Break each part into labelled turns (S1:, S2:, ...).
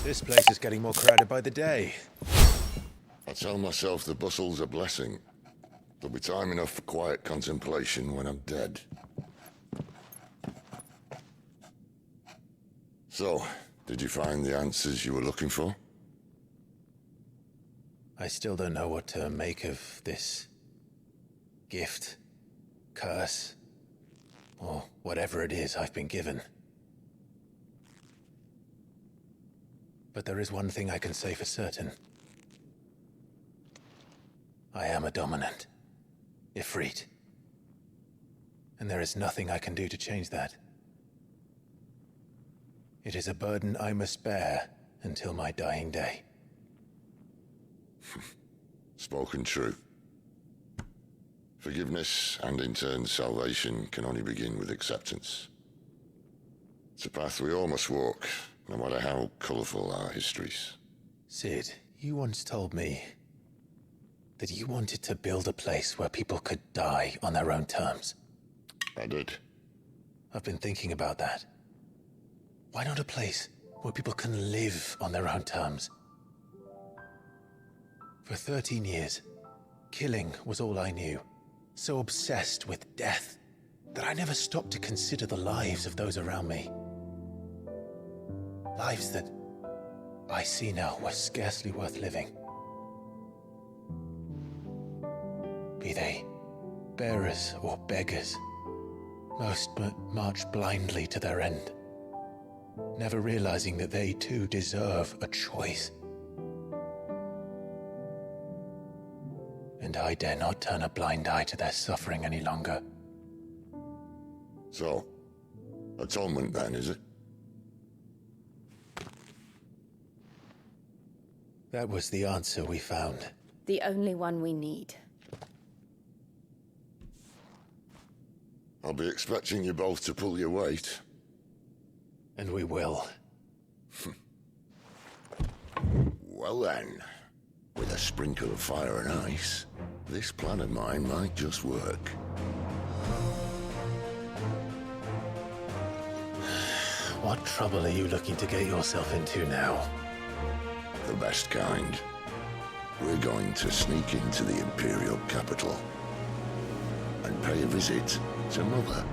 S1: This place is getting more crowded by the day.
S2: I tell myself the bustle's a blessing. There'll be time enough for quiet contemplation when I'm dead. So, did you find the answers you were looking for?
S1: I still don't know what to make of this gift, curse, or whatever it is I've been given. But there is one thing I can say for certain. I am a dominant, Ifrit. And there is nothing I can do to change that. It is a burden I must bear until my dying day.
S2: Spoken true. Forgiveness, and in turn salvation, can only begin with acceptance. It's a path we all must walk, no matter how colourful our histories.
S1: Sid, you once told me that you wanted to build a place where people could die on their own terms.
S2: I did.
S1: I've been thinking about that. Why not a place where people can live on their own terms? For 13 years, killing was all I knew. So obsessed with death that I never stopped to consider the lives of those around me. Lives that I see now were scarcely worth living. Be they bearers or beggars, most march blindly to their end, never realizing that they too deserve a choice. And I dare not turn a blind eye to their suffering any longer.
S2: So, atonement then, is it?
S1: That was the answer we found.
S3: The only one we need.
S2: I'll be expecting you both to pull your weight.
S1: And we will.
S2: Well then, with a sprinkle of fire and ice, this plan of mine might just work.
S1: What trouble are you looking to get yourself into now?
S2: The best kind. We're going to sneak into the Imperial capital and pay a visit to Mother.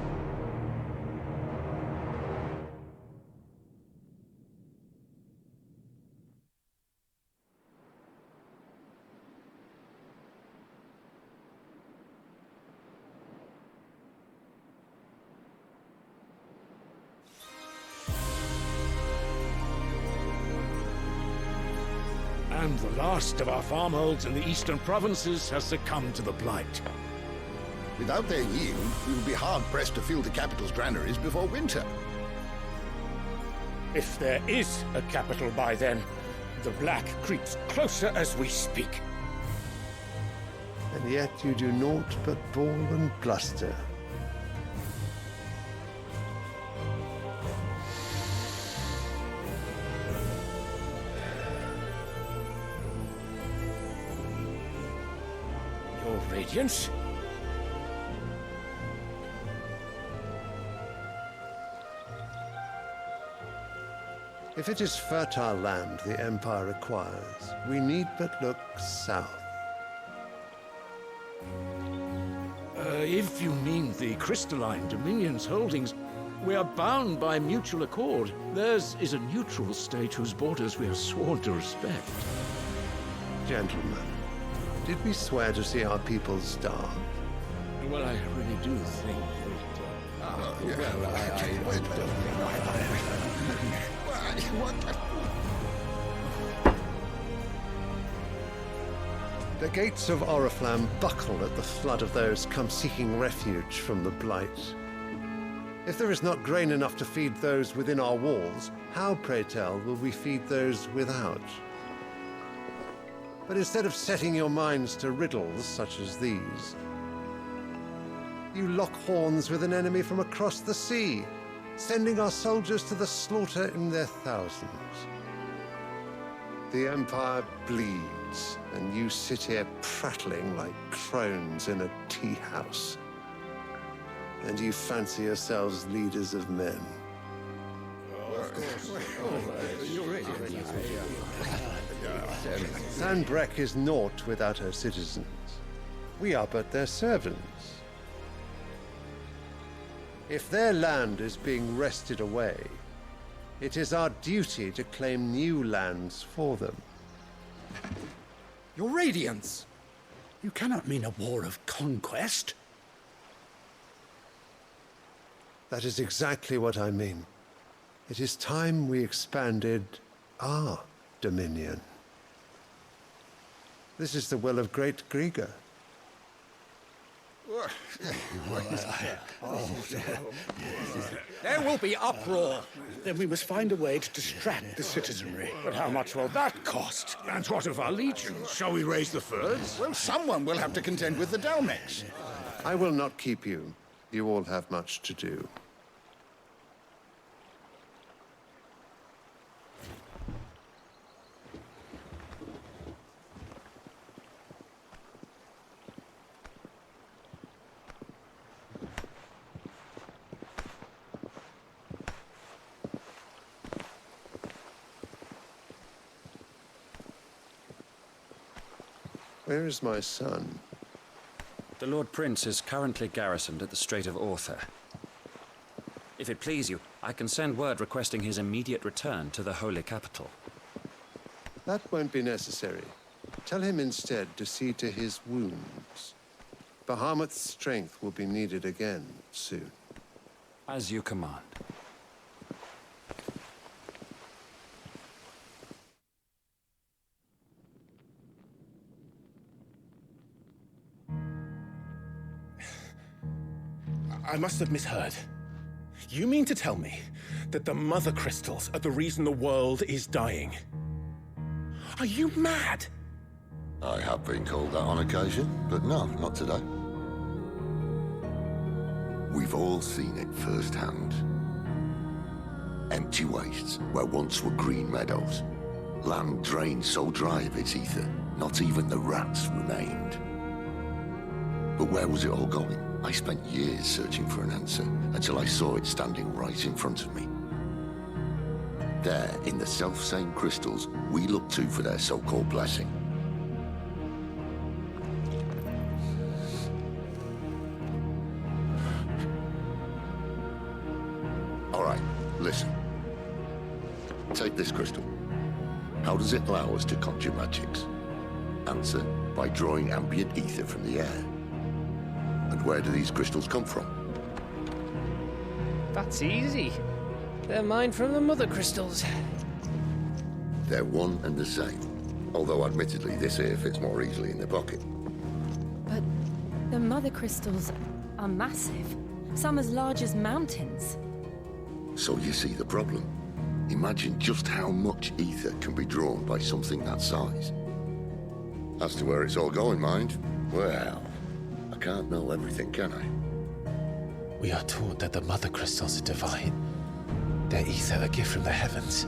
S4: And the last of our farmholds in the eastern provinces has succumbed to the blight.
S5: Without their yield, we will be hard-pressed to fill the capital's granaries before winter.
S4: If there is a capital by then, the black creeps closer as we speak.
S6: And yet you do naught but bawl and bluster.
S4: Your Radiance?
S6: If it is fertile land the Empire requires, we need but look south.
S4: If you mean the crystalline Dominion's holdings, we are bound by mutual accord. Theirs is a neutral state whose borders we are sworn to respect.
S6: Gentlemen, did we swear to see our people starve?
S4: Well, I really do think
S6: The gates of Oriflamme buckle at the flood of those come seeking refuge from the blight. If there is not grain enough to feed those within our walls, how, pray tell, will we feed those without? But instead of setting your minds to riddles such as these, you lock horns with an enemy from across the sea, sending our soldiers to the slaughter in their thousands. The Empire bleeds, and you sit here prattling like crones in a tea house. And you fancy yourselves leaders of men. Sanbreque is naught without her citizens. We are but their servants. If their land is being wrested away, it is our duty to claim new lands for them.
S7: Your Radiance! You cannot mean a war of conquest.
S6: That is exactly what I mean. It is time we expanded our dominion. This is the will of great Grieger.
S7: There will be uproar. Then we must find a way to distract the citizenry. But how much will that cost?
S4: And what of our legions? Shall we raise the thirds?
S5: Well, someone will have to contend with the Dalmex.
S6: I will not keep you. You all have much to do. Where is my son?
S8: The Lord Prince is currently garrisoned at the Strait of Arthur. If it please you, I can send word requesting his immediate return to the Holy Capital.
S6: That won't be necessary. Tell him instead to see to his wounds. Bahamut's strength will be needed again soon.
S8: As you command.
S9: I must have misheard. You mean to tell me that the Mother Crystals are the reason the world is dying? Are you mad?
S2: I have been called that on occasion, but no, not today. We've all seen it firsthand. Empty wastes where once were green meadows. Land drained so dry of its ether, not even the rats remained. But where was it all going? I spent years searching for an answer, until I saw it standing right in front of me. There, in the self-same crystals, we look to for their so-called blessing. All right, listen. Take this crystal. How does it allow us to conjure magics? Answer, by drawing ambient ether from the air. And where do these crystals come from?
S10: That's easy. They're mine from the Mother Crystals.
S2: They're one and the same. Although admittedly this here fits more easily in the pocket.
S3: But the Mother Crystals are massive. Some as large as mountains.
S2: So you see the problem. Imagine just how much ether can be drawn by something that size. As to where it's all going, mind, well, I can't know everything, can I?
S1: We are taught that the Mother Crystals are divine. Their ether a gift from the heavens.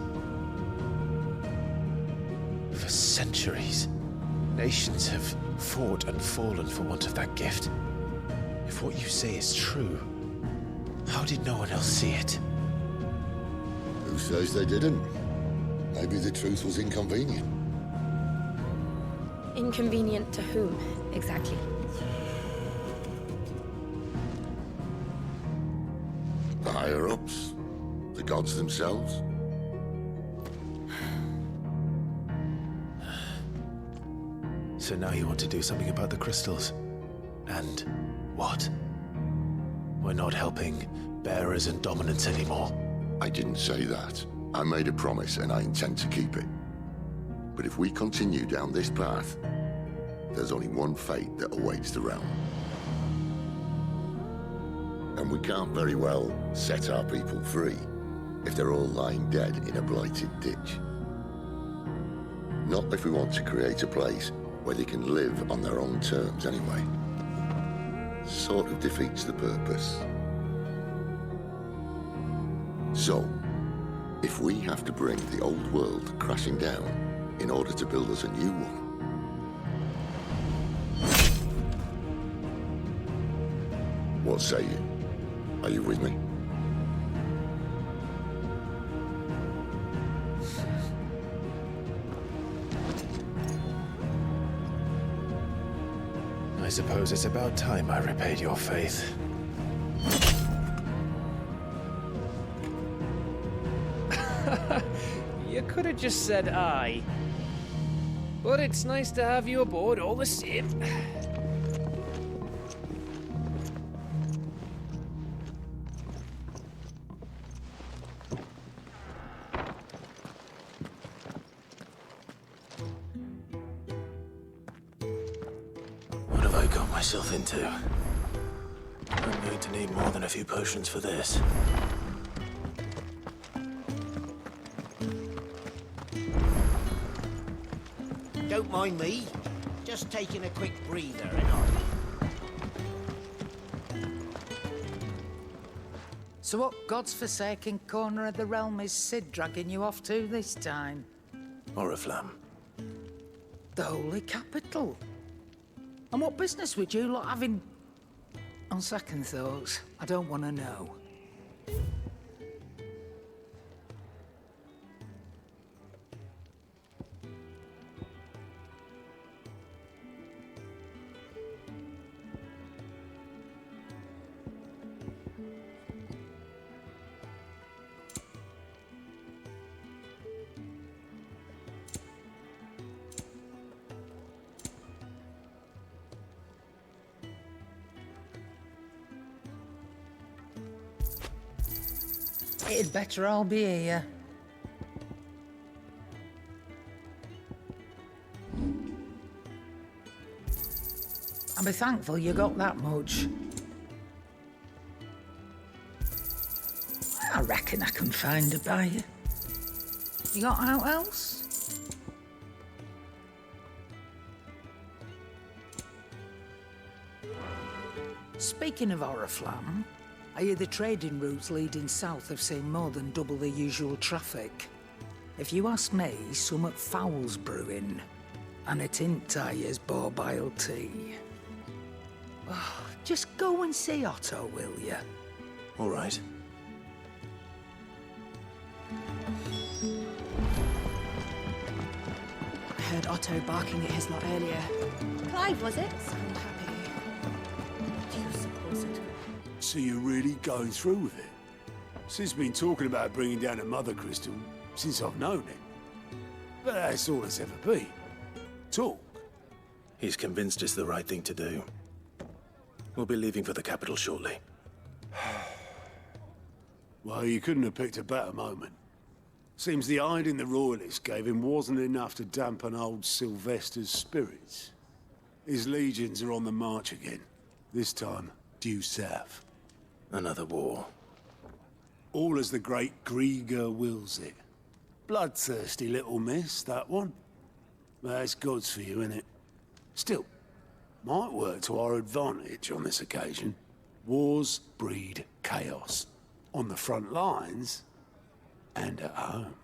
S1: For centuries, nations have fought and fallen for want of that gift. If what you say is true, how did no one else see it?
S2: Who says they didn't? Maybe the truth was inconvenient.
S3: Inconvenient to whom, exactly?
S2: The higher-ups? The gods themselves?
S1: So now you want to do something about the crystals? And what? We're not helping bearers and dominants anymore.
S2: I didn't say that. I made a promise and I intend to keep it. But if we continue down this path, there's only one fate that awaits the realm. And we can't very well set our people free if they're all lying dead in a blighted ditch. Not if we want to create a place where they can live on their own terms anyway. Sort of defeats the purpose. So, if we have to bring the old world crashing down in order to build us a new one, what say you? Are you with me?
S1: suppose it's about time I repaid your faith.
S10: You could have just said aye. But it's nice to have you aboard all the same.
S1: What have I got myself into? I'm going to need more than a few potions for this.
S11: Don't mind me. Just taking a quick breather, ain't I?
S12: So what God's forsaken corner of the realm is Sid dragging you off to this time?
S1: Oriflamme.
S12: The Holy Capital. And what business would you lot having? On second thoughts, I don't want to know. It'd better all be here. I'll be thankful you got that much. I reckon I can find a buyer. You got out else? Speaking of Oriflamme, I hear the trading routes leading south have seen more than double the usual traffic. If you ask me, summat foul's brewing, and it ain't Tyre's borbile tea. Oh, just go and see Otto, will you?
S1: All right.
S13: I heard Otto barking at his lot earlier.
S3: Clive, was it?
S13: So happy. Do you suppose it?
S14: So you're really going through with it? Sid's been talking about bringing down a mother crystal since I've known him. But that's all it's ever been. Talk.
S1: He's convinced it's the right thing to do. We'll be leaving for the capital shortly.
S14: Well, you couldn't have picked a better moment. Seems the hiding the Royalists gave him wasn't enough to dampen old Sylvester's spirits. His legions are on the march again. This time, due south.
S1: Another war.
S14: All as the great Grieger wills it. Bloodthirsty little miss, that one. That's God's for you, innit? Still, might work to our advantage on this occasion. Wars breed chaos. On the front lines, and at home.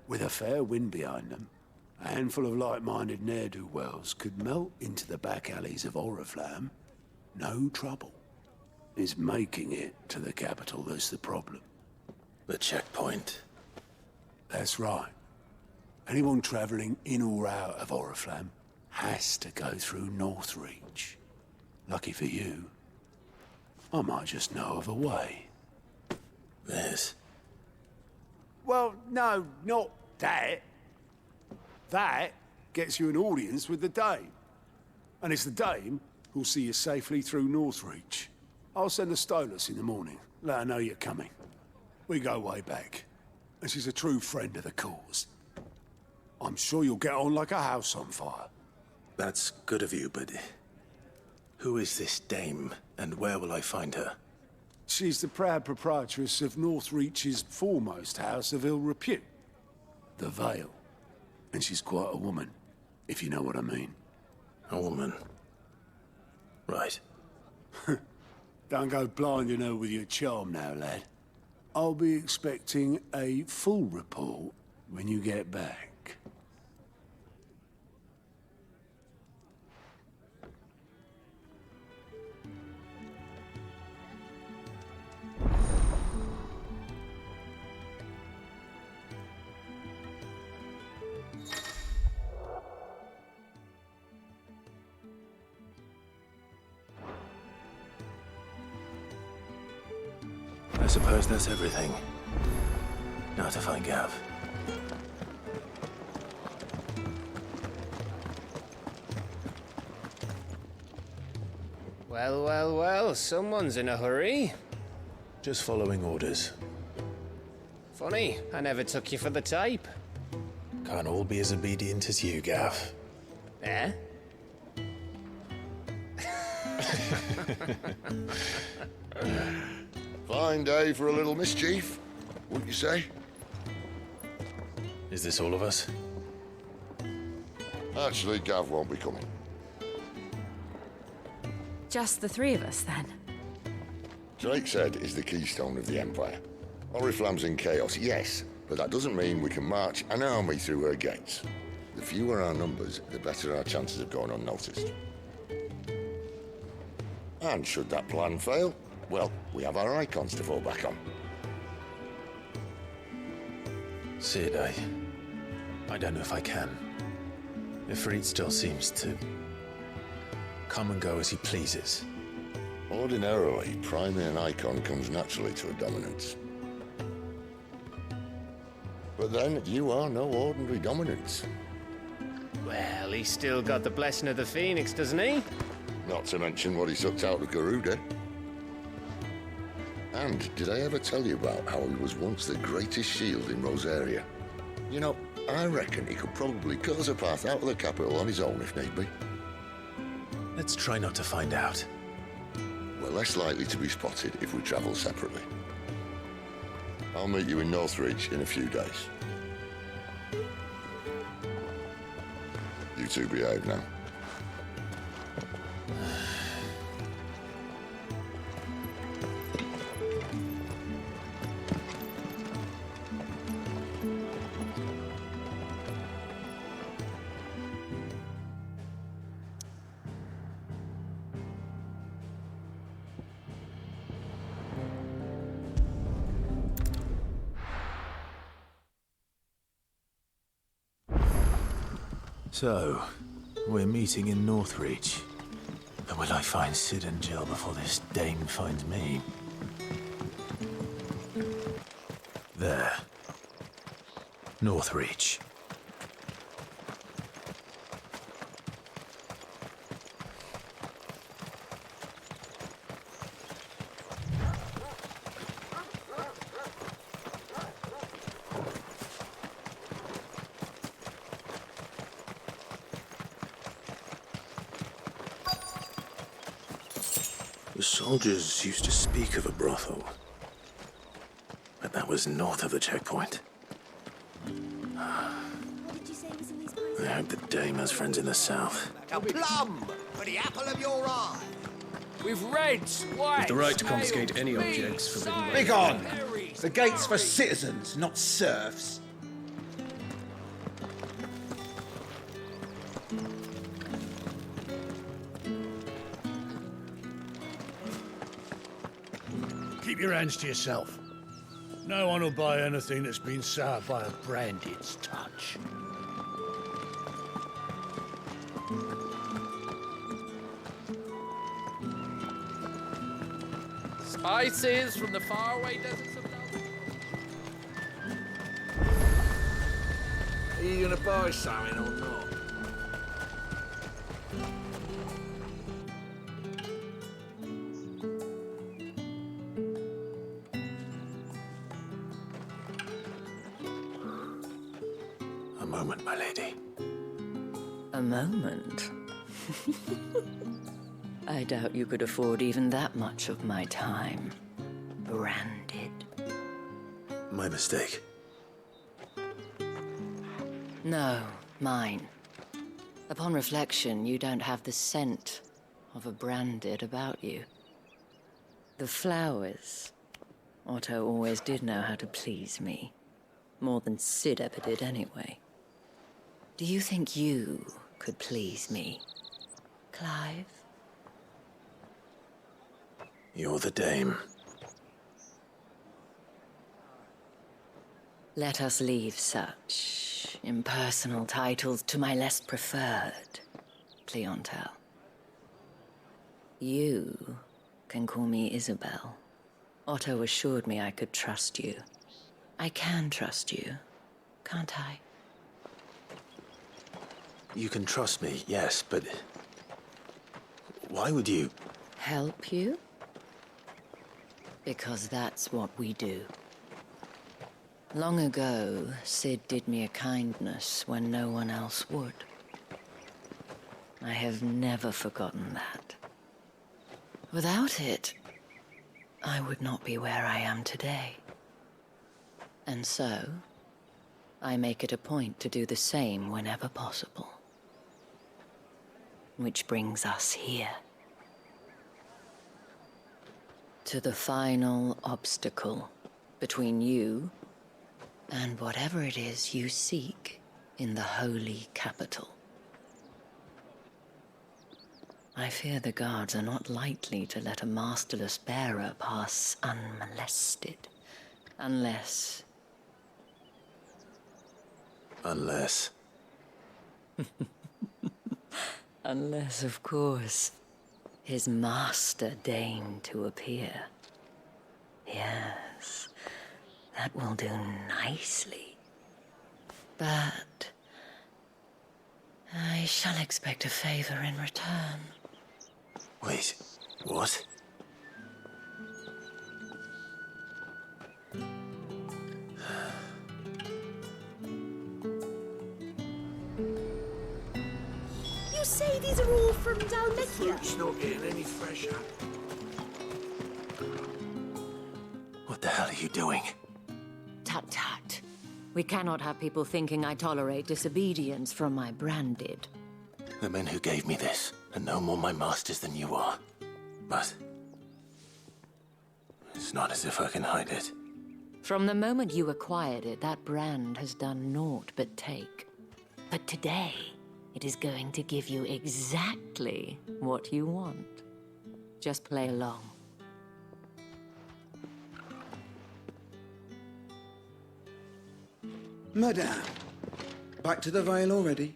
S14: With a fair wind behind them, a handful of like-minded ne'er-do-wells could melt into the back alleys of Oriflamme. No trouble. It's making it to the capital that's the problem.
S1: The checkpoint.
S14: That's right. Anyone travelling in or out of Oriflamme has to go through Northreach. Lucky for you, I might just know of a way.
S1: This?
S14: Well, no, not that. That gets you an audience with the Dame. And it's the Dame who'll see you safely through Northreach. I'll send a Stolas in the morning, let her know you're coming. We go way back, and she's a true friend of the cause. I'm sure you'll get on like a house on fire.
S1: That's good of you, but who is this Dame, and where will I find her?
S14: She's the proud proprietress of Northreach's foremost house of ill repute, the Vale. And she's quite a woman, if you know what I mean.
S1: A woman? Right.
S14: Don't go blinding her with your charm now, lad. I'll be expecting a full report when you get back.
S1: suppose that's everything. Now to find Gav.
S10: Well, well, well, someone's in a hurry.
S1: Just following orders.
S10: Funny, I never took you for the type.
S1: Can't all be as obedient as you, Gav.
S10: Eh?
S2: Fine day for a little mischief, wouldn't you say?
S1: Is this all of us?
S2: Actually, Gav won't be coming.
S3: Just the three of us, then?
S2: Drake's Head is the keystone of the Empire. Oriflamme's in chaos, yes, but that doesn't mean we can march an army through her gates. The fewer our numbers, the better our chances of going unnoticed. And should that plan fail, well, we have our icons to fall back on.
S1: Sid, I don't know if I can. Ifrit still seems to come and go as he pleases.
S2: Ordinarily, priming an icon comes naturally to a dominance. But then, you are no ordinary dominance.
S10: Well, he's still got the blessing of the Phoenix, doesn't he?
S2: Not to mention what he sucked out of Garuda. And did I ever tell you about how he was once the greatest shield in Rosaria? You know, I reckon he could probably cut us a path out of the capital on his own if need be.
S1: Let's try not to find out.
S2: We're less likely to be spotted if we travel separately. I'll meet you in Northridge in a few days. You two behave now.
S1: So, we're meeting in Northridge. And will I find Sid and Jill before this dame finds me? There. Northridge. The soldiers used to speak of a brothel, but that was north of the checkpoint. I hope the dame has friends in the south.
S11: A plum for the apple of your eye.
S10: With reds, white.
S15: With the right to confiscate any objects forbidden by...
S16: Begone! The gate's for citizens, not serfs.
S7: Keep your hands to yourself. No one will buy anything that's been soured by a branded's touch.
S10: Spices from the faraway deserts of Love.
S11: Are you gonna buy something or not?
S1: A moment, my lady.
S17: A moment? I doubt you could afford even that much of my time. Branded.
S1: My mistake.
S17: No, mine. Upon reflection, you don't have the scent of a branded about you. The flowers. Otto always did know how to please me. More than Sid ever did anyway. Do you think you could please me, Clive?
S1: You're the dame.
S17: Let us leave such impersonal titles to my less preferred clientele. You can call me Isabel, Otto assured me I could trust you. I can trust you, can't I?
S1: You can trust me, yes, but... why would you...
S17: Help you? Because that's what we do. Long ago, Sid did me a kindness when no one else would. I have never forgotten that. Without it, I would not be where I am today. And so, I make it a point to do the same whenever possible. Which brings us here. To the final obstacle between you and whatever it is you seek in the holy capital. I fear the guards are not likely to let a masterless bearer pass unmolested. Unless...
S1: Unless...
S17: Unless, of course, his master deigned to appear. Yes, that will do nicely. But... I shall expect a favor in return.
S1: Wait, what?
S13: You say these are all from Dalmatia?
S14: Fruit's not getting any fresher.
S1: What the hell are you doing?
S17: Tut-tut. We cannot have people thinking I tolerate disobedience from my branded.
S1: The men who gave me this are no more my masters than you are. But... it's not as if I can hide it.
S17: From the moment you acquired it, that brand has done naught but take. But today, it is going to give you exactly what you want. Just play along.
S16: Madame, back to the Vale already?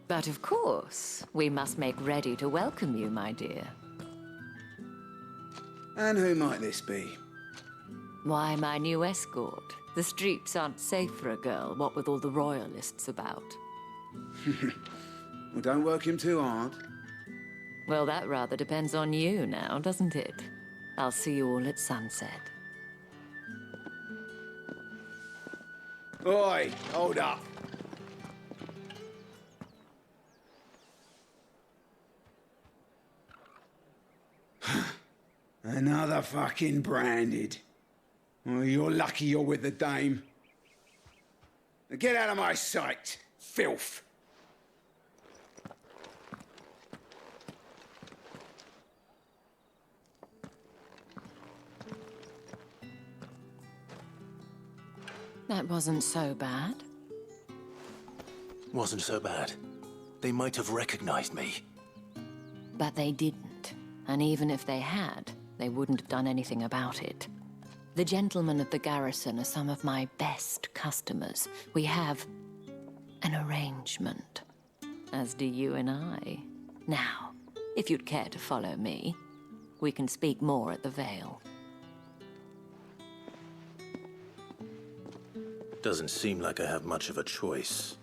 S17: But of course, we must make ready to welcome you, my dear.
S16: And who might this be?
S17: Why, my new escort. The streets aren't safe for a girl, what with all the royalists about.
S16: Well, don't work him too hard.
S17: Well, that rather depends on you now, doesn't it? I'll see you all at sunset.
S16: Oi, hold up. Another fucking branded. Well, you're lucky you're with the dame. Now get out of my sight, filth.
S17: That wasn't so bad.
S1: Wasn't so bad. They might have recognized me.
S17: But they didn't. And even if they had, they wouldn't have done anything about it. The gentlemen of the garrison are some of my best customers. We have an arrangement, as do you and I. Now, if you'd care to follow me, we can speak more at the Vale.
S1: Doesn't seem like I have much of a choice.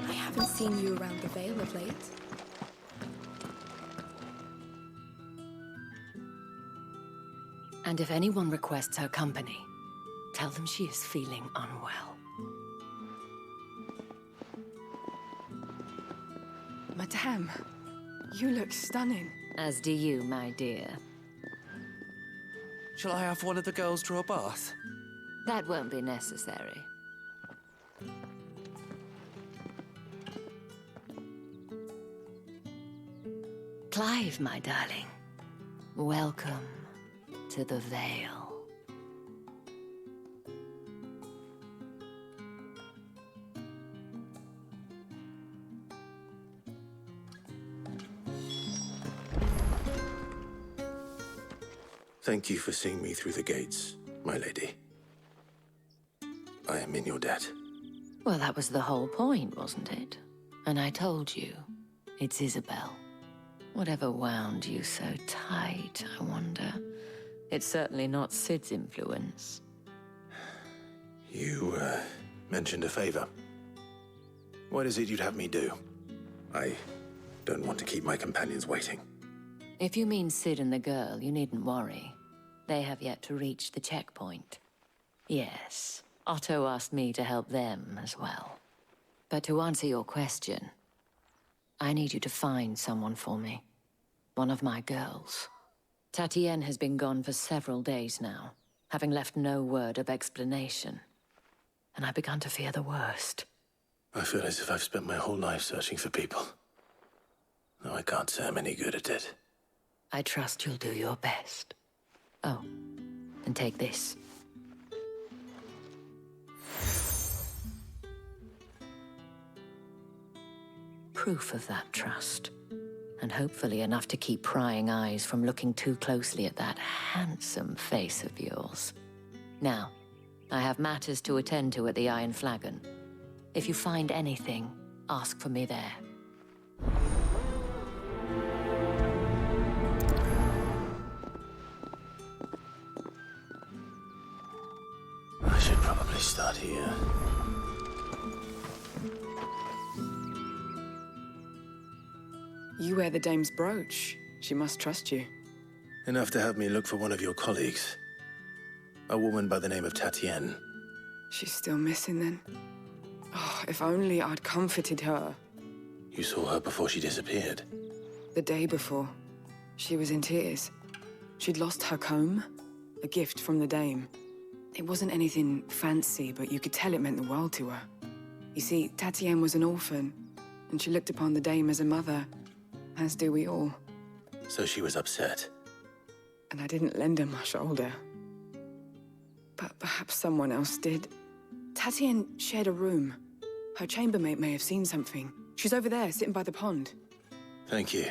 S13: I haven't seen you around the Vale of late.
S17: And if anyone requests her company, tell them she is feeling unwell.
S13: Madame, you look stunning.
S17: As do you, my dear.
S15: Shall I have one of the girls draw a bath?
S17: That won't be necessary. Clive, my darling. Welcome to the Vale.
S1: Thank you for seeing me through the gates, my lady. I am in your debt.
S17: Well, that was the whole point, wasn't it? And I told you, it's Isabel. Whatever wound you so tight, I wonder. It's certainly not Sid's influence.
S1: You, mentioned a favor. What is it you'd have me do? I don't want to keep my companions waiting.
S17: If you mean Sid and the girl, you needn't worry. They have yet to reach the checkpoint. Yes, Otto asked me to help them as well. But to answer your question, I need you to find someone for me. One of my girls. Tatienne has been gone for several days now, having left no word of explanation. And I've begun to fear the worst.
S1: I feel as if I've spent my whole life searching for people. Though I can't say I'm any good at it.
S17: I trust you'll do your best. Oh, and take this. Proof of that trust. And hopefully enough to keep prying eyes from looking too closely at that handsome face of yours. Now, I have matters to attend to at the Iron Flagon. If you find anything, ask for me there.
S1: I should probably start here.
S18: You wear the dame's brooch. She must trust you.
S1: Enough to have me look for one of your colleagues. A woman by the name of Tatienne.
S18: She's still missing then. Oh, if only I'd comforted her.
S1: You saw her before she disappeared.
S18: The day before. She was in tears. She'd lost her comb, a gift from the dame. It wasn't anything fancy, but you could tell it meant the world to her. You see, Tatienne was an orphan, and she looked upon the dame as a mother, as do we all.
S1: So she was upset.
S18: And I didn't lend her my shoulder. But perhaps someone else did. Tatienne shared a room. Her chambermaid may have seen something. She's over there, sitting by the pond.
S1: Thank you.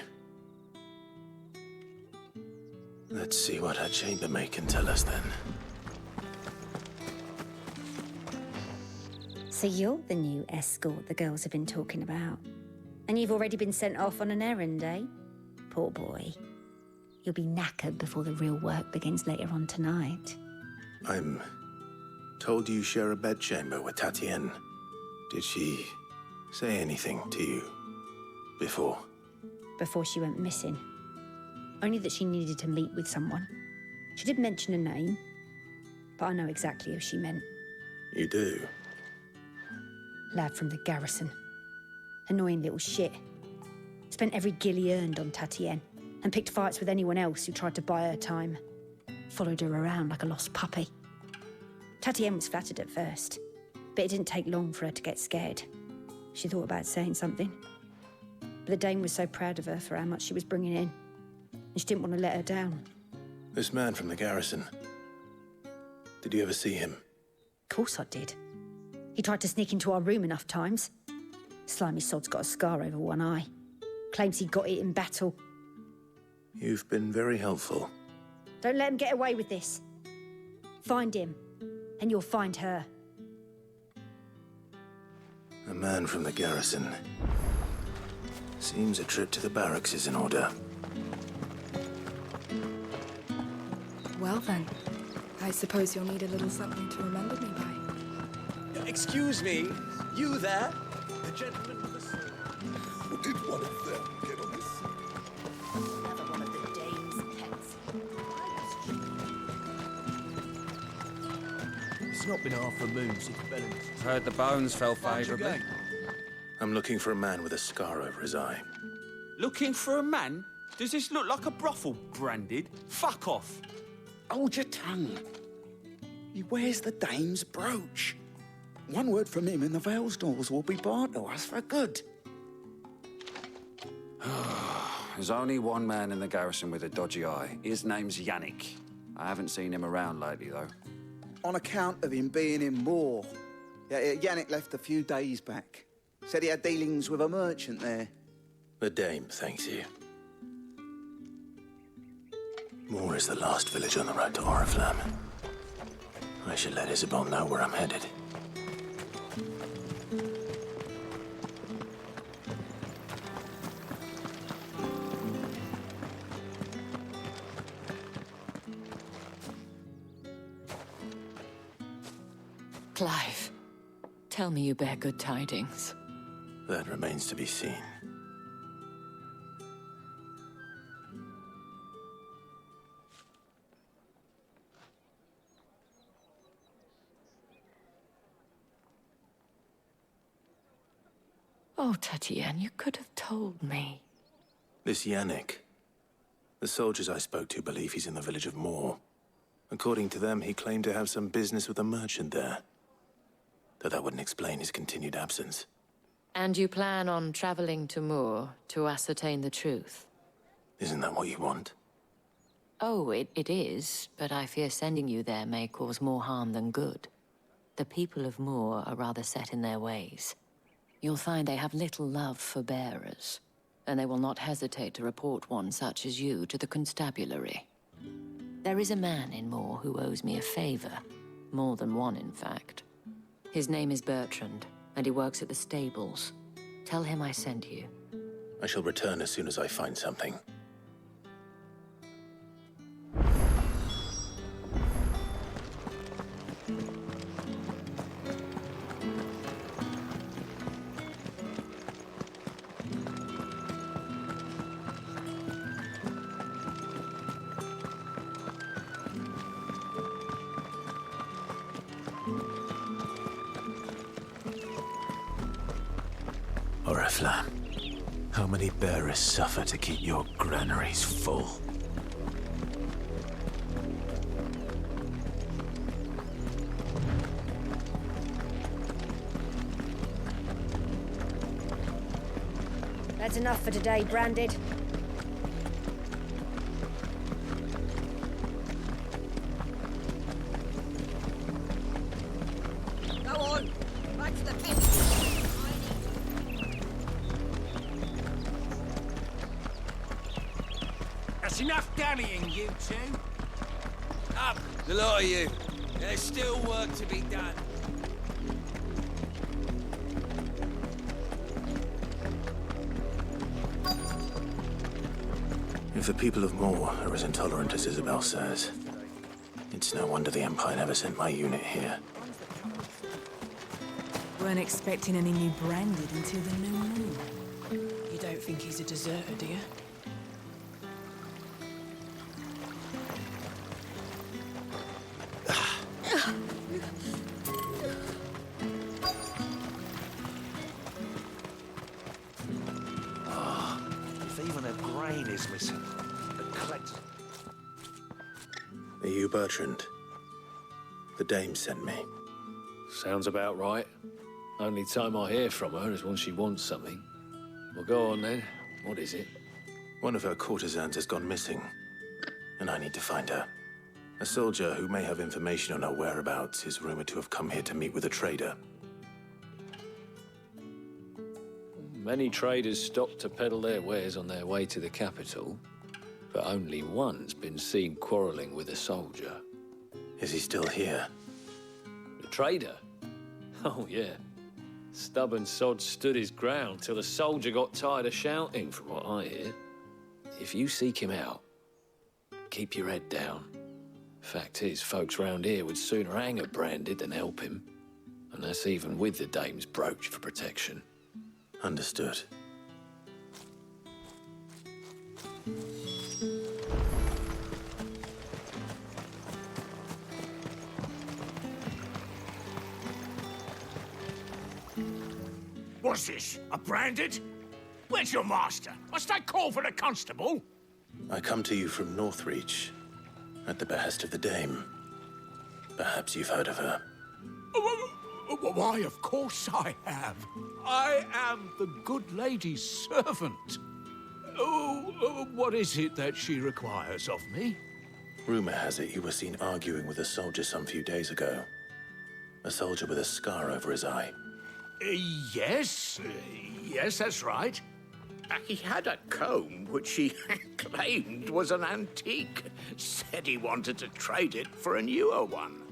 S1: Let's see what her chambermaid can tell us then.
S19: So you're the new escort the girls have been talking about. And you've already been sent off on an errand, eh? Poor boy. You'll be knackered before the real work begins later on tonight.
S1: I'm told you share a bedchamber with Tatienne. Did she say anything to you before?
S19: Before she went missing. Only that she needed to meet with someone. She did mention a name, but I know exactly who she meant.
S1: You do?
S19: Lad from the garrison. Annoying little shit. Spent every guil he earned on Tatienne, and picked fights with anyone else who tried to buy her time. Followed her around like a lost puppy. Tatienne was flattered at first, but it didn't take long for her to get scared. She thought about saying something. But the dame was so proud of her for how much she was bringing in, and she didn't want to let her down.
S1: This man from the garrison. Did you ever see him?
S19: Of course I did. He tried to sneak into our room enough times. Slimy sod's got a scar over one eye. Claims he got it in battle.
S1: You've been very helpful.
S19: Don't let him get away with this. Find him, and you'll find her.
S1: A man from the garrison. Seems a trip to the barracks is in order.
S18: Well then, I suppose you'll need a little something to remember me by.
S15: Excuse me, you there? The gentleman with the sword.
S2: Did one of them get on this?
S19: Another one of the dame's pets.
S15: It's not been half a moon since Bellamy's.
S8: Heard the bones fell favourably.
S1: I'm looking for a man with a scar over his eye.
S15: Looking for a man? Does this look like a brothel, Branded? Fuck off.
S20: Hold your tongue. He wears the dame's brooch. One word from him and the Vale's doors will be barred to us for good.
S8: There's only one man in the garrison with a dodgy eye. His name's Yannick. I haven't seen him around lately, though.
S20: On account of him being in war. Yeah, Yannick left a few days back. Said he had dealings with a merchant there.
S1: The dame thanks you. Moor is the last village on the road to Oriflamme. I should let Isabel know where I'm headed.
S17: Clive, tell me you bear good tidings.
S1: That remains to be seen.
S17: Oh, Tatienne, you could have told me.
S1: This Yannick. The soldiers I spoke to believe he's in the village of Moor. According to them, he claimed to have some business with a merchant there. Though that wouldn't explain his continued absence.
S17: And you plan on traveling to Moor to ascertain the truth?
S1: Isn't that what you want?
S17: Oh, it is, but I fear sending you there may cause more harm than good. The people of Moor are rather set in their ways. You'll find they have little love for bearers, and they will not hesitate to report one such as you to the constabulary. There is a man in Moor who owes me a favor. More than one, in fact. His name is Bertrand, and he works at the stables. Tell him I sent you.
S1: I shall return as soon as I find something. Oriflamme, how many bearers suffer to keep your granaries full?
S19: That's enough for today, Branded.
S11: Go on, back to the pit.
S15: That's enough dallying, you two. Up,
S21: The lot of you. There's still work to be done.
S1: If the people of Moor are as intolerant as Isabel says, it's no wonder the Empire never sent my unit here.
S18: Weren't expecting any new Branded until the new moon.
S13: You don't think he's a deserter, do you?
S22: If even a grain is missing, the collect.
S1: Are you Bertrand? The dame sent me.
S10: Sounds about right. Only time I hear from her is when she wants something. Well, go on then. What is it?
S1: One of her courtesans has gone missing, and I need to find her. A soldier who may have information on her whereabouts is rumored to have come here to meet with a trader.
S10: Many traders stop to peddle their wares on their way to the capital, but only one's been seen quarreling with a soldier.
S1: Is he still here?
S10: The trader? Oh, yeah. Stubborn sod stood his ground till the soldier got tired of shouting, from what I hear. If you seek him out, keep your head down. Fact is, folks round here would sooner hang a Branded than help him. And that's even with the dame's brooch for protection.
S1: Understood.
S7: What's this? A Branded? Where's your master? Must I call for the constable?
S1: I come to you from Northreach, at the behest of the dame. Perhaps you've heard of her.
S7: Why, of course I have. I am the good lady's servant. What is it that she requires of me?
S1: Rumor has it you were seen arguing with a soldier some few days ago. A soldier with a scar over his eye.
S7: Yes, that's right. He had a comb which he claimed was an antique. Said he wanted to trade it for a newer one.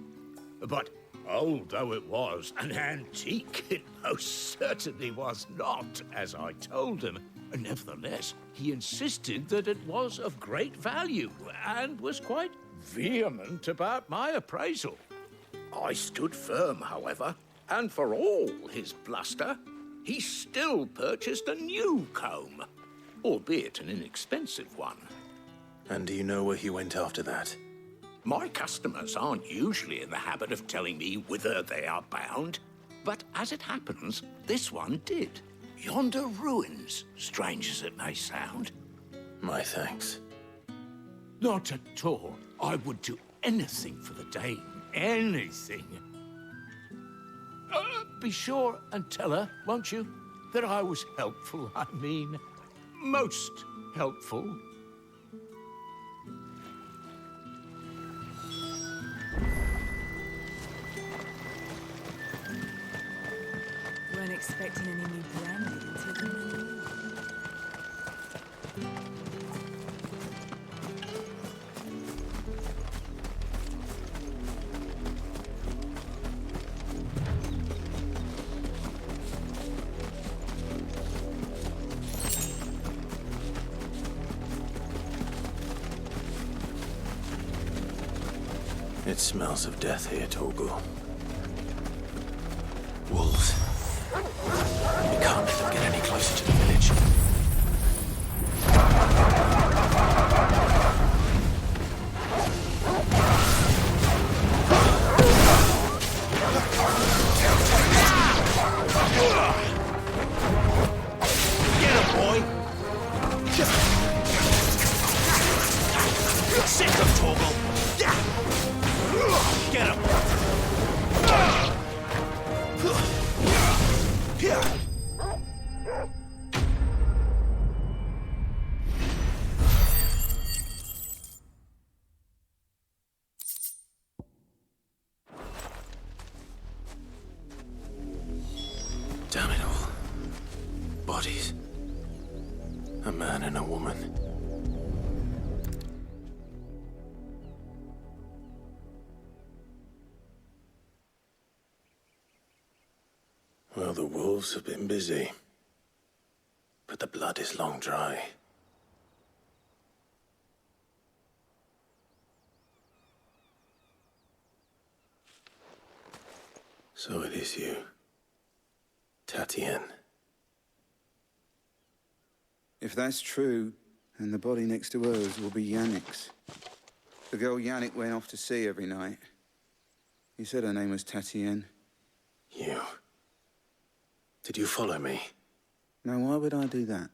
S7: But old though it was, an antique it most certainly was not, as I told him. Nevertheless, he insisted that it was of great value and was quite vehement about my appraisal. I stood firm, however, and for all his bluster, he still purchased a new comb, albeit an inexpensive one.
S1: And do you know where he went after that?
S7: My customers aren't usually in the habit of telling me whither they are bound, but as it happens, this one did. Yonder ruins, strange as it may sound.
S1: My thanks.
S7: Not at all. I would do anything for the Dame. Anything. Be sure and tell her, won't you, that I was helpful. I mean, most helpful.
S13: Weren't expecting any new branded until the new.
S1: It smells of death here, Torgal. Wolves. We can't let them get any closer to the village.
S21: Get him, boy! Sick of Torgal! Get him!
S1: Damn it all. Bodies. A man and a woman. Well, the wolves have been busy. But the blood is long dry. So it is you, Tatienne.
S16: If that's true, then the body next to hers will be Yannick's. The girl Yannick went off to see every night. You said her name was Tatienne.
S1: You. Did you follow me?
S16: Now, why would I do that?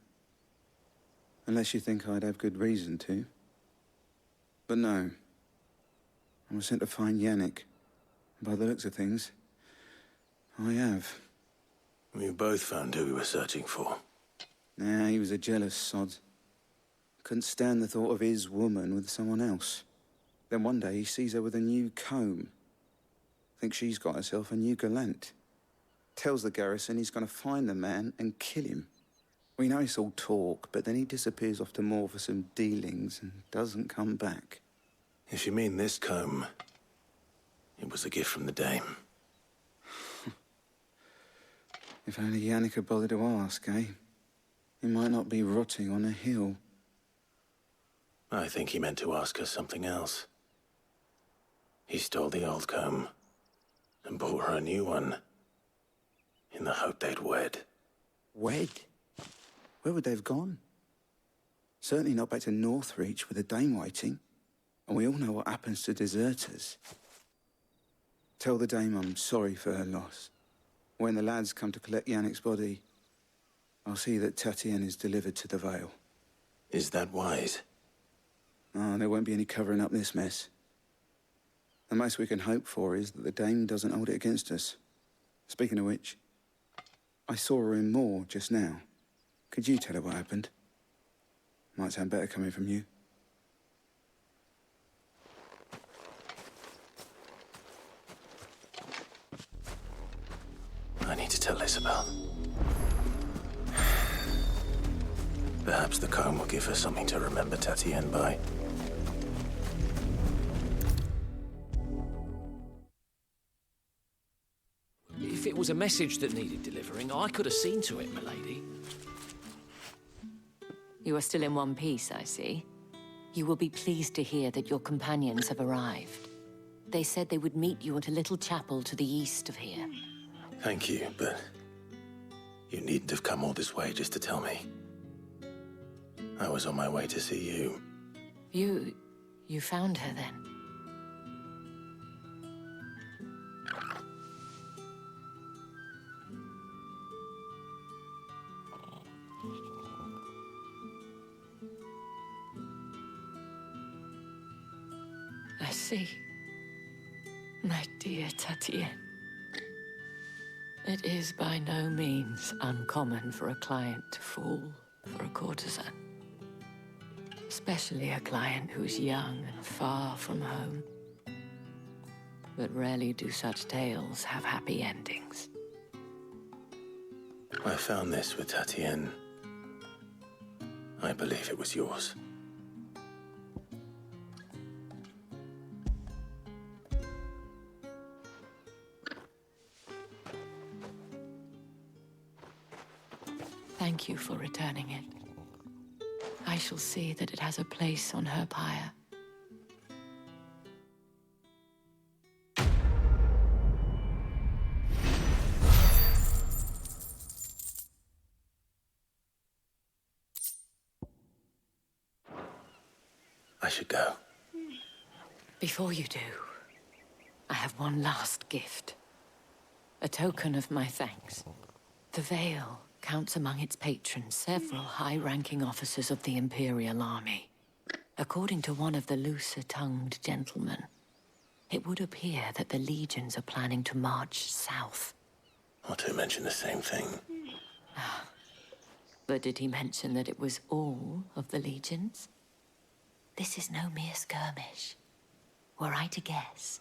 S16: Unless you think I'd have good reason to. But no. I was sent to find Yannick. By the looks of things, I have.
S1: We both found who we were searching for.
S16: Nah, he was a jealous sod. Couldn't stand the thought of his woman with someone else. Then one day he sees her with a new comb. Thinks she's got herself a new gallant. Tells the garrison he's going to find the man and kill him. We know it's all talk, but then he disappears off to Moor for some dealings and doesn't come back.
S1: If you mean this comb, it was a gift from the Dame.
S16: If only Yannick had bothered to ask, eh? He might not be rotting on a hill.
S1: I think he meant to ask her something else. He stole the old comb and bought her a new one in the hope they'd wed.
S16: Wed? Where would they have gone? Certainly not back to Northreach with a Dame waiting. And we all know what happens to deserters. Tell the Dame I'm sorry for her loss. When the lads come to collect Yannick's body, I'll see that Tatienne is delivered to the Vale.
S1: Is that wise?
S16: Oh, there won't be any covering up this mess. The most we can hope for is that the Dame doesn't hold it against us. Speaking of which, I saw her in Moor just now. Could you tell her what happened? Might sound better coming from you.
S1: I need to tell Isabel. Perhaps the comb will give her something to remember Tatienne by.
S10: If it was a message that needed delivering, I could have seen to it, milady.
S17: You are still in one piece, I see. You will be pleased to hear that your companions have arrived. They said they would meet you at a little chapel to the east of here.
S1: Thank you, but you needn't have come all this way just to tell me. I was on my way to see you.
S17: You found her then? I see. My dear Tatienne. It is by no means uncommon for a client to fall for a courtesan. Especially a client who's young and far from home. But rarely do such tales have happy endings.
S1: I found this with Tatienne. I believe it was yours.
S17: Thank you for returning it. I shall see that it has a place on her pyre.
S1: I should go.
S17: Before you do, I have one last gift. A token of my thanks. The Veil counts among its patrons several high-ranking officers of the Imperial Army. According to one of the looser-tongued gentlemen, it would appear that the legions are planning to march south.
S1: Otto mentioned the same thing.
S17: But did he mention that it was all of the legions? This is no mere skirmish. Were I to guess,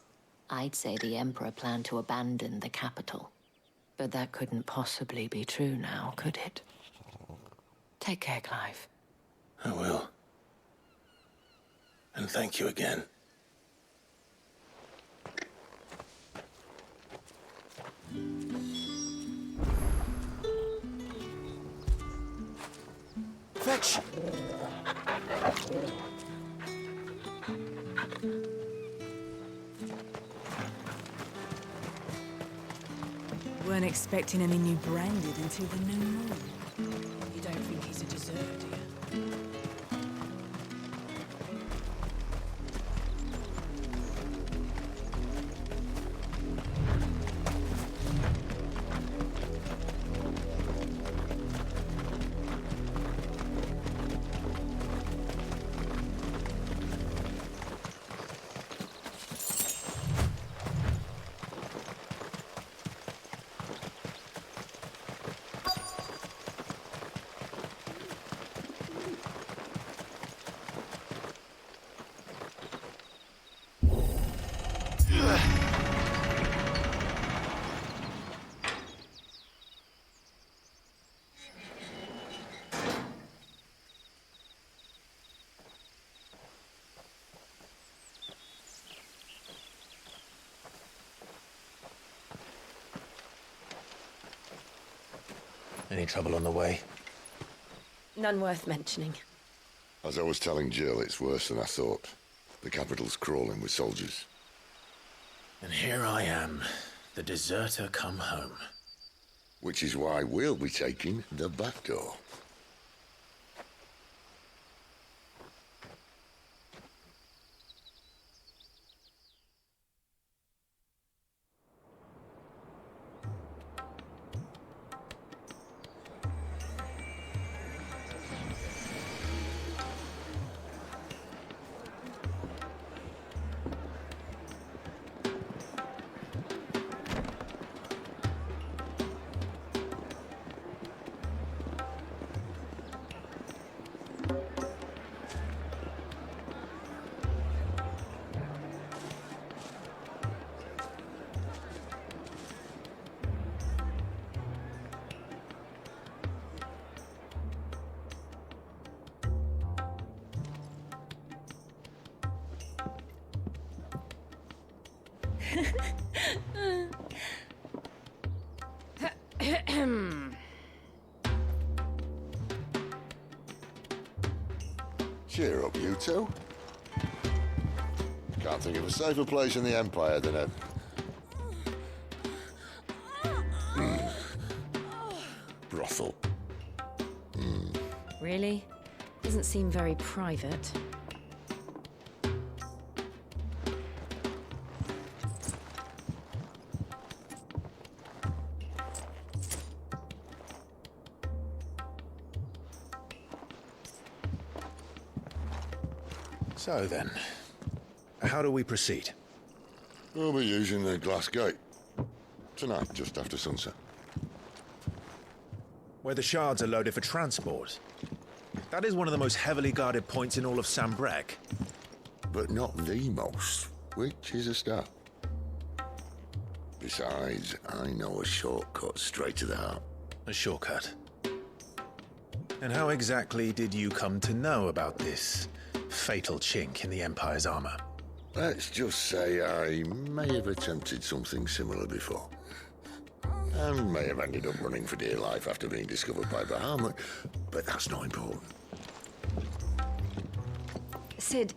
S17: I'd say the Emperor planned to abandon the capital. But that couldn't possibly be true now, could it? Take care, Clive.
S1: I will. And thank you again.
S21: Fetch!
S13: Weren't expecting any new branded until the new moon. You don't think he's a deserter, do you?
S1: Any trouble on the way?
S3: None worth mentioning.
S2: As I was telling Jill, it's worse than I thought. The capital's crawling with soldiers.
S1: And here I am, the deserter come home.
S2: Which is why we'll be taking the back door. Cheer up, you two. Can't think of a safer place in the Empire than a... brothel.
S3: Really? Doesn't seem very private.
S1: So then, how do we proceed?
S2: We'll be using the glass gate. Tonight, just after sunset.
S9: Where the shards are loaded for transport. That is one of the most heavily guarded points in all of Sambrec.
S2: But not the most, which is a start. Besides, I know a shortcut straight to the heart.
S1: A shortcut? And how exactly did you come to know about this fatal chink in the Empire's armor?
S2: Let's just say I may have attempted something similar before. And may have ended up running for dear life after being discovered by Bahamut, but that's not important.
S3: Sid,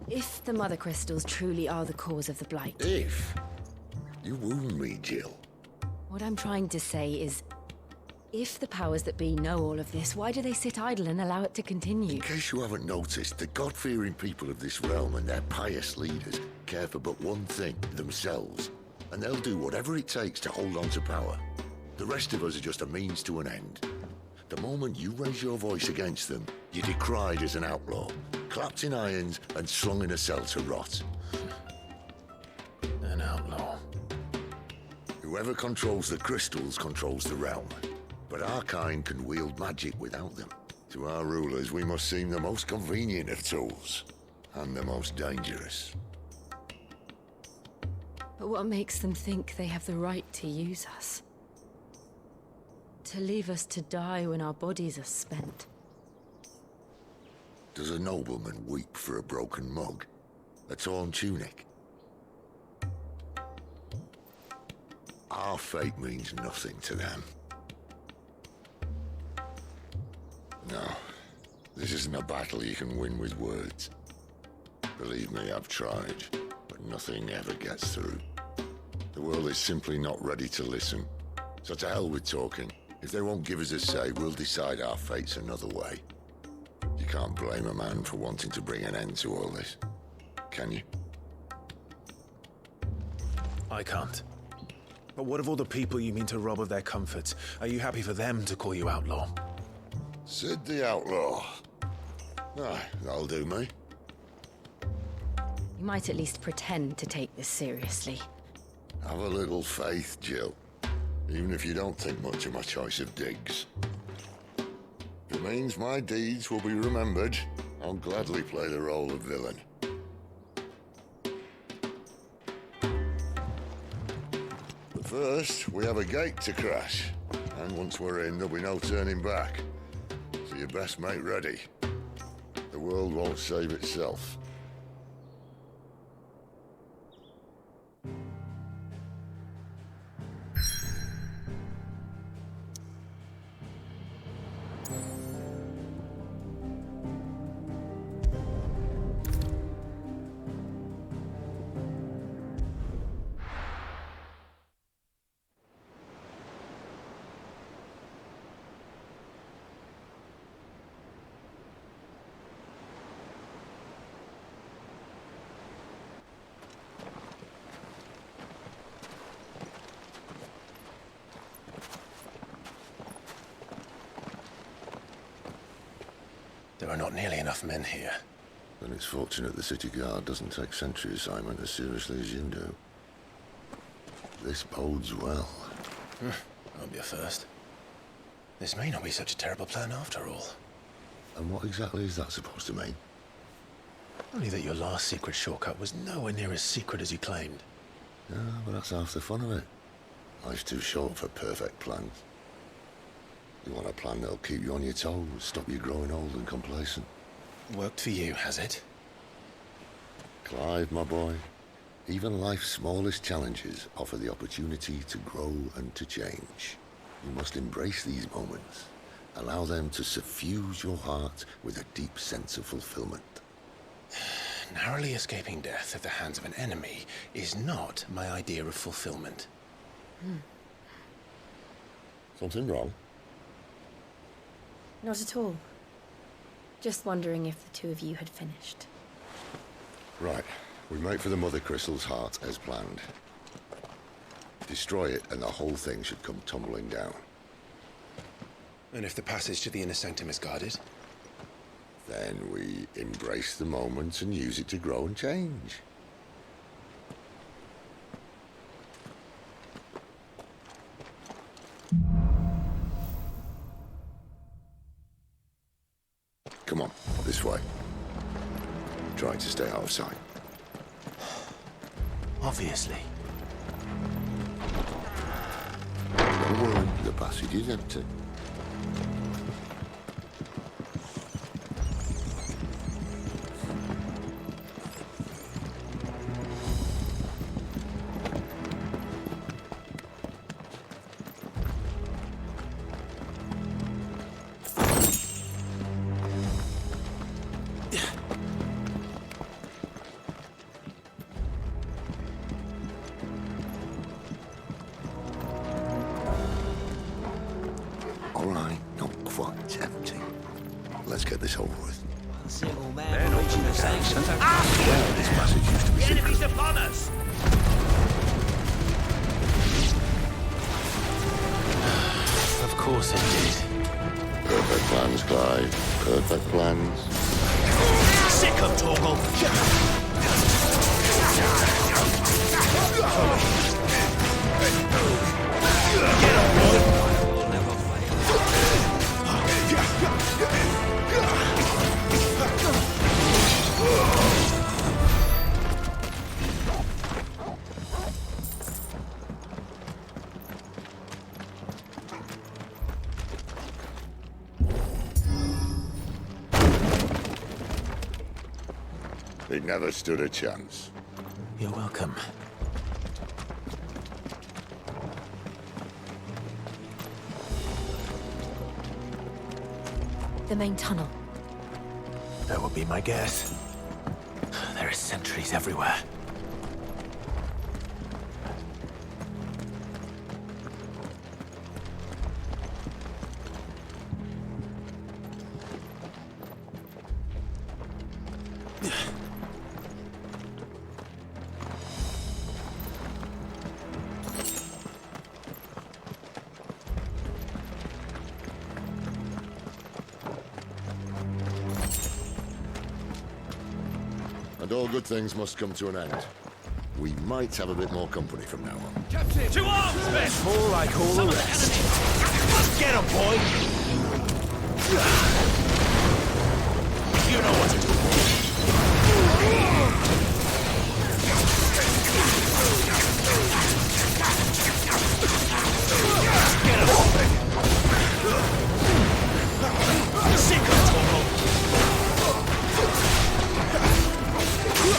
S3: if the Mother Crystals truly are the cause of the Blight...
S2: If? You wound me, Jill.
S3: What I'm trying to say is, if the powers that be know all of this, why do they sit idle and allow it to continue?
S2: In case you haven't noticed, the God-fearing people of this realm and their pious leaders care for but one thing, themselves. And they'll do whatever it takes to hold on to power. The rest of us are just a means to an end. The moment you raise your voice against them, you're decried as an outlaw, clapped in irons and slung in a cell to rot.
S1: An outlaw.
S2: Whoever controls the crystals controls the realm. But our kind can wield magic without them. To our rulers, we must seem the most convenient of tools, and the most dangerous.
S3: But what makes them think they have the right to use us? To leave us to die when our bodies are spent?
S2: Does a nobleman weep for a broken mug? A torn tunic? Our fate means nothing to them. No, this isn't a battle you can win with words. Believe me, I've tried, but nothing ever gets through. The world is simply not ready to listen. So to hell with talking. If they won't give us a say, we'll decide our fates another way. You can't blame a man for wanting to bring an end to all this, can you?
S1: I can't. But what of all the people you mean to rob of their comforts? Are you happy for them to call you outlaw?
S2: Sid the Outlaw. Aye, that'll do me.
S3: You might at least pretend to take this seriously.
S2: Have a little faith, Jill. Even if you don't think much of my choice of digs. If it means my deeds will be remembered, I'll gladly play the role of villain. But first, we have a gate to crash. And once we're in, there'll be no turning back. So you best make ready. The world won't save itself.
S1: There are not nearly enough men here.
S2: Then it's fortunate the city guard doesn't take sentry assignment as seriously as you do. This bodes well.
S1: Won't be a first. This may not be such a terrible plan after all.
S2: And what exactly is that supposed to mean?
S1: Only that your last secret shortcut was nowhere near as secret as you claimed.
S2: Yeah, but that's half the fun of it. Life's too short for perfect plans. You want a plan that'll keep you on your toes, stop you growing old and complacent.
S1: Worked for you, has it?
S2: Clive, my boy, even life's smallest challenges offer the opportunity to grow and to change. You must embrace these moments. Allow them to suffuse your heart with a deep sense of fulfillment.
S1: Narrowly escaping death at the hands of an enemy is not my idea of fulfillment.
S2: Something wrong?
S19: Not at all. Just wondering if the two of you had finished.
S2: Right. We make for the Mother Crystal's heart as planned. Destroy it and the whole thing should come tumbling down.
S1: And if the passage to the inner sanctum is guarded?
S2: Then we embrace the moment and use it to grow and change. Come on, this way. Try to stay out of sight.
S1: Obviously.
S2: Don't worry, the passage is empty. All right, not quite tempting. Let's get this over with.
S11: Single man reaching the sanctum.
S2: Well, this passage used to be
S11: The
S2: secret.
S11: enemy's upon us!
S1: Of course it did.
S2: Perfect plans, Clive. Perfect plans.
S21: Sick of Torgal! Get up, boy!
S2: He never stood a chance.
S1: You're welcome.
S19: The main tunnel.
S1: That would be my guess. There are sentries everywhere.
S2: And all good things must come to an end. We might have a bit more company from now on.
S21: Captain! To arms, men!
S1: More like all the rest.
S21: Get him, boy! You know what to do. Get him! Sick of Torgal!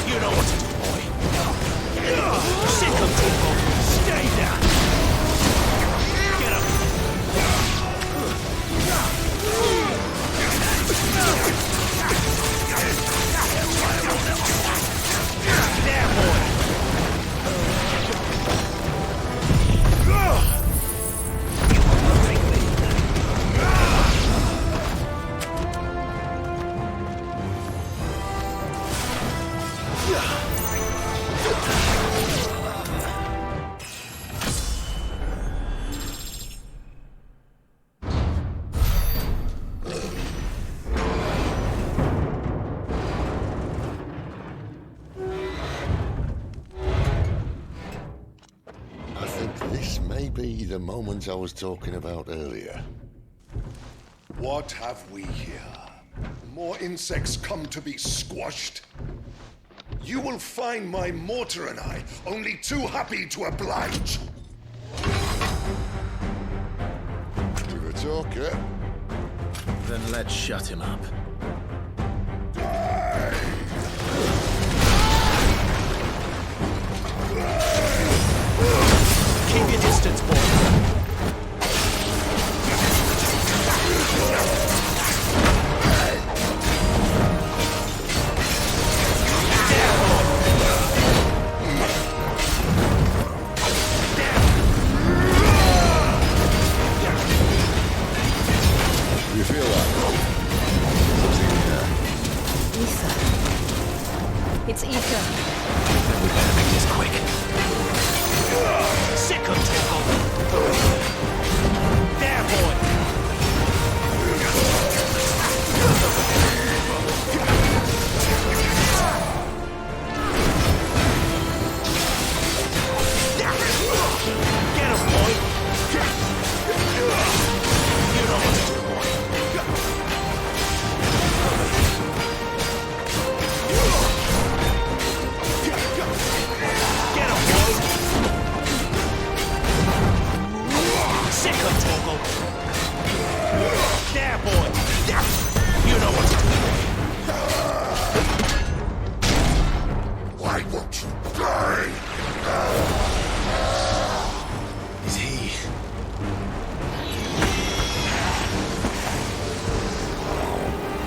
S21: You know what to do, boy. Sick of Torgal! Stay down! Get him! There, boy!
S2: I think this may be the moment I was talking about earlier.
S4: What have we here? More insects come to be squashed? You will find my mortar and I only too happy to oblige.
S2: You're a talker.
S1: Then let's shut him up.
S21: Keep your distance, boy.
S3: Ether. It's ether.
S21: Then we better make this quick. Second toggle. There, boy. Get him, boy. You know what to do, boy. Get him, boy. Second toggle. There, boy. You know what to do.
S2: Why won't you die?
S21: Is he?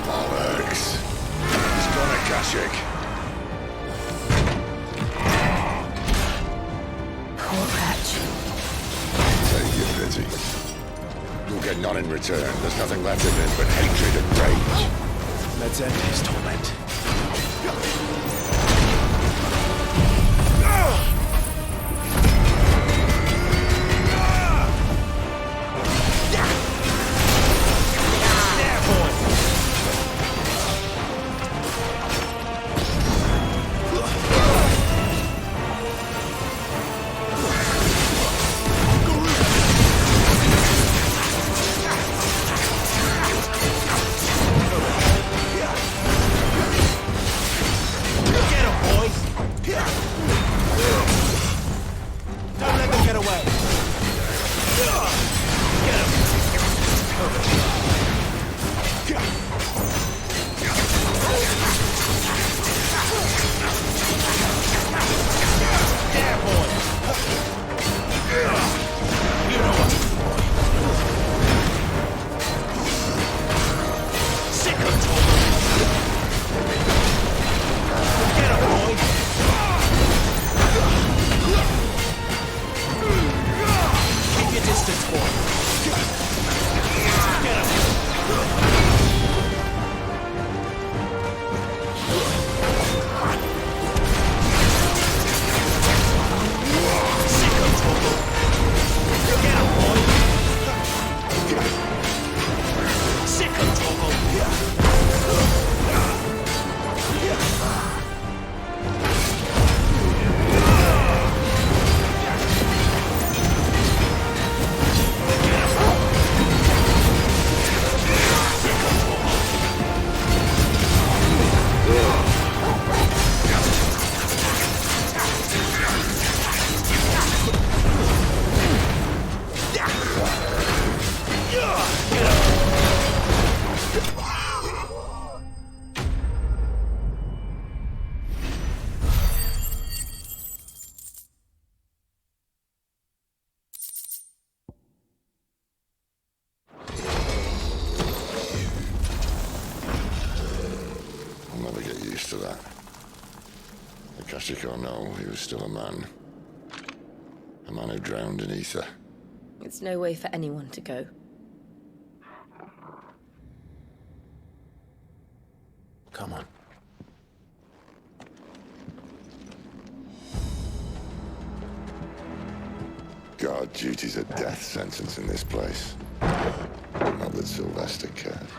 S2: Bollocks. He's gonna Kashik.
S3: Poor wretch.
S2: Take your pity. You'll get none in return. There's nothing left in him but hatred and rage.
S21: Let's end his torment.
S2: To that. Akashic or no, he was still a man. A man who drowned in ether.
S3: It's no way for anyone to go.
S21: Come on.
S2: God, duty's a death sentence in this place. Not that Sylvester cared.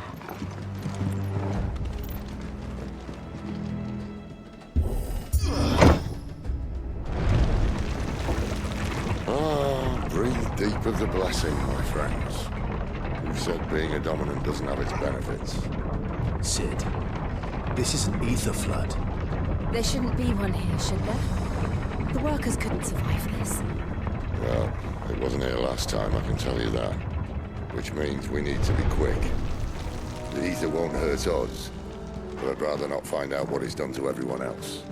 S2: Breathe deep of the blessing, my friends. Who said being a dominant doesn't have its benefits?
S21: Sid, this is an ether flood.
S3: There shouldn't be one here, should there? The workers couldn't survive this.
S2: Well, it wasn't here last time, I can tell you that. Which means we need to be quick. The ether won't hurt us, but I'd rather not find out what it's done to everyone else.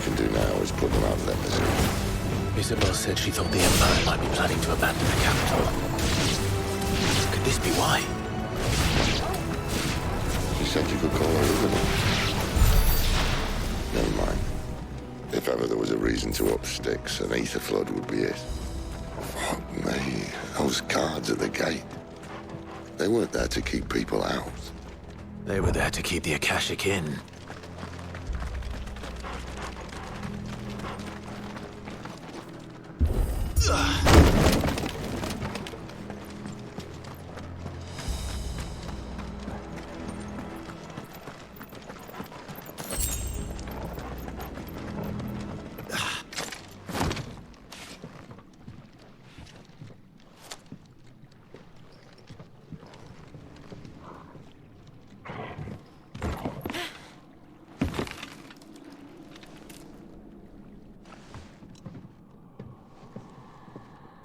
S2: can do now is put them out of their misery.
S1: Isabel said she thought the Empire might be planning to abandon the capital. Could this be why?
S2: She said you could call her Isabel. Never mind. If ever there was a reason to up sticks, an ether flood would be it. Fuck me. Those guards at the gate. They weren't there to keep people out.
S1: They were there to keep the Akashic in.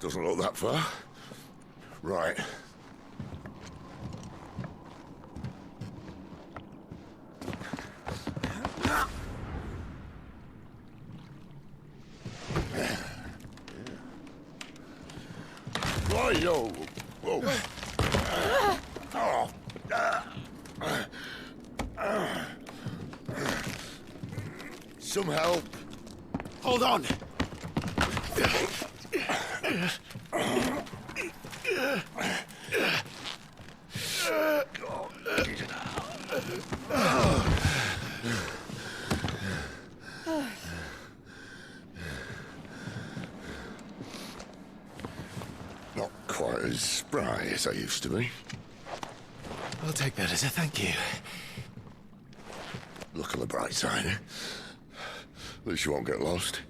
S2: Doesn't look that far. Right. Right-o. Whoa. Some help.
S14: Hold on.
S2: Not quite as spry as I used to be.
S1: I'll take that as a thank you.
S2: Look on the bright side, eh? At least you won't get lost.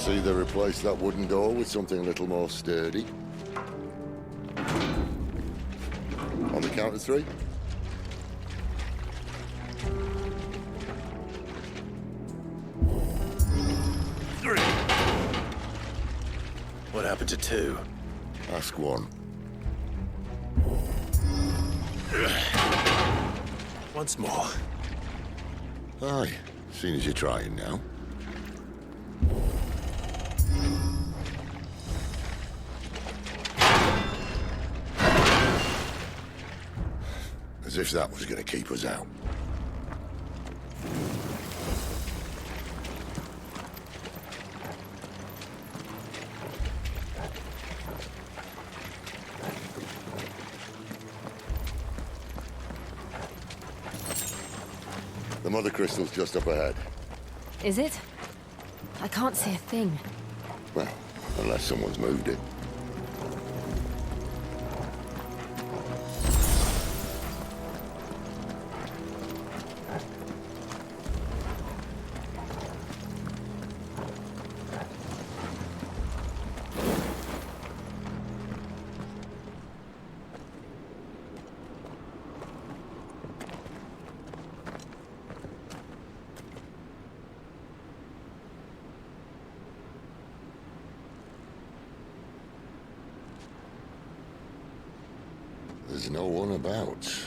S2: see they replaced that wooden door with something a little more sturdy. On the count of 3.
S21: 3. What happened to 2?
S2: Ask 1.
S21: Once more.
S2: Aye, seeing as you're trying now. As if that was going to keep us out. The mother crystal's just up ahead.
S3: Is it? I can't see a thing.
S2: Well, unless someone's moved it. There's no one about.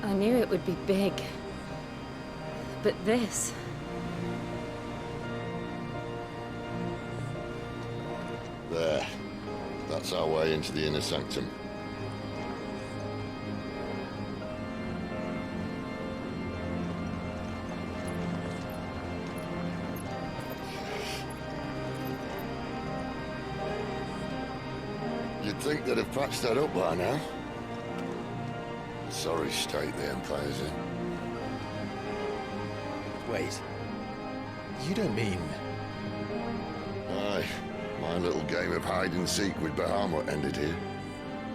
S3: I knew it would be big. But this...
S2: There. That's our way into the inner sanctum. You'd think they'd have patched that up by now. Sorry state the Empire's in.
S1: Wait. You don't mean...
S2: Aye. My little game of hide-and-seek with Bahamut ended here.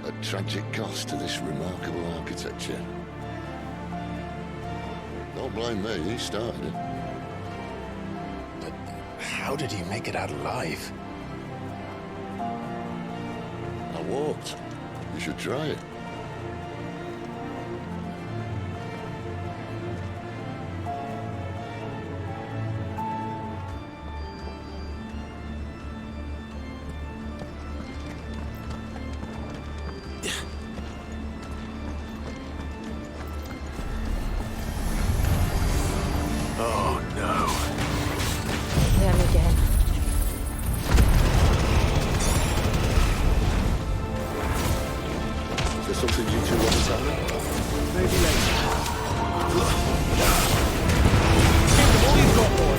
S2: A tragic cost to this remarkable architecture. Don't blame me, he started it.
S1: But how did he make it out alive?
S2: I walked. You should try it.
S21: Oh, no.
S3: Them again.
S2: Is there something you two want to tell me?
S21: Maybe later. Give them all you've got, boy.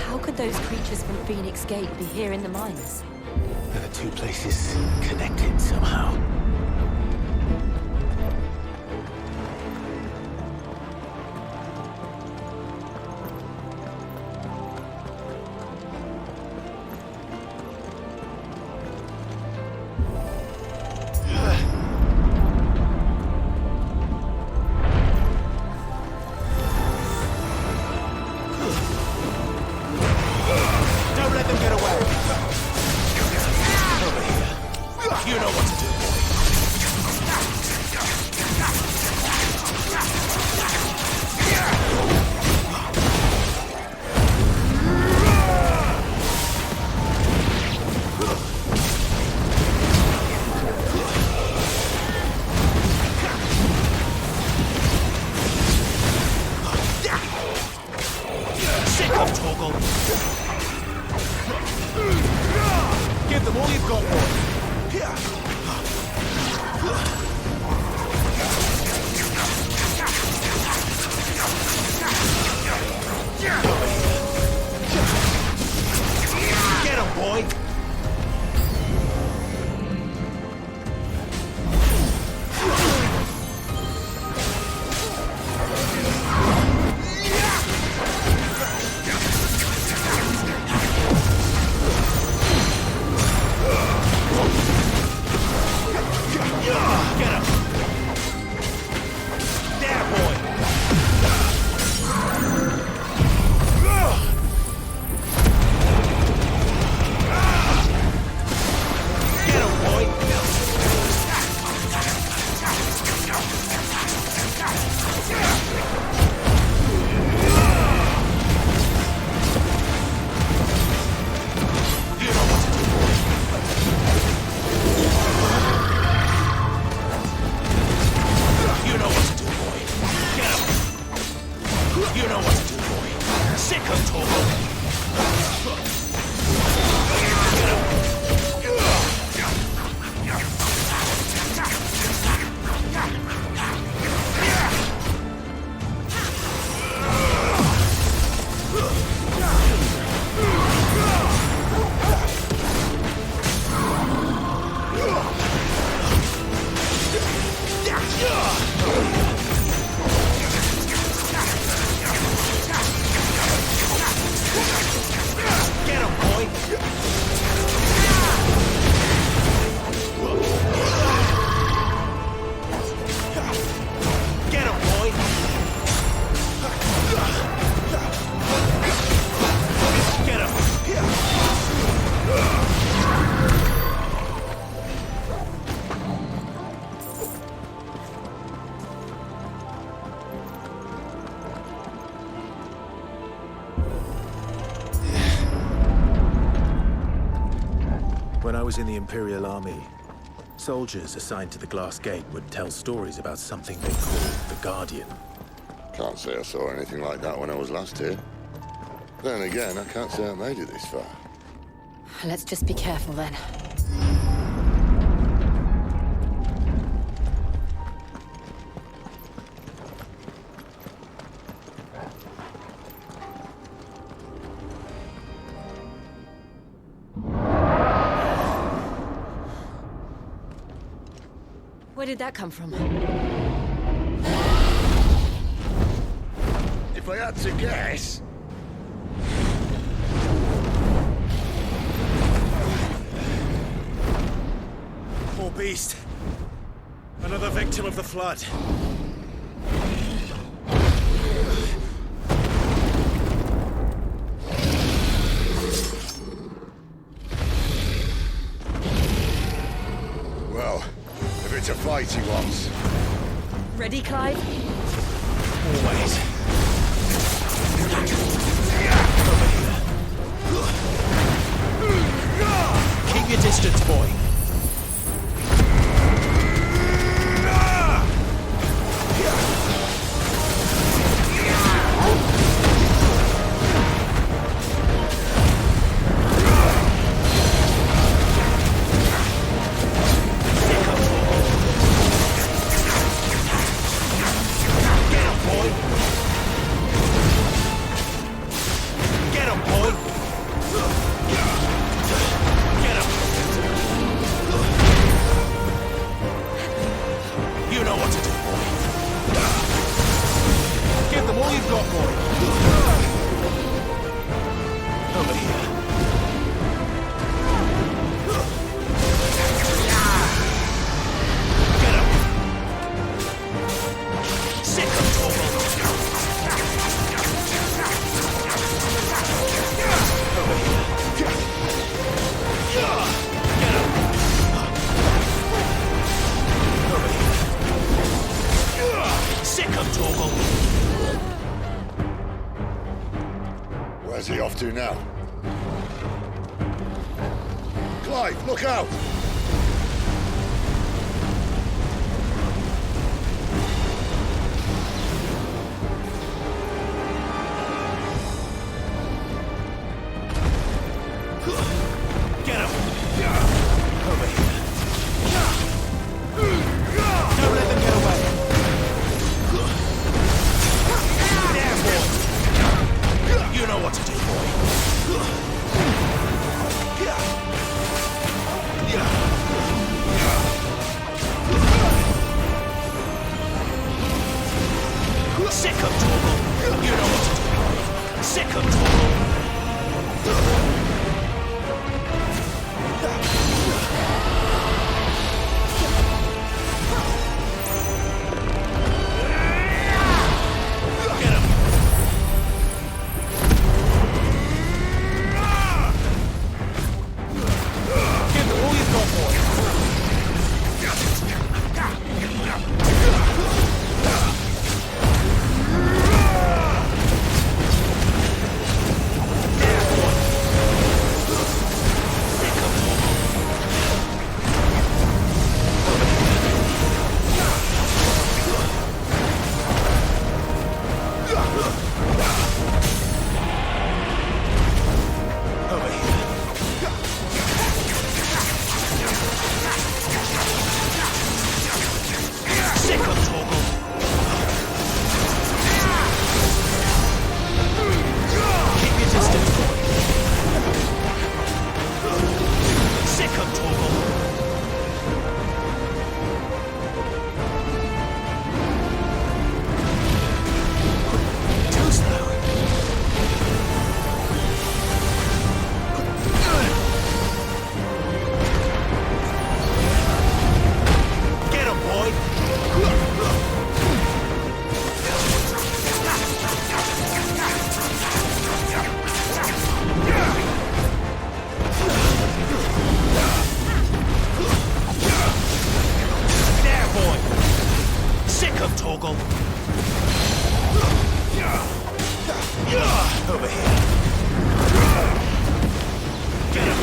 S3: How could those creatures from Phoenix Gate be here in the mines?
S1: Are the two places connected somehow?
S21: Don't let them get away. Over here. You know what to do, boy. Get him, boy! Get him, boy! Get him!
S1: When I was in the Imperial Army, soldiers assigned to the Glass Gate would tell stories about something they called the Guardian.
S2: Can't say I saw anything like that when I was last here. Then again, I can't say I made it this far.
S3: Let's just be careful then. Where did that come from?
S2: If I had to guess...
S9: Poor beast. Another victim of the flood.
S2: Well, if it's a fight he wants.
S3: Ready, Clive?
S21: Always. Keep your distance, boy.
S2: Where's he off to now? Clive, look out!
S21: Get him! Over here. Don't let them get away. There, boy. You know what to do, boy. Sick of trouble. You know what to do. Sick of trouble. of Torgal. Over here. Get him.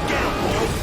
S21: Get him, boy.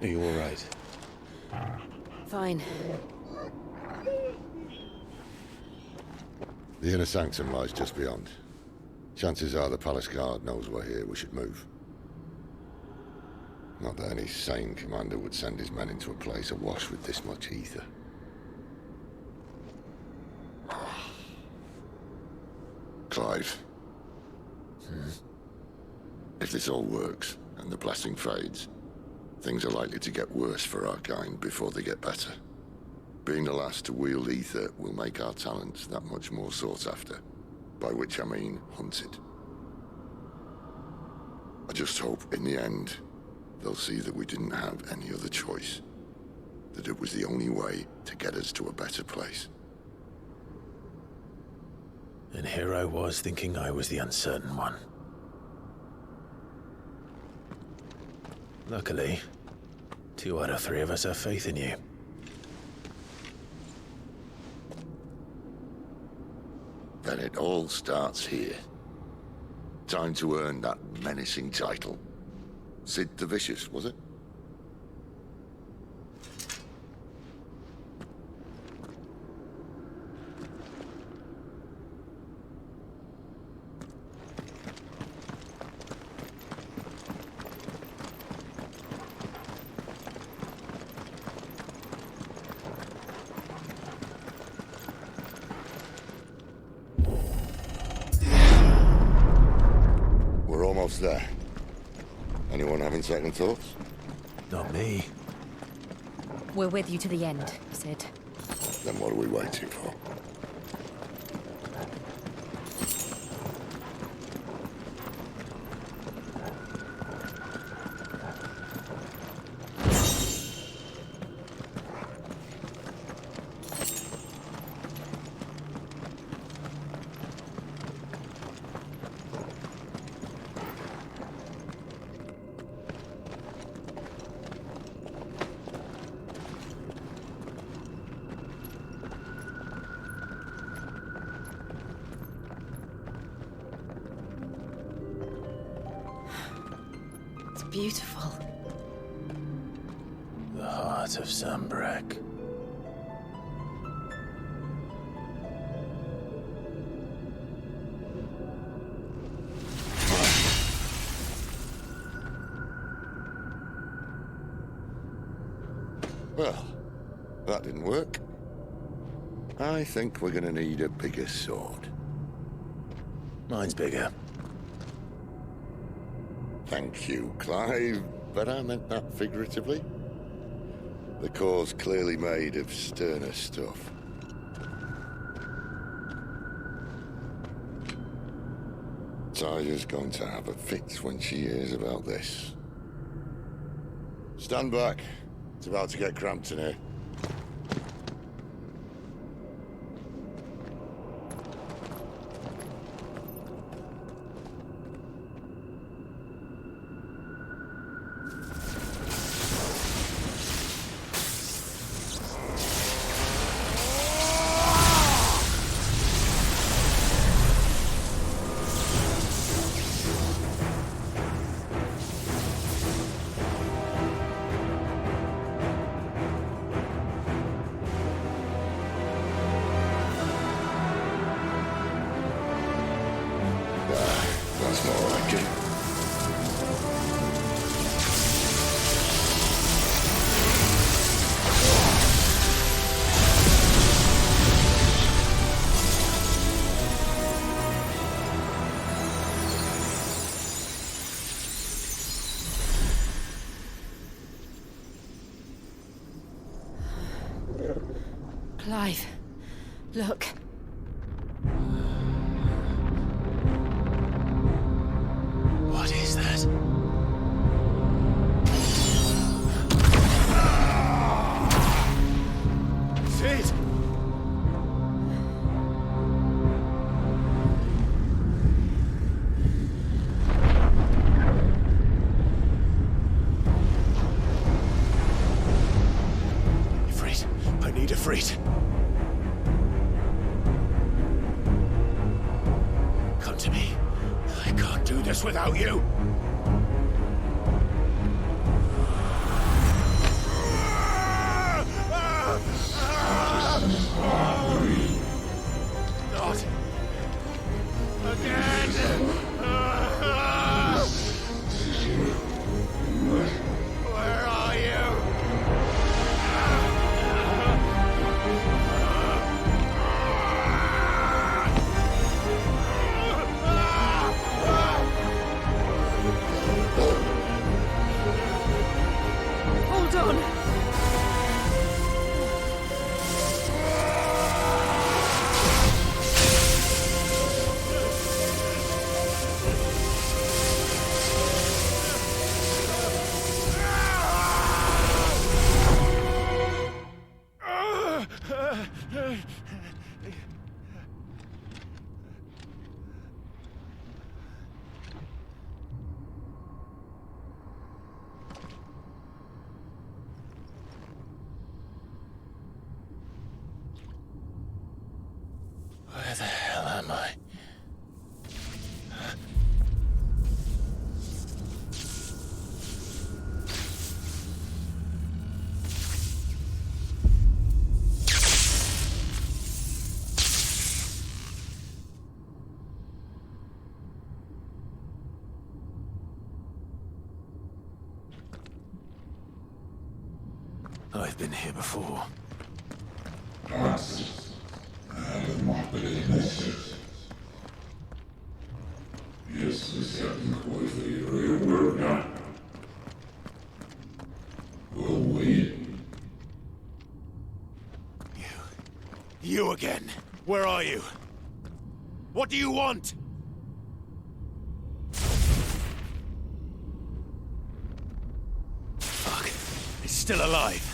S1: Are you all right?
S3: Fine.
S2: The inner sanctum lies just beyond. Chances are the palace guard knows we're here. We should move. Not that any sane commander would send his men into a place awash with this much ether. Clive. If this all works, and the blessing fades, things are likely to get worse for our kind before they get better. Being the last to wield ether will make our talents that much more sought after. By which I mean hunted. I just hope, in the end, they'll see that we didn't have any other choice. That it was the only way to get us to a better place.
S1: And here I was thinking I was the uncertain one. Luckily, 2 out of 3 of us have faith in you.
S2: Then it all starts here. Time to earn that menacing title. Sid the Vicious, was it? We're almost there. Anyone having second thoughts?
S1: Not me.
S19: We're with you to the end, Sid.
S2: Then what are we waiting for?
S3: It's beautiful.
S1: The heart of Sambrek.
S2: Well, that didn't work. I think we're gonna need a bigger sword.
S1: Mine's bigger.
S2: Thank you, Clive, but I meant that figuratively. The core's clearly made of sterner stuff. Tyler's going to have a fit when she hears about this. Stand back. It's about to get cramped in here. That's more like it.
S3: Clive, look.
S1: What is that?
S9: Sid!
S1: Ifrit, I need Ifrit. Come to me. I can't do this without you. Not again. Where are you?
S9: I've been here before. You again. Where are you? What do you want? Fuck. It's still alive.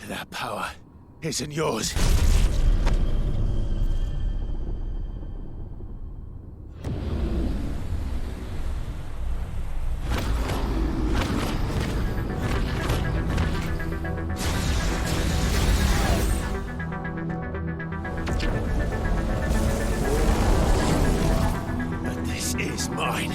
S9: That power isn't yours. But this is mine.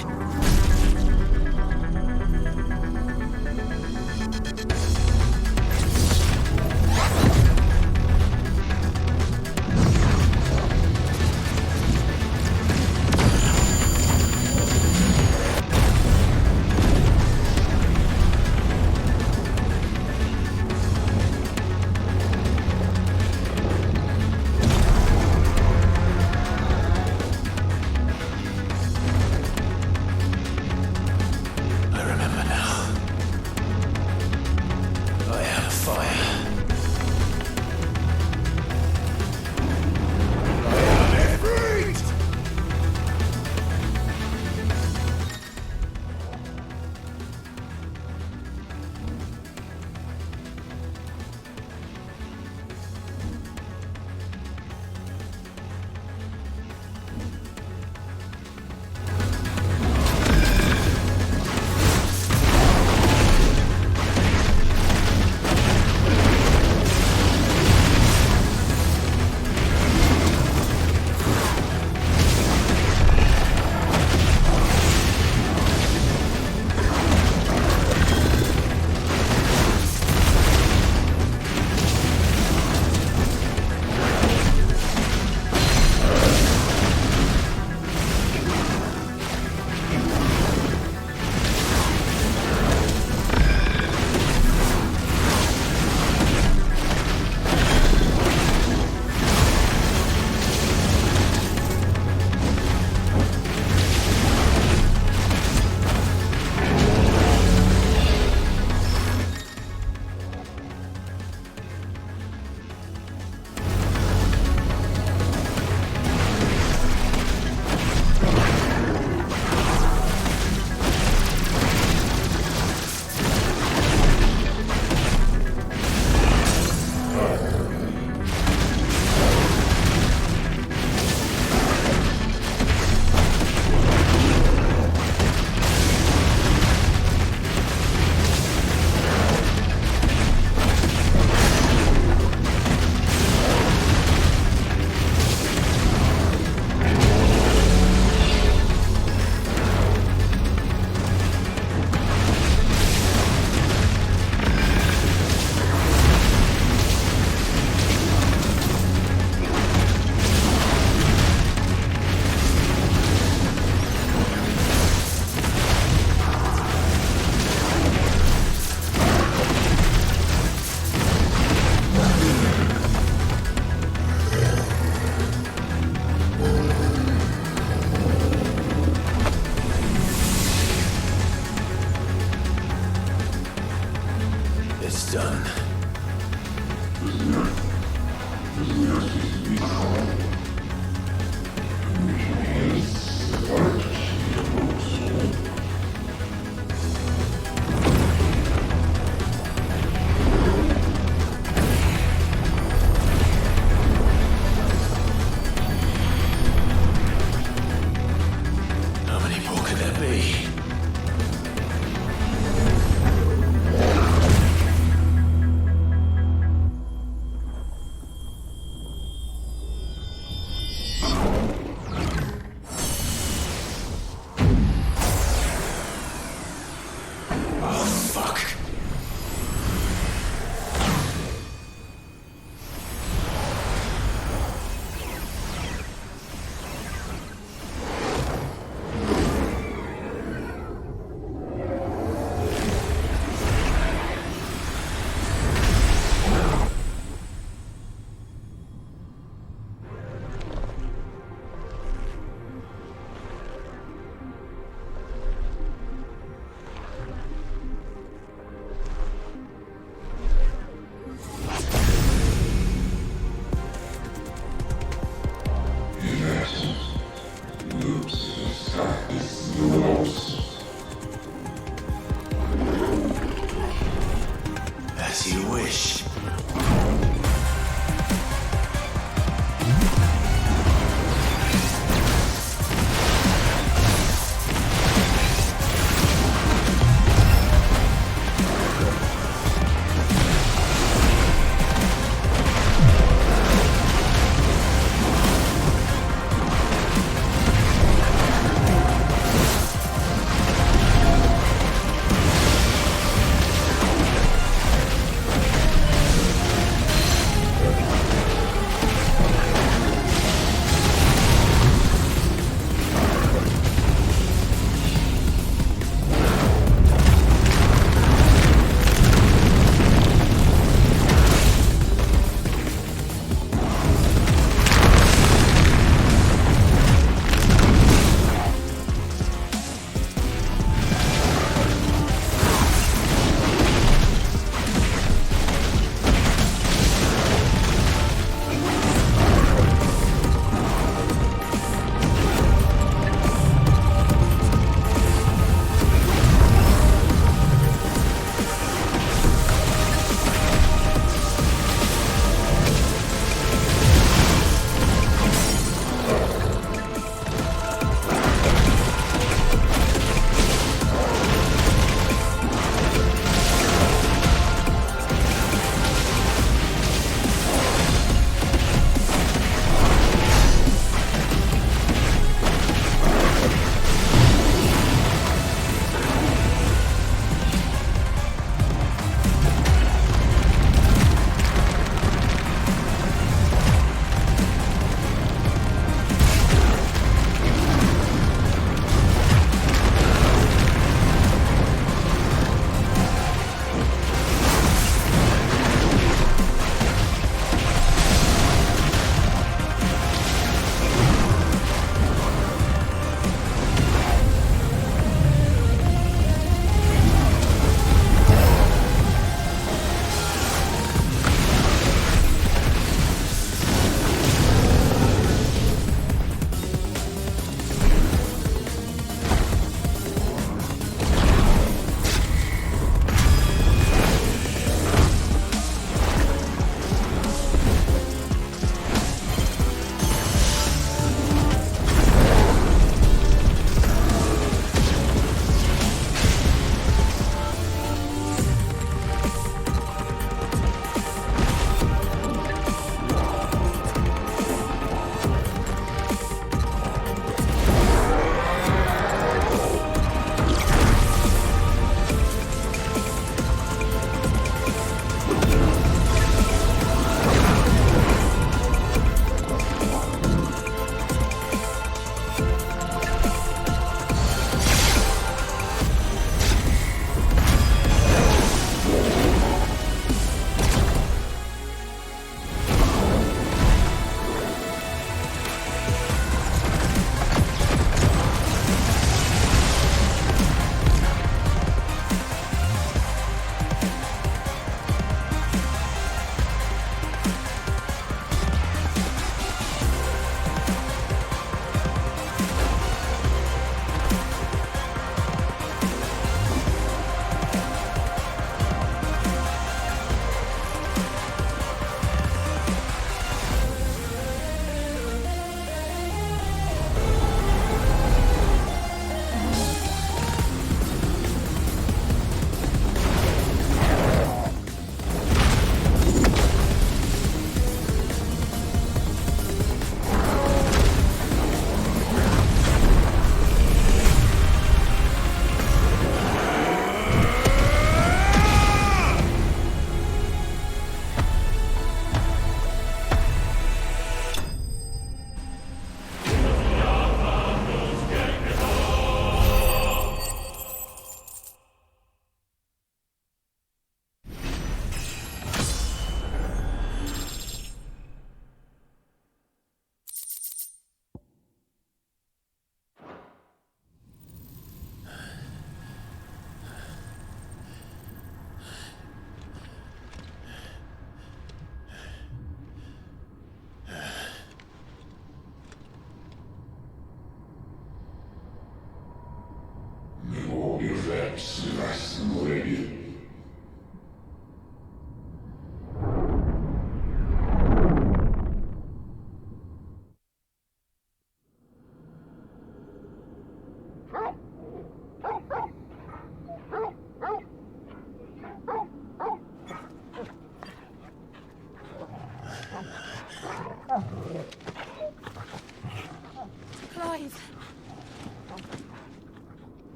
S13: Clive.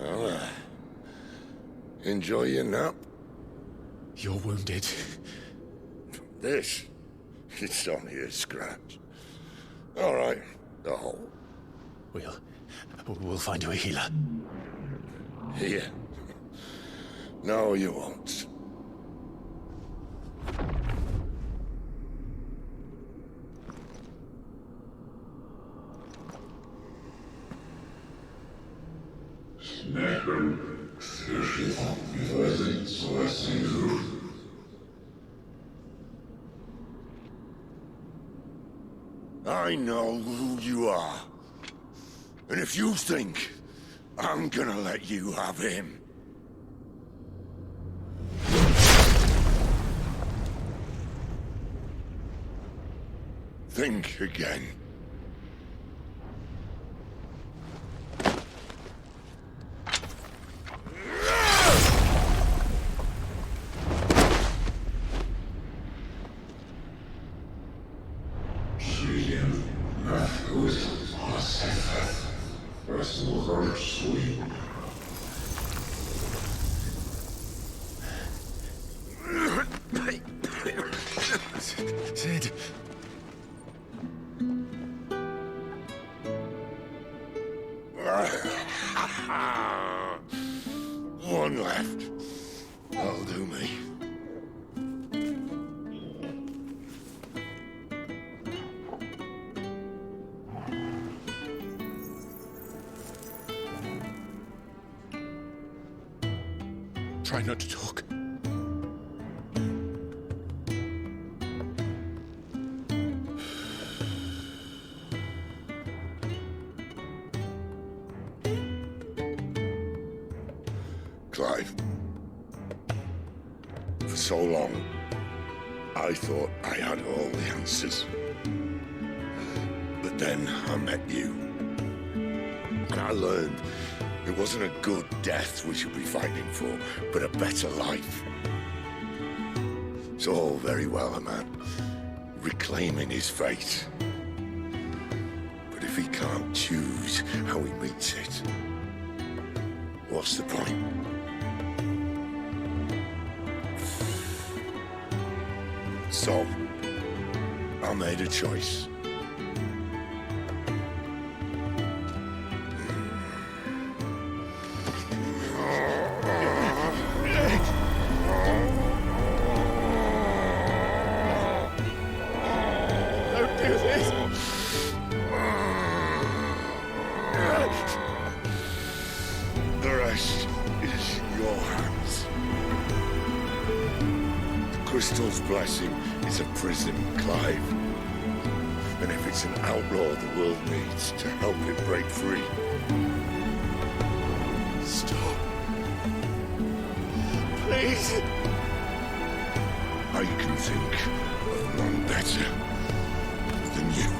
S2: Well, enjoy your nap.
S1: You're wounded.
S2: This? It's only a scratch. All right. The hole.
S1: We'll find you a healer.
S2: Here. No, you won't. I know who you are. And if you think I'm gonna let you have him... think again.
S1: Sid.
S2: One left. That'll do me.
S1: Try not to talk.
S2: Clive. For so long, I thought I had all the answers. But then I met you. And I learned it wasn't a good death we should be fighting for, but a better life. It's all very well, a man reclaiming his fate. But if he can't choose how he meets it, what's the point? So, I made a choice.
S1: Don't do this!
S2: The rest is in your hands. The crystal's blessing is a prison, Clive. And if it's an outlaw the world needs to help it break free...
S1: Stop. Please.
S2: I can think of none better than you.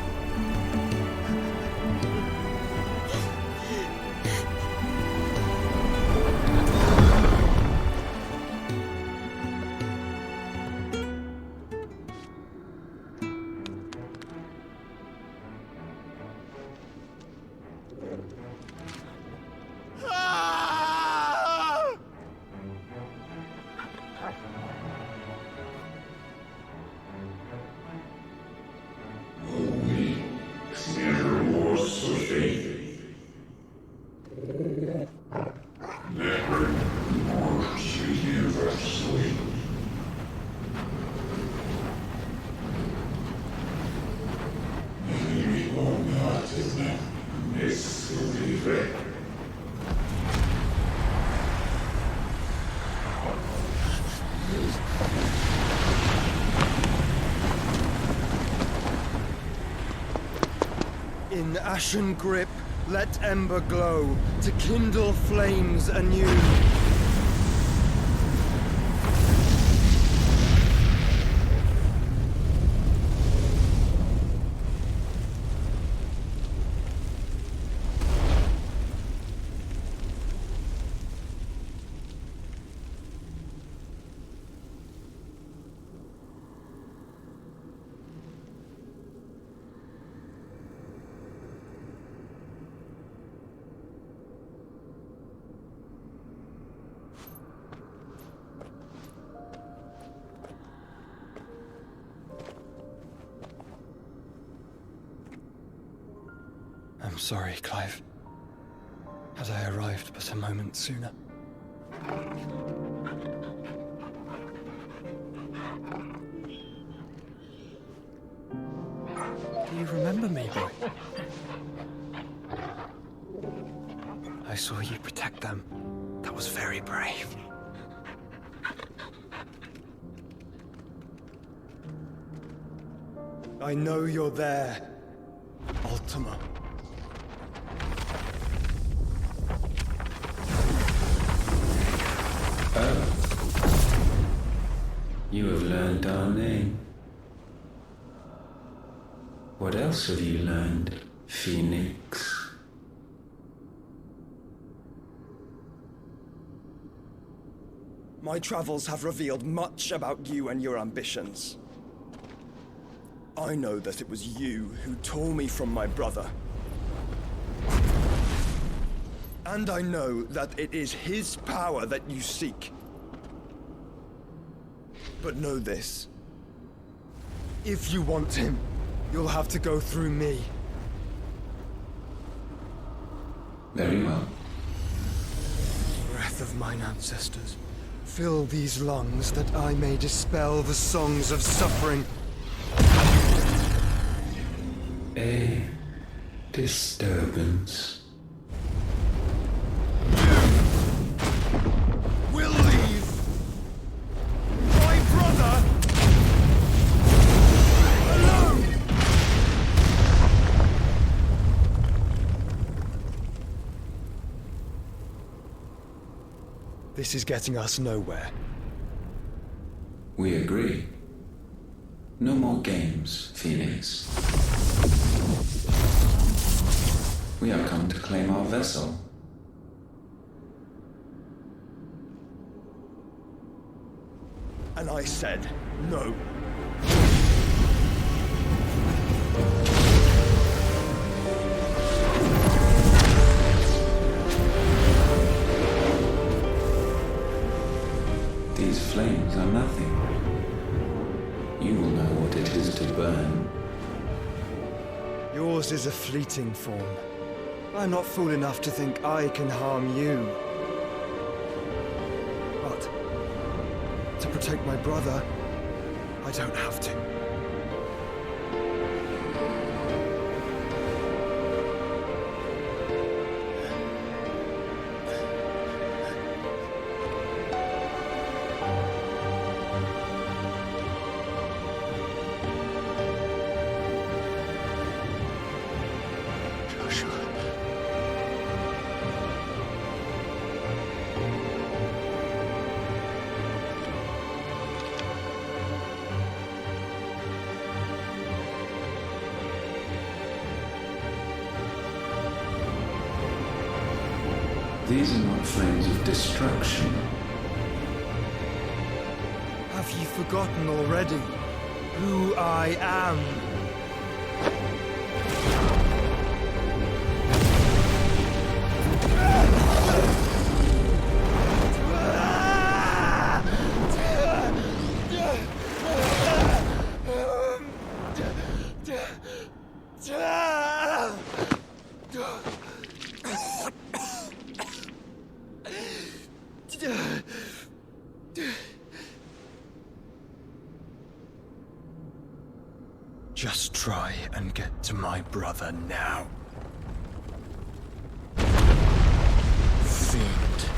S5: In ashen grip, let ember glow, to kindle flames anew. I'm sorry, Clive. Had I arrived but a moment sooner. Do you remember me, boy? I saw you protect them. That was very brave. I know you're there, Ultima.
S8: You have learned our name. What else have you learned, Phoenix?
S5: My travels have revealed much about you and your ambitions. I know that it was you who tore me from my brother. And I know that it is his power that you seek. But know this. If you want him, you'll have to go through me.
S8: Very well.
S5: Breath of mine ancestors, fill these lungs that I may dispel the songs of suffering.
S8: A disturbance.
S5: We'll leave! My brother! Alone! This is getting us nowhere.
S8: We agree. No more games, Phoenix. We have come to claim our vessel.
S5: And I said no.
S8: These flames are nothing. You will know what it is to burn.
S5: Yours is a fleeting form. I'm not fool enough to think I can harm you. But to protect my brother, I don't have to.
S8: These are not flames of destruction.
S5: Have you forgotten already who I am? Just try and get to my brother now. Fiend.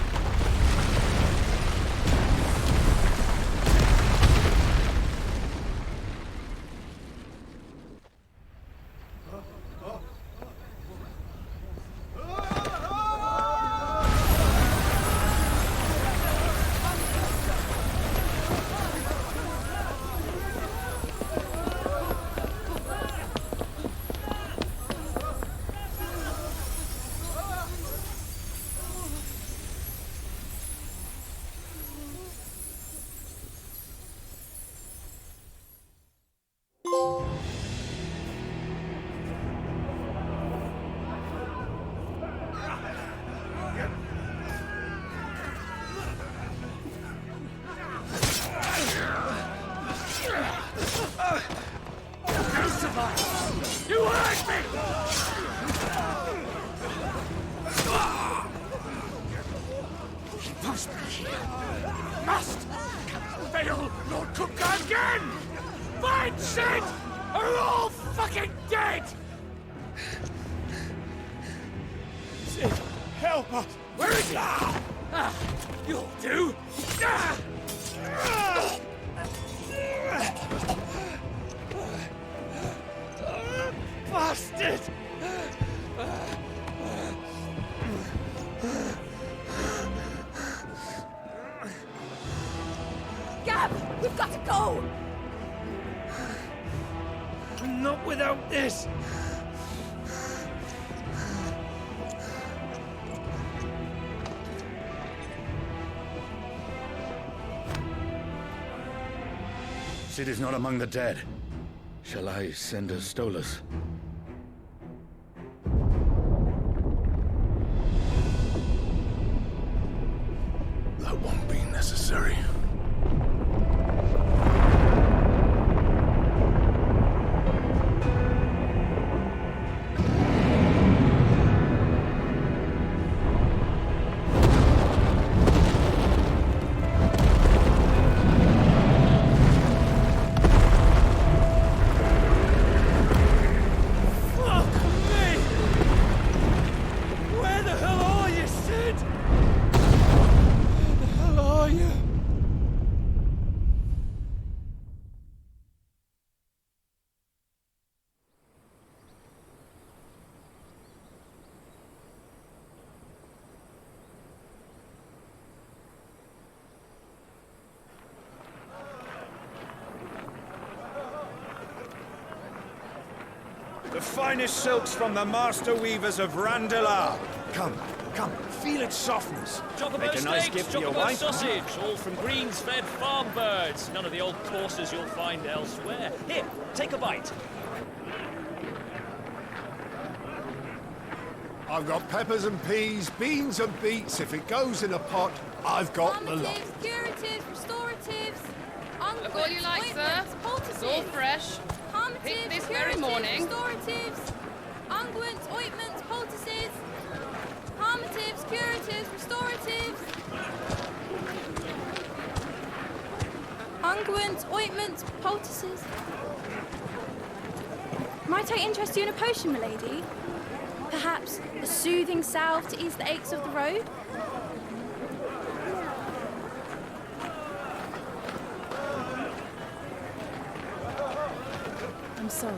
S21: fight! You hurt me! He must be here. Must! Fail Lord Cookgar again! Find Sid! Or we're all fucking dead! Sid, help us! Where is he? You'll do! Bastard!
S13: Gab! We've got to go!
S21: Not without this!
S6: Sid is not among the dead. Shall I send a Stolas?
S9: That won't be necessary.
S12: The finest silks from the master weavers of Randalar. Come, come, feel its softness.
S23: Chocobo
S12: Make a nice
S23: steaks,
S12: gift for your
S23: chocobo
S12: wife.
S23: sausage, all from greens-fed farm birds. None of the old courses you'll find elsewhere. Here, take a bite.
S14: I've got peppers and peas, beans and beets. If it goes in a pot, I've got the lot.
S24: Curatives, restoratives,
S25: Look all you like, sir. It's all fresh. Picked this very morning.
S24: Restoratives, unguents, ointments, poultices, palmatives, curatives, restoratives, unguents, ointments, poultices. Might I interest you in a potion, milady? Perhaps a soothing salve to ease the aches of the road? I'm sorry.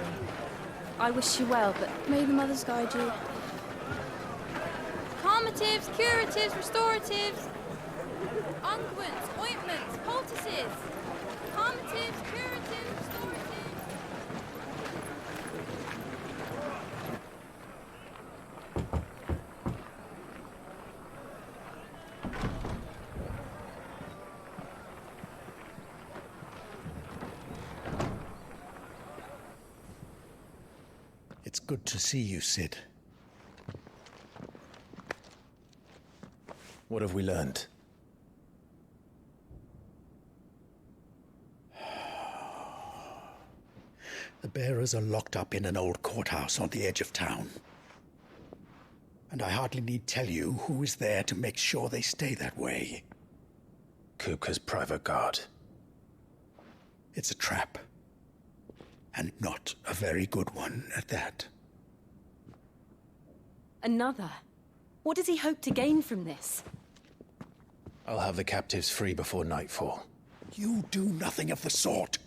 S24: I wish you well, but may the mothers guide you. Calmatives, curatives, restoratives, unguents, ointments, poultices. Calmatives, curatives, restoratives.
S1: It's good to see you, Sid. What have we learned? The bearers are locked up in an old courthouse on the edge of town. And I hardly need tell you who is there to make sure they stay that way. Kupka's private guard. It's a trap. And not a very good one at that.
S3: Another? What does he hope to gain from this?
S1: I'll have the captives free before nightfall.
S26: You do nothing of the sort.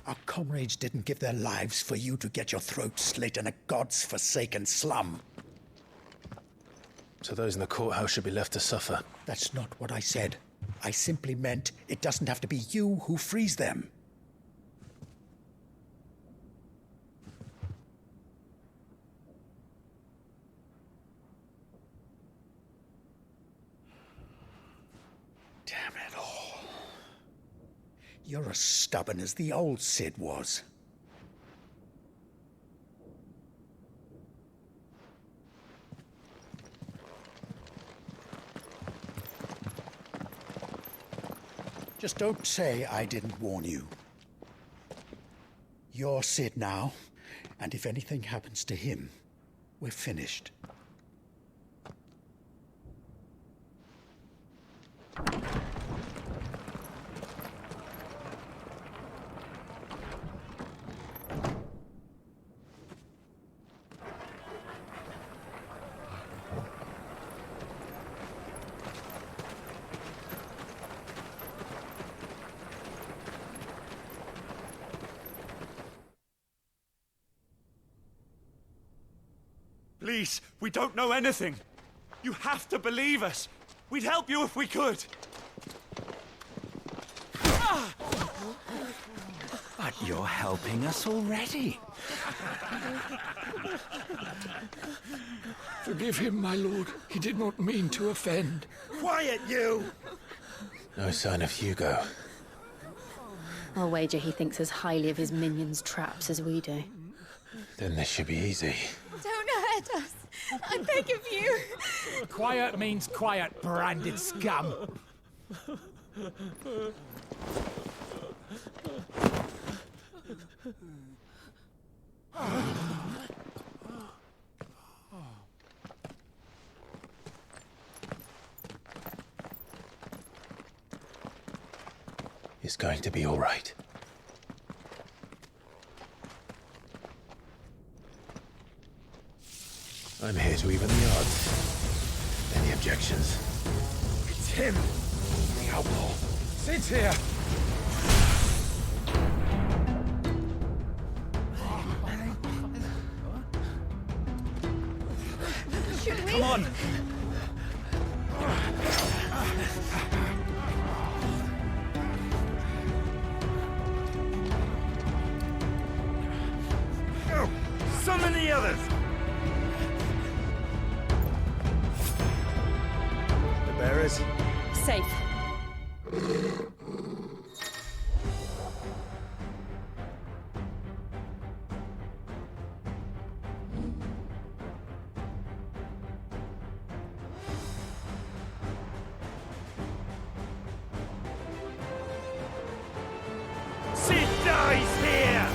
S26: Our comrades didn't give their lives for you to get your throat slit in a god's forsaken slum.
S1: So those in the courthouse should be left to suffer.
S26: That's not what I said. I simply meant it doesn't have to be you who frees them. Damn it all. You're as stubborn as the old Sid was. Just don't say I didn't warn you. You're Sid now, And if anything happens to him, we're finished.
S12: Please, we don't know anything. You have to believe us. We'd help you if we could.
S26: But you're helping us already.
S1: Forgive him, my lord. He did not mean to offend.
S11: Quiet, you!
S1: No sign of Hugo.
S3: I'll wager he thinks as highly of his minions' traps as we do.
S1: Then this should be easy.
S24: Don't hurt us. I beg of you.
S21: Quiet means quiet, branded scum.
S1: It's going to be all right. I'm here to even the odds. Any objections?
S21: It's him, the outlaw. Sit here.
S24: Come
S21: on.
S12: Go! Summon the others! The bearers?
S3: Safe.
S12: Sid dies here!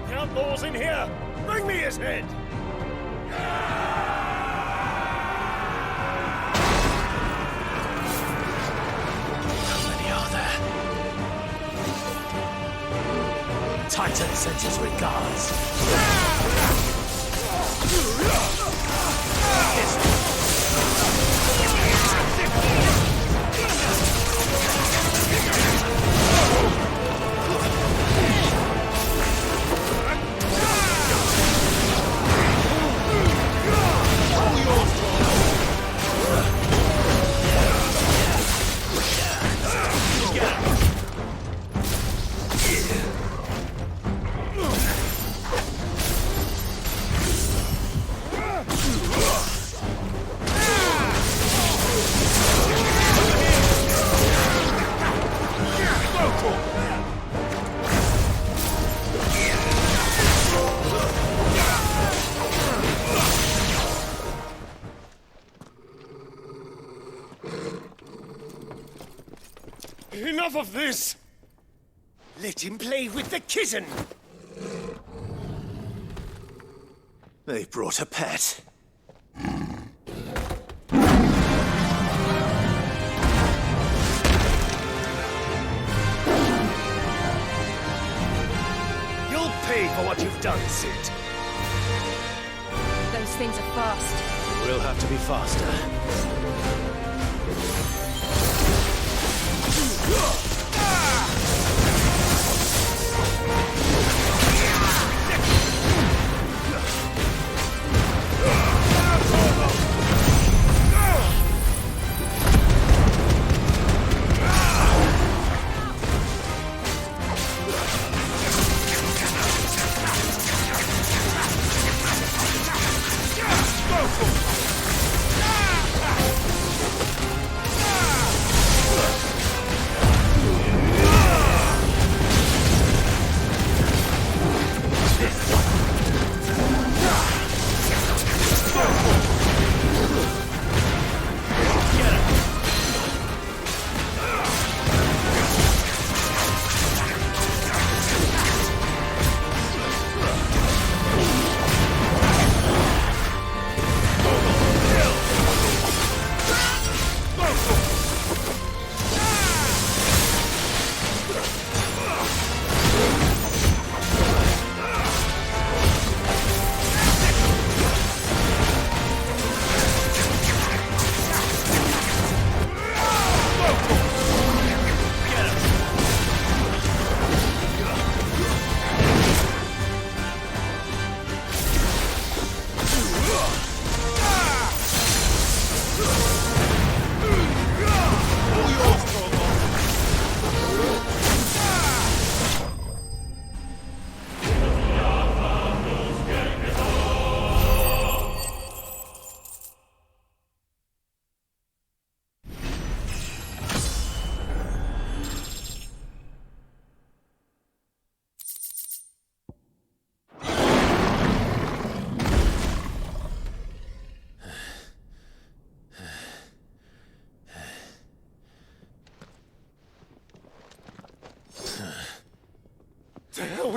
S12: The outlaw's in here! Bring me his head!
S21: How many are there? Titan sends his regards.
S12: Enough of this! Let him play with the kitten!
S21: They brought a pet.
S12: You'll pay for what you've done, Sid.
S3: Those things are fast.
S21: We'll have to be faster.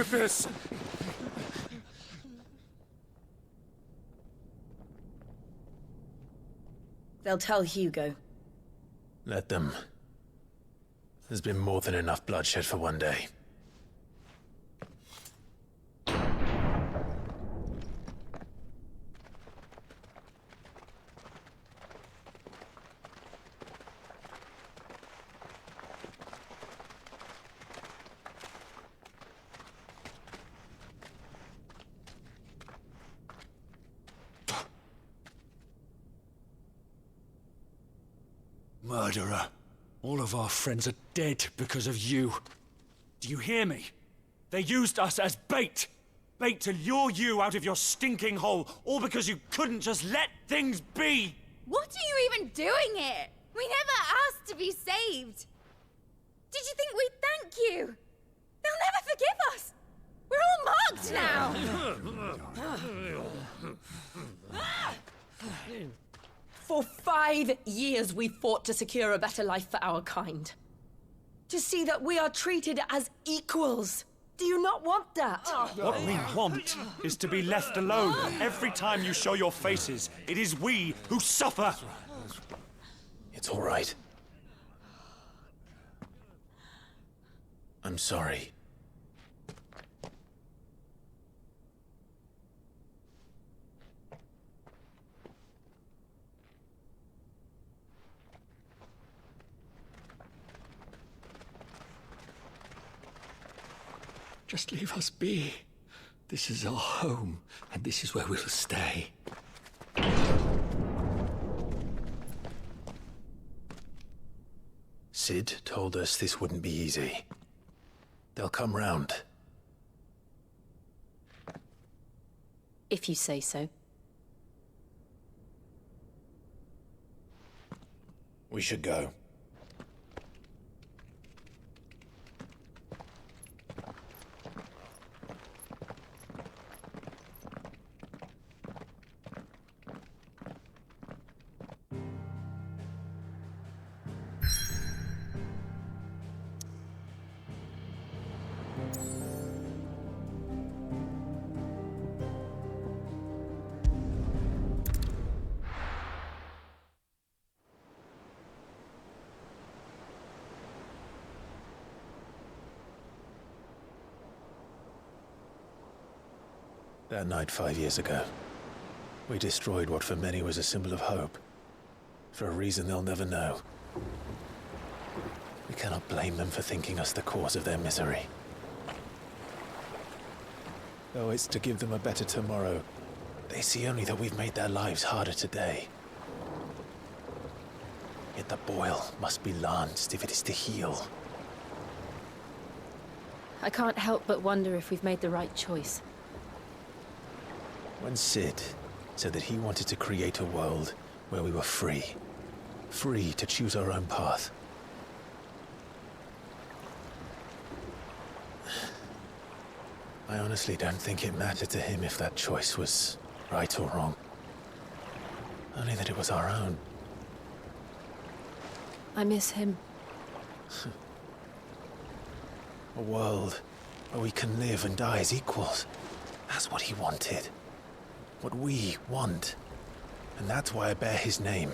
S21: with this!
S13: They'll tell Hugo.
S1: Let them. There's been more than enough bloodshed for one day.
S21: Murderer. All of our friends are dead because of you. Do you hear me? They used us as bait. Bait to lure you out of your stinking hole, all because you couldn't just let things be.
S24: What are you even doing here? We never asked to be saved. Did you think we'd thank you? They'll never forgive us. We're all marked now.
S7: For 5 years we fought to secure a better life for our kind. To see that we are treated as equals. Do you not want that?
S21: What we want is to be left alone. Every time you show your faces, it is we who suffer.
S1: It's all right. I'm sorry.
S26: Just leave us be. This is our home, and this is where we'll stay.
S1: Sid told us this wouldn't be easy. They'll come round.
S3: If you say so.
S1: We should go. That night 5 years ago, we destroyed what for many was a symbol of hope. For a reason they'll never know. We cannot blame them for thinking us the cause of their misery. Though it's to give them a better tomorrow, they see only that we've made their lives harder today. Yet the boil must be lanced if it is to heal.
S3: I can't help but wonder if we've made the right choice.
S1: When Sid said that he wanted to create a world where we were free. Free to choose our own path. I honestly don't think it mattered to him if that choice was right or wrong. Only that it was our own.
S3: I miss him.
S1: A world where we can live and die as equals. That's what he wanted. What we want. And that's why I bear his name.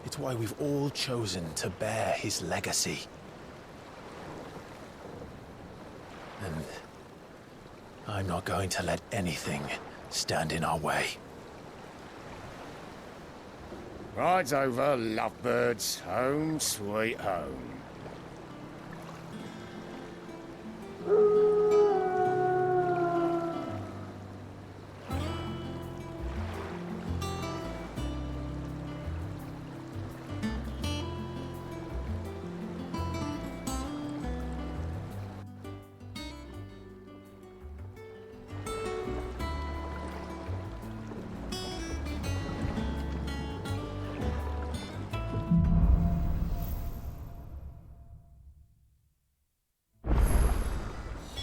S1: It's why we've all chosen to bear his legacy. And I'm not going to let anything stand in our way.
S6: Rides over, lovebirds. Home, sweet home.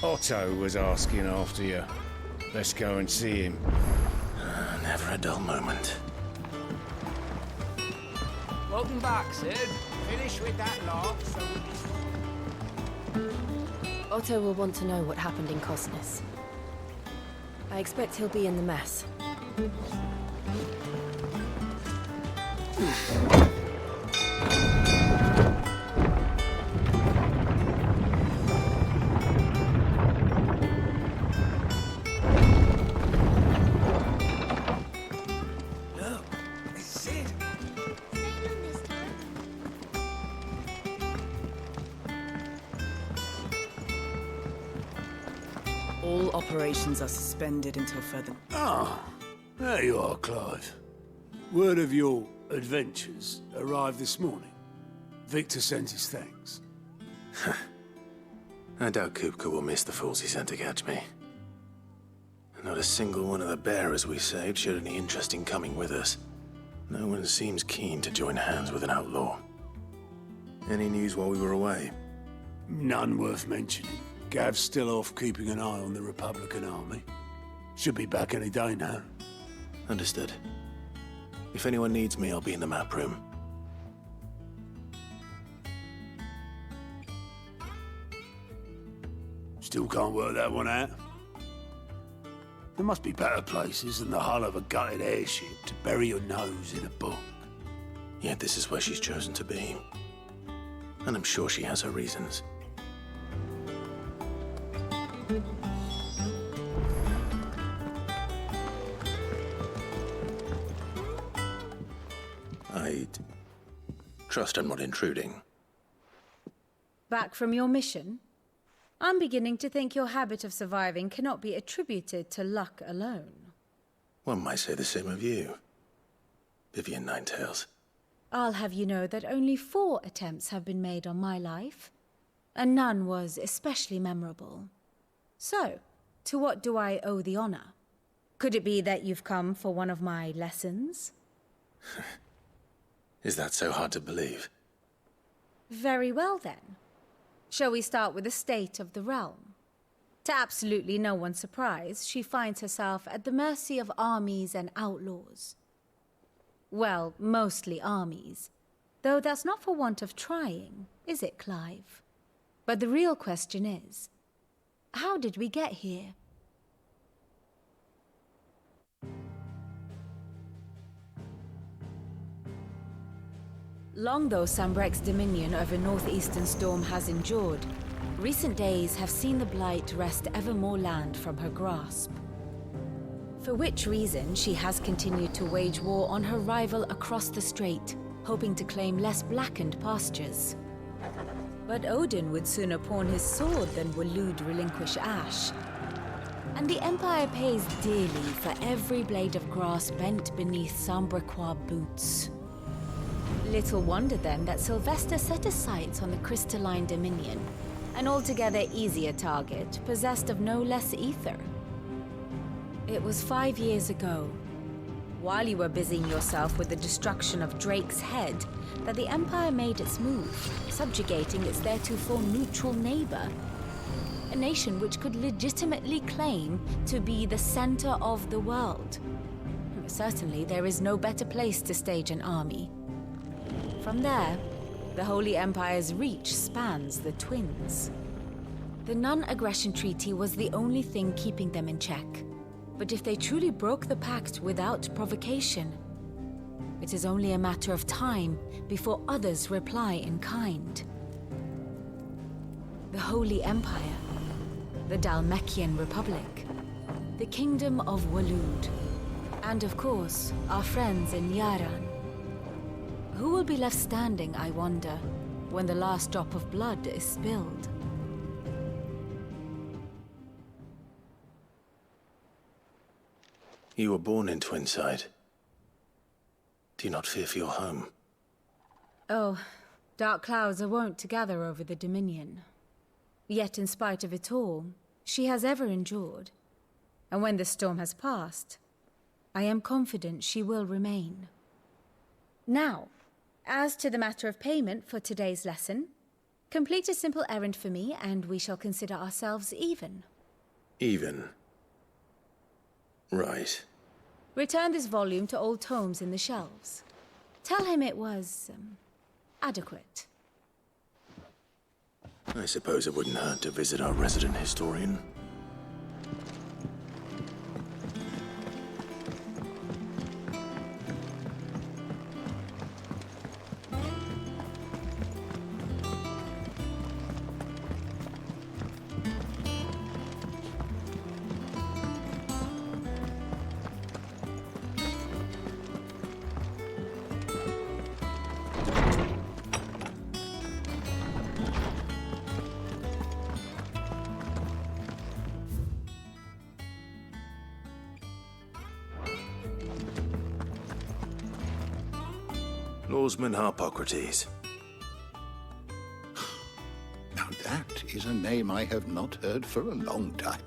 S6: Otto was asking after you. Let's go and see him.
S1: Never a dull moment.
S11: Welcome back, Sid. Finish with that lot, so...
S3: Otto will want to know what happened in Cosnes. I expect he'll be in the mess.
S12: Look, it's Sid.
S13: All operations are suspended until further...
S14: Ah, there you are, Clive. Word of your adventures arrived this morning. Victor sends his thanks.
S1: I doubt Kupka will miss the fools he sent to catch me. Not a single one of the bearers we saved showed any interest in coming with us. No one seems keen to join hands with an outlaw. Any news while we were away?
S14: None worth mentioning. Gav's still off keeping an eye on the Republican army. Should be back any day now.
S1: Understood. If anyone needs me, I'll be in the map room.
S14: Still can't work that one out. There must be better places than the hull of a gutted airship to bury your nose in a book.
S1: Yet this is where she's chosen to be. And I'm sure she has her reasons. I trust I'm not intruding.
S19: Back from your mission? I'm beginning to think your habit of surviving cannot be attributed to luck alone.
S1: One might say the same of you, Vivian Ninetails.
S19: I'll have you know that only 4 attempts have been made on my life, and none was especially memorable. So, to what do I owe the honor? Could it be that you've come for one of my lessons?
S1: Is that so hard to believe?
S19: Very well then. Shall we start with the state of the realm? To absolutely no one's surprise, she finds herself at the mercy of armies and outlaws. Well, mostly armies. Though that's not for want of trying, is it, Clive? But the real question is, how did we get here? Long though Sambrek's dominion over northeastern Storm has endured, recent days have seen the Blight wrest ever more land from her grasp. For which reason, she has continued to wage war on her rival across the strait, hoping to claim less blackened pastures. But Odin would sooner pawn his sword than Waloed relinquish Ash. And the Empire pays dearly for every blade of grass bent beneath Sambrequois boots. Little wonder then that Sylvester set his sights on the crystalline dominion, an altogether easier target, possessed of no less ether. It was 5 years ago, while you were busying yourself with the destruction of Drake's head, that the Empire made its move, subjugating its theretofore neutral neighbor. A nation which could legitimately claim to be the center of the world. Certainly, there is no better place to stage an army. From there, the Holy Empire's reach spans the Twins. The non-aggression treaty was the only thing keeping them in check. But if they truly broke the pact without provocation, it is only a matter of time before others reply in kind. The Holy Empire, the Dalmekian Republic, the Kingdom of Waloed, and of course, our friends in Yaran. Who will be left standing, I wonder, when the last drop of blood is spilled?
S1: You were born in Twinside. Do you not fear for your home?
S19: Oh, dark clouds are wont to gather over the Dominion. Yet in spite of it all, she has ever endured. And when the storm has passed, I am confident she will remain. Now, as to the matter of payment for today's lesson, complete a simple errand for me and we shall consider ourselves even.
S1: Even? Right.
S19: Return this volume to old tomes in the shelves. Tell him it was, adequate.
S1: I suppose it wouldn't hurt to visit our resident historian. Lawsman Harpocrates.
S26: Now that is a name I have not heard for a long time.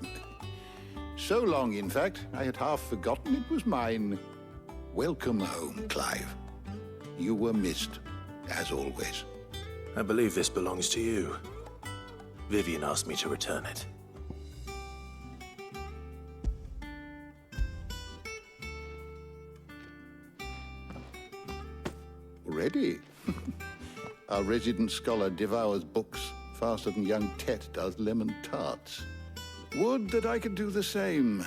S26: So long, in fact, I had half forgotten it was mine. Welcome home, Clive. You were missed, as always.
S1: I believe this belongs to you. Vivian asked me to return it.
S26: Already? Our resident scholar devours books faster than young Tet does lemon tarts. Would that I could do the same.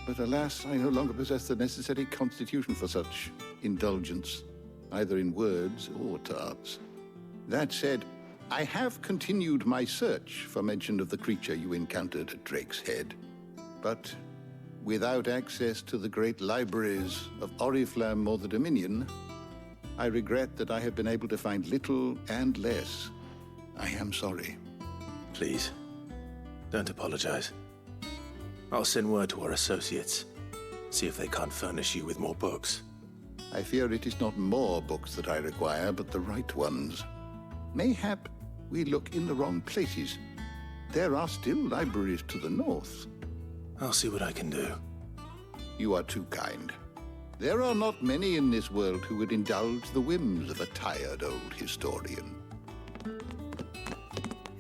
S26: But alas, I no longer possess the necessary constitution for such indulgence, either in words or tarts. That said, I have continued my search for mention of the creature you encountered at Drake's Head. But without access to the great libraries of Oriflamme or the Dominion, I regret that I have been able to find little and less. I am sorry.
S1: Please, don't apologize. I'll send word to our associates. See if they can't furnish you with more books.
S26: I fear it is not more books that I require, but the right ones. Mayhap we look in the wrong places. There are still libraries to the north.
S1: I'll see what I can do.
S26: You are too kind. There are not many in this world who would indulge the whims of a tired old historian.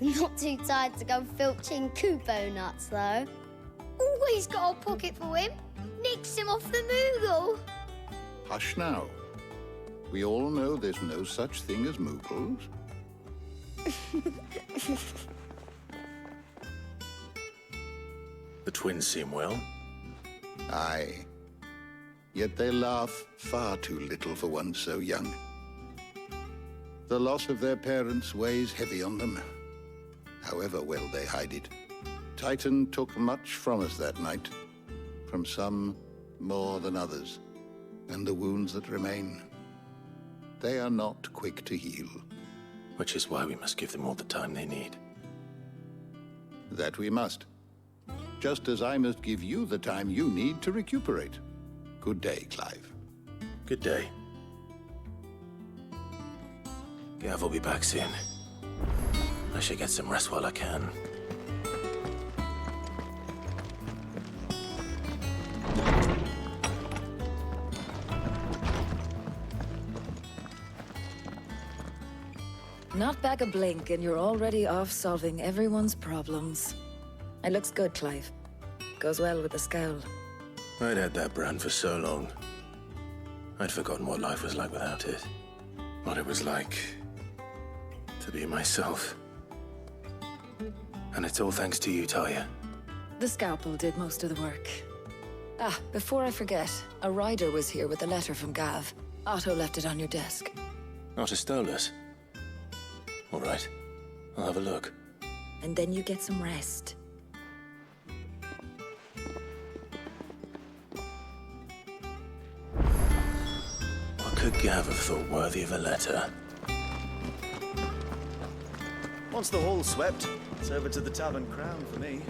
S10: Not too tired to go filching Kupo nuts, though. Always got a pocket for him. Nicks him off the Moogle.
S26: Hush now. We all know there's no such thing as Moogles.
S1: The twins seem well.
S26: Aye. Yet they laugh far too little for one so young. The loss of their parents weighs heavy on them, however well they hide it. Titan took much from us that night, from some more than others, and the wounds that remain, they are not quick to heal.
S1: Which is why we must give them all the time they need.
S26: That we must. Just as I must give you the time you need to recuperate. Good day, Clive.
S1: Good day. Gav will be back soon. I should get some rest while I can.
S3: Not back a blink and you're already off solving everyone's problems. It looks good, Clive. Goes well with the scowl.
S1: I'd had that brand for so long. I'd forgotten what life was like without it. What it was like to be myself. And it's all thanks to you, Talia.
S3: The scalpel did most of the work. Ah, before I forget, a rider was here with a letter from Gav. Otto left it on your desk.
S1: Otto stole us. All right, I'll have a look.
S3: And then you get some rest.
S1: What could Gav have thought worthy of a letter?
S12: Once the hall's swept, it's over to the Tavern Crown for me.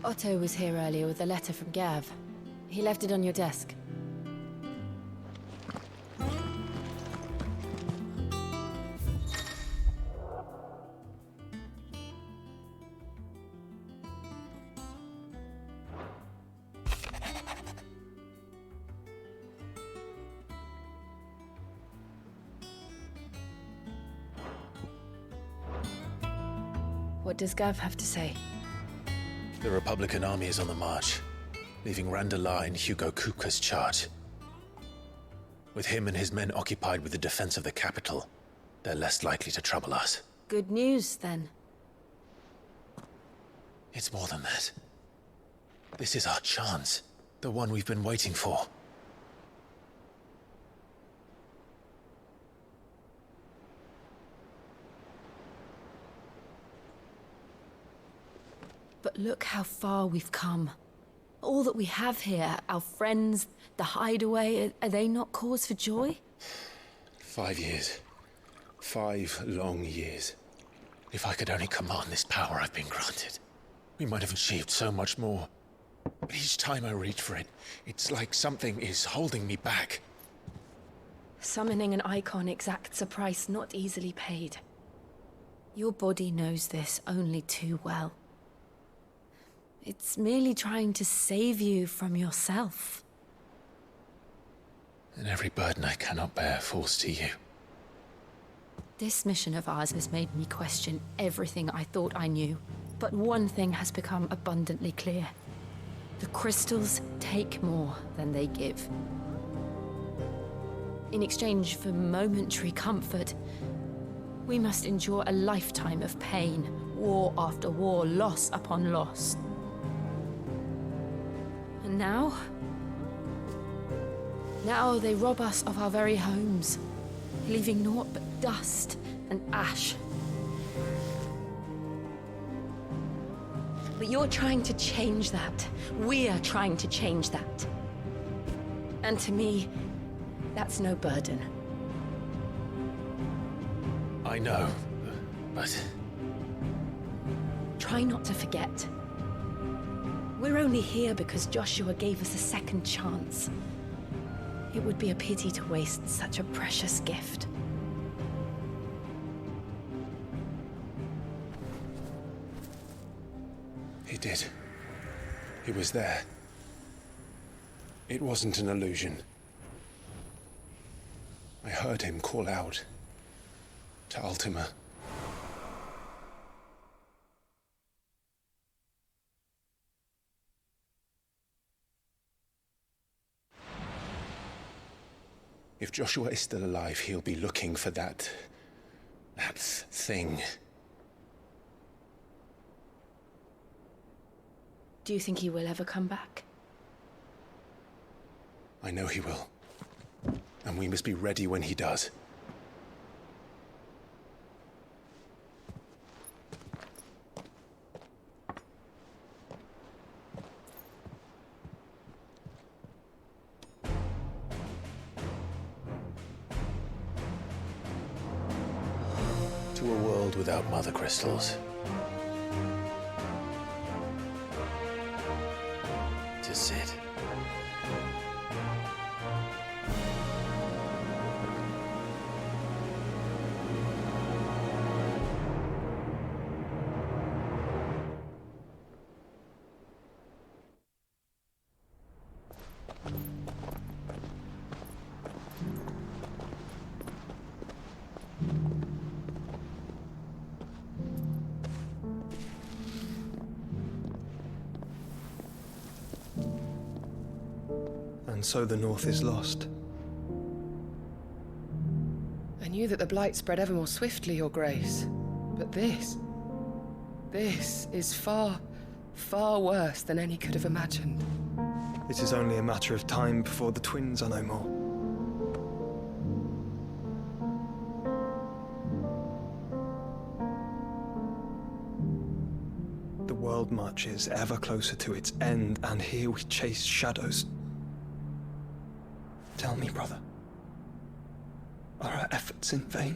S3: Otto was here earlier with a letter from Gav. He left it on your desk. What does Gav have to say?
S1: The Republican army is on the march, leaving Randalar in Hugo Kuka's charge. With him and his men occupied with the defense of the capital, they're less likely to trouble us.
S3: Good news, then.
S1: It's more than that. This is our chance. The one we've been waiting for.
S3: But look how far we've come. All that we have here, our friends, the hideaway, are they not cause for joy?
S1: 5 years. 5 long years. If I could only command this power I've been granted, we might have achieved so much more. But each time I reach for it, it's like something is holding me back.
S3: Summoning an icon exacts a price not easily paid. Your body knows this only too well. It's merely trying to save you from yourself.
S1: And every burden I cannot bear falls to you.
S3: This mission of ours has made me question everything I thought I knew. But one thing has become abundantly clear. The crystals take more than they give. In exchange for momentary comfort, we must endure a lifetime of pain, war after war, loss upon loss. And now they rob us of our very homes, leaving naught but dust and ash. But you're trying to change that. We're trying to change that. And to me, that's no burden.
S1: I know, but...
S3: Try not to forget. We're only here because Joshua gave us a second chance. It would be a pity to waste such a precious gift.
S1: He did. He was there. It wasn't an illusion. I heard him call out to Ultima. If Joshua is still alive, he'll be looking for that thing.
S3: Do you think he will ever come back?
S1: I know he will. And we must be ready when he does. To a world without mother crystals. To Sid.
S15: And so the North is lost.
S16: I knew that the Blight spread ever more swiftly, Your Grace. But this is far, far worse than any could have imagined.
S15: It is only a matter of time before the twins are no more. The world marches ever closer to its end, and here we chase shadows. Tell me, brother, are our efforts in vain?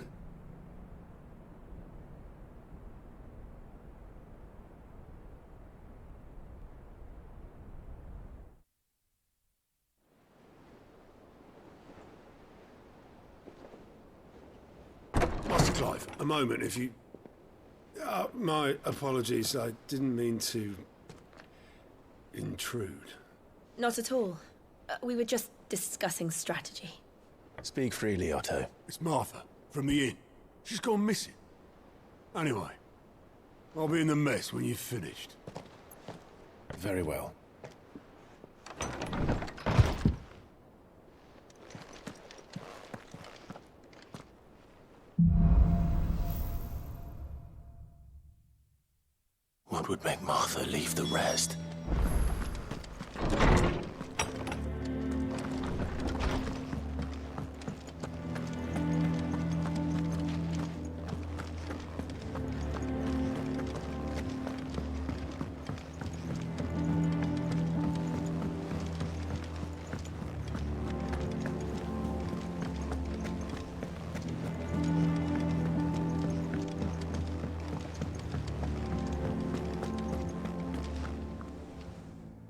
S14: Master Clive, a moment, if you... my apologies, I didn't mean to... intrude.
S3: Not at all. We were just discussing strategy.
S1: Speak freely, Otto.
S14: It's Martha, from the inn. She's gone missing. Anyway, I'll be in the mess when you've finished.
S1: Very well. What would make Martha leave the rest?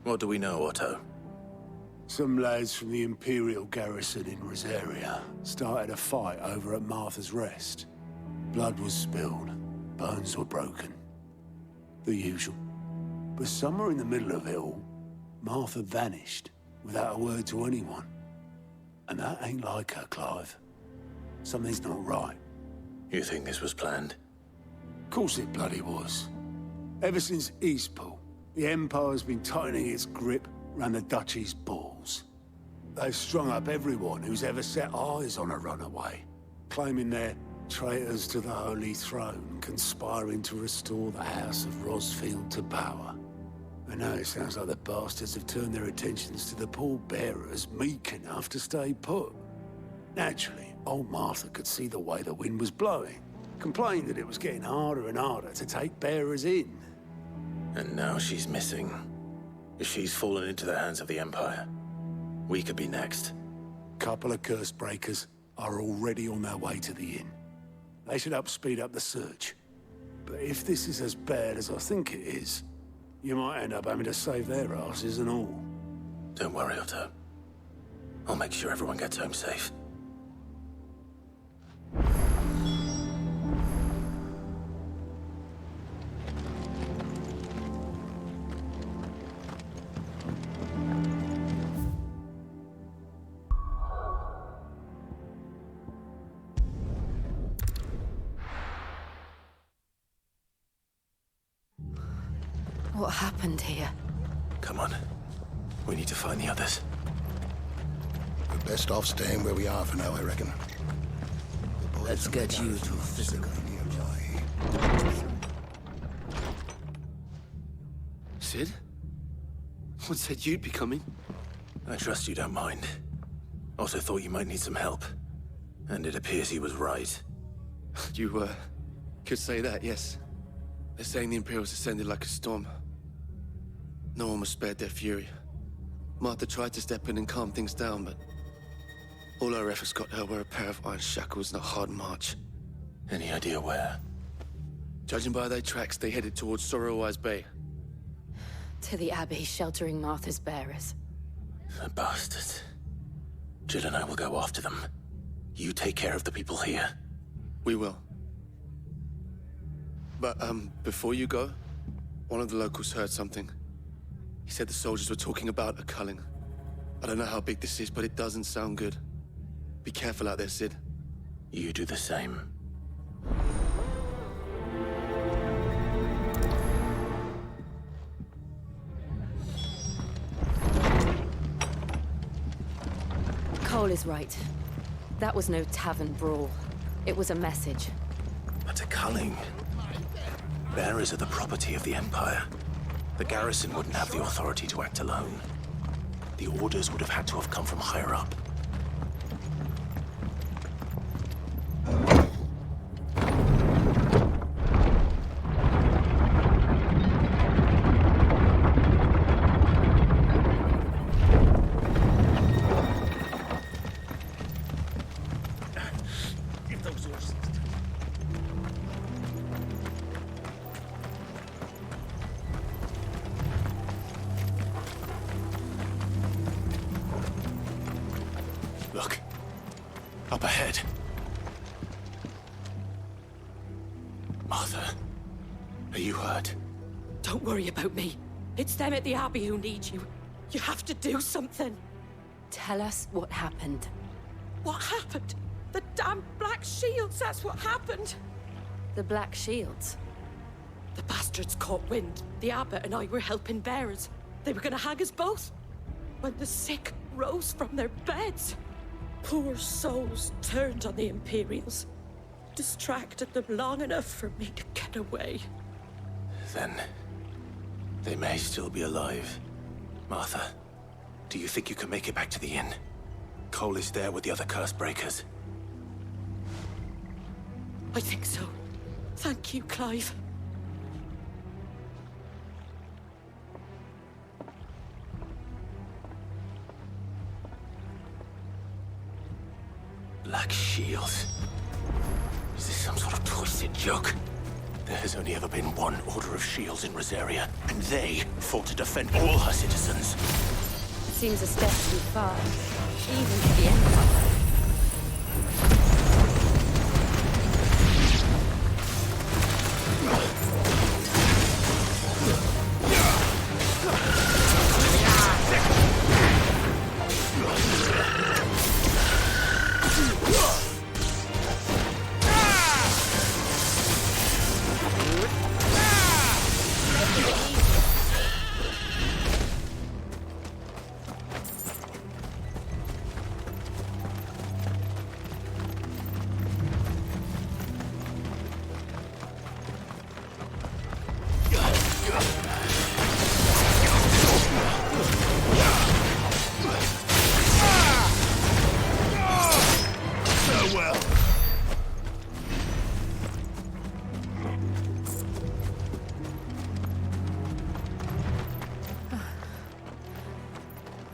S1: What do we know, Otto?
S14: Some lads from the Imperial garrison in Rosaria started a fight over at Martha's Rest. Blood was spilled, bones were broken. The usual. But somewhere in the middle of it all, Martha vanished without a word to anyone. And that ain't like her, Clive. Something's not right.
S1: You think this was planned?
S14: Of course it bloody was. Ever since Eastpool, the Empire's been tightening its grip round the Duchy's balls. They've strung up everyone who's ever set eyes on a runaway, claiming they're traitors to the Holy Throne, conspiring to restore the House of Rosfield to power. And now it sounds like the bastards have turned their attentions to the pallbearers meek enough to stay put. Naturally, old Martha could see the way the wind was blowing, complained that it was getting harder and harder to take bearers in.
S1: And now she's missing. If she's fallen into the hands of the Empire, we could be next.
S14: Couple of curse breakers are already on their way to the inn. They should help speed up the search. But if this is as bad as I think it is, you might end up having to save their asses and all.
S1: Don't worry, Otto. I'll make sure everyone gets home safe.
S3: What happened here?
S1: Come on. We need to find the others.
S26: We're best off staying where we are for now, I reckon.
S11: Let's get you to physical.
S2: Sid? What said you'd be coming?
S1: I trust you don't mind. Also thought you might need some help. And it appears he was right.
S2: You, could say that, yes. They're saying the Imperials ascended like a storm. No one was spared their fury. Martha tried to step in and calm things down, but all our efforts got her were a pair of iron shackles and a hard march.
S1: Any idea where?
S2: Judging by their tracks, they headed towards Sorrowwise Bay.
S3: To the Abbey, sheltering Martha's bearers.
S1: The bastards. Jill and I will go after them. You take care of the people here.
S2: We will. But, before you go, one of the locals heard something. He said the soldiers were talking about a culling. I don't know how big this is, but it doesn't sound good. Be careful out there, Sid.
S1: You do the same.
S3: Cole is right. That was no tavern brawl. It was a message.
S1: But a culling. Bearers are the property of the Empire. The garrison wouldn't have the authority to act alone. The orders would have had to have come from higher up. Look. Up ahead. Martha, are you hurt?
S7: Don't worry about me. It's them at the Abbey who need you. You have to do something.
S3: Tell us what happened.
S7: What happened? The damn Black Shields, that's what happened.
S3: The Black Shields?
S7: The bastards caught wind. The abbot and I were helping bearers. They were gonna hang us both. When the sick rose from their beds, poor souls turned on the Imperials. Distracted them long enough for me to get away.
S1: Then,
S9: They may still be alive. Martha, do you think you can make it back to the inn? Cole is there with the other curse breakers.
S7: I think so. Thank you, Clive.
S9: Black shields. Is this some sort of twisted joke? There has only ever been one Order of Shields in Rosaria, and they fought to defend all her citizens.
S3: It seems a step too far, even to the Empire.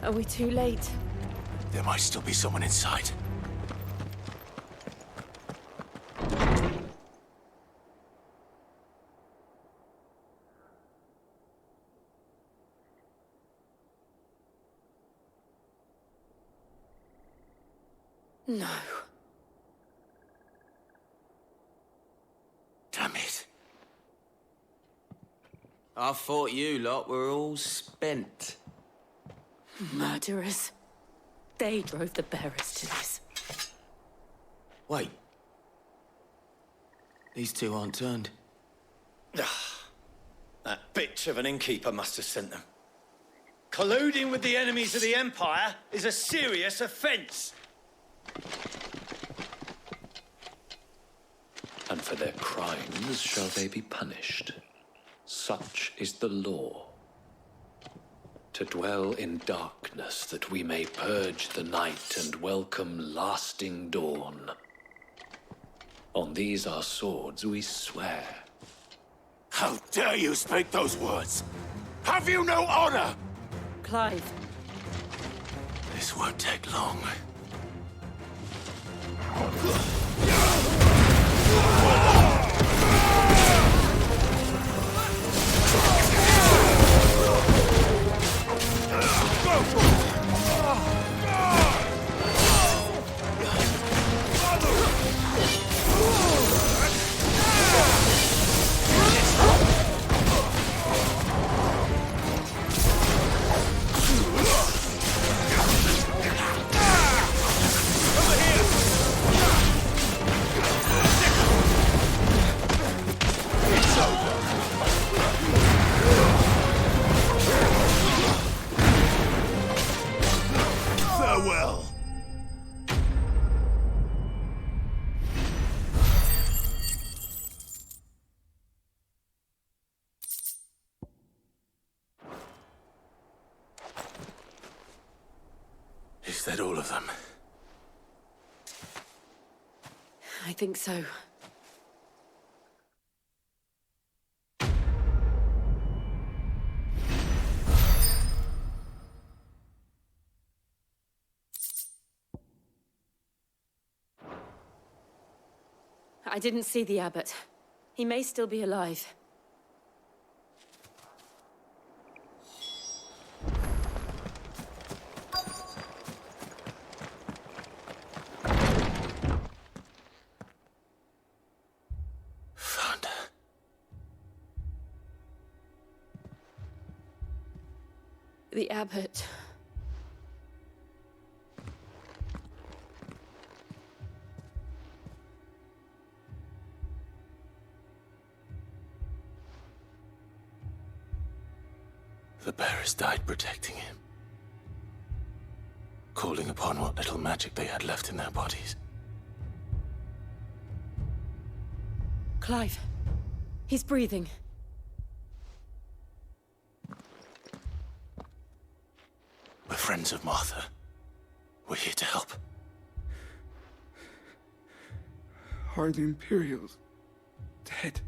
S3: Are we too late?
S9: There might still be someone inside.
S3: No.
S9: Damn it.
S11: I thought you lot were all spent.
S7: Murderers. They drove the bearers to this.
S11: Wait. These two aren't turned.
S4: That bitch of an innkeeper must have sent them. Colluding with the enemies of the Empire is a serious offense.
S8: And for their crimes shall they be punished. Such is the law. To dwell in darkness that we may purge the night and welcome lasting dawn. On these our swords we swear.
S9: How dare you speak those words? Have you no honor?
S7: Clive.
S9: This won't take long. Farewell. Is that all of them?
S7: I think so. I didn't see the abbot. He may still be alive.
S9: Found her.
S7: The abbot.
S9: The bearers died protecting him. Calling upon what little magic they had left in their bodies.
S7: Clive. He's breathing.
S1: We're friends of Martha. We're here to help.
S14: Are the Imperials dead?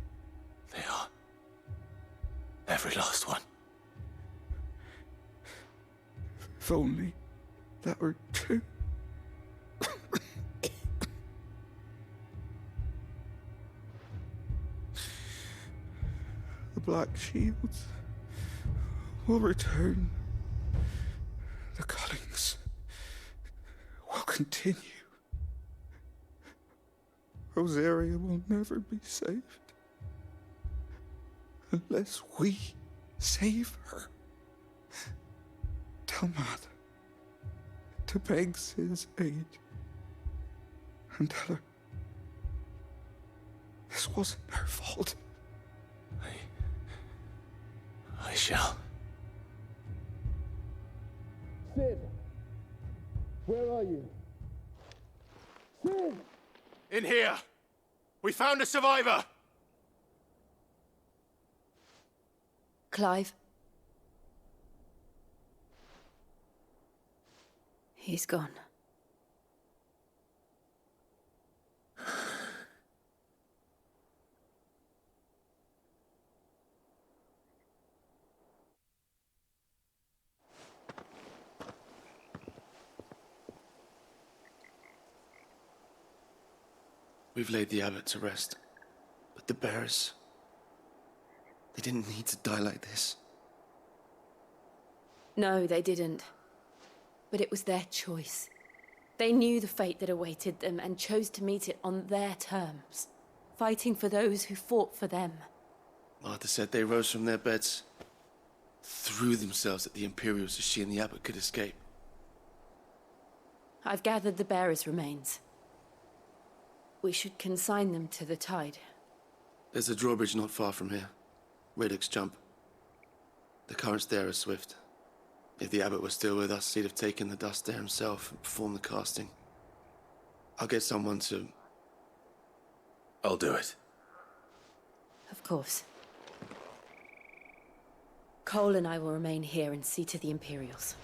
S1: They are. Every last one.
S14: If only that were true. The Black Shields will return. The cuttings will continue. Rosaria will never be saved unless we save her. Tell Matt to beg his aid and tell her this wasn't her fault.
S1: I shall.
S2: Sid! Where are you? Sid!
S9: In here! We found a survivor!
S3: Clive? He's gone.
S2: We've laid the abbot to rest. But the bearers... they didn't need to die like this.
S3: No, they didn't. But it was their choice. They knew the fate that awaited them and chose to meet it on their terms, fighting for those who fought for them.
S2: Martha said they rose from their beds, threw themselves at the Imperials so she and the abbot could escape.
S3: I've gathered the bearers' remains. We should consign them to the tide.
S2: There's a drawbridge not far from here. Radix Jump. The currents there are swift. If the abbot was still with us, he'd have taken the dust there himself and performed the casting. I'll get someone to...
S1: I'll do it.
S3: Of course. Cole and I will remain here and see to the Imperials.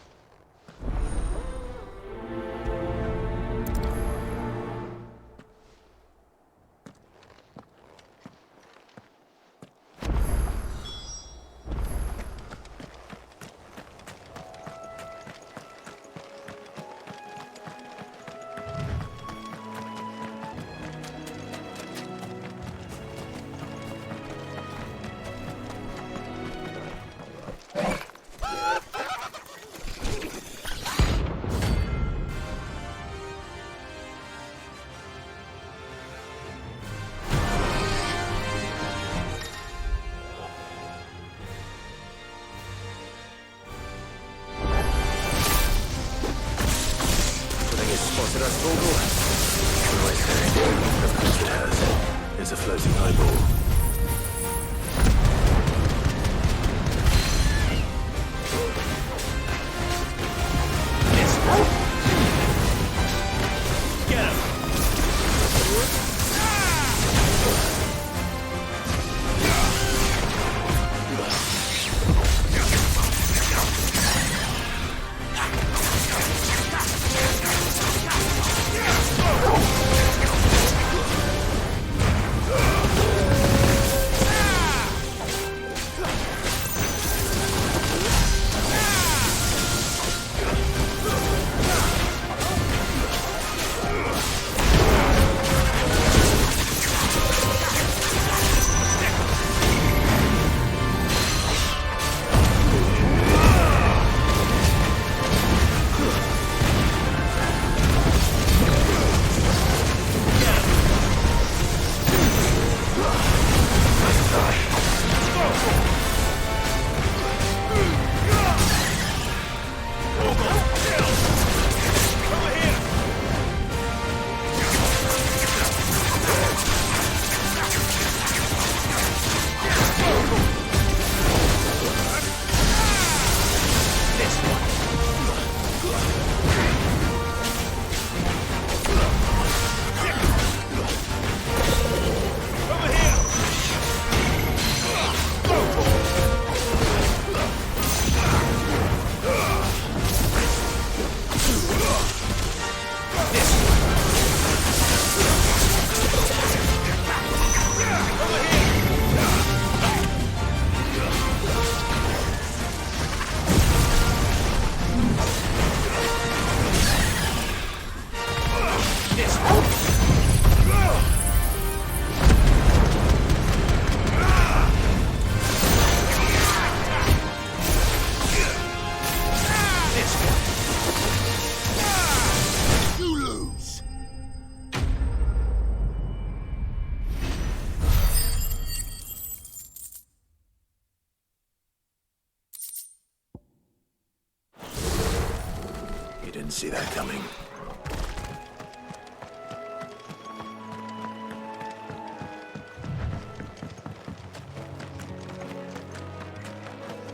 S1: Didn't see that coming.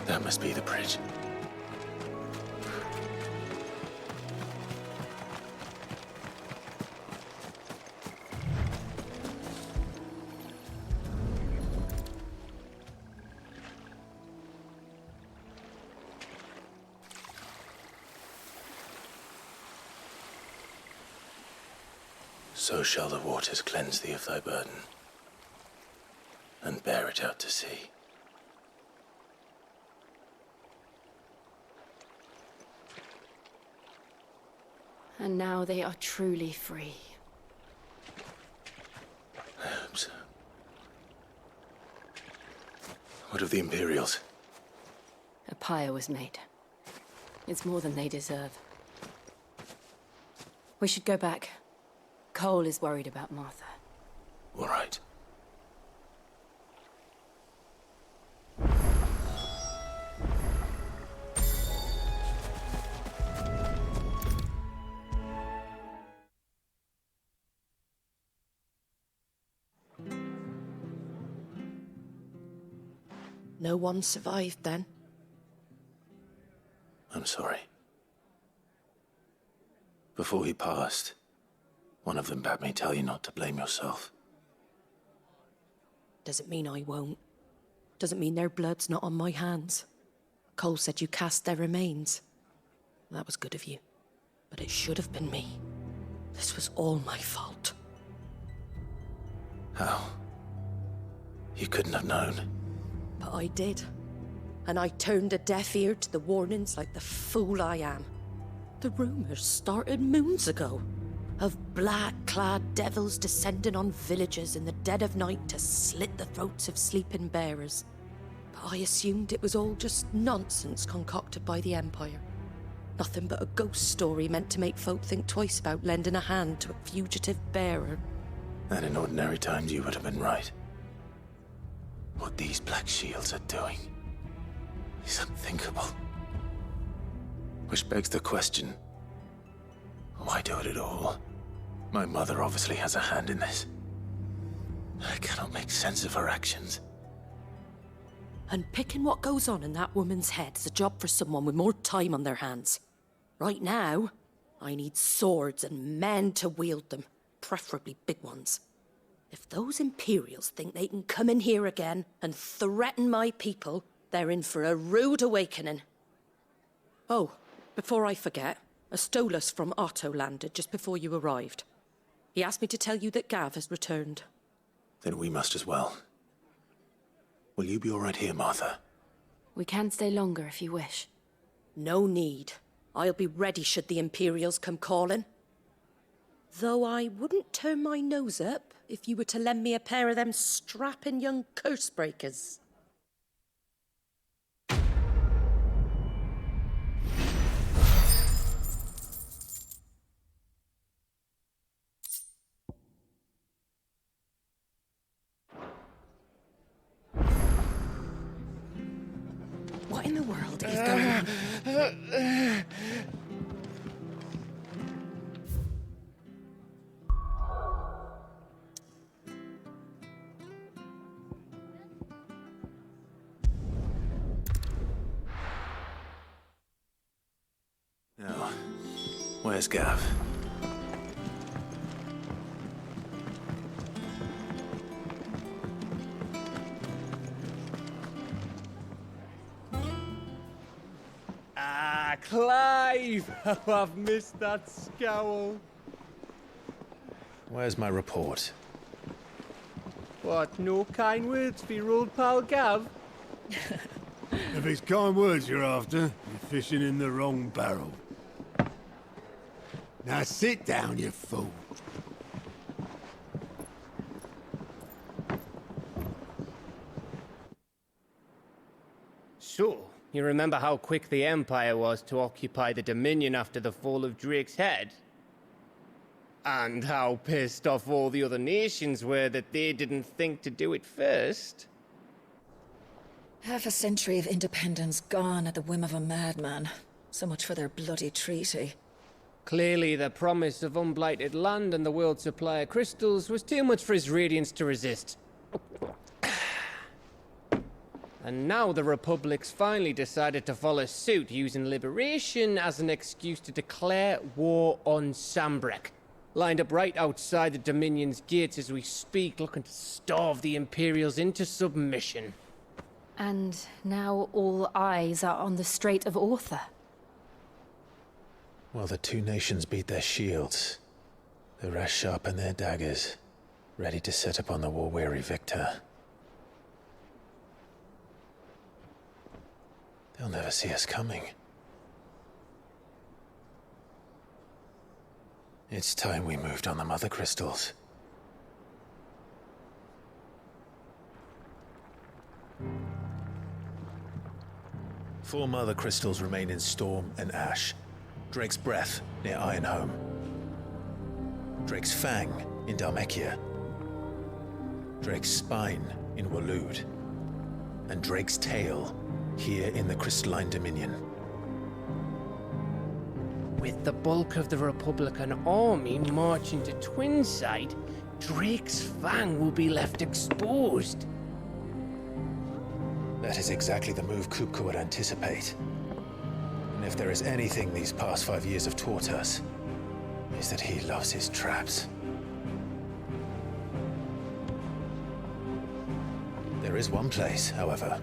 S1: That must be the bridge. So shall the waters cleanse thee of thy burden, and bear it out to sea.
S3: And now they are truly free.
S1: I hope so. What of the Imperials?
S3: A pyre was made. It's more than they deserve. We should go back. Cole is worried about Martha.
S1: All right.
S7: No one survived then?
S1: I'm sorry. Before he passed, one of them bade me tell you not to blame yourself.
S7: Doesn't mean I won't. Doesn't mean their blood's not on my hands. Cole said you cast their remains. That was good of you. But it should have been me. This was all my fault.
S1: How? You couldn't have known.
S7: But I did. And I turned a deaf ear to the warnings like the fool I am. The rumors started moons ago. Of black-clad devils descending on villages in the dead of night to slit the throats of sleeping bearers. But I assumed it was all just nonsense concocted by the Empire. Nothing but a ghost story meant to make folk think twice about lending a hand to a fugitive bearer.
S1: And in ordinary times you would have been right. What these Black Shields are doing is unthinkable. Which begs the question, why do it at all? My mother obviously has a hand in this. I cannot make sense of her actions.
S7: And picking what goes on in that woman's head is a job for someone with more time on their hands. Right now, I need swords and men to wield them, preferably big ones. If those Imperials think they can come in here again and threaten my people, they're in for a rude awakening. Oh, before I forget, a Stolas from Otto landed just before you arrived. He asked me to tell you that Gav has returned.
S1: Then we must as well. Will you be all right here, Martha?
S3: We can stay longer if you wish.
S7: No need. I'll be ready should the Imperials come calling. Though I wouldn't turn my nose up if you were to lend me a pair of them strapping young curse-breakers. What in the world is going on?
S1: Now, where's Gav?
S5: Ah, Clive! Oh, I've missed that scowl.
S1: Where's my report?
S5: What, no kind words for your old pal Gav?
S14: If it's kind words you're after, you're fishing in the wrong barrel. Now sit down, you fool.
S5: So, you remember how quick the Empire was to occupy the Dominion after the fall of Drake's head? And how pissed off all the other nations were that they didn't think to do it first?
S13: Half a century of independence gone at the whim of a madman. So much for their bloody treaty.
S5: Clearly, the promise of unblighted land and the world's supply of crystals was too much for his radiance to resist. And now the Republic's finally decided to follow suit, using liberation as an excuse to declare war on Sambrek. Lined up right outside the Dominion's gates as we speak, looking to starve the Imperials into submission.
S3: And now all eyes are on the Strait of Author.
S1: While the two nations beat their shields, the rest sharpen their daggers, ready to set upon the war-weary victor. They'll never see us coming. It's time we moved on the Mother Crystals. Four Mother Crystals remain in Storm and Ash. Drake's Breath near Ironhome. Drake's Fang in Dhalmekia. Drake's Spine in Waloed. And Drake's Tail here in the Crystalline Dominion.
S5: With the bulk of the Republican army marching to Twinside, Drake's Fang will be left exposed.
S1: That is exactly the move Kupka would anticipate. And if there is anything these past 5 years have taught us, is that he loves his traps. There is one place, however,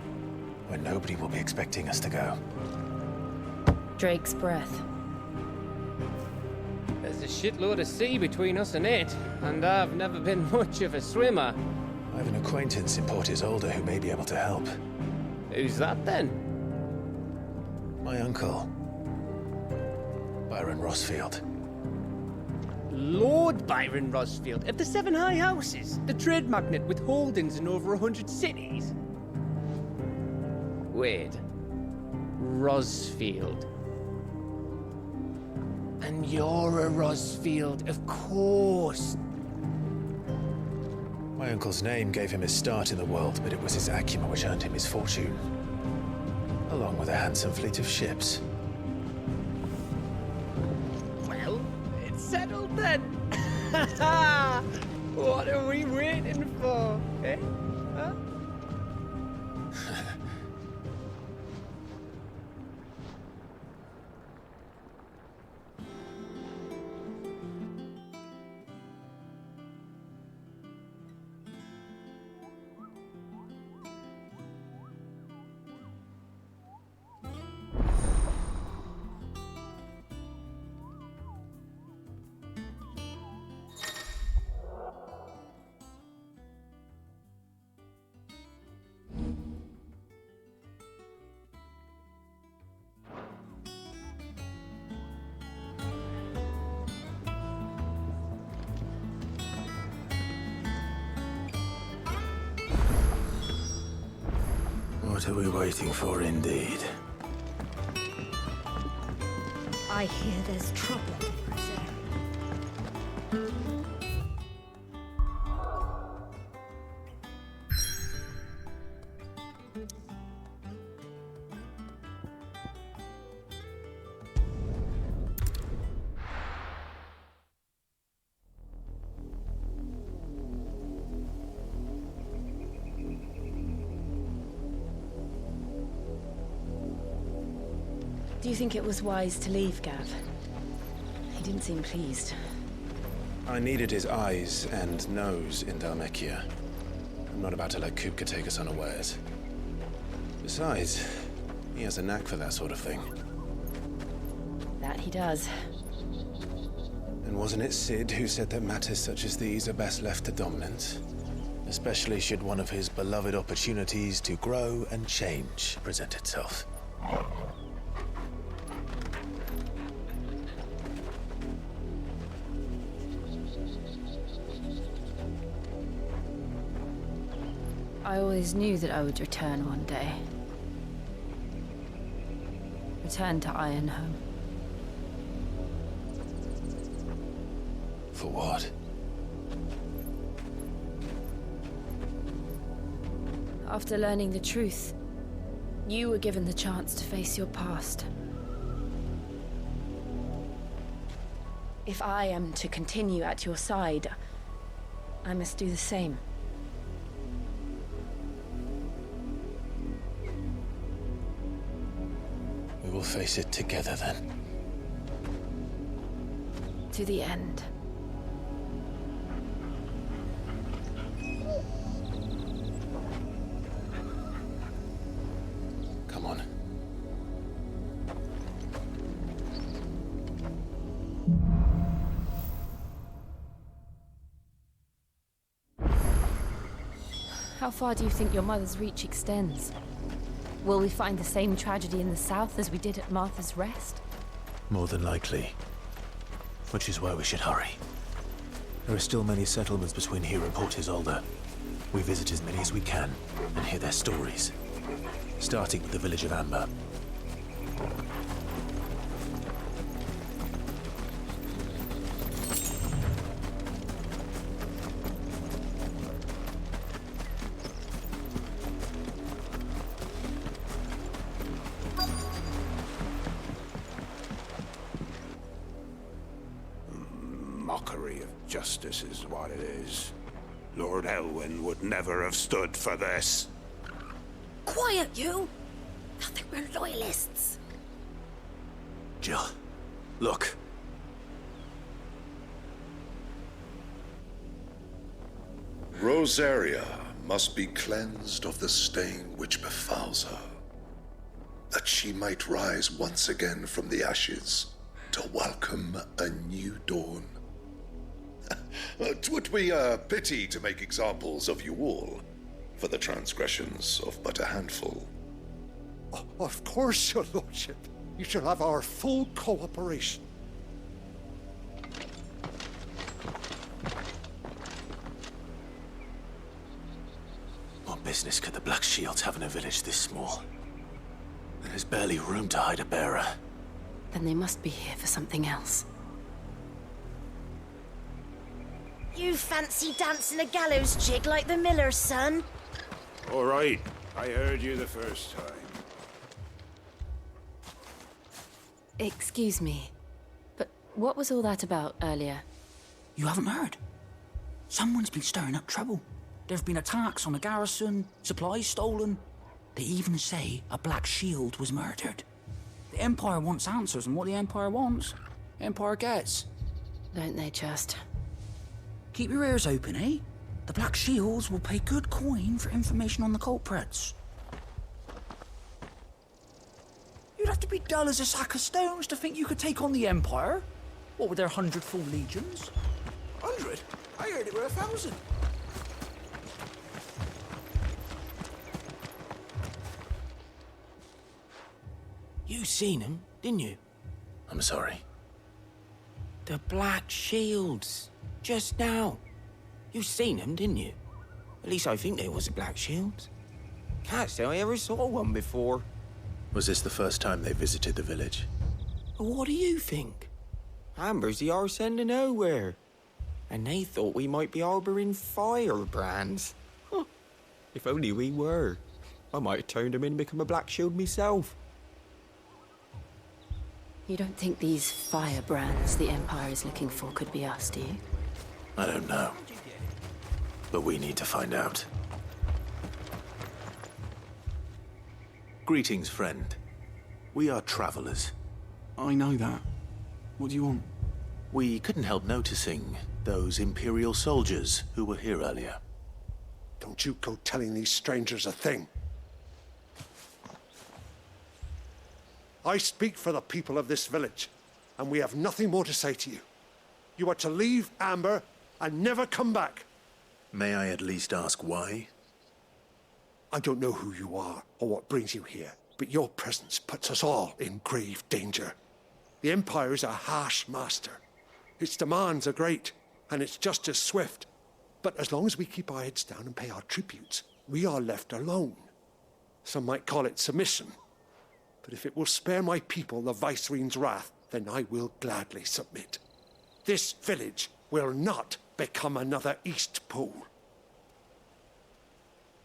S1: where nobody will be expecting us to go.
S3: Drake's Breath.
S5: There's a shitload of sea between us and it, and I've never been much of a swimmer.
S1: I have an acquaintance in Port Isolde who may be able to help.
S5: Who's that then?
S1: My uncle, Byron Rosfield.
S5: Lord Byron Rosfield of the Seven High Houses, the trade magnate with holdings in over 100 cities. Wait, Rosfield. And you're a Rosfield, of course.
S1: My uncle's name gave him his start in the world, but it was his acumen which earned him his fortune, along with a handsome fleet of ships.
S5: Well, it's settled then. What are we waiting for, eh? Huh?
S1: What are we waiting for, indeed?
S19: I hear there's trouble in this area.
S3: Do you think it was wise to leave, Gav? He didn't seem pleased.
S1: I needed his eyes and nose in Dhalmekia. I'm not about to let Kupka take us unawares. Besides, he has a knack for that sort of thing.
S3: That he does.
S1: And wasn't it Sid who said that matters such as these are best left to dominance? Especially should one of his beloved opportunities to grow and change present itself.
S3: I always knew that I would return one day. Return to Ironhome.
S1: For what?
S3: After learning the truth, you were given the chance to face your past. If I am to continue at your side, I must do the same.
S1: We will face it together then.
S3: To the end.
S1: Come on.
S3: How far do you think your mother's reach extends? Will we find the same tragedy in the south as we did at Martha's Rest?
S1: More than likely. Which is why we should hurry. There are still many settlements between here and Port Isolde. We visit as many as we can and hear their stories. Starting with the village of Amber.
S14: Mockery of justice is what it is. Lord Elwyn would never have stood for this.
S7: Quiet, you! I think we're loyalists.
S1: Jill, look.
S17: Rosaria must be cleansed of the stain which befouls her, that she might rise once again from the ashes to welcome a new dawn. 'Twould be a pity to make examples of you all for the transgressions of but a handful.
S18: Of course, your lordship. You shall have our full cooperation.
S1: What business could the Black Shields have in a village this small? There's barely room to hide a bearer.
S3: Then they must be here for something else.
S11: You fancy dancing a gallows jig like the miller's son?
S14: All right, I heard you the first time.
S3: Excuse me, but what was all that about earlier?
S20: You haven't heard? Someone's been stirring up trouble. There've been attacks on the garrison, supplies stolen. They even say a Black Shield was murdered. The Empire wants answers, and what the Empire wants, Empire gets.
S3: Don't they just?
S20: Keep your ears open, eh? The Black Shields will pay good coin for information on the culprits. You'd have to be dull as a sack of stones to think you could take on the Empire. What with their 100 full legions?
S18: 100? I heard it were 1,000.
S22: You seen them, didn't you?
S1: I'm sorry.
S22: The Black Shields. Just now. You seen them, didn't you? At least I think there was a Black Shield. Can't say I ever saw one before.
S1: Was this the first time they visited the village?
S22: What do you think? Amber's the arse end of nowhere. And they thought we might be harboring firebrands. Huh. If only we were. I might have turned them in and become a Black Shield myself.
S3: You don't think these firebrands the Empire is looking for could be us, do you?
S1: I don't know. But we need to find out. Greetings, friend. We are travelers.
S15: I know that. What do you want?
S1: We couldn't help noticing those Imperial soldiers who were here earlier.
S18: Don't you go telling these strangers a thing. I speak for the people of this village, and we have nothing more to say to you. You are to leave Amber and never come back.
S1: May I at least ask why?
S18: I don't know who you are or what brings you here, but your presence puts us all in grave danger. The Empire is a harsh master. Its demands are great, and its justice swift. But as long as we keep our heads down and pay our tributes, we are left alone. Some might call it submission. But if it will spare my people the Viceroy's wrath, then I will gladly submit. This village will not become another East Pool.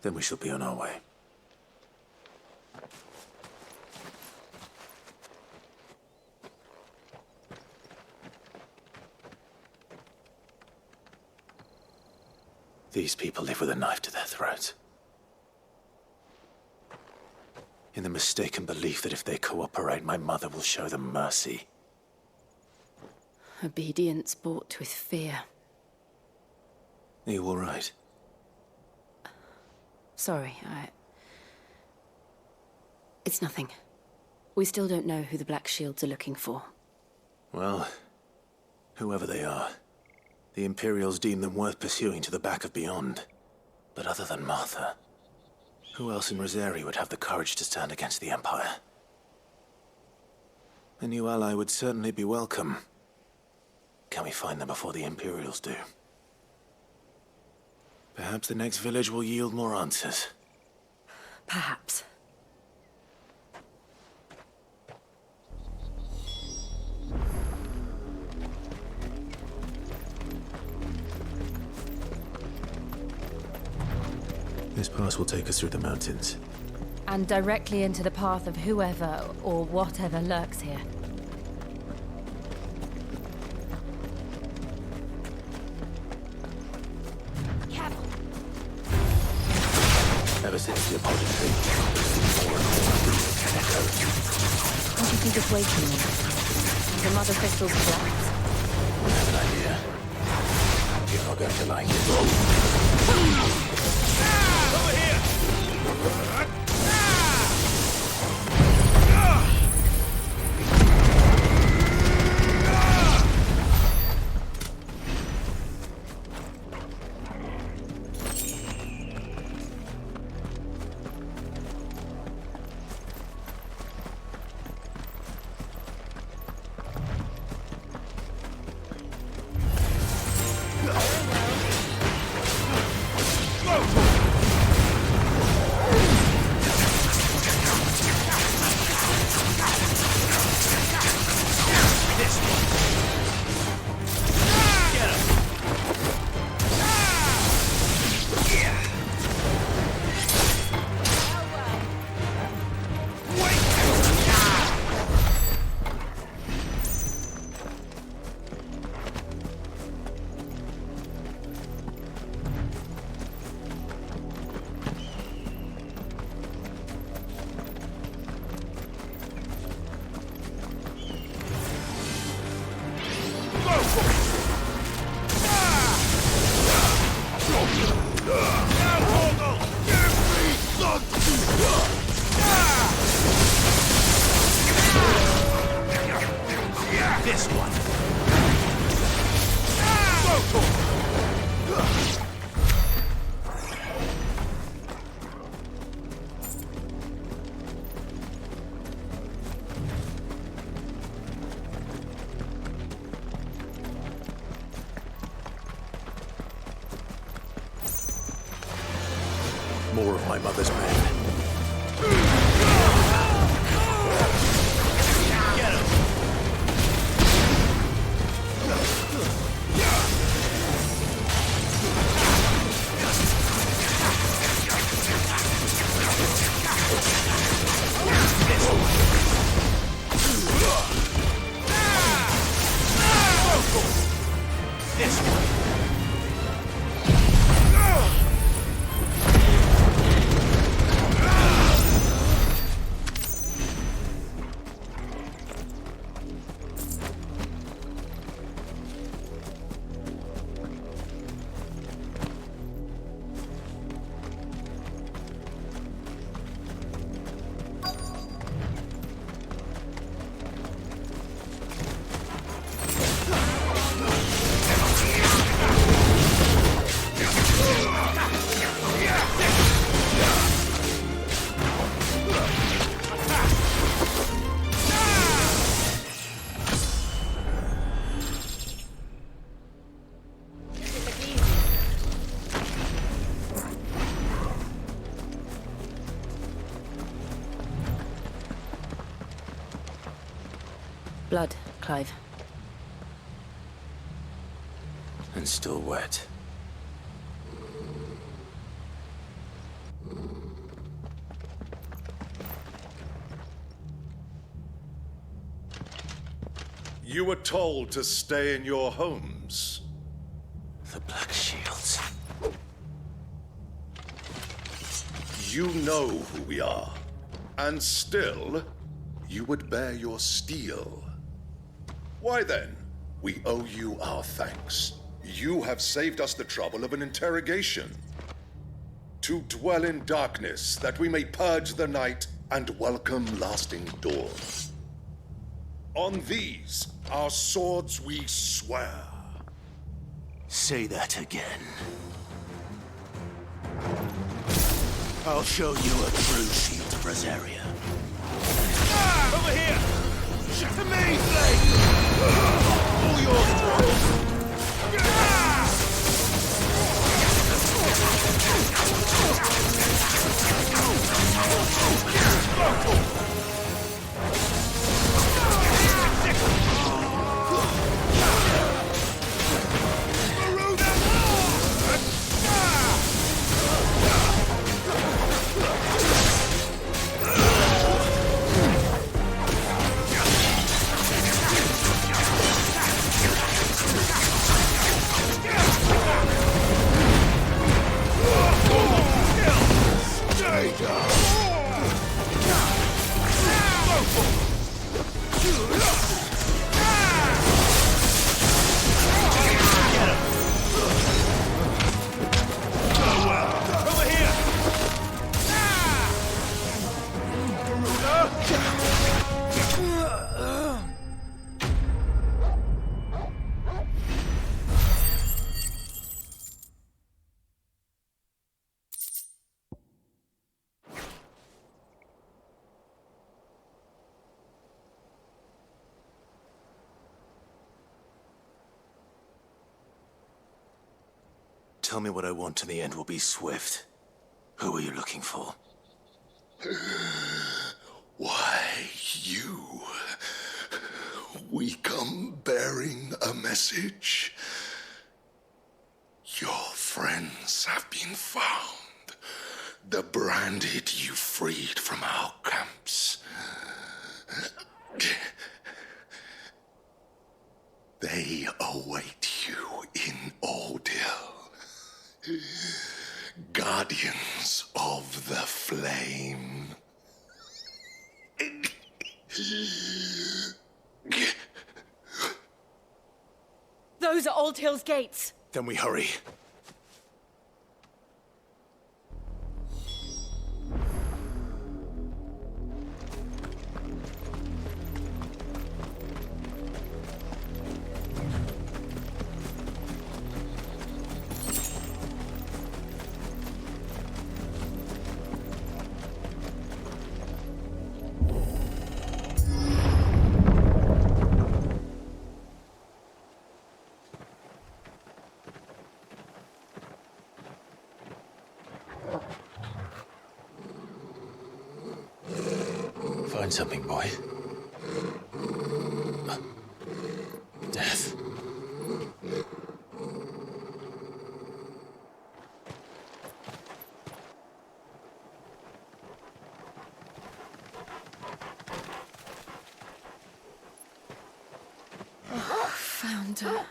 S1: Then we shall be on our way. These people live with a knife to their throats. In the mistaken belief that if they cooperate, my mother will show them mercy.
S3: Obedience bought with fear.
S1: Are you all right?
S3: Sorry, It's nothing. We still don't know who the Black Shields are looking for.
S1: Well, whoever they are, the Imperials deem them worth pursuing to the back of beyond. But other than Martha, who else in Rosari would have the courage to stand against the Empire? A new ally would certainly be welcome. Can we find them before the Imperials do? Perhaps the next village will yield more answers.
S3: Perhaps.
S1: This pass will take us through the mountains.
S3: And directly into the path of whoever or whatever lurks here. Careful.
S1: Ever since the apology, more and more can echo.
S3: What do you think is waiting them? The Mother Crystal's collapse?
S1: I have an idea. You're not going to like it.
S12: Over here! This one.
S1: More of my mother's men.
S12: Get him! This one.
S3: Blood, Clive.
S1: And still wet.
S17: You were told to stay in your homes.
S1: The Black Shields.
S17: You know who we are. And still, you would bear your steel. Why then, we owe you our thanks. You have saved us the trouble of an interrogation. To dwell in darkness, that we may purge the night and welcome lasting dawn. On these, our swords we swear.
S14: Say that again. I'll show you a true shield of Rosaria.
S12: Over here!
S14: To me, Blade! All yours, Tell me what I want and the end will be swift. Who are you looking for?
S17: Why, you. We come bearing a message. Your friends have been found. The branded you freed from our camps. They await you in Ordeal. Guardians of the Flame.
S3: Those are Old Hill's gates.
S14: Then we hurry.
S1: Find something, boy. Death.
S3: Oh, found her.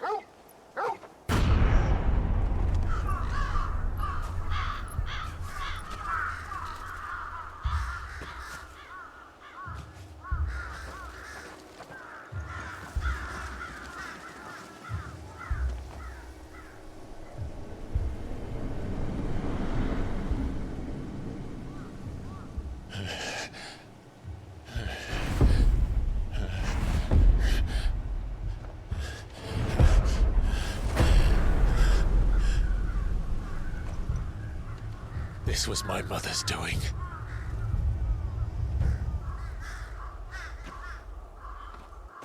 S1: This was my mother's doing.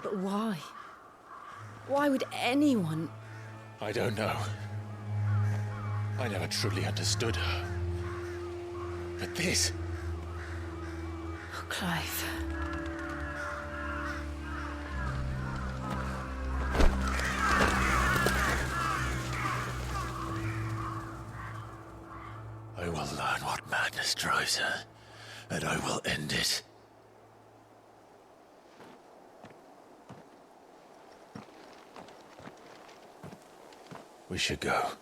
S3: But why? Why would anyone?
S1: I don't know. I never truly understood her. But this...
S3: Oh, Clive.
S1: I will learn what madness drives her, and I will end it. We should go.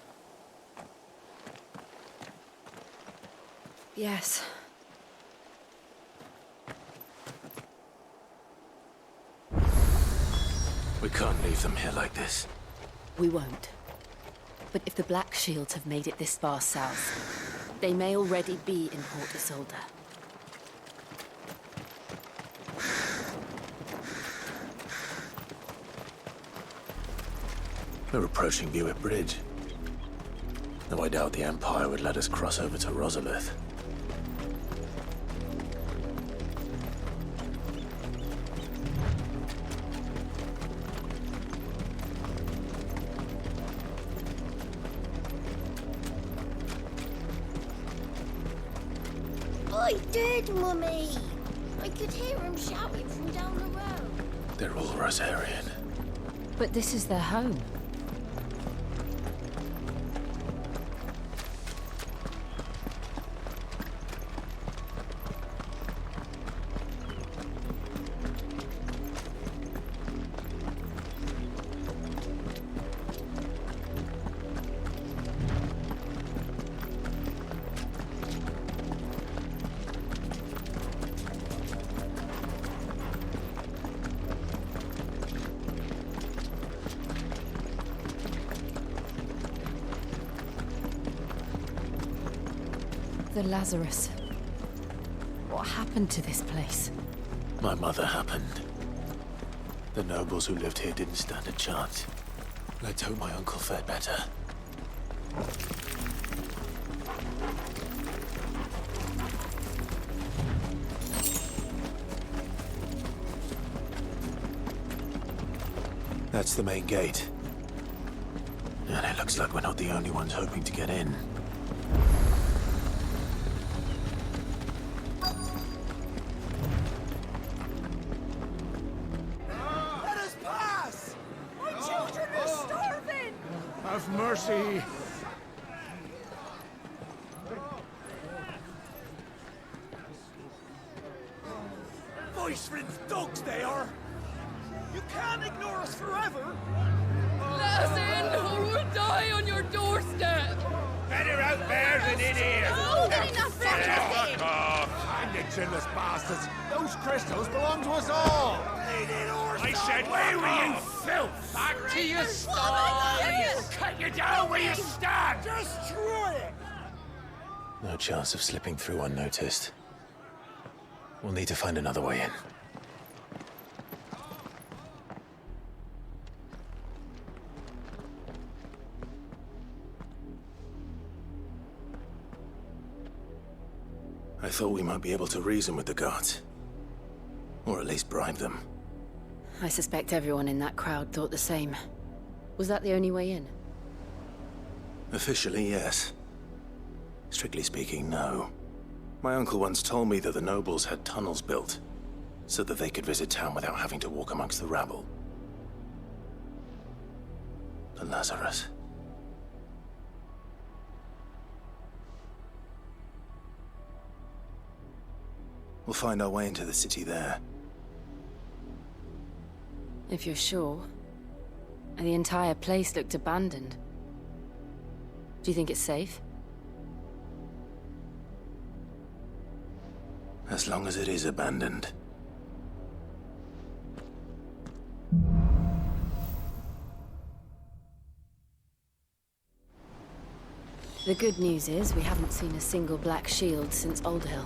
S3: Yes.
S1: We can't leave them here like this.
S3: We won't. But if the Black Shields have made it this far south, they may already be in Port Isolde.
S1: We're approaching Buick Bridge. Though I doubt the Empire would let us cross over to Rosalith.
S6: I did, Mummy! I could hear him shouting from down the road.
S1: They're all Rosarian.
S3: But this is their home. The Lazarus. What happened to this place?
S1: My mother happened. The nobles who lived here didn't stand a chance. Let's hope my uncle fared better. That's the main gate. And it looks like we're not the only ones hoping to get in.
S12: Have mercy.
S11: Voice-ridden dogs they are! You can't ignore us forever!
S16: Let us in, or we'll die on your doorstep!
S12: Better out there than in here!
S6: Oh, good enough for
S12: Fuck off! And you chinless bastards! Those crystals belong to us all! I said, away with you, filth! Back to your stalls! Cut you down where you stand! Destroy it!
S1: No chance of slipping through unnoticed. We'll need to find another way in. I thought we might be able to reason with the guards. Or at least bribe them.
S3: I suspect everyone in that crowd thought the same. Was that the only way in?
S1: Officially, yes. Strictly speaking, no. My uncle once told me that the nobles had tunnels built, so that they could visit town without having to walk amongst the rabble. The Lazarus. We'll find our way into the city there.
S3: If you're sure. The entire place looked abandoned. Do you think it's safe?
S1: As long as it is abandoned.
S3: The good news is we haven't seen a single black shield since Old Hill.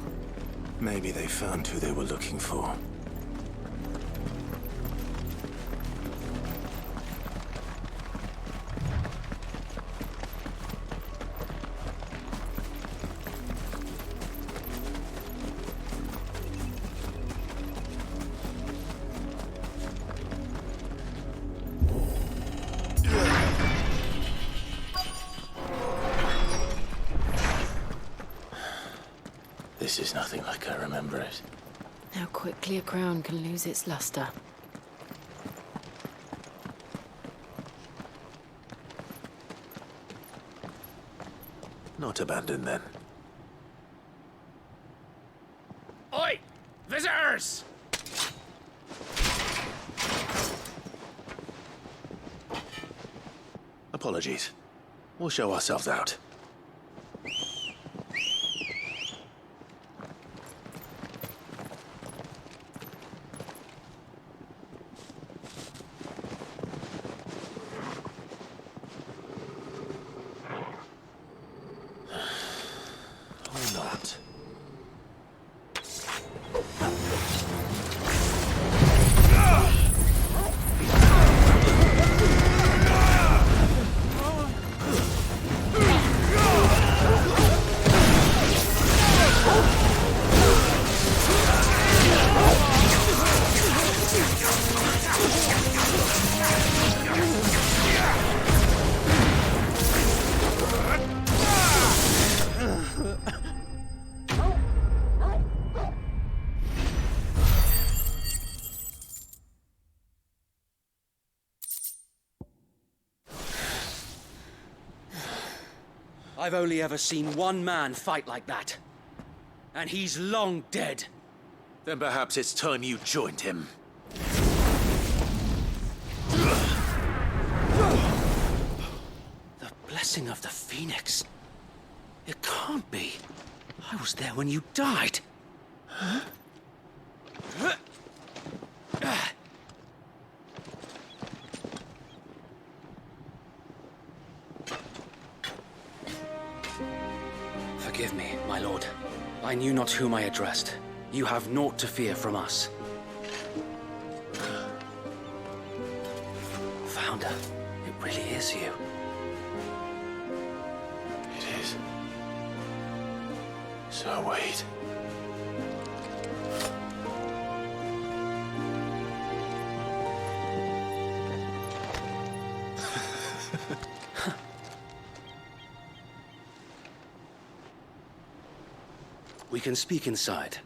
S1: Maybe they found who they were looking for. This is nothing like I remember it.
S3: How quickly a crown can lose its luster.
S1: Not abandoned, then.
S12: Oi! Visitors!
S1: Apologies. We'll show ourselves out.
S10: I've only ever seen one man fight like that. And he's long dead.
S1: Then perhaps it's time you joined him.
S10: The blessing of the Phoenix. It can't be. I was there when you died. Huh? Forgive me, my lord. I knew not whom I addressed. You have naught to fear from us. Founder, it really is you.
S1: It is. So wait.
S10: We can speak inside.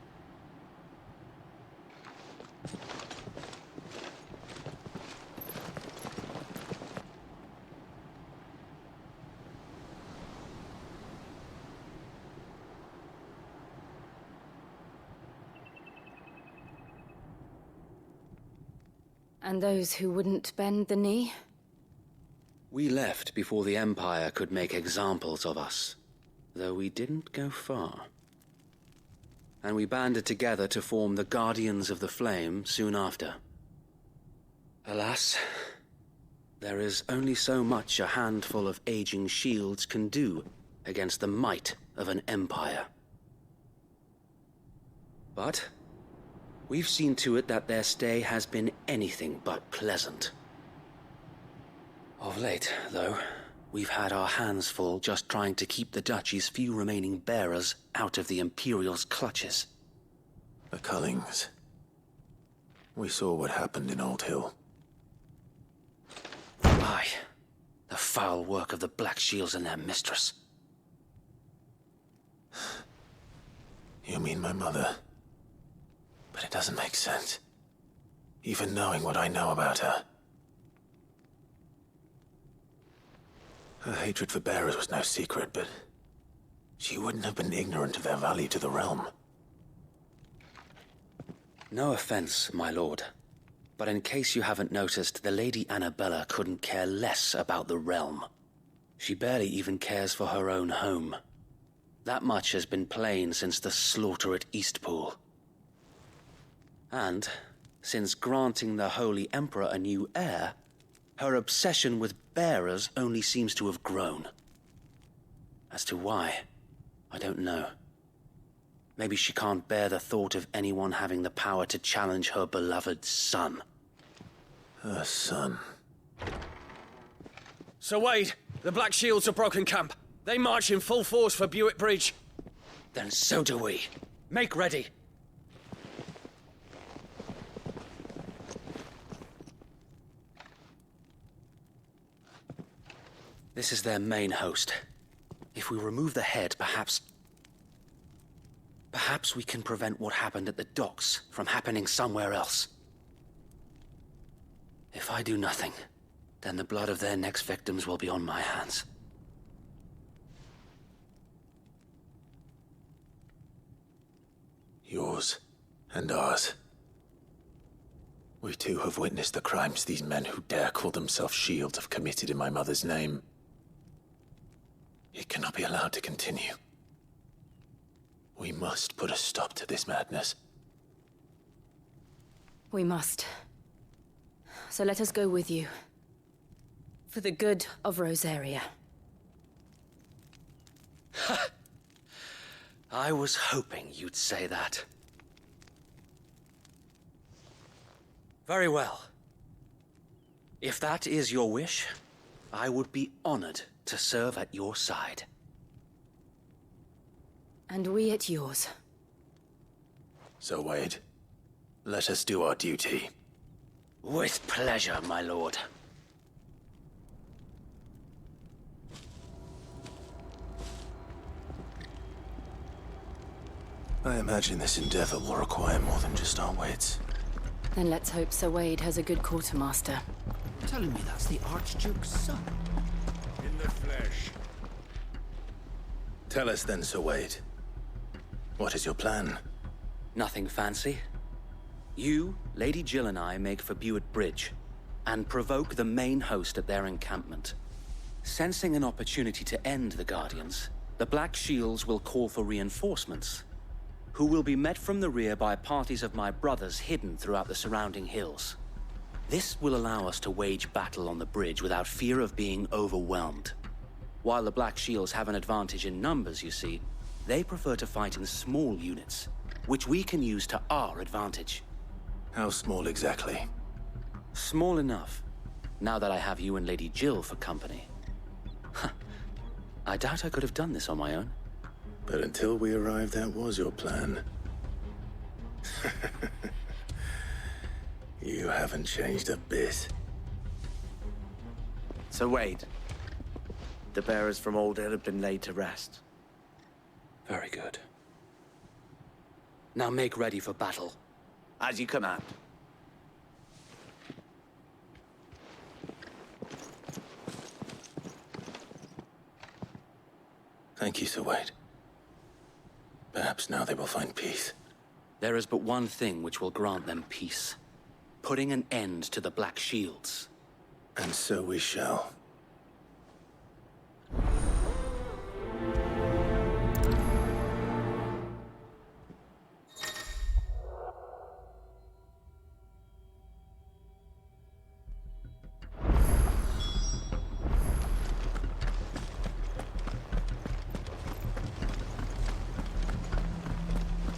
S3: And those who wouldn't bend the knee?
S10: We left before the Empire could make examples of us, though we didn't go far. And we banded together to form the Guardians of the Flame soon after. Alas, there is only so much a handful of aging shields can do against the might of an empire. But we've seen to it that their stay has been anything but pleasant. Of late, though, we've had our hands full just trying to keep the Duchy's few remaining bearers out of the Imperial's clutches.
S1: The Cullings. We saw what happened in Old Hill.
S10: Aye. The foul work of the Black Shields and their mistress.
S1: You mean my mother? But it doesn't make sense. Even knowing what I know about her. Her hatred for bearers was no secret, but she wouldn't have been ignorant of their value to the realm.
S10: No offense, my lord, but in case you haven't noticed, the Lady Annabella couldn't care less about the realm. She barely even cares for her own home. That much has been plain since the slaughter at Eastpool. And, since granting the Holy Emperor a new heir, her obsession with bearers only seems to have grown. As to why, I don't know. Maybe she can't bear the thought of anyone having the power to challenge her beloved son.
S1: Her son?
S10: Sir Wade, the Black Shields have broken camp. They march in full force for Buick Bridge. Then so do we. Make ready. This is their main host. If we remove the head, perhaps we can prevent what happened at the docks from happening somewhere else. If I do nothing, then the blood of their next victims will be on my hands.
S1: Yours and ours. We too have witnessed the crimes these men who dare call themselves shields have committed in my mother's name. It cannot be allowed to continue. We must put a stop to this madness.
S3: We must. So let us go with you. For the good of Rosaria.
S10: I was hoping you'd say that. Very well. If that is your wish, I would be honored to serve at your side.
S3: And we at yours.
S1: So, Wade, let us do our duty.
S10: With pleasure, my lord.
S1: I imagine this endeavor will require more than just our wits.
S3: Then let's hope Sir Wade has a good quartermaster.
S11: Telling me that's the Archduke's son.
S12: In the flesh.
S1: Tell us then, Sir Wade. What is your plan?
S10: Nothing fancy. You, Lady Jill and I make for Buett Bridge, and provoke the main host at their encampment. Sensing an opportunity to end the Guardians, the Black Shields will call for reinforcements, who will be met from the rear by parties of my brothers hidden throughout the surrounding hills. This will allow us to wage battle on the bridge without fear of being overwhelmed. While the Black Shields have an advantage in numbers, you see, they prefer to fight in small units, which we can use to our advantage.
S1: How small exactly?
S10: Small enough, now that I have you and Lady Jill for company. I doubt I could have done this on my own.
S1: But until we arrived, that was your plan. You haven't changed a bit.
S11: So Wade, the bearers from Old Hill have been laid to rest.
S10: Very good. Now make ready for battle.
S11: As you command.
S1: Thank you, Sir Wade. Perhaps now they will find peace.
S10: There is but one thing which will grant them peace. Putting an end to the Black Shields.
S1: And so we shall.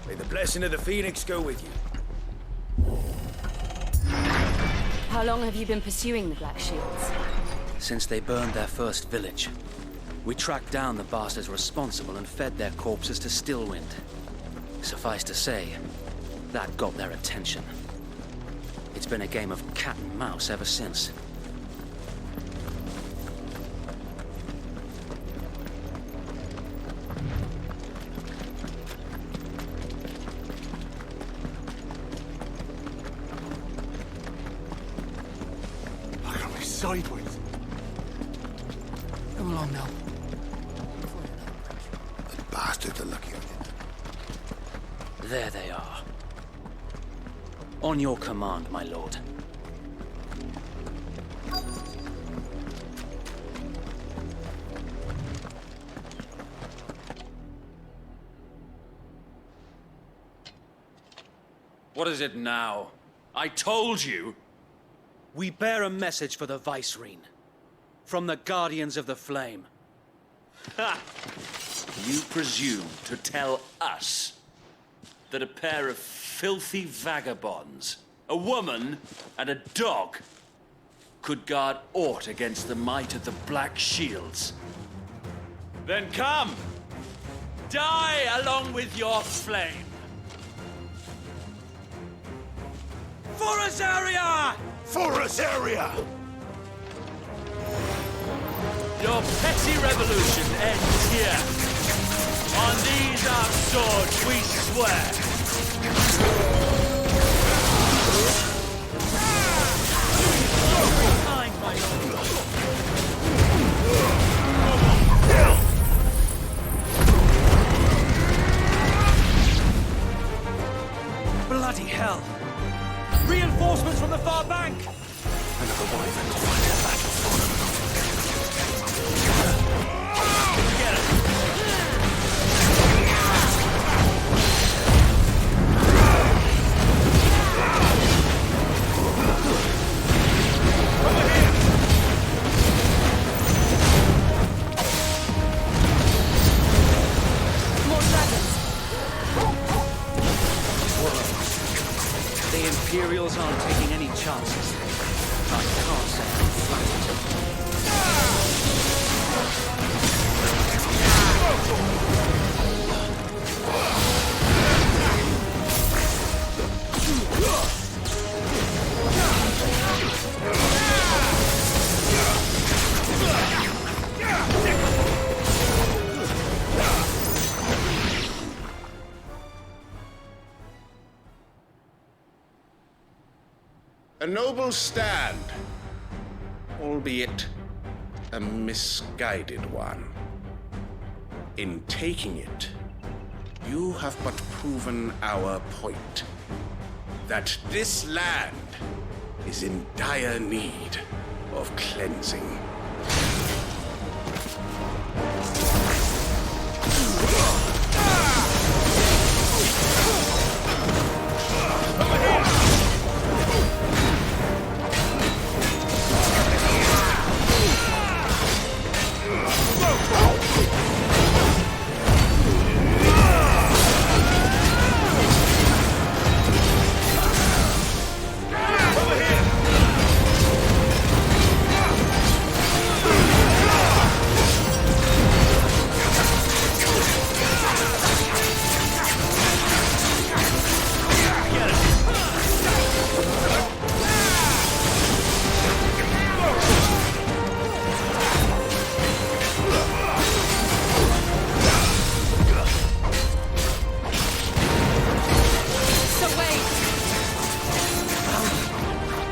S4: May the blessing of the Phoenix go with you.
S3: How long have you been pursuing the Black Shields?
S10: Since they burned their first village. We tracked down the bastards responsible and fed their corpses to Stillwind. Suffice to say, that got their attention. It's been a game of cat and mouse ever since.
S18: Sideways.
S20: Come along now.
S18: The bastards are lucky I didn't.
S10: There they are. On your command, my lord.
S21: What is it now? I told you!
S10: We bear a message for the Vicereine. From the Guardians of the Flame.
S21: Ha! You presume to tell us that a pair of filthy vagabonds, a woman and a dog, could guard aught against the might of the Black Shields? Then come! Die along with your flame! For Azaria!
S12: For Azaria!
S21: Your petty revolution ends here. On these our swords we swear. Behind my
S10: Bloody hell! Reinforcements from the far bank!
S1: Another wyvern to fight a battle for them.
S21: Get it!
S12: Over here!
S3: More dragons!
S10: The Imperials aren't taking any chances. I can't say I'm flattered.
S17: A noble stand, albeit a misguided one.
S12: In taking it, you have but proven our point. That this land is in dire need of cleansing.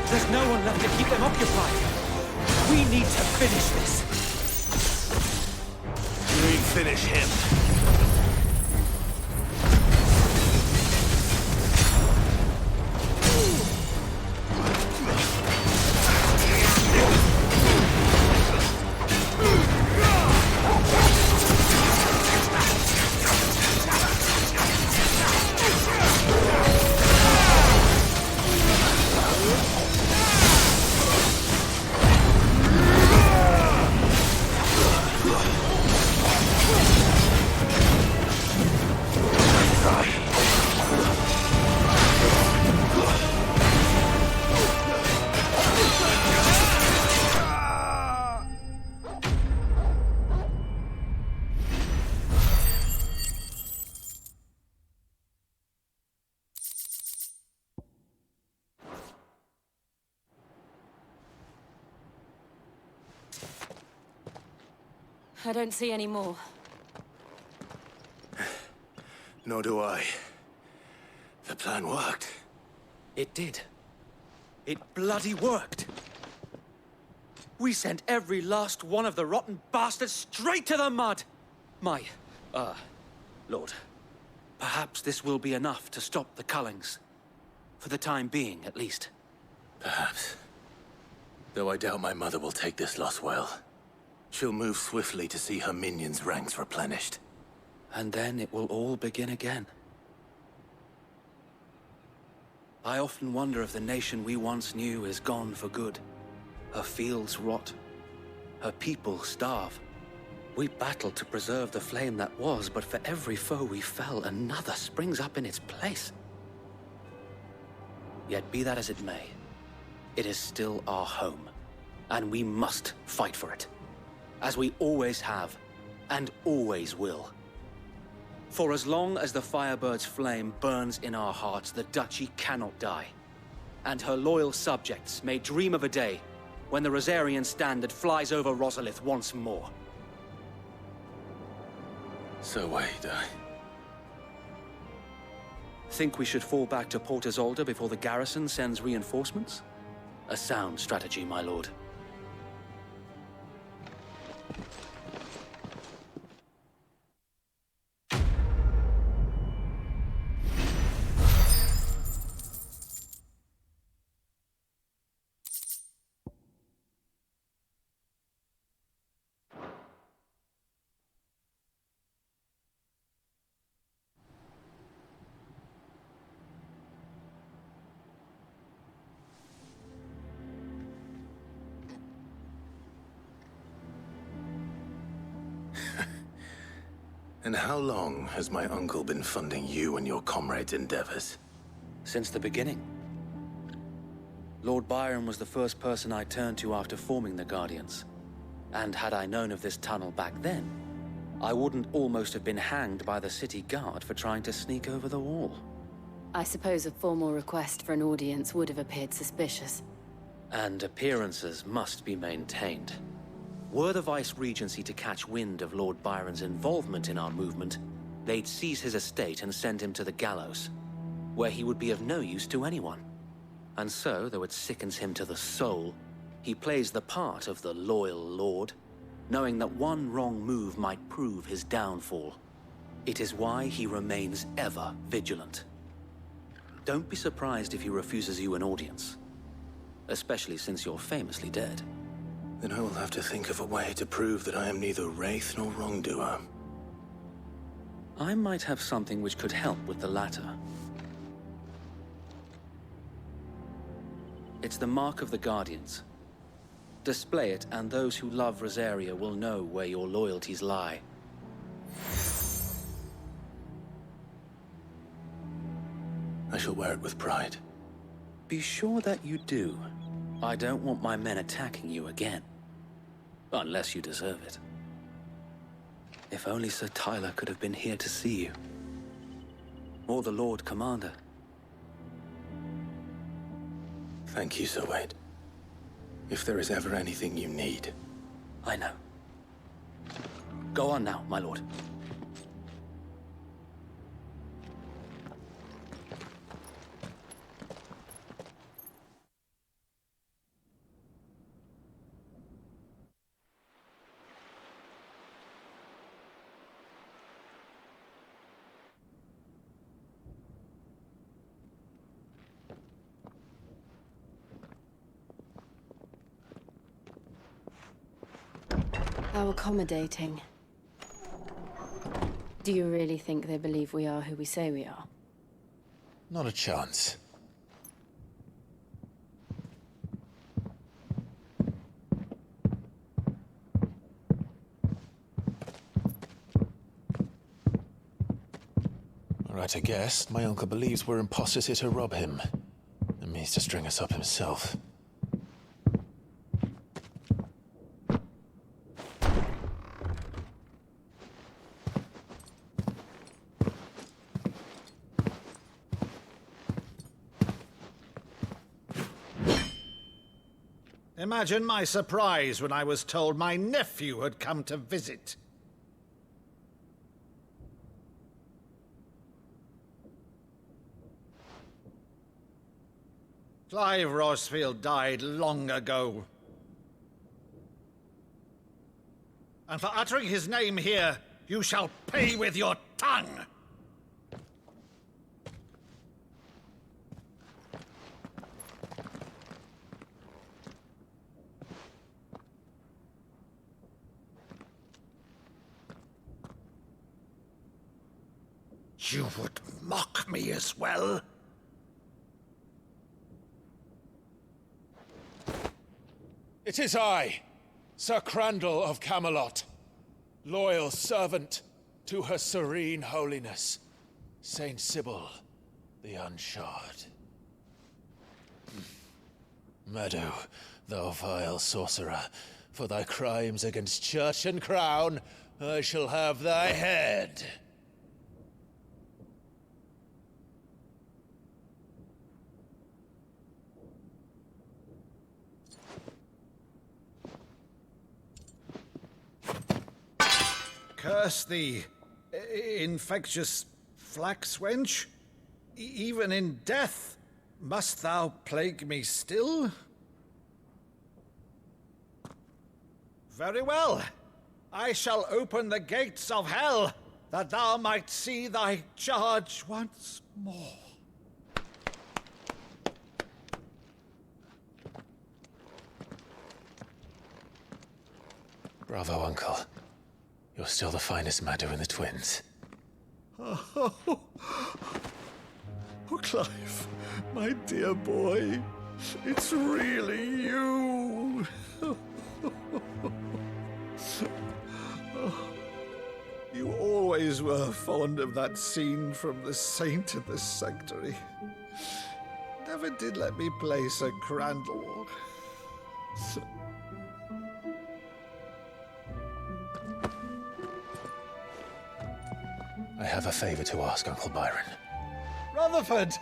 S20: There's no one left to keep them occupied. We need to finish this.
S12: You mean finish him?
S3: I don't see any more.
S12: Nor do I. The plan worked.
S20: It did. It bloody worked. We sent every last one of the rotten bastards straight to the mud! Lord, perhaps this will be enough to stop the Cullings. For the time being, at least.
S1: Perhaps. Though I doubt my mother will take this loss well. She'll move swiftly to see her minions' ranks replenished.
S20: And then it will all begin again. I often wonder if the nation we once knew is gone for good. Her fields rot. Her people starve. We battled to preserve the flame that was, but for every foe we fell, another springs up in its place. Yet be that as it may, it is still our home, and we must fight for it. As we always have, and always will. For as long as the Firebird's flame burns in our hearts, the Duchy cannot die. And her loyal subjects may dream of a day when the Rosarian standard flies over Rosalith once more.
S1: So wait,
S20: Think we should fall back to Port Isolde before the garrison sends reinforcements? A sound strategy, my lord.
S1: And how long has my uncle been funding you and your comrades' endeavors?
S20: Since the beginning. Lord Byron was the first person I turned to after forming the Guardians. And had I known of this tunnel back then, I wouldn't almost have been hanged by the city guard for trying to sneak over the wall.
S3: I suppose a formal request for an audience would have appeared suspicious.
S20: And appearances must be maintained. Were the Vice-Regency to catch wind of Lord Byron's involvement in our movement, they'd seize his estate and send him to the gallows, where he would be of no use to anyone. And so, though it sickens him to the soul, he plays the part of the loyal lord,
S10: knowing that one wrong move might prove his downfall. It is why he remains ever vigilant. Don't be surprised if he refuses you an audience, especially since you're famously dead.
S15: Then I will have to think of a way to prove that I am neither wraith nor wrongdoer.
S10: I might have something which could help with the latter. It's the Mark of the Guardians. Display it, and those who love Rosaria will know where your loyalties lie.
S15: I shall wear it with pride.
S10: Be sure that you do. I don't want my men attacking you again. Unless you deserve it. If only Sir Tyler could have been here to see you. Or the Lord Commander.
S15: Thank you, Sir Wade. If there is ever anything you need.
S10: I know. Go on now, my lord.
S3: How accommodating. Do you really think they believe we are who we say we are?
S1: Not a chance. Right, I guess. My uncle believes we're imposters here to rob him. And means to string us up himself.
S12: Imagine my surprise when I was told my nephew had come to visit. Clive Rosfield died long ago. And for uttering his name here, you shall pay with your tongue! You would mock me as well?
S1: It is I, Sir Crandall of Camelot, loyal servant to her serene holiness, Saint Sybil the Unshod. Meadow, thou vile sorcerer, for thy crimes against church and crown, I shall have thy head.
S12: Curse thee, infectious flax wench. Even in death, must thou plague me still? Very well. I shall open the gates of hell, that thou might see thy charge once more.
S1: Bravo, Uncle. You're still the finest Meadow in the twins.
S12: Oh, Clive, my dear boy, it's really you. You always were fond of that scene from The Saint in the Sanctuary. Never did let me play Sir Crandall.
S1: I have a favor to ask, Uncle Byron.
S12: Rutherford,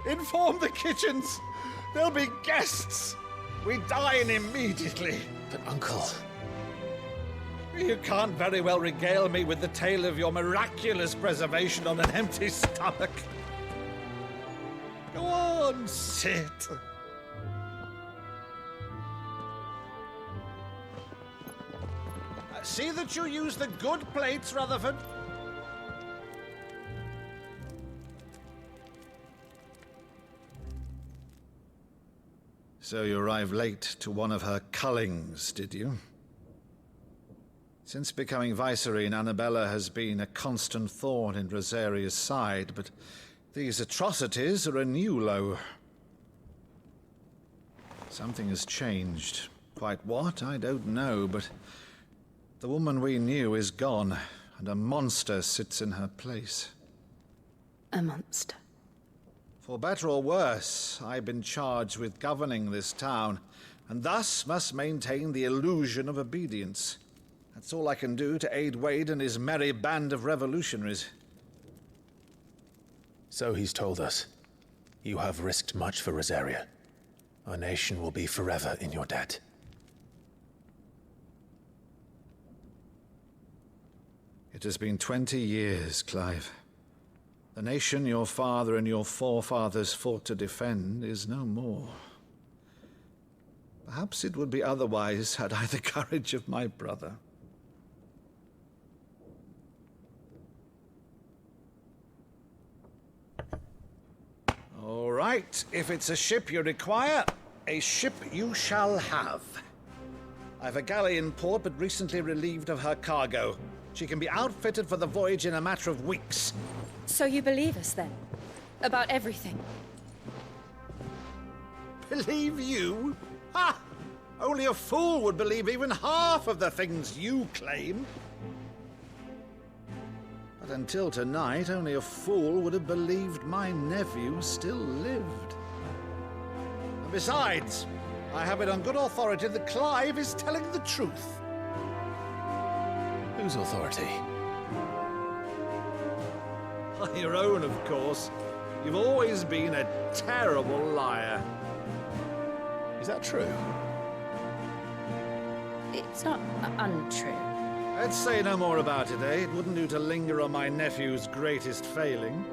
S12: inform the kitchens. There'll be guests. We dine immediately.
S1: But, Uncle...
S12: You can't very well regale me with the tale of your miraculous preservation on an empty stomach. Go on, sit. See that you use the good plates, Rutherford.
S8: So you arrived late to one of her cullings, did you? Since becoming Vicereine, Annabella has been a constant thorn in Rosaria's side, but these atrocities are a new low. Something has changed. Quite what, I don't know, but the woman we knew is gone, and a monster sits in her place.
S3: A monster.
S8: For better or worse, I've been charged with governing this town, and thus must maintain the illusion of obedience. That's all I can do to aid Wade and his merry band of revolutionaries.
S1: So he's told us. You have risked much for Rosaria. Our nation will be forever in your debt.
S8: It has been 20 years, Clive. The nation your father and your forefathers fought to defend is no more. Perhaps it would be otherwise had I the courage of my brother. All right, if it's a ship you require, a ship you shall have. I've a galley in port, but recently relieved of her cargo. She can be outfitted for the voyage in a matter of weeks.
S3: So you believe us, then? About everything?
S8: Believe you? Ha! Only a fool would believe even half of the things you claim. But until tonight, only a fool would have believed my nephew still lived. And besides, I have it on good authority that Clive is telling the truth.
S1: Whose authority?
S8: Your own, of course. You've always been a terrible liar.
S1: Is that true?
S3: It's not untrue.
S8: Let's say no more about it, eh? It wouldn't do to linger on my nephew's greatest failing.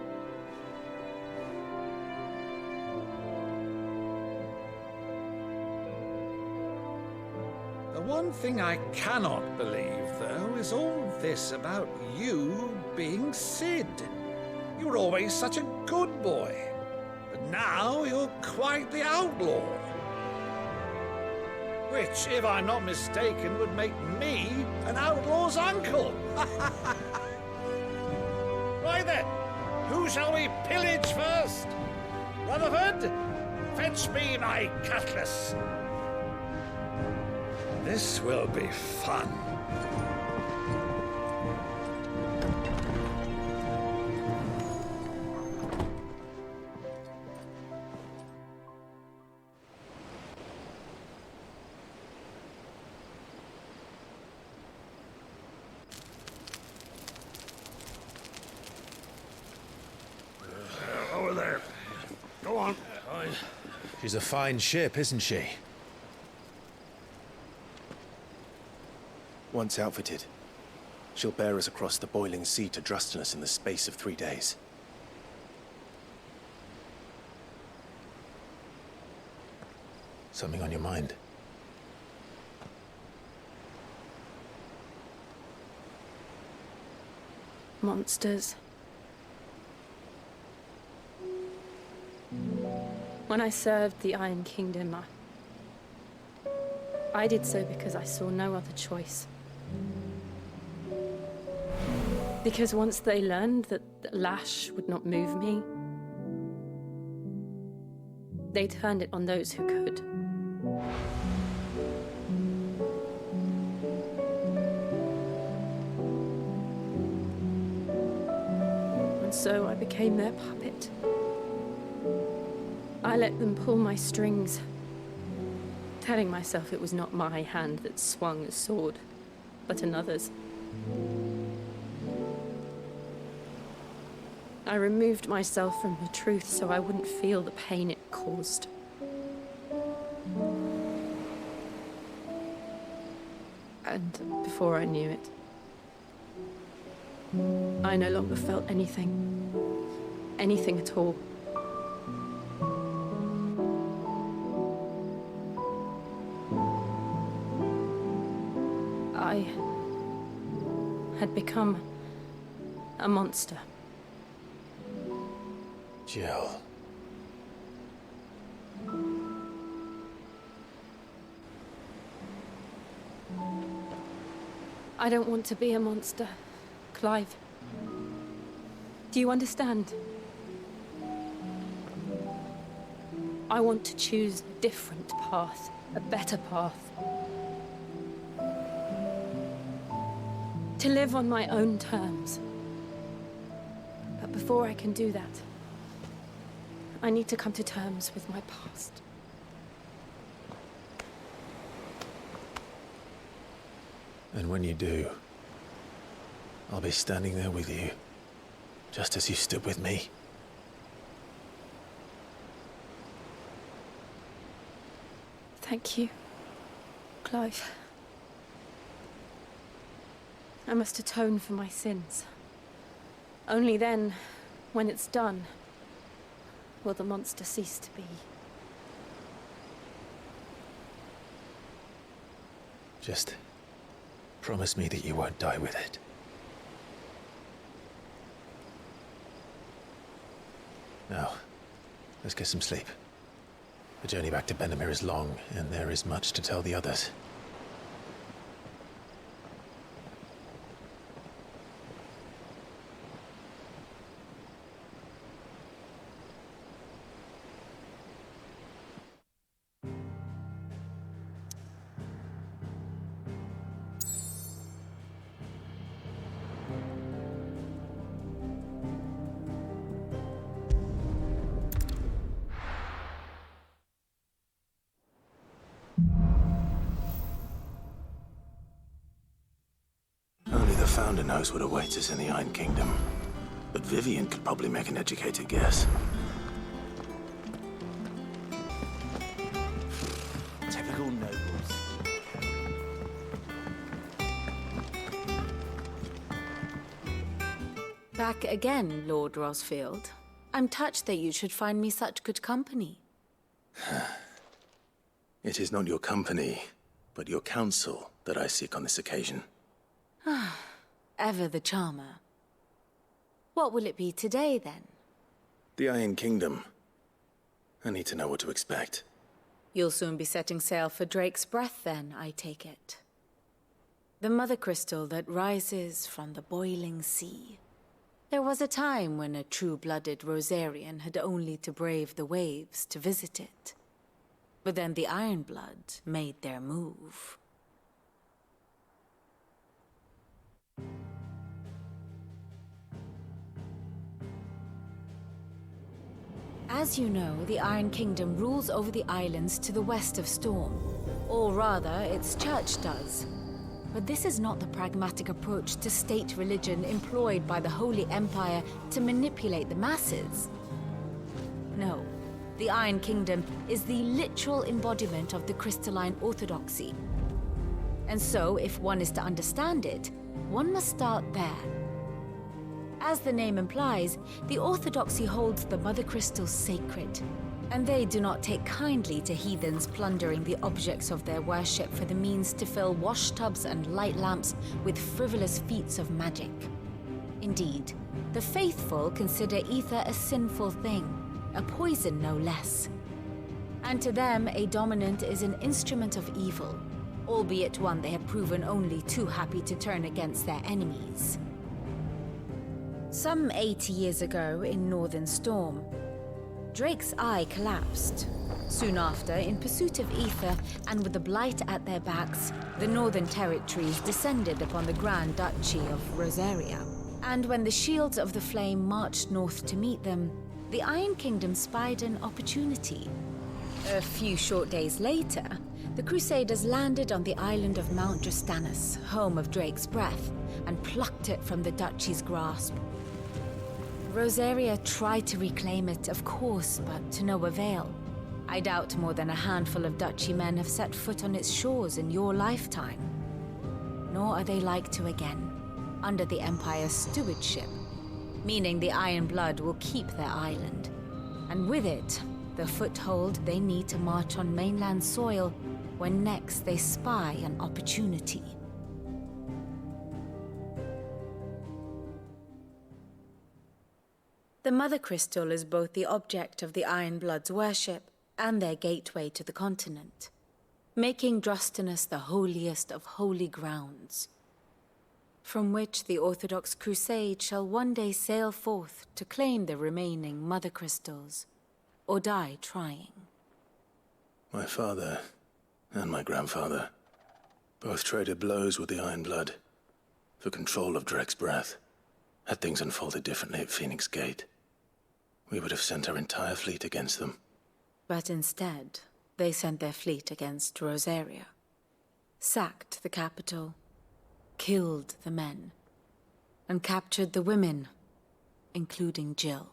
S8: The one thing I cannot believe, though, is all this about you being Sid. You were always such a good boy, but now you're quite the outlaw. Which, if I'm not mistaken, would make me an outlaw's uncle. Right then, who shall we pillage first? Rutherford, fetch me my cutlass. This will be fun.
S12: Over there. Go on.
S1: She's a fine ship, isn't she?
S9: Once outfitted, she'll bear us across the boiling sea to Drustenus in the space of 3 days.
S1: Something on your mind?
S3: Monsters. When I served the Iron Kingdom, I did so because I saw no other choice. Because once they learned that the lash would not move me, they turned it on those who could. And so I became their puppet. I let them pull my strings, telling myself it was not my hand that swung a sword, but another's. I removed myself from the truth so I wouldn't feel the pain it caused. And before I knew it, I no longer felt anything. Anything at all. had become a monster.
S1: Jill.
S3: I don't want to be a monster, Clive. Do you understand? I want to choose a different path, a better path. To live on my own terms. But before I can do that, I need to come to terms with my past.
S1: And when you do, I'll be standing there with you, just as you stood with me.
S3: Thank you, Clive. I must atone for my sins. Only then, when it's done, will the monster cease to be.
S1: Just promise me that you won't die with it. Now, let's get some sleep. The journey back to Benamir is long, and there is much to tell the others. Only the Founder knows what awaits us in the Iron Kingdom. But Vivian could probably make an educated guess.
S11: Typical nobles.
S3: Back again, Lord Rosfield. I'm touched that you should find me such good company.
S1: It is not your company, but your counsel that I seek on this occasion.
S3: Ever the charmer. What will it be today, then?
S1: The Iron Kingdom. I need to know what to expect.
S3: You'll soon be setting sail for Drake's Breath, then, I take it. The mother crystal that rises from the boiling sea. There was a time when a true-blooded Rosarian had only to brave the waves to visit it. But then the Ironblood made their move. As you know, the Iron Kingdom rules over the islands to the west of Storm. Or rather, its church does. But this is not the pragmatic approach to state religion employed by the Holy Empire to manipulate the masses. No, the Iron Kingdom is the literal embodiment of the crystalline orthodoxy. And so, if one is to understand it, one must start there. As the name implies, the orthodoxy holds the Mother Crystals sacred, and they do not take kindly to heathens plundering the objects of their worship for the means to fill washtubs and light lamps with frivolous feats of magic. Indeed, the faithful consider ether a sinful thing, a poison no less. And to them, a dominant is an instrument of evil, albeit one they have proven only too happy to turn against their enemies. Some 80 years ago in Northern Storm, Drake's eye collapsed. Soon after, in pursuit of ether and with the Blight at their backs, the Northern Territories descended upon the Grand Duchy of Rosaria. And when the Shields of the Flame marched north to meet them, the Iron Kingdom spied an opportunity. A few short days later, the Crusaders landed on the island of Mount Justanus, home of Drake's Breath, and plucked it from the Duchy's grasp. Rosaria tried to reclaim it, of course, but to no avail. I doubt more than a handful of Duchy men have set foot on its shores in your lifetime. Nor are they like to again, under the Empire's stewardship, meaning the Iron Blood will keep their island. And with it, the foothold they need to march on mainland soil when next they spy an opportunity.
S2: The Mother Crystal is both the object of the Iron Blood's worship and their gateway to the continent, making Drustinus the holiest of holy grounds, from which the Orthodox Crusade shall one day sail forth to claim the remaining Mother Crystals, or die trying.
S1: My father and my grandfather both traded blows with the Iron Blood for control of Drek's breath. Had things unfolded differently at Phoenix Gate, we would have sent our entire fleet against them.
S2: But instead, they sent their fleet against Rosaria, sacked the capital, killed the men, and captured the women, including Jill.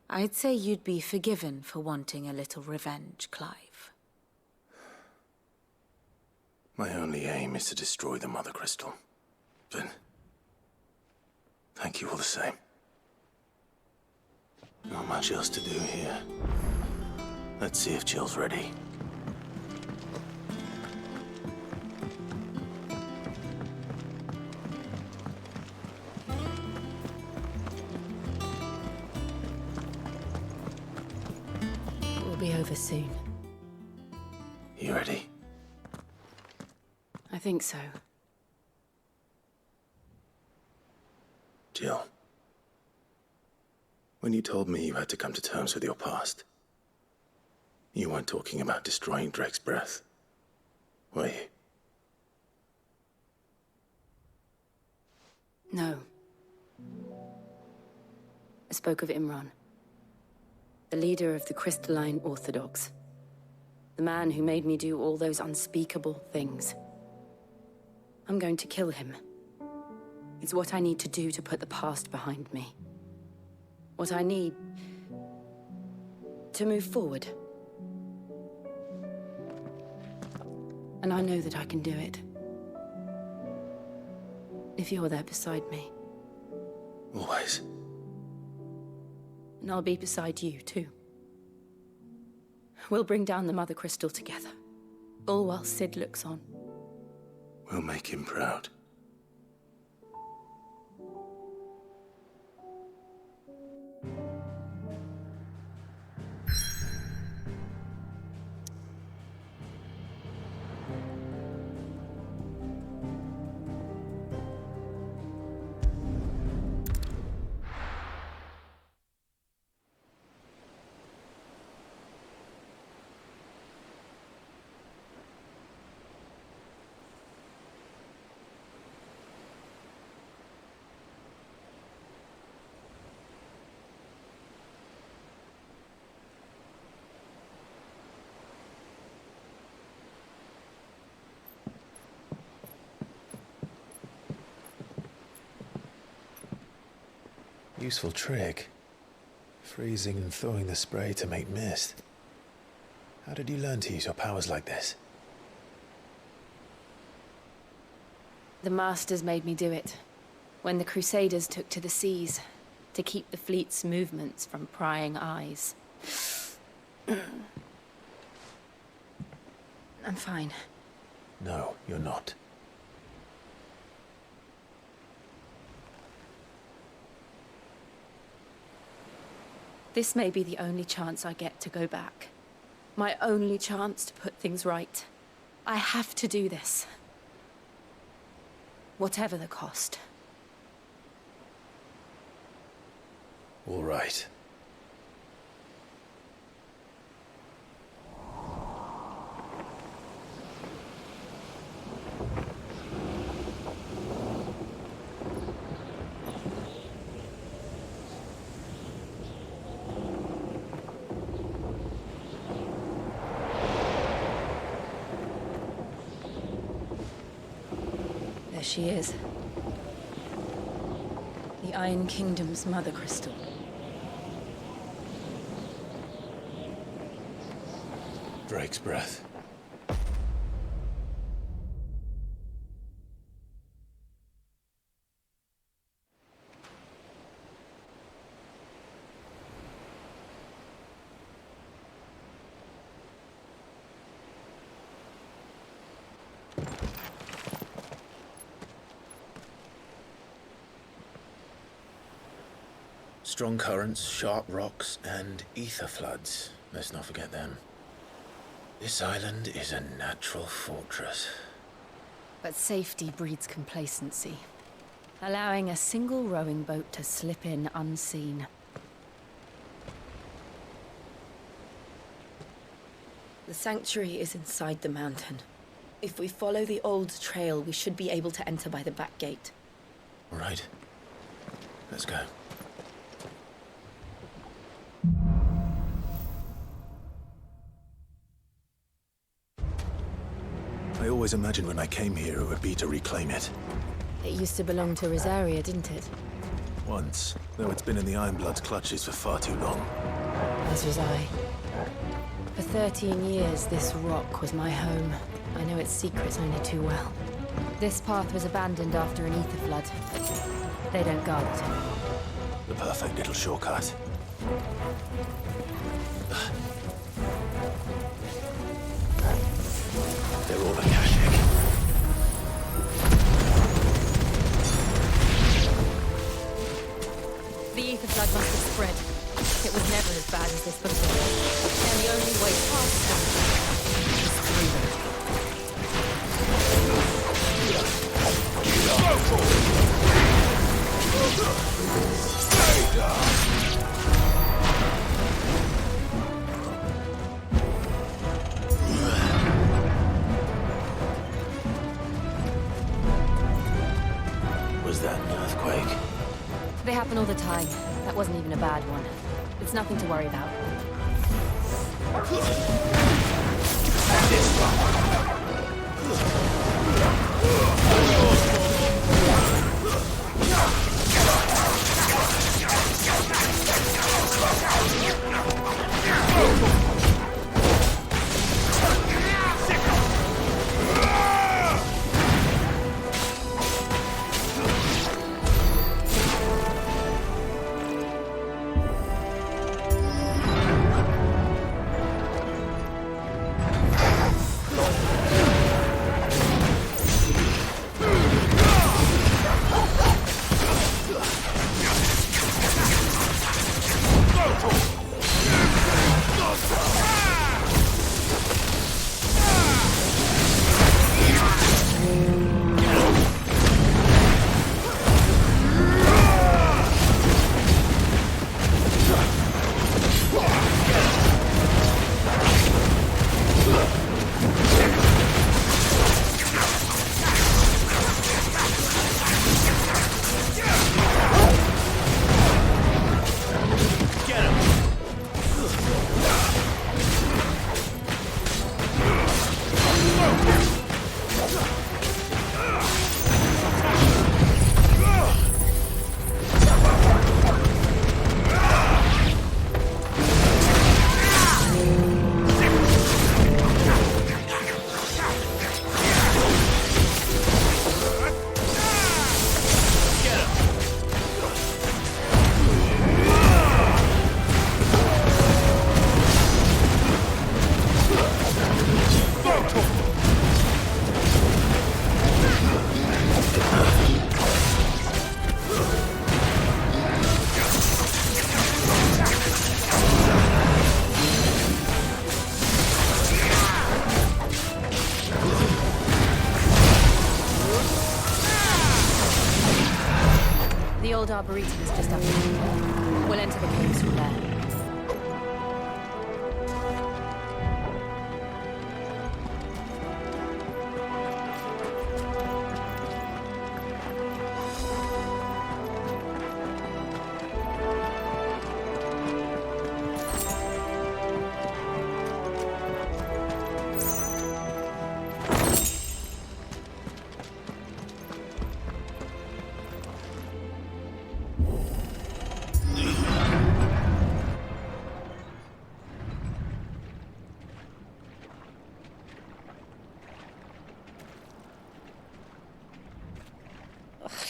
S2: I'd say you'd be forgiven for wanting a little revenge, Clive.
S1: My only aim is to destroy the Mother Crystal. But thank you all the same. Not much else to do here. Let's see if Jill's ready.
S3: We'll be over soon.
S1: You ready?
S3: I think so.
S1: Jill, when you told me you had to come to terms with your past, you weren't talking about destroying Drek's breath, were you?
S3: No. I spoke of Imran, the leader of the Crystalline Orthodox. The man who made me do all those unspeakable things. I'm going to kill him. It's what I need to do to put the past behind me. What I need to move forward. And I know that I can do it. If you're there beside me.
S1: Always.
S3: And I'll be beside you, too. We'll bring down the Mother Crystal together. All while Sid looks on.
S1: We'll make him proud. Useful trick. Freezing and thawing the spray to make mist. How did you learn to use your powers like this?
S3: The Masters made me do it. When the Crusaders took to the seas, to keep the fleet's movements from prying eyes. I'm fine.
S1: No, you're not.
S3: This may be the only chance I get to go back. My only chance to put things right. I have to do this. Whatever the cost.
S1: All right.
S3: There she is. The Iron Kingdom's Mother Crystal.
S1: Drake's breath. Strong currents, sharp rocks, and ether floods. Let's not forget them. This island is a natural fortress.
S3: But safety breeds complacency, allowing a single rowing boat to slip in unseen. The sanctuary is inside the mountain. If we follow the old trail, we should be able to enter by the back gate.
S1: Right. Let's go. I always imagined when I came here it would be to reclaim it.
S3: It used to belong to Rosaria, didn't it?
S1: Once, though it's been in the Ironblood's clutches for far too long.
S3: As was I. For 13 years, this rock was my home. I know its secrets only too well. This path was abandoned after an ether flood. They don't guard it anymore.
S1: The perfect little shortcut. They're all Akashic.
S3: The ether flood must have spread. It was never as bad as this before. And the only way past them is through them.
S1: Was that an earthquake?
S3: They happen all the time. That wasn't even a bad one. It's nothing to worry about. The old Arboretum is just up here. We'll enter the caves from there.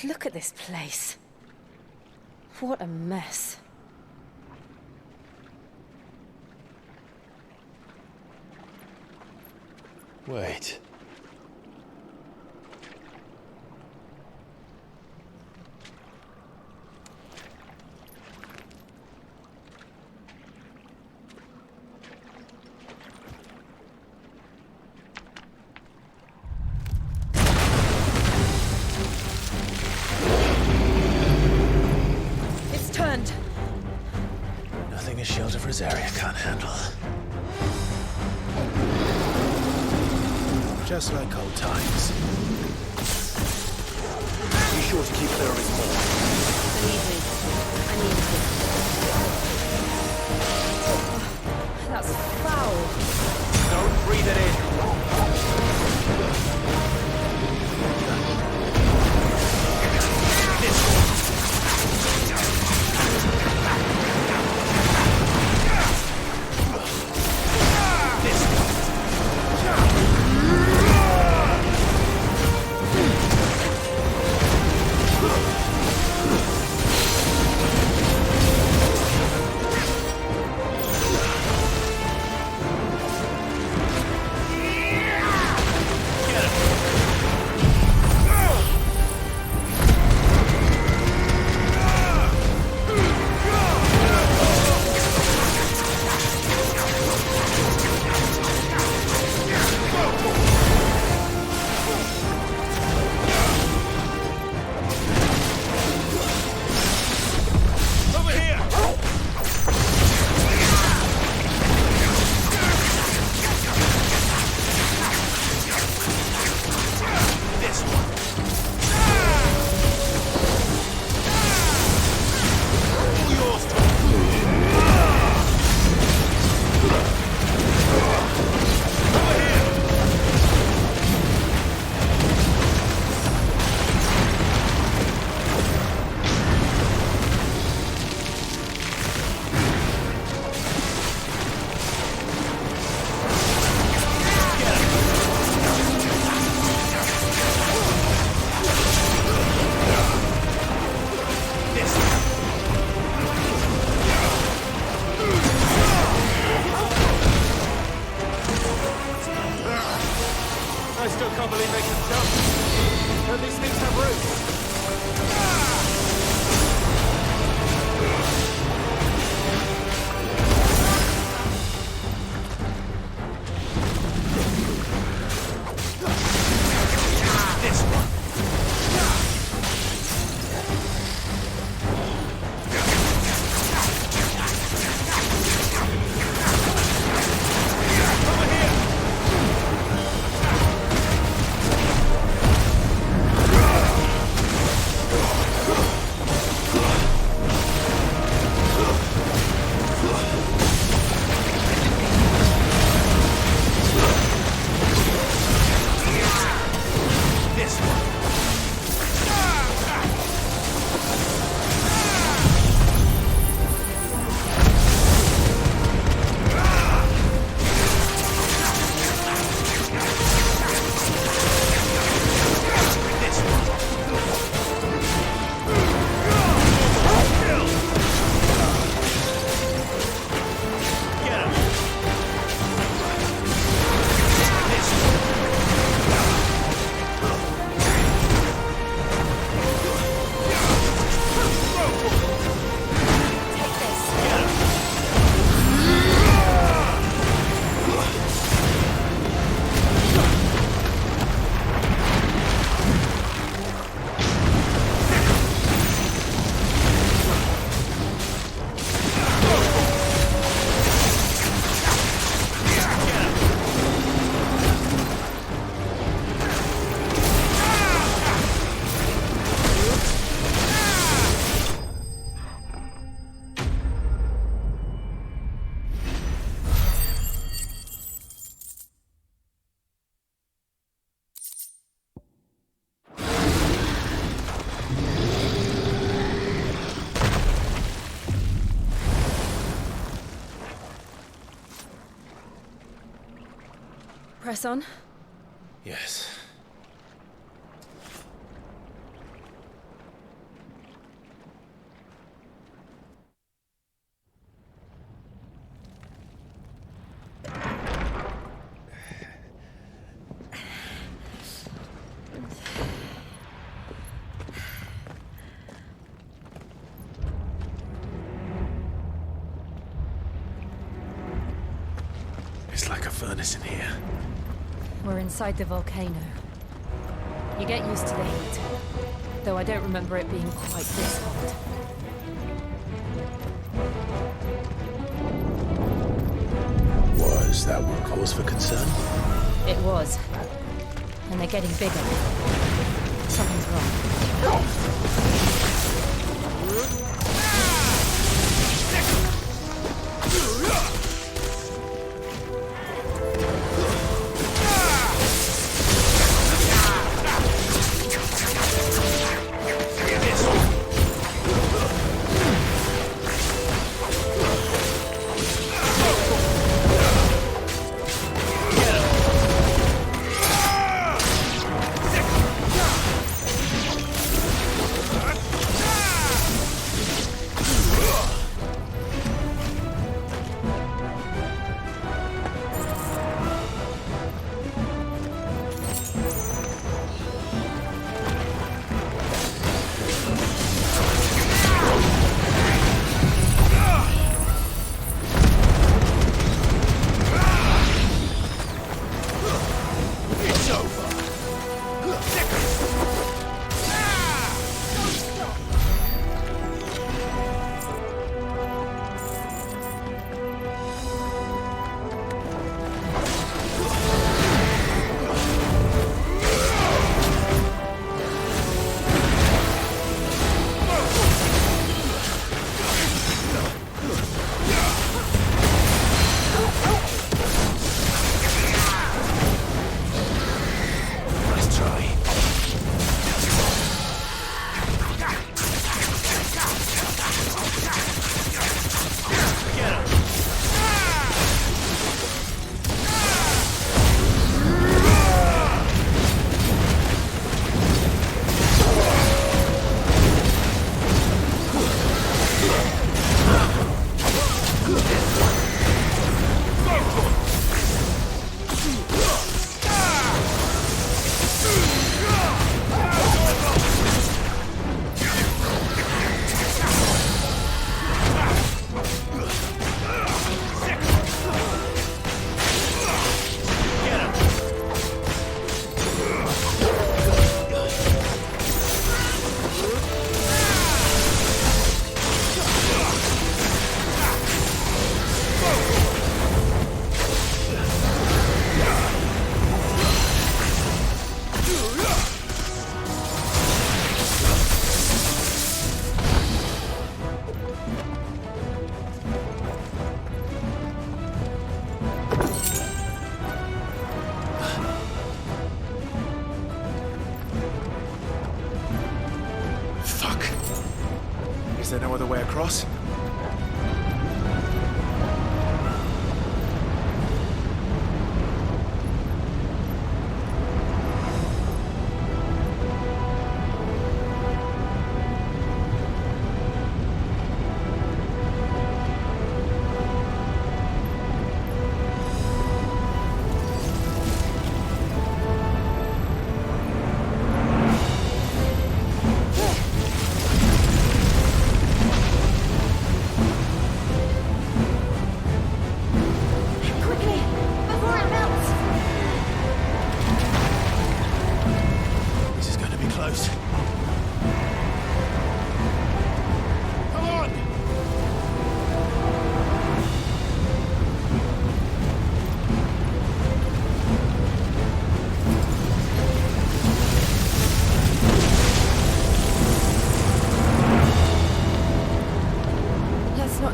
S3: Look at this place. What a mess.
S1: Wait. Just like old times.
S9: Be sure to keep clear of his more.
S3: Believe me, I need to. That's foul.
S9: Don't breathe it in.
S12: I still can't believe they can jump. Don't these things have roots?
S3: Press on.
S1: Yes. It's like a furnace in here.
S3: We're inside the volcano. You get used to the heat, though I don't remember it being quite this hot.
S1: Was that one cause for concern?
S3: It was. and they're getting bigger. Something's wrong.
S15: Is there no other way across?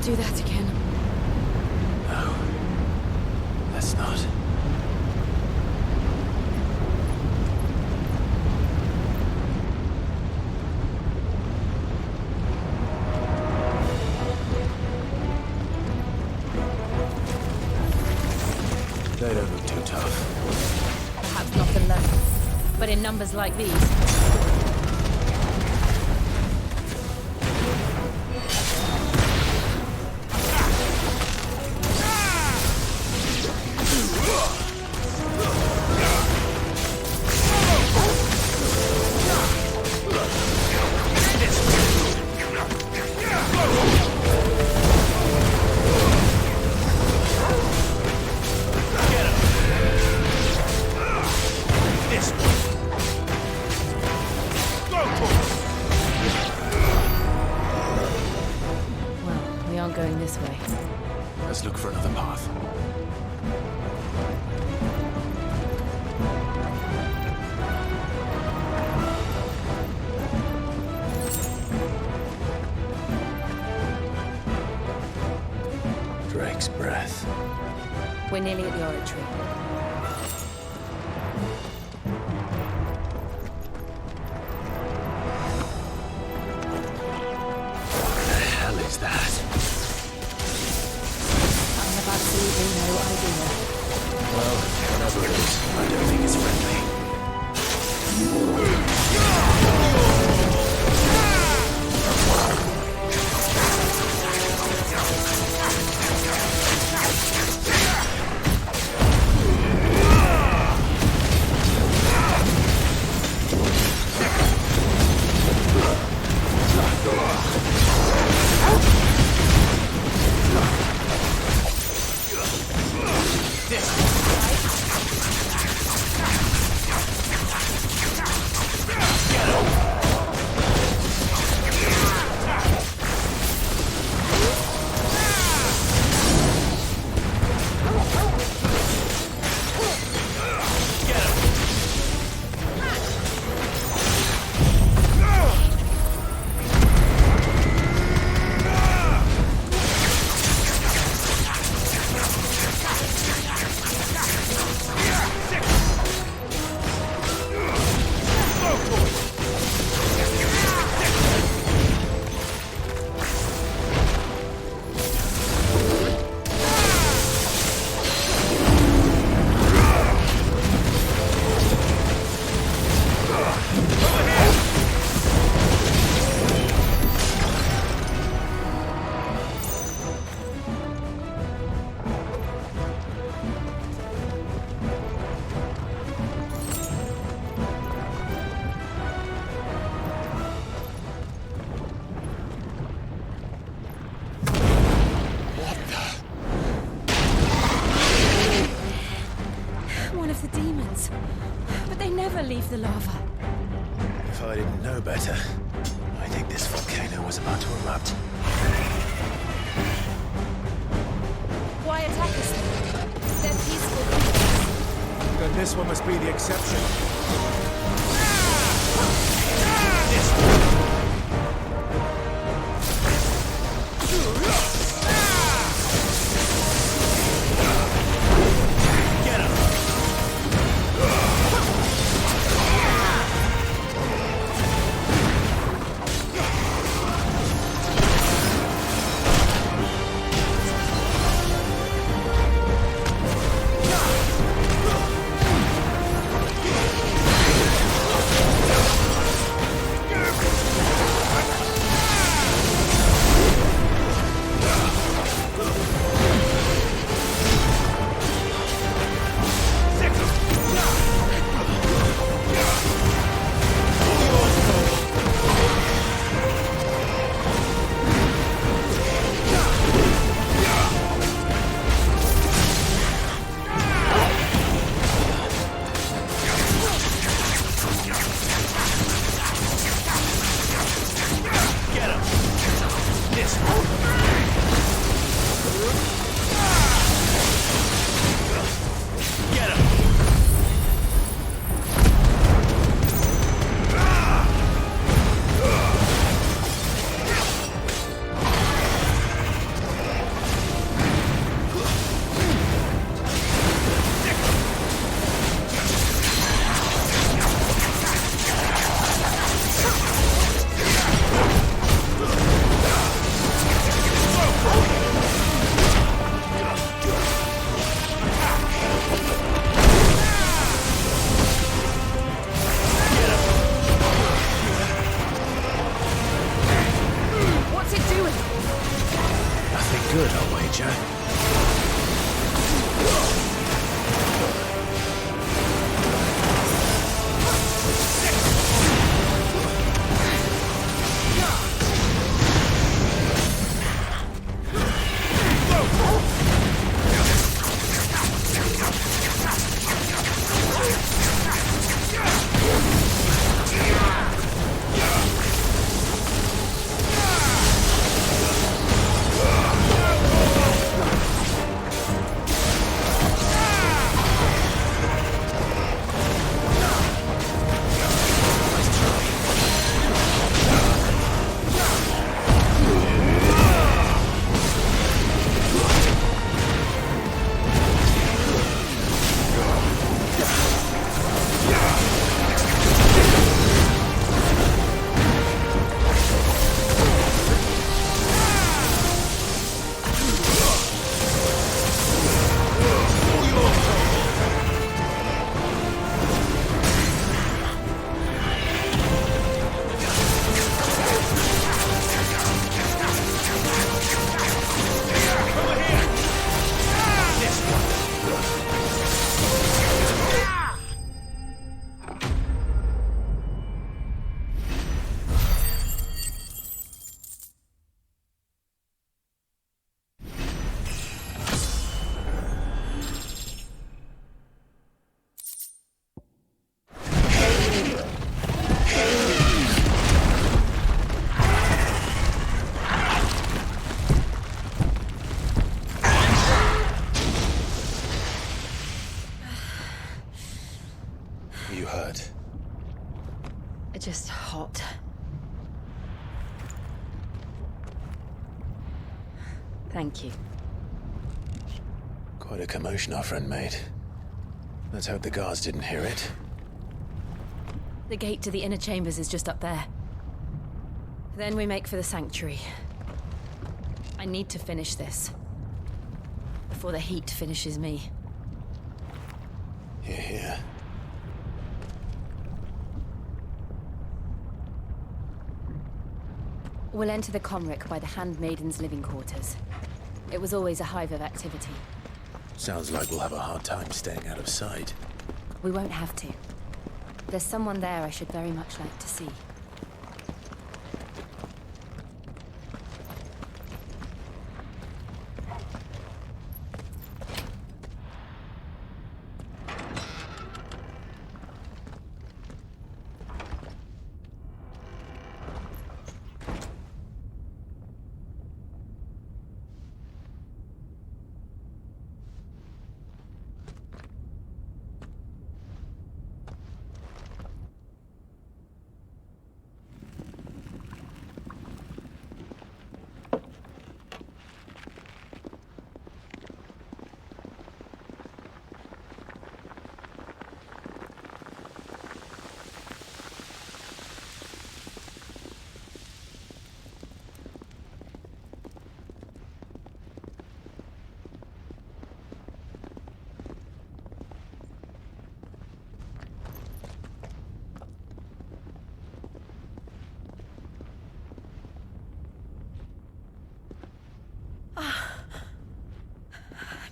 S3: Do that again.
S1: No. Let's not. They don't look too tough.
S3: Perhaps not alone, but in numbers like these.
S2: nearly at the oratory.
S1: What the hell is that?
S2: I have absolutely no idea.
S1: Well, whatever it is, I don't think it's friendly.
S2: Leave the lava.
S1: If I didn't know better, I think this volcano was about to erupt.
S2: Why attack us then? They're peaceful creatures.
S12: Then this one must be the exception.
S1: Are you hurt?
S3: Just hot. Thank you.
S1: Quite a commotion our friend made. Let's hope the guards didn't hear it.
S3: The gate to the inner chambers is just up there. Then we make for the sanctuary. I need to finish this. Before the heat finishes me.
S1: Hear, hear.
S3: We'll enter the Comric by the Handmaiden's living quarters. It was always a hive of activity.
S1: Sounds like we'll have a hard time staying out of sight.
S3: We won't have to. There's someone there I should very much like to see.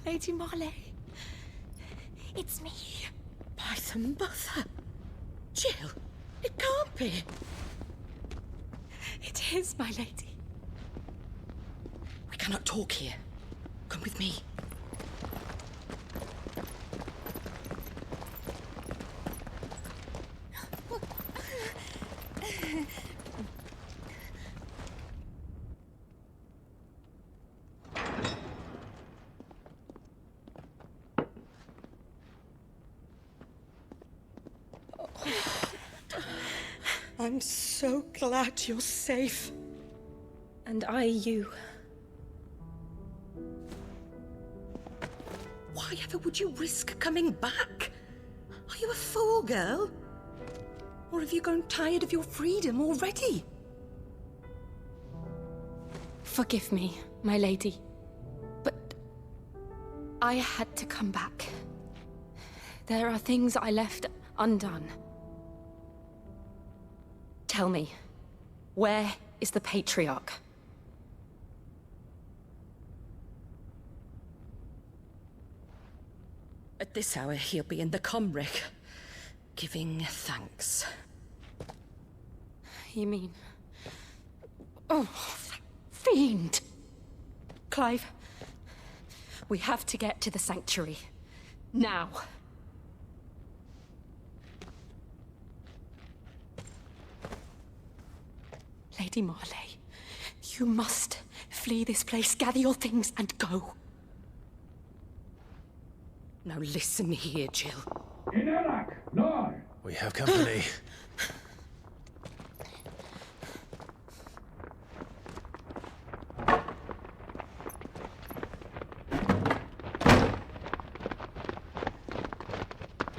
S7: Lady Marley. It's me. By the mother. Jill, it can't be. It is, my lady. We cannot talk here. Come with me. I'm so glad you're safe.
S3: And you.
S7: Why ever would you risk coming back? Are you a fool, girl? Or have you grown tired of your freedom already?
S3: Forgive me, my lady. But I had to come back. There are things I left undone. Tell me, where is the Patriarch?
S7: At this hour, he'll be in the Comric, giving thanks.
S3: You mean... Oh, that fiend! Clive, we have to get to the sanctuary. Now. Lady Marley, you must flee this place, gather your things, and go.
S7: Now listen here, Jill.
S1: We have company.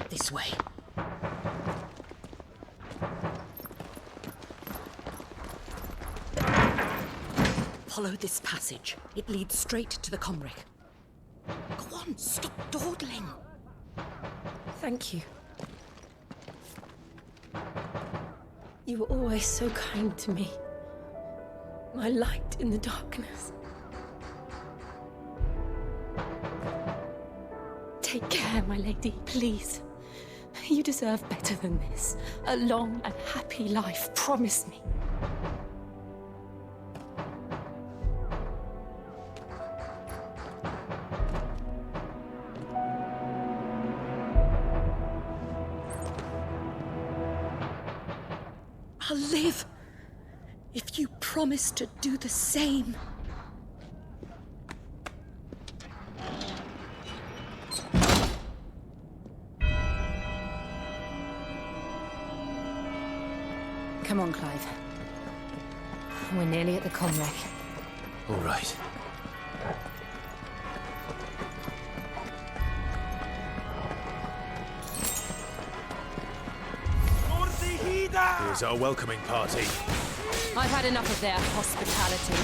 S7: This way. Follow this passage. It leads straight to the Comric. Go on, stop dawdling.
S3: Thank you. You were always so kind to me. My light in the darkness. Take care, my lady, please. You deserve better than this. A long and happy life, promise me.
S7: I'll live if you promise to do the same.
S3: Come on, Clive. We're nearly at the comwreck.
S1: All right.
S12: Here's our welcoming party.
S3: I've had enough of their hospitality.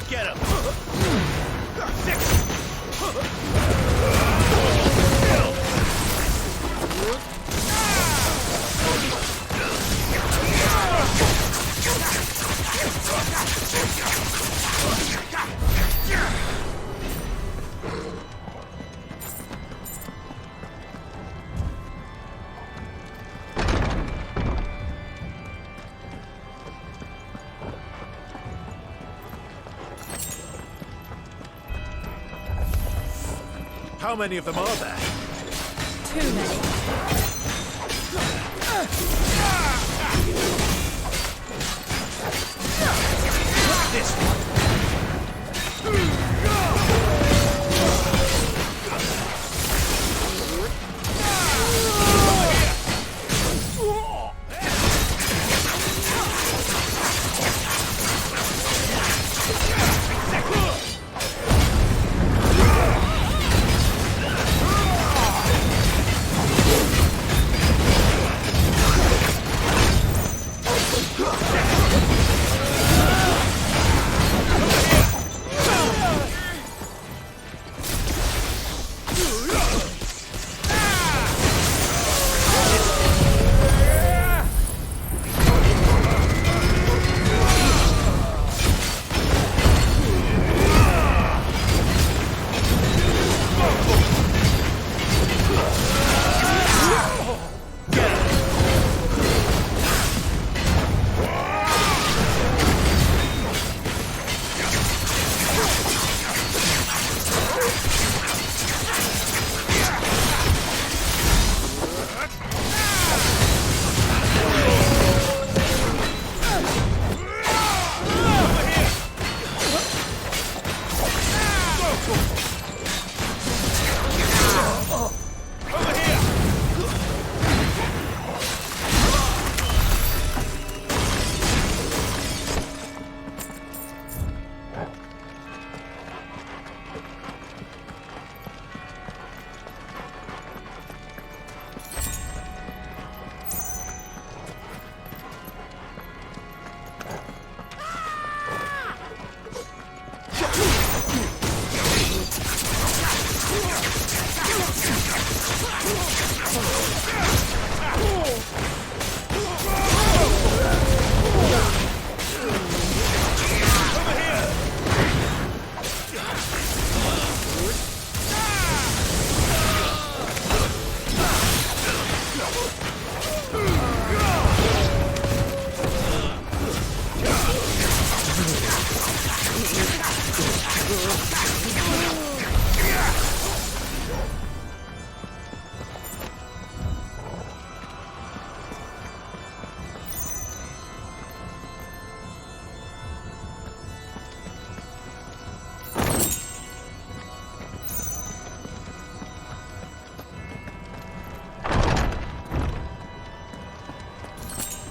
S12: Get him! How many of them are there?
S3: Too many.
S12: This one.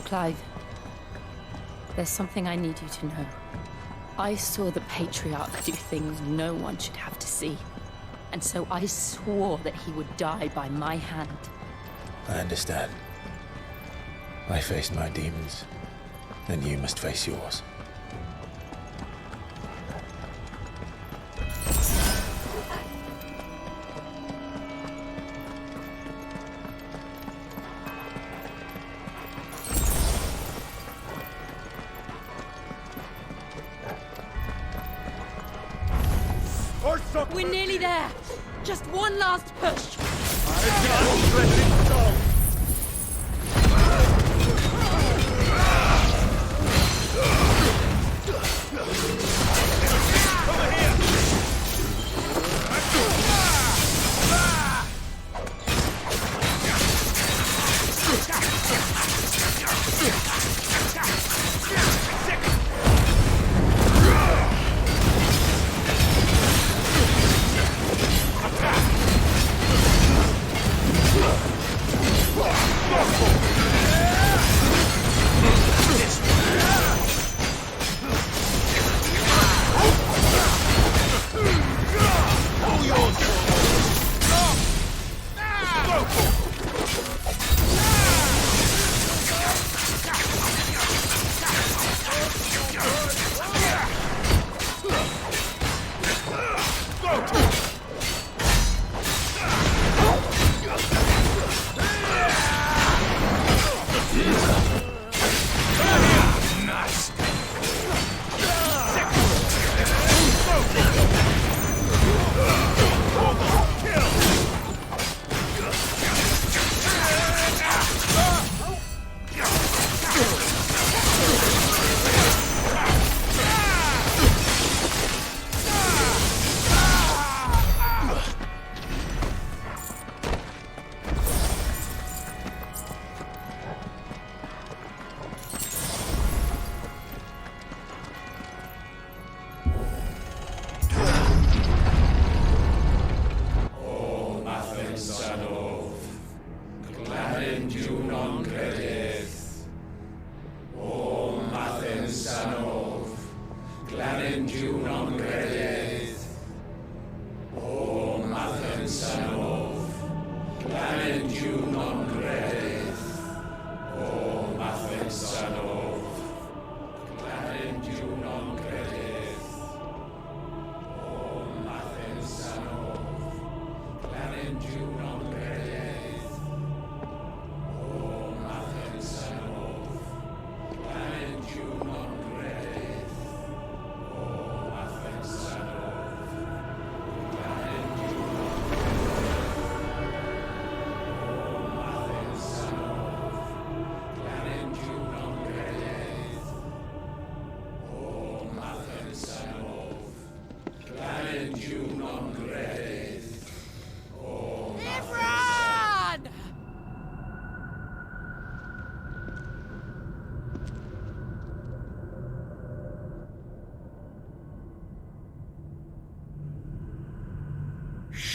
S3: Clive, there's something I need you to know. I saw the Patriarch do things no one should have to see. And so I swore that he would die by my hand.
S1: I understand. I faced my demons, then you must face yours.
S7: We're nearly there. Just one last push.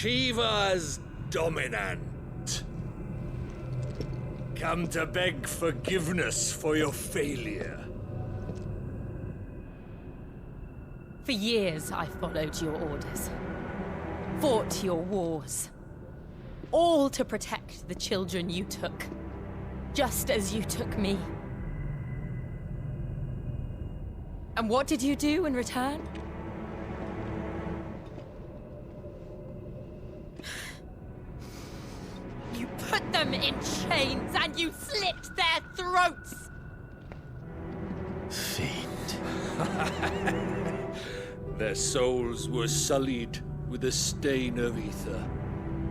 S12: Shiva's dominant. Come to beg forgiveness for your failure.
S7: For years, I followed your orders. Fought your wars. All to protect the children you took. Just as you took me. And what did you do in return? You put them in chains and you slit their throats!
S1: Fiend.
S12: Their souls were sullied with the stain of ether.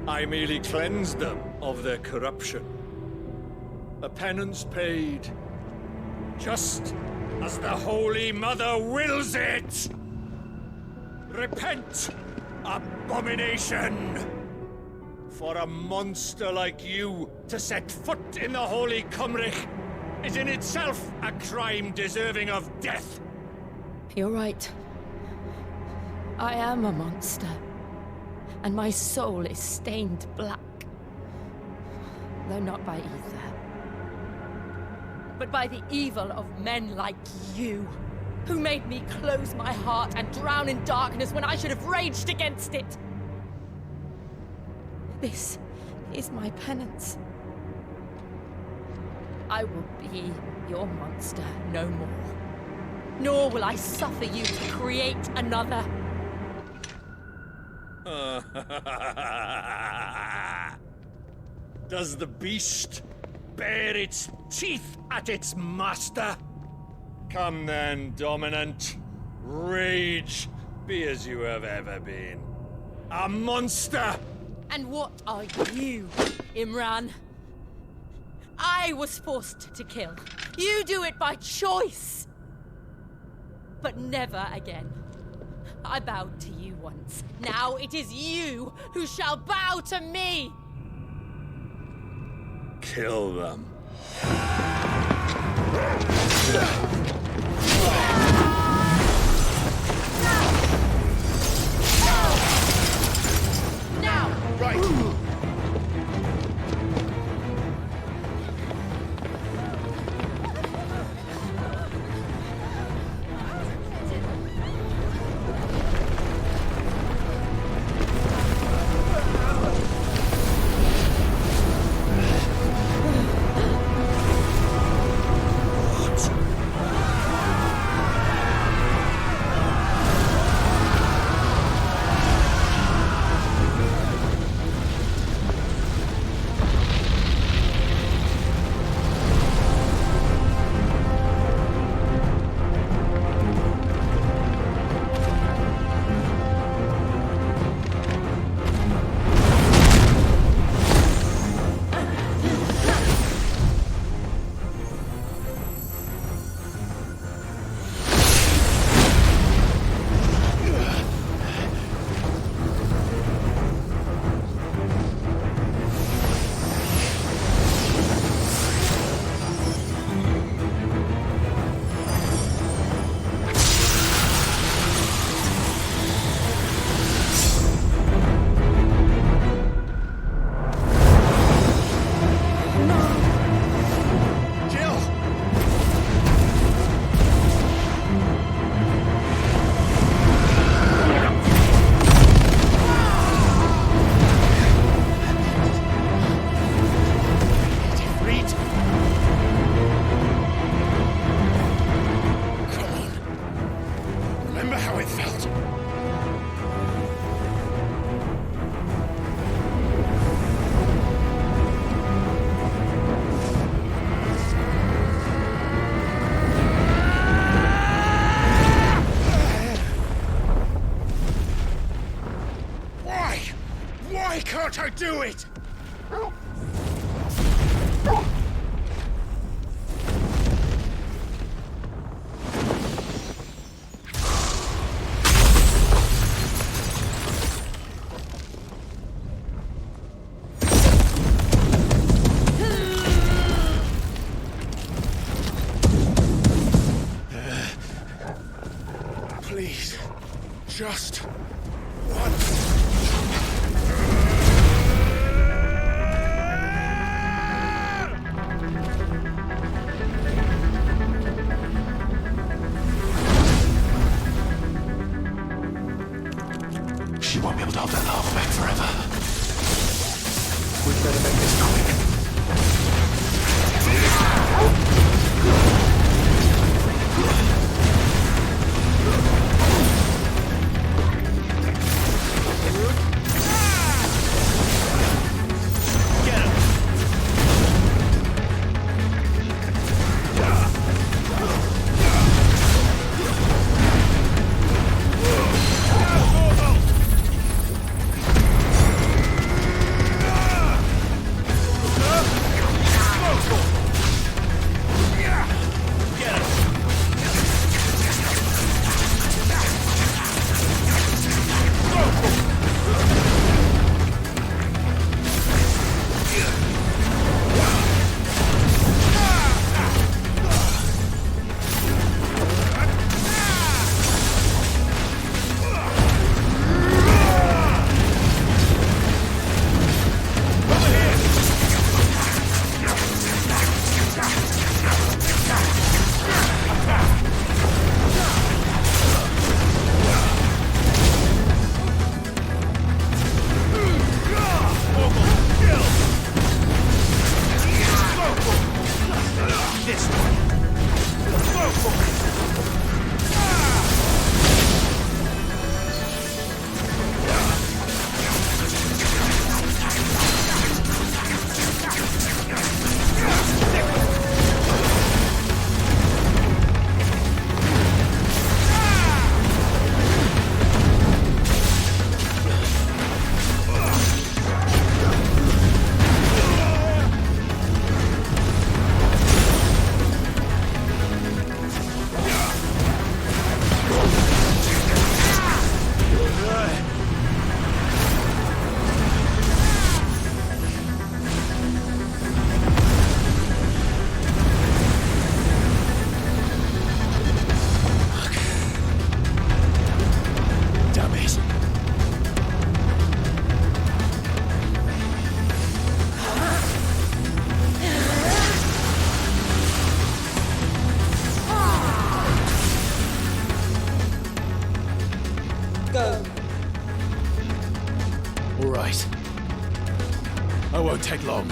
S12: I merely cleansed them of their corruption. A penance paid, just as the Holy Mother wills it! Repent, abomination! For a monster like you to set foot in the Holy Cymric is in itself a crime deserving of death.
S7: You're right. I am a monster. And my soul is stained black. Though not by ether. But by the evil of men like you, who made me close my heart and drown in darkness when I should have raged against it. This is my penance. I will be your monster no more. Nor will I suffer you to create another.
S12: Does the beast bare its teeth at its master? Come then, dominant. Rage, be as you have ever been. A monster!
S7: And what are you, Imran? I was forced to kill. You do it by choice. But never again. I bowed to you once. Now it is you who shall bow to me!
S12: Kill them.
S7: Now!
S12: Right! Can't I do it? Please, just once.
S1: She won't be able to hold that lava back forever. We'd better make this quick. won't take long.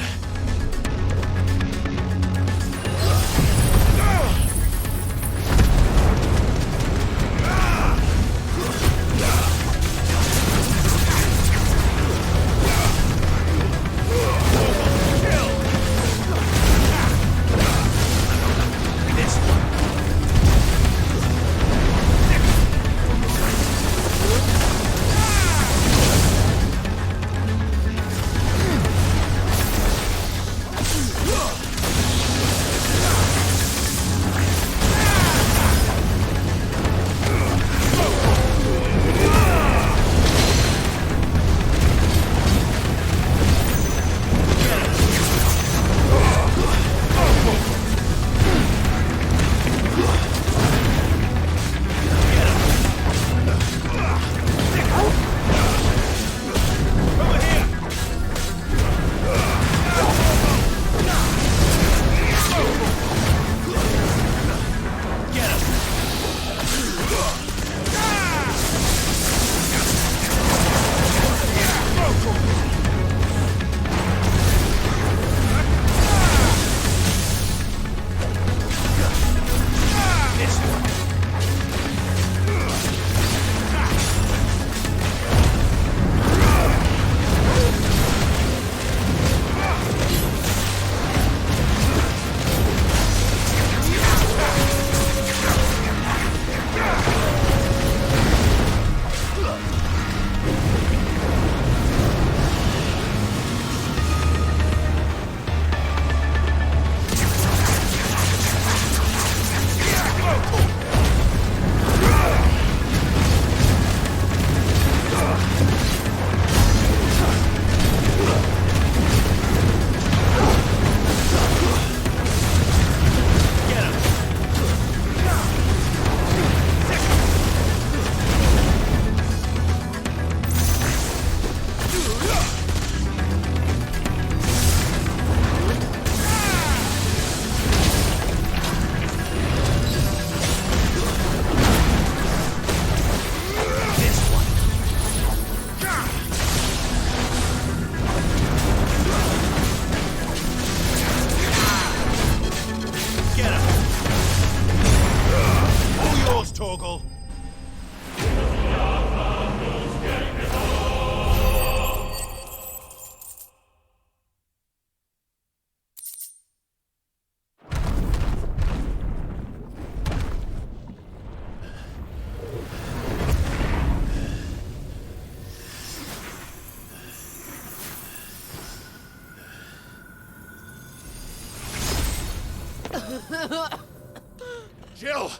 S12: Jill!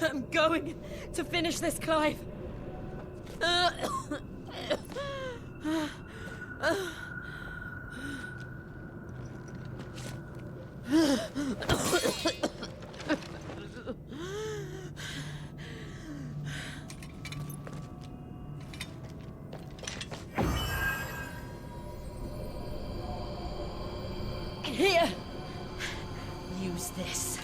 S7: I'm going to finish this, Clive. Here. Use this.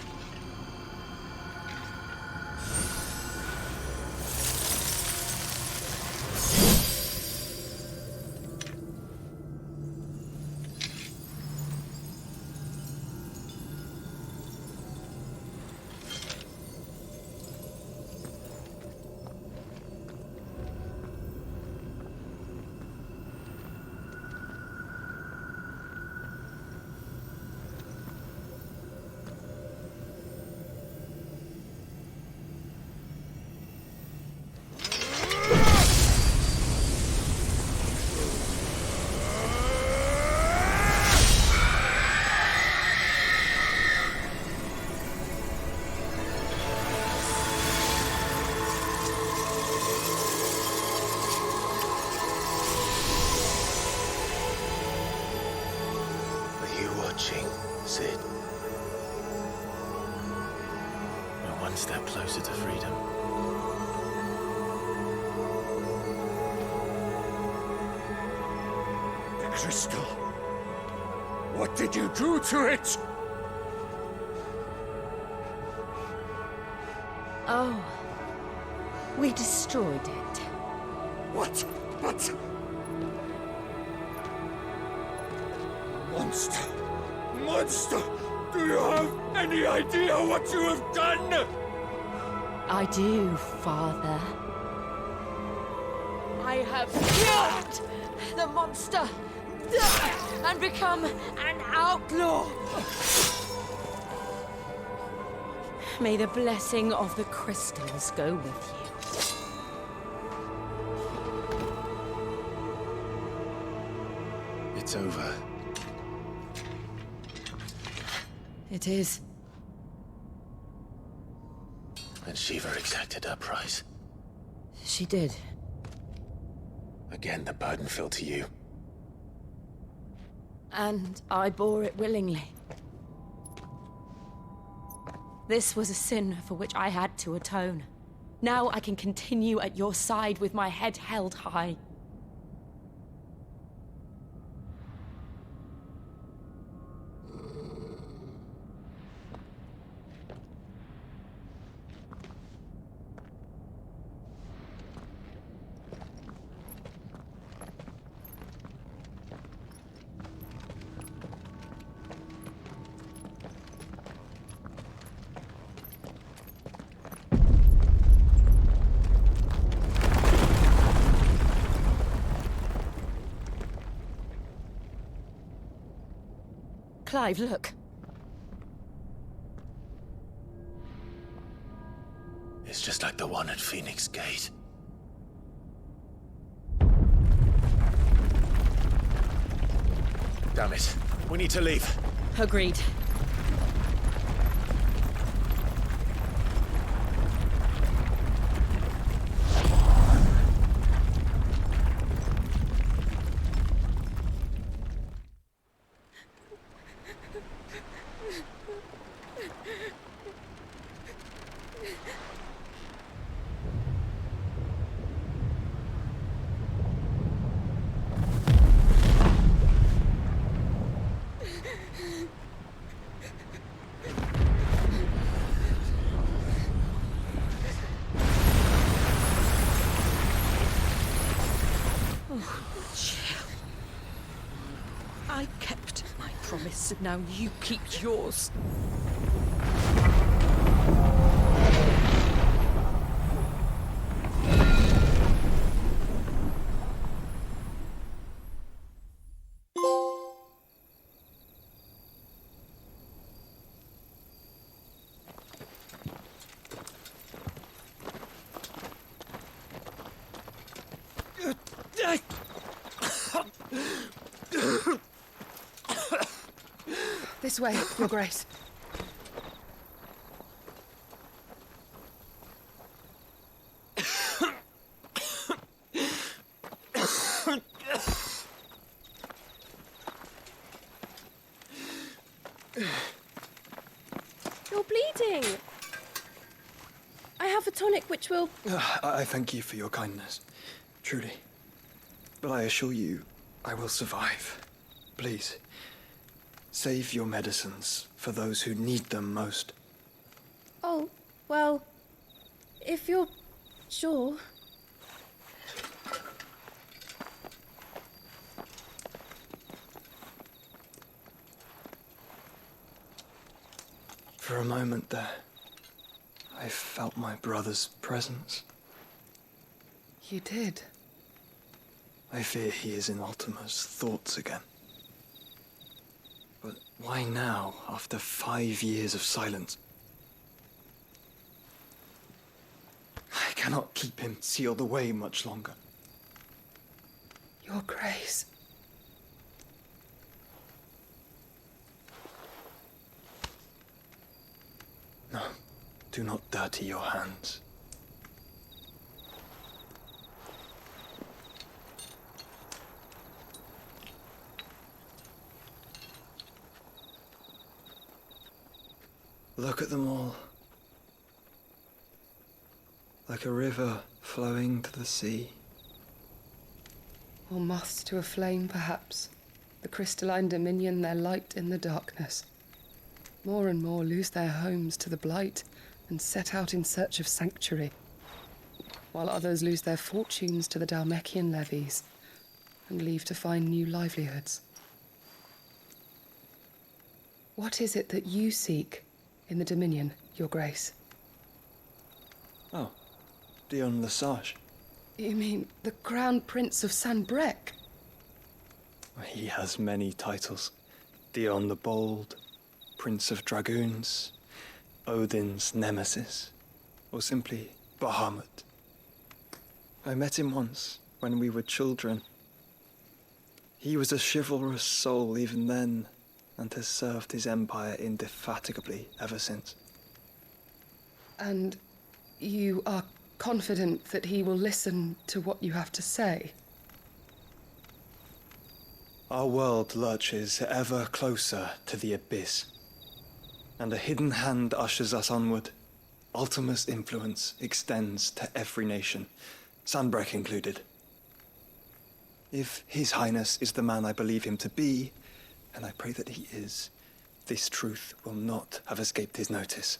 S1: Sid. We're one step closer to freedom.
S12: The crystal. What did you do to it?
S3: Oh. We destroyed it.
S18: What? Monster! Monster! Do you have any idea what you have done?
S3: I do, Father.
S7: I have killed the monster and become an outlaw.
S3: May the blessing of the crystals go with you.
S1: It's over.
S3: It is.
S1: And Shiva exacted her price.
S3: She did.
S1: Again, the burden fell to you.
S3: And I bore it willingly. This was a sin for which I had to atone. Now I can continue at your side with my head held high. Clive, look.
S1: It's just like the one at Phoenix Gate. Damn it. We need to leave.
S3: Agreed.
S7: I kept my promise, and now you keep yours.
S16: This way, Your Grace.
S5: You're bleeding. I have a tonic which will...
S15: I thank you for your kindness, truly. But I assure you, I will survive. Please, save your medicines for those who need them most.
S5: Oh, well, if you're sure.
S15: For a moment there, I felt my brother's presence.
S16: You did?
S15: I fear he is in Ultima's thoughts again. But why now, after 5 years of silence? I cannot keep him sealed away much longer.
S16: Your Grace.
S15: No, do not dirty your hands. Look at them all. Like a river flowing to the sea.
S16: Or moths to a flame, perhaps. The crystalline dominion their light in the darkness. More and more lose their homes to the blight, and set out in search of sanctuary, while others lose their fortunes to the Dalmekian levies and leave to find new livelihoods. What is it that you seek in the Dominion, Your Grace?
S15: Oh, Dion Lesage.
S16: You mean the Crown Prince of Sanbrec?
S15: He has many titles. Dion the Bold, Prince of Dragoons, Odin's Nemesis, or simply Bahamut. I met him once, when we were children. He was a chivalrous soul even then, and has served his empire indefatigably ever since.
S16: And you are confident that he will listen to what you have to say?
S15: Our world lurches ever closer to the abyss, and a hidden hand ushers us onward. Ultima's influence extends to every nation, Sanbrec included. If His Highness is the man I believe him to be, and I pray that he is, this truth will not have escaped his notice.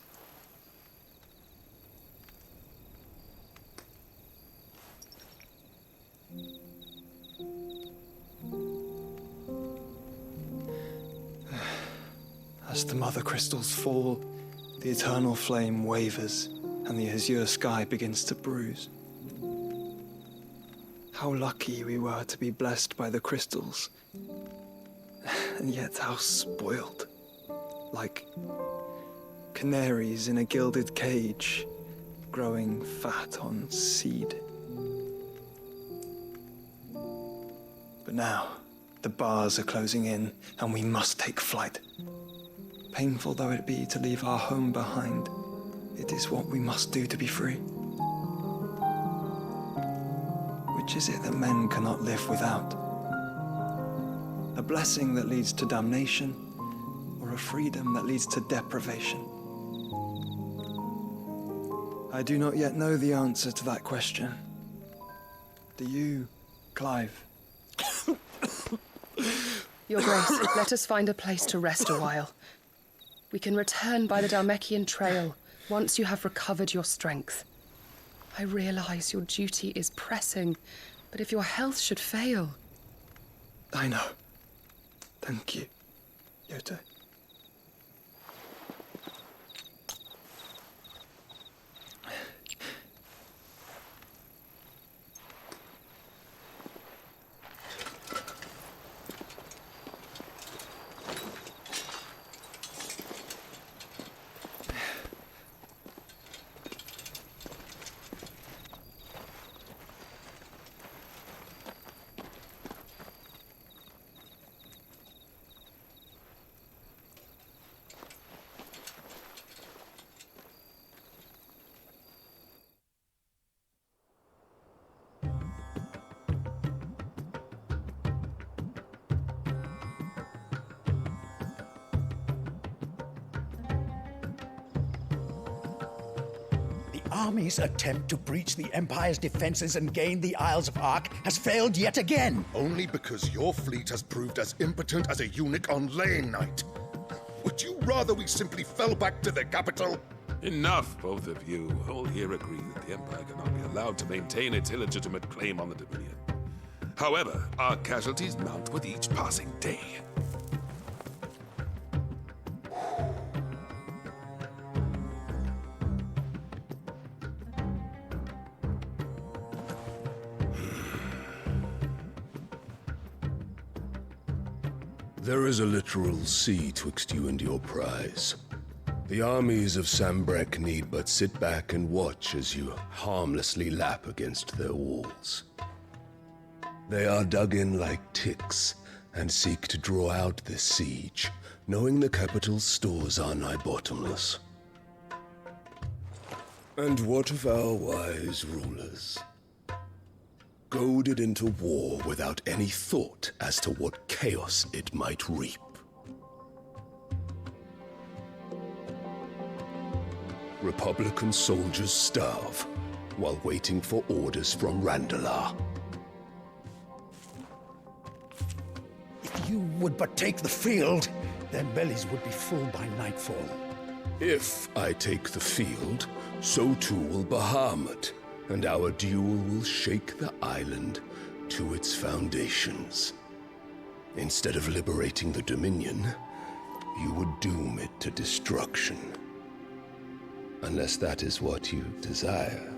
S15: As the mother crystals fall, the eternal flame wavers, and the azure sky begins to bruise. How lucky we were to be blessed by the crystals, and yet how spoiled. Like canaries in a gilded cage, growing fat on seed. But now, the bars are closing in, and we must take flight. Painful though it be to leave our home behind, it is what we must do to be free. Which is it that men cannot live without? A blessing that leads to damnation, or a freedom that leads to deprivation? I do not yet know the answer to that question. Do you, Clive?
S16: Your Grace, let us find a place to rest a while. We can return by the Dalmekian trail once you have recovered your strength. I realize your duty is pressing, but if your health should fail...
S15: I know. Thank you, Yote.
S13: Army's attempt to breach the Empire's defenses and gain the Isles of Ark has failed yet again.
S17: Only because your fleet has proved as impotent as a eunuch on laying night. Would you rather we simply fell back to the capital?
S12: Enough, both of you. All here agree that the Empire cannot be allowed to maintain its illegitimate claim on the Dominion. However, our casualties mount with each passing day.
S19: There is a literal sea twixt you and your prize. The armies of Sanbrec need but sit back and watch as you harmlessly lap against their walls. They are dug in like ticks and seek to draw out this siege, knowing the capital's stores are nigh bottomless. And what of our wise rulers? Goaded into war without any thought as to what chaos it might reap. Republican soldiers starve while waiting for orders from Randalar.
S13: If you would but take the field, their bellies would be full by nightfall.
S19: If I take the field, so too will Bahamut, and our duel will shake the island to its foundations. Instead of liberating the Dominion, you would doom it to destruction. Unless that is what you desire.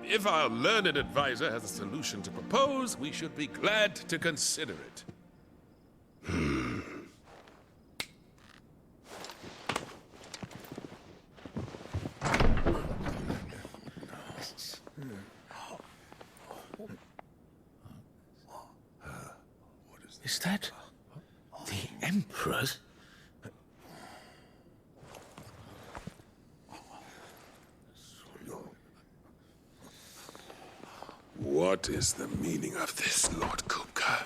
S12: If our learned advisor has a solution to propose, we should be glad to consider it.
S11: Is that the Emperor's?
S19: What is the meaning of this, Lord Kupka?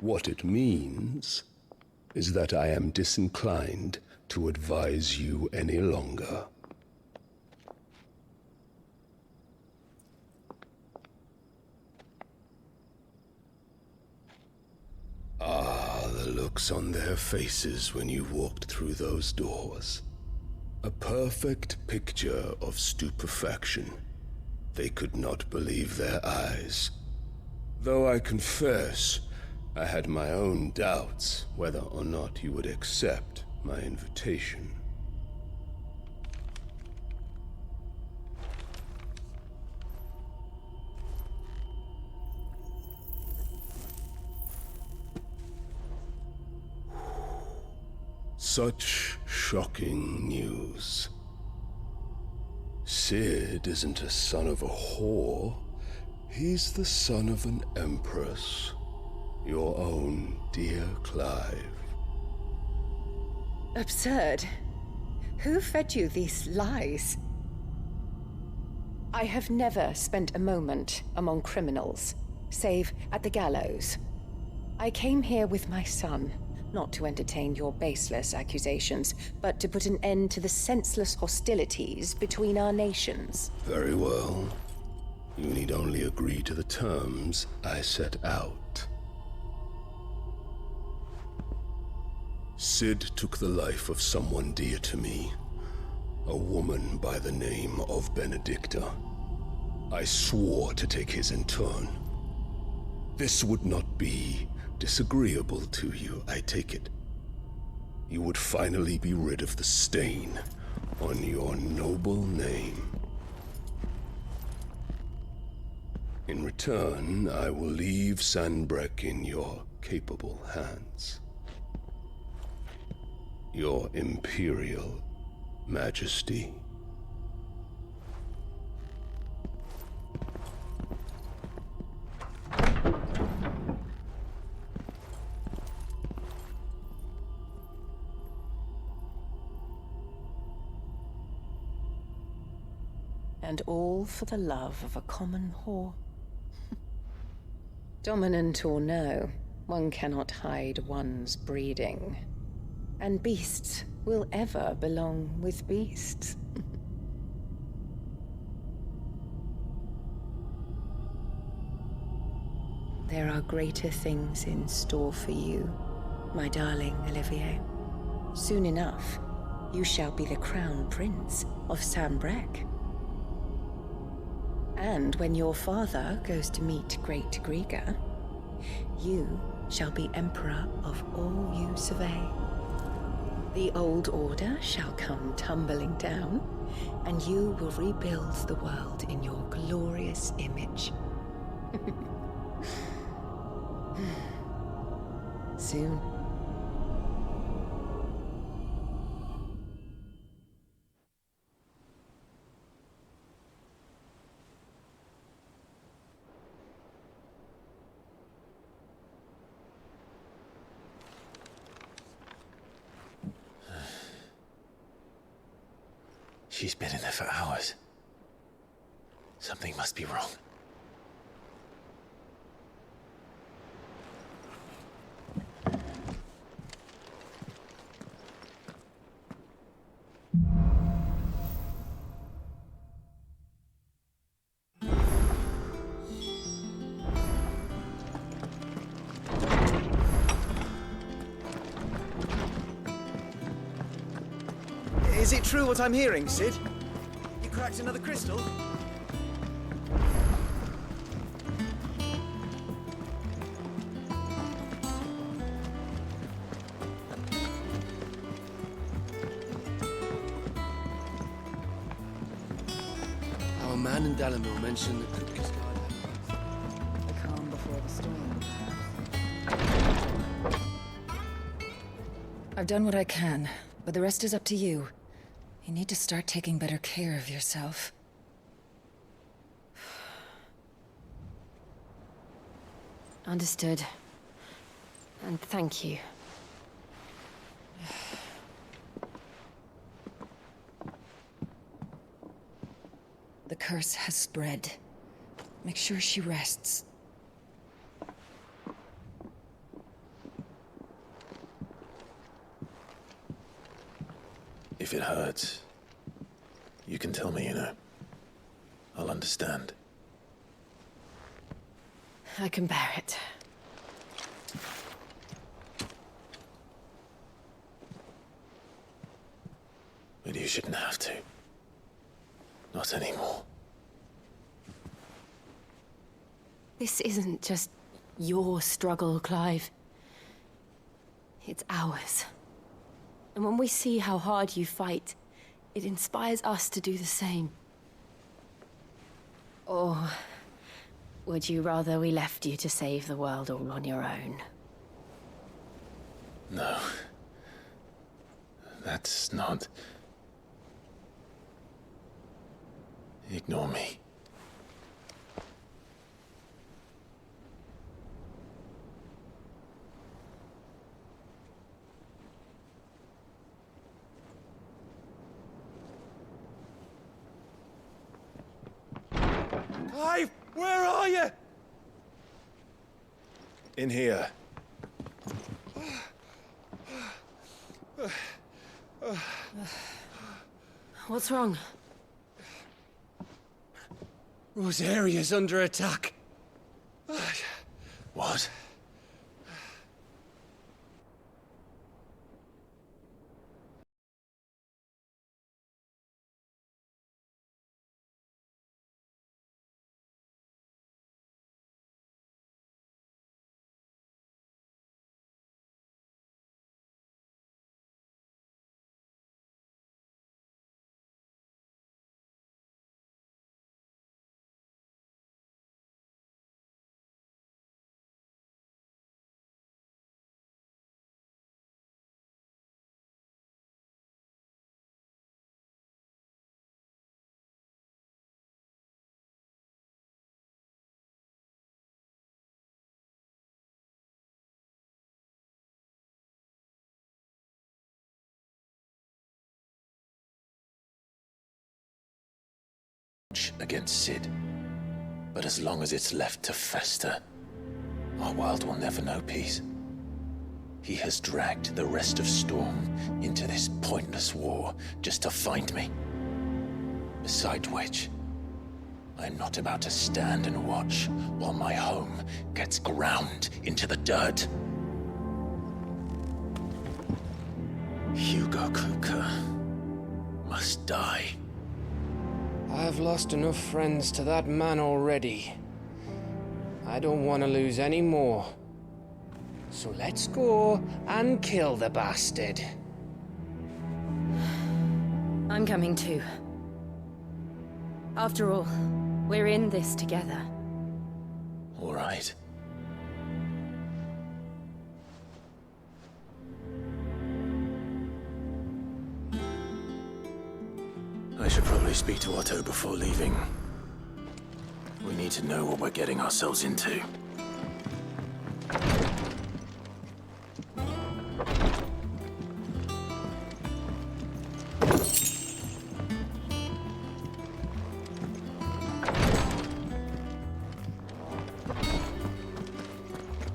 S19: What it means is that I am disinclined to advise you any longer. Ah, the looks on their faces when you walked through those doors. A perfect picture of stupefaction. They could not believe their eyes. Though I confess, I had my own doubts whether or not you would accept my invitation. Such shocking news. Sid isn't a son of a whore. He's the son of an empress. Your own dear Clive.
S14: Absurd. Who fed you these lies? I have never spent a moment among criminals, save at the gallows. I came here with my son, not to entertain your baseless accusations, but to put an end to the senseless hostilities between our nations.
S19: Very well. You need only agree to the terms I set out. Sid took the life of someone dear to me, a woman by the name of Benedicta. I swore to take his in turn. This would not be disagreeable to you, I take it. You would finally be rid of the stain on your noble name. In return, I will leave Sanbreque in your capable hands. Your Imperial Majesty.
S14: And all for the love of a common whore. Dominant or no, one cannot hide one's breeding. And beasts will ever belong with beasts. There are greater things in store for you, my darling Olivier. Soon enough, you shall be the crown prince of Sanbreque. And when your father goes to meet Great Griga, you shall be emperor of all you survey. The old order shall come tumbling down, and you will rebuild the world in your glorious image. Soon.
S1: She's been in there for hours. Something must be wrong.
S6: Is it true what I'm hearing, Sid? You cracked another crystal?
S22: Our man in Dalamil mentioned the Kupka's guard.
S3: The calm before the storm, perhaps. I've done what I can, but the rest is up to you. You need to start taking better care of yourself. Understood. And thank you. The curse has spread. Make sure she rests.
S1: If it hurts, you can tell me, you know. I'll understand.
S3: I can bear it.
S1: But you shouldn't have to. Not anymore.
S3: This isn't just your struggle, Clive. It's ours. And when we see how hard you fight, it inspires us to do the same. Or would you rather we left you to save the world all on your own?
S1: No. That's not... Ignore me.
S6: Clive, where are you?
S1: In here.
S3: What's wrong?
S22: Rosaria's under attack.
S1: What? Against Sid. But as long as it's left to fester, our world will never know peace. He has dragged the rest of Storm into this pointless war just to find me. Besides which, I am not about to stand and watch while my home gets ground into the dirt. Hugo Kupka must die.
S22: I've lost enough friends to that man already. I don't want to lose any more. So let's go and kill the bastard.
S3: I'm coming too. After all, we're in this together.
S1: All right. I should probably speak to Otto before leaving. We need to know what we're getting ourselves into.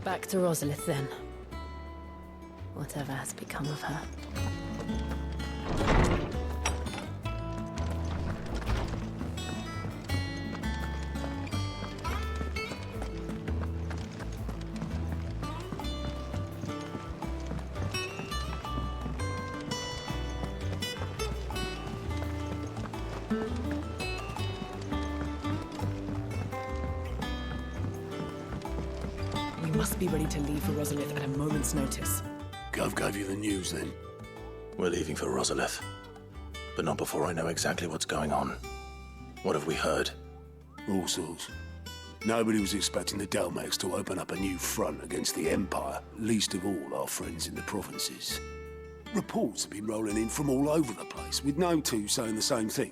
S3: Back to Rosalith, then. Whatever has become of her.
S4: must be ready to leave for Rosalith at a moment's notice.
S21: Gov gave you the news, then?
S1: We're leaving for Rosalith. But not before I know exactly what's going on. What have we heard?
S21: All sorts. Nobody was expecting the Dalmecs to open up a new front against the Empire, least of all our friends in the provinces. Reports have been rolling in from all over the place, with no two saying the same thing.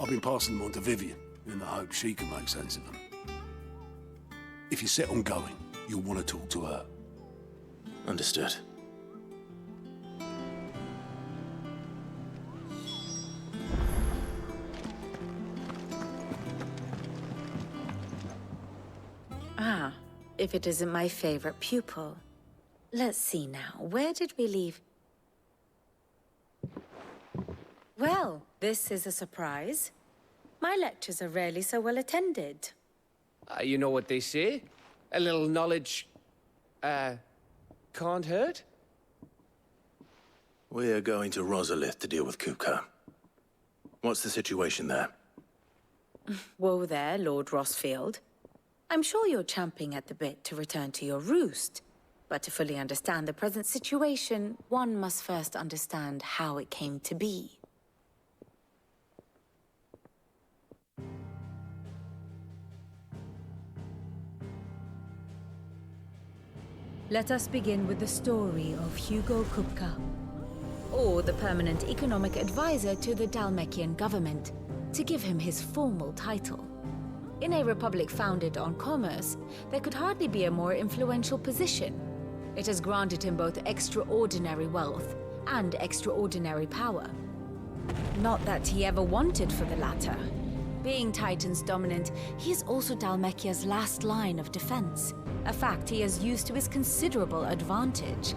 S21: I've been passing them on to Vivian, in the hope she can make sense of them. If you're set on going, you'll want to talk to her.
S1: Understood.
S2: Ah, if it isn't my favorite pupil. Let's see now, where did we leave? Well, this is a surprise. My lectures are rarely so well attended.
S22: You know what they say? A little knowledge, can't hurt?
S1: We're going to Rosalith to deal with Kupka. What's the situation there?
S2: Whoa there, Lord Rossfield. I'm sure you're champing at the bit to return to your roost. But to fully understand the present situation, one must first understand how it came to be. Let us begin with the story of Hugo Kupka, or the permanent economic advisor to the Dalmekian government, to give him his formal title. In a republic founded on commerce, there could hardly be a more influential position. It has granted him both extraordinary wealth and extraordinary power. Not that he ever wanted for the latter. Being Titan's dominant, he is also Dalmekia's last line of defense, a fact he has used to his considerable advantage.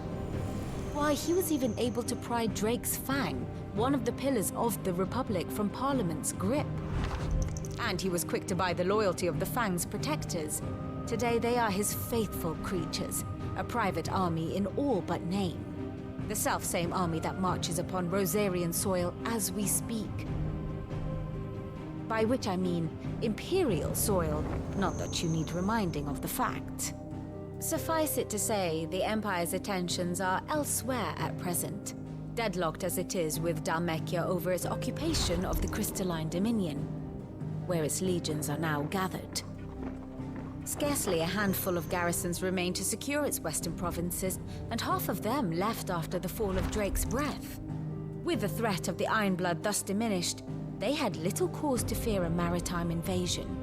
S2: Why, he was even able to pry Drake's Fang, one of the pillars of the Republic, from Parliament's grip. And he was quick to buy the loyalty of the Fang's protectors. Today they are his faithful creatures, a private army in all but name. The self-same army that marches upon Rosarian soil as we speak. By which I mean Imperial soil, not that you need reminding of the fact. Suffice it to say, the Empire's attentions are elsewhere at present, deadlocked as it is with Dalmekia over its occupation of the Crystalline Dominion, where its legions are now gathered. Scarcely a handful of garrisons remain to secure its western provinces, and half of them left after the fall of Drake's Breath. With the threat of the Ironblood thus diminished, they had little cause to fear a maritime invasion.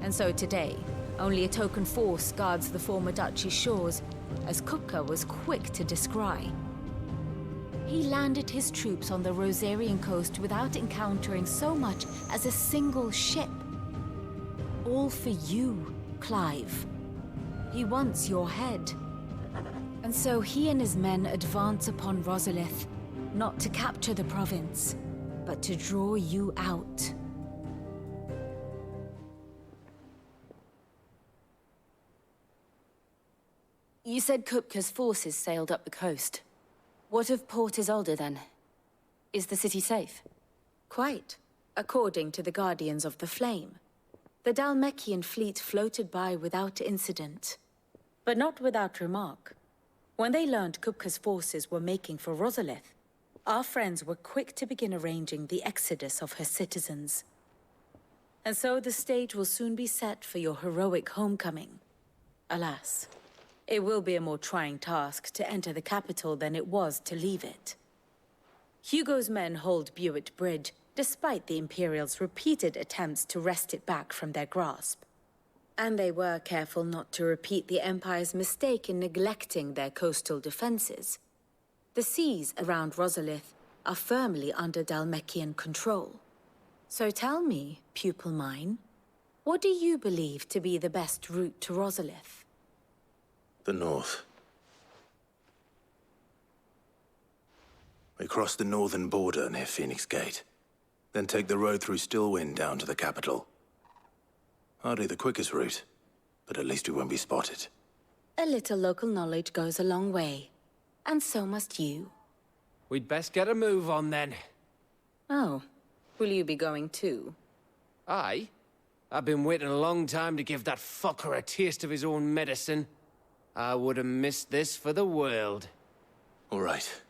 S2: And so today, only a token force guards the former duchy's shores, as Kupka was quick to descry. He landed his troops on the Rosarian coast without encountering so much as a single ship. All for you, Clive. He wants your head. And so he and his men advance upon Rosalith, not to capture the province, but to draw you out.
S3: You said Kupka's forces sailed up the coast. What of Port Isolde, then? Is the city safe?
S2: Quite, according to the Guardians of the Flame. The Dalmekian fleet floated by without incident, but not without remark. When they learned Kupka's forces were making for Rosalith, our friends were quick to begin arranging the exodus of her citizens. And so the stage will soon be set for your heroic homecoming. Alas, it will be a more trying task to enter the capital than it was to leave it. Hugo's men hold Buett Bridge, despite the Imperials' repeated attempts to wrest it back from their grasp. And they were careful not to repeat the Empire's mistake in neglecting their coastal defenses. The seas around Rosalith are firmly under Dalmekian control. So tell me, pupil mine, what do you believe to be the best route to Rosalith?
S1: The north. We cross the northern border near Phoenix Gate, then take the road through Stillwind down to the capital. Hardly the quickest route, but at least we won't be spotted.
S2: A little local knowledge goes a long way. And so must you.
S22: We'd best get a move on, then.
S2: Oh, will you be going too?
S22: Aye. I've been waiting a long time to give that fucker a taste of his own medicine. I would have missed this for the world.
S1: All right.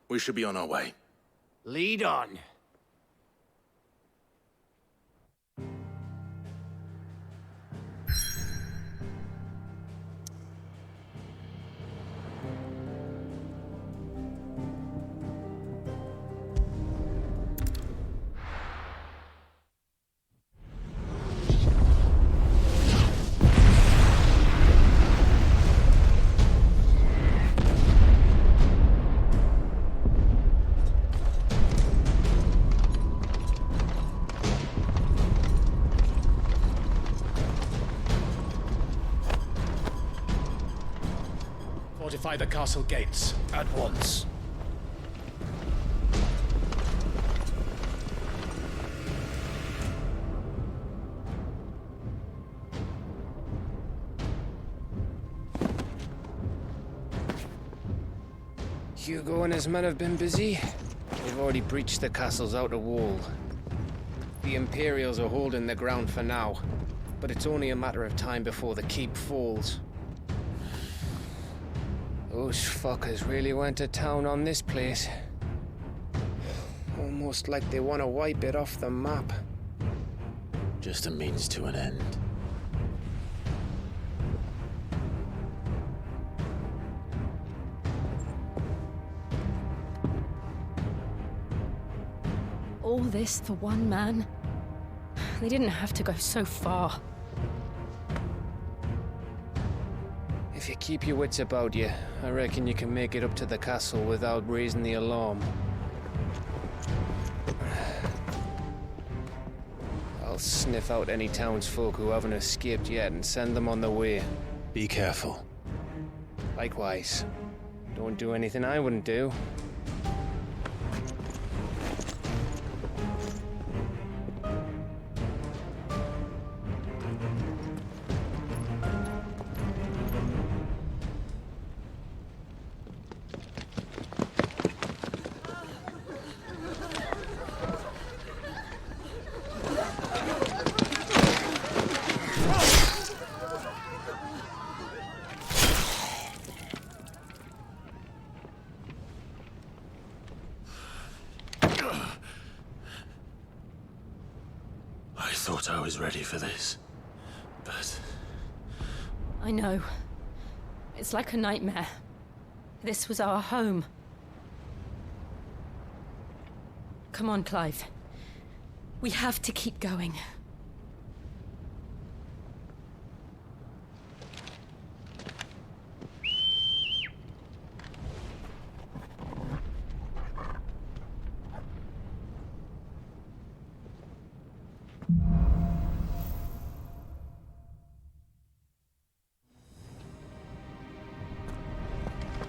S1: We should be on our way.
S22: Lead on.
S10: Fortify the castle gates at once.
S22: Hugo and his men have been busy. They've already breached the castle's outer wall. The Imperials are holding the ground for now, but it's only a matter of time before the keep falls. Those fuckers really went to town on this place. Almost like they want to wipe it off the map.
S1: Just a means to an end.
S3: All this for one man? They didn't have to go so far.
S22: If you keep your wits about you, I reckon you can make it up to the castle without raising the alarm. I'll sniff out any townsfolk who haven't escaped yet and send them on their way.
S1: Be careful.
S22: Likewise. Don't do anything I wouldn't do.
S1: I thought I was ready for this, but...
S3: I know. It's like a nightmare. This was our home. Come on, Clive. We have to keep going.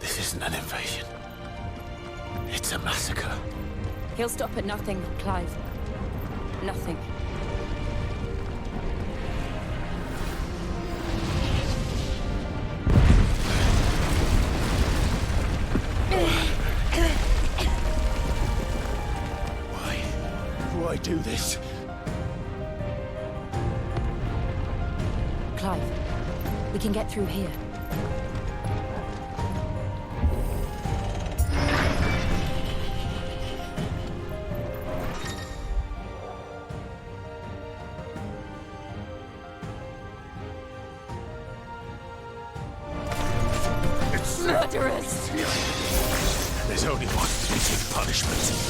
S1: This isn't an invasion. It's a massacre.
S3: He'll stop at nothing, Clive. Nothing.
S1: Why do I do this?
S3: Clive, we can get through here. Murderers!
S1: There's only one fitting punishment.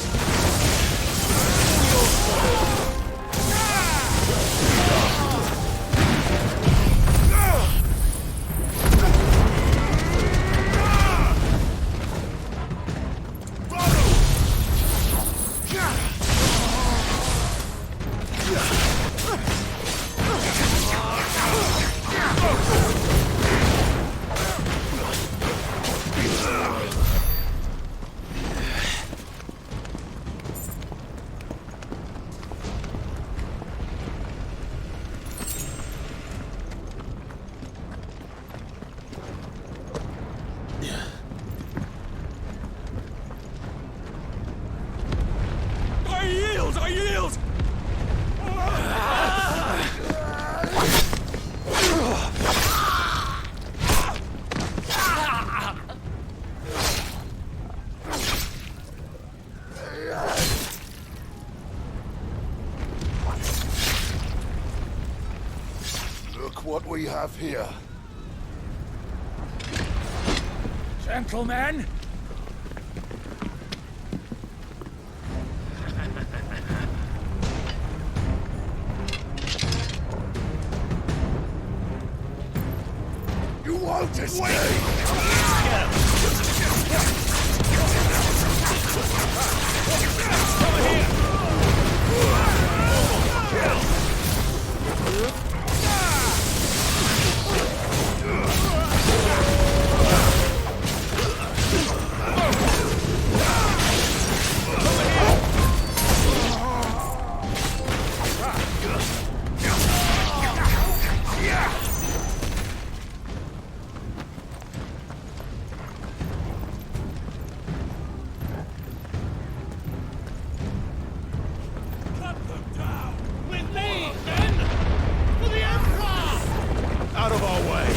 S17: what we have here.
S12: Gentlemen!
S17: You won't escape!
S12: Out of our way!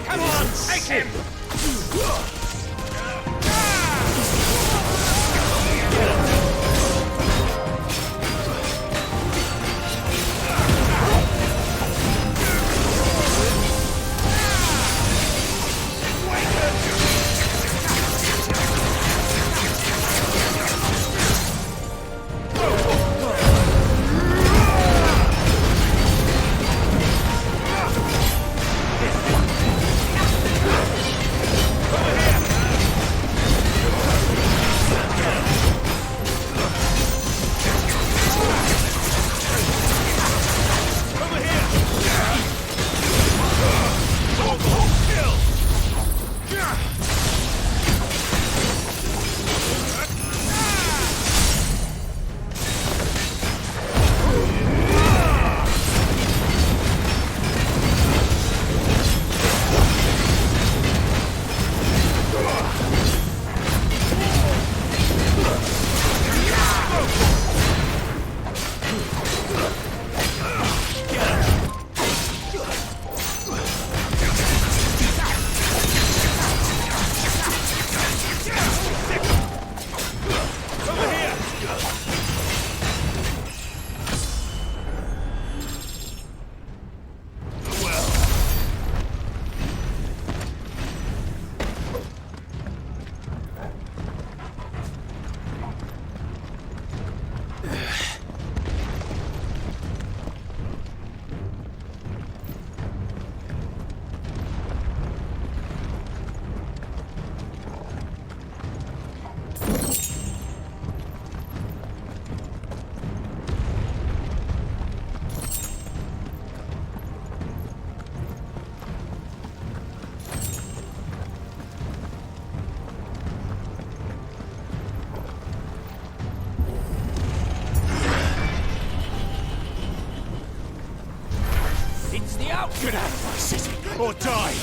S12: Come on, take him! Get out of my city, or die!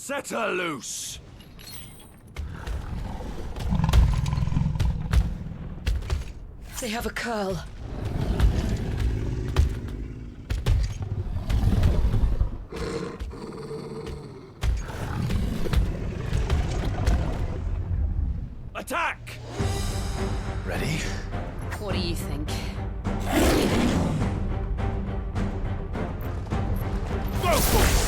S12: Set her loose!
S3: They have a curl.
S12: Attack!
S1: Ready?
S3: What do you think?
S12: Go for it!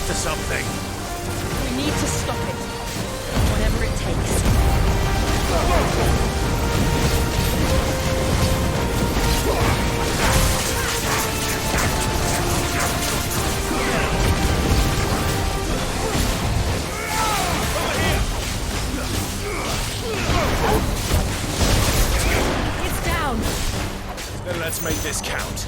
S1: To something.
S3: We need to stop it. Whatever it takes. It's down.
S12: Then let's make this count.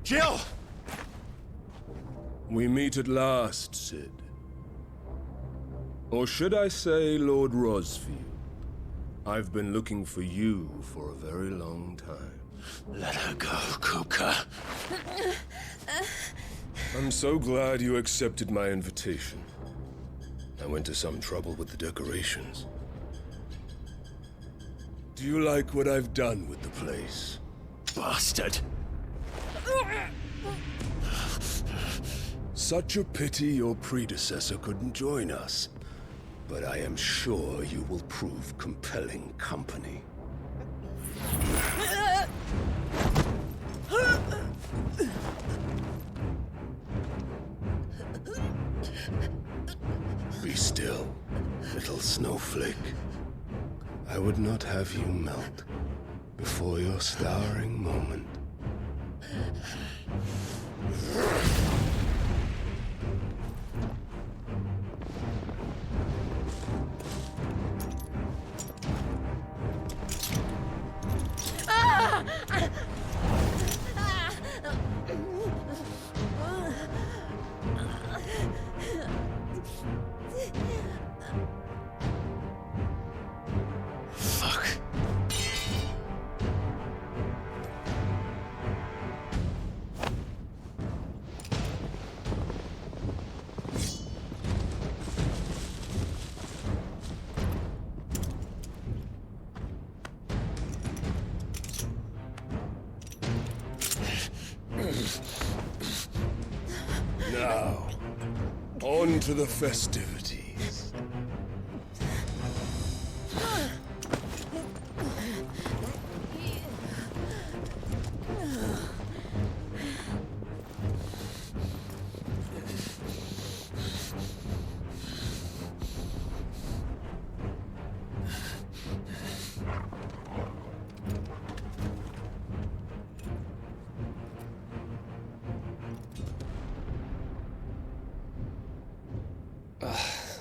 S1: Jill!
S19: We meet at last, Sid. Or should I say, Lord Rosfield? I've been looking for you for a very long time.
S1: Let her go, Kuka.
S19: I'm so glad you accepted my invitation. I went to some trouble with the decorations. Do you like what I've done with the place?
S1: Bastard!
S19: Such a pity your predecessor couldn't join us. But I am sure you will prove compelling company. Be still, little snowflake. I would not have you melt before your starring moment. On to the festivities.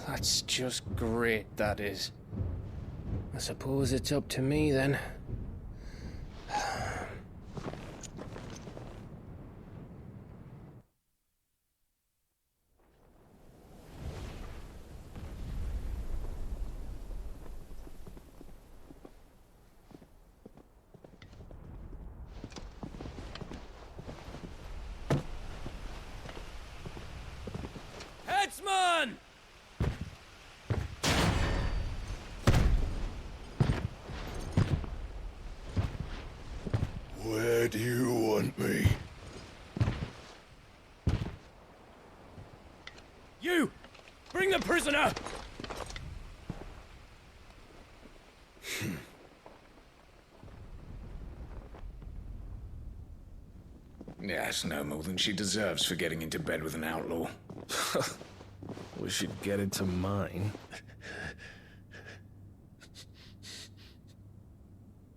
S22: That's just great, that is. I suppose it's up to me then.
S10: Headsman!
S19: Where do you want me?
S10: You! Bring the prisoner!
S8: Yes, no more than she deserves for getting into bed with an outlaw.
S22: We should get into mine.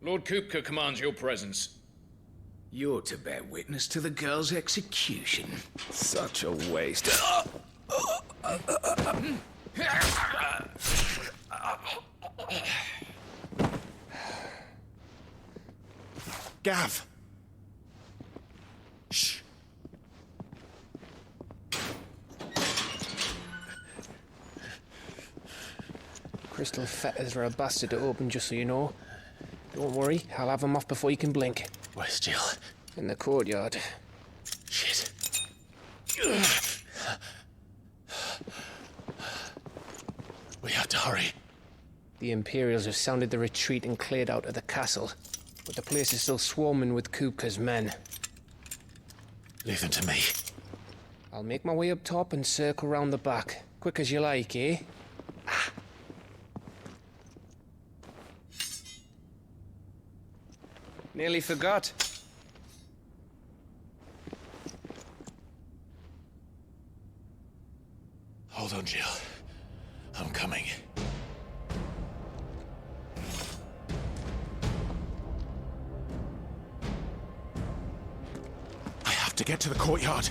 S8: Lord Kupka commands your presence. You're to bear witness to the girl's execution.
S22: Such a waste.
S18: Gav! Shh!
S22: Crystal fetters are a bastard to open, just so you know. Don't worry, I'll have them off before you can blink.
S1: Where's Jill?
S22: In the courtyard.
S1: Shit. We have to hurry.
S22: The Imperials have sounded the retreat and cleared out of the castle, but the place is still swarming with Kupka's men.
S1: Leave them to me.
S22: I'll make my way up top and circle round the back. Quick as you like, eh? Nearly forgot.
S1: Hold on, Jill. I'm coming. I have to get to the courtyard.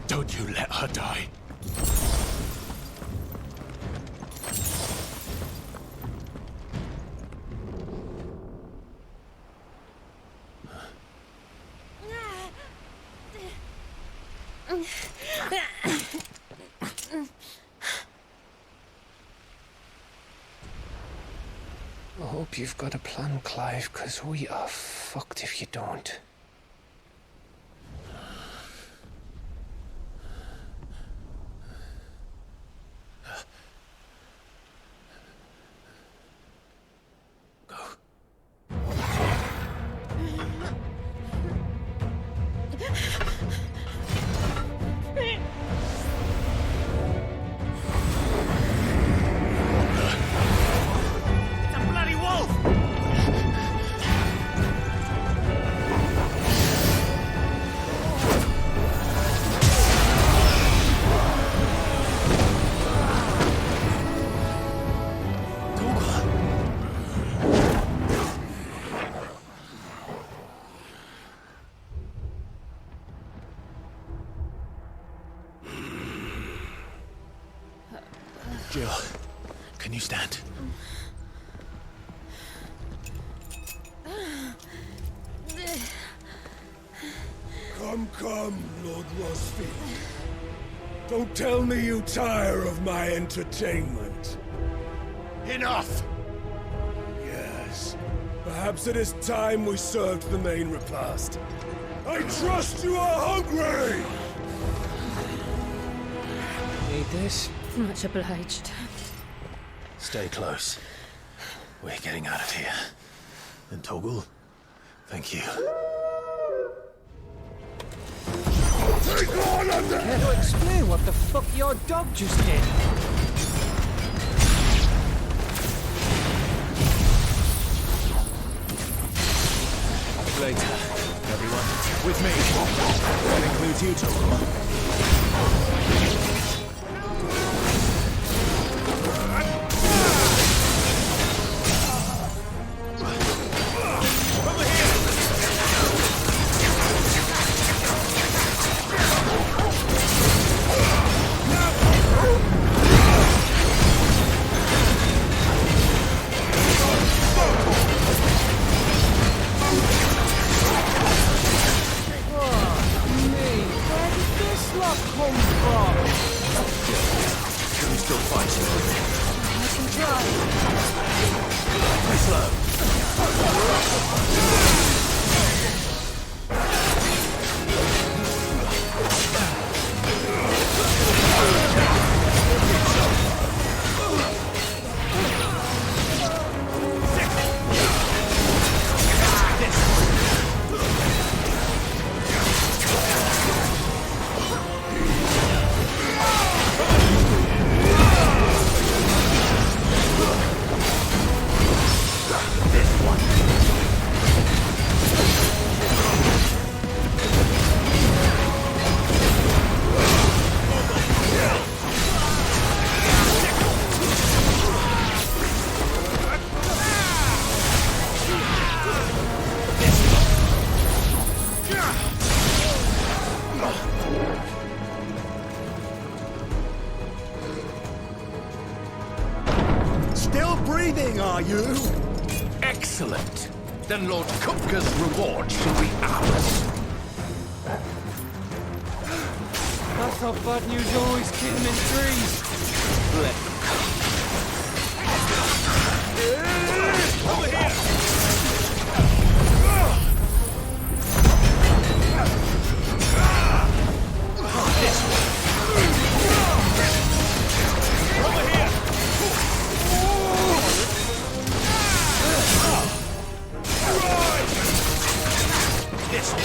S1: Don't you let her die.
S22: I hope you've got a plan, Clive, because we are fucked if you don't. Jill, can you stand?
S19: Come, Lord Rosfield. Don't tell me you tire of my entertainment.
S18: Enough!
S19: Yes, perhaps
S21: Perhaps it is time we served the main repast. I trust you are hungry!
S22: Need this?
S3: Much obliged.
S1: Stay close. We're getting out of here. And Toggle, thank you.
S21: Take on of them!
S22: Care to explain what the fuck your dog just did?
S1: Later, everyone. With me. That includes you, Toggle.
S12: Still breathing, are you?
S8: Excellent. Then Lord Kupka's reward shall be ours.
S22: I thought bad news always keep them in threes.
S8: Let them come.
S12: Over here!
S8: This way.
S12: Over here!
S8: This way.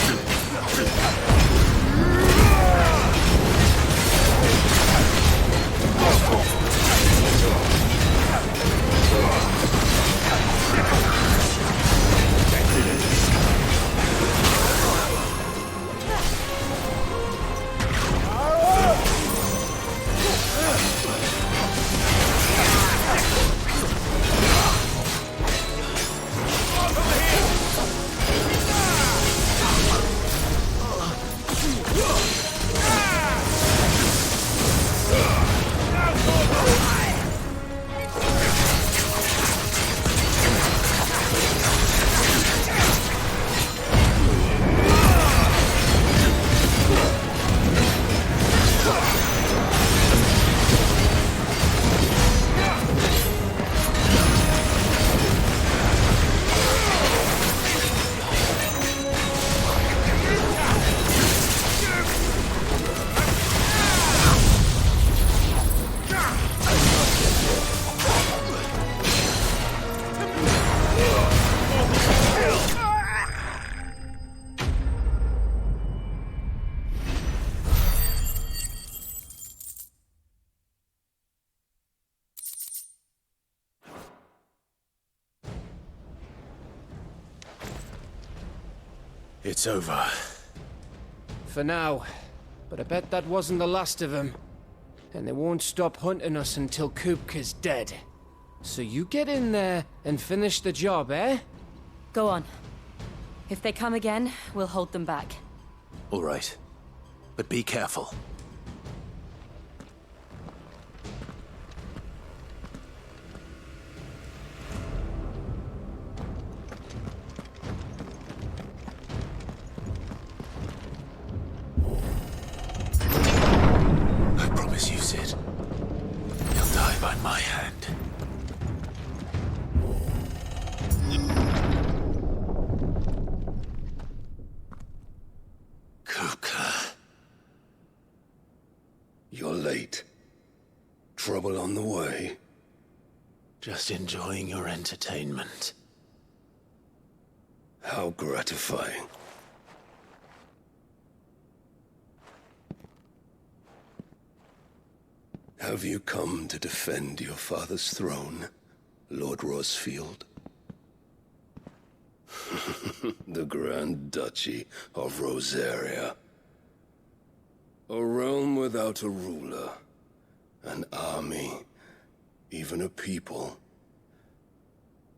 S1: It's over.
S22: For now. But I bet that wasn't the last of them. And they won't stop hunting us until Kupka's dead. So you get in there and finish the job, eh?
S3: Go on. If they come again, we'll hold them back.
S1: All right. But be careful. I promise you, Sid. You'll die by my hand. Kuka.
S19: You're late. Trouble on the way?
S1: Just enjoying your entertainment.
S19: How gratifying. Have you come to defend your father's throne, Lord Rosfield? The Grand Duchy of Rosaria. A realm without a ruler, an army, even a people.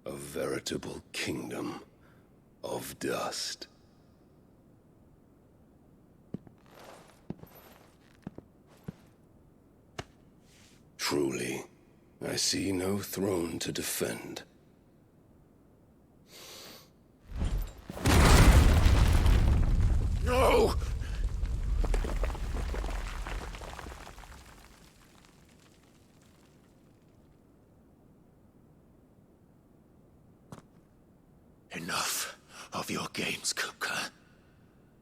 S19: A veritable kingdom of dust. Truly, I see no throne to defend.
S1: No! Enough of your games, Kuka.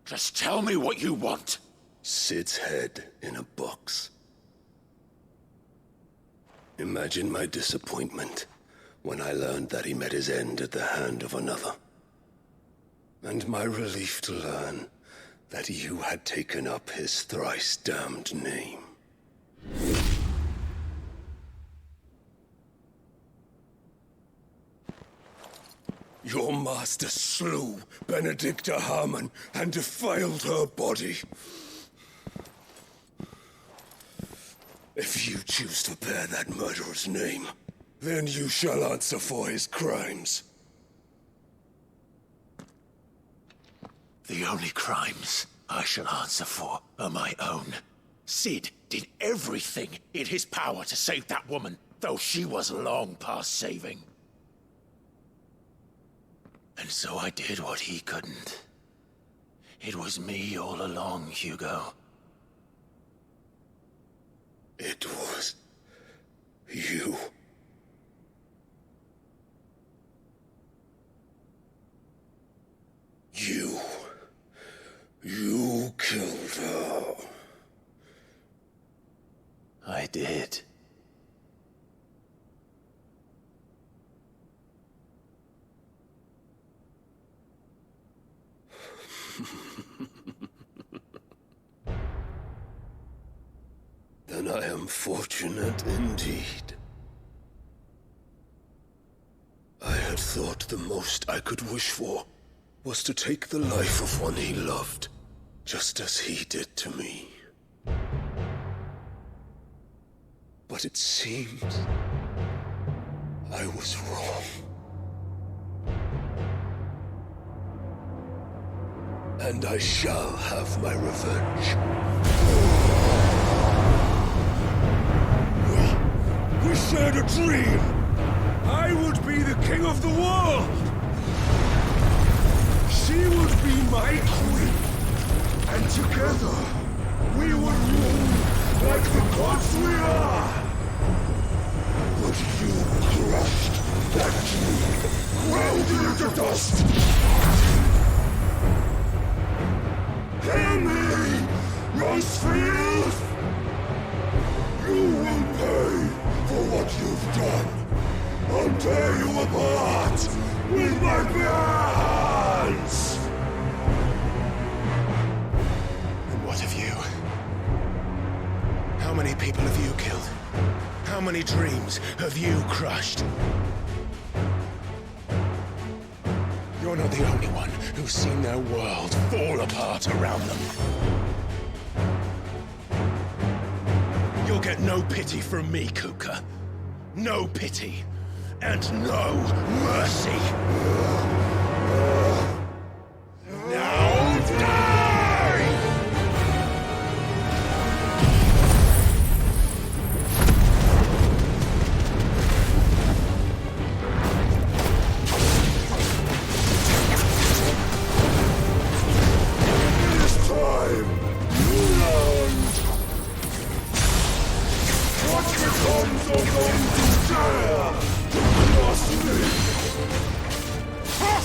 S1: Just tell me what you want.
S19: Sid's head in a box. Imagine my disappointment when I learned that he met his end at the hand of another. And my relief to learn that you had taken up his thrice-damned name. Your master slew Benedicta Harmon and defiled her body. If you choose to bear that murderer's name, then you shall answer for his crimes.
S1: The only crimes I shall answer for are my own. Sid did everything in his power to save that woman, though she was long past saving. And so I did what he couldn't. It was me all along, Hugo.
S19: It was you. You killed her.
S1: I did.
S19: Then I am fortunate indeed. I had thought the most I could wish for was to take the life of one he loved, just as he did to me. But it seems I was wrong. And I shall have my revenge.
S12: We shared a dream! I would be the king of the world! She would be my queen! And together, we would rule like the gods we are! But you crushed that dream, ground it into dust! Hear me, Rosefield! You will pay for what you've done. I'll tear you apart with my bare hands!
S1: And what of you? How many people have you killed? How many dreams have you crushed? You're not the only one who's seen their world fall apart around them. You'll get no pity from me, Kuka. No pity. And no mercy. Now die!
S12: This time, you learned what becomes of those who dare to cross me. Ha!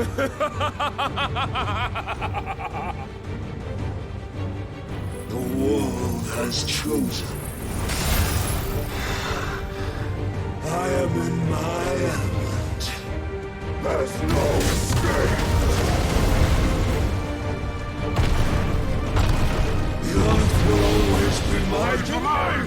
S21: The world has chosen. I am in my element. There's no escape. The earth will always be my domain.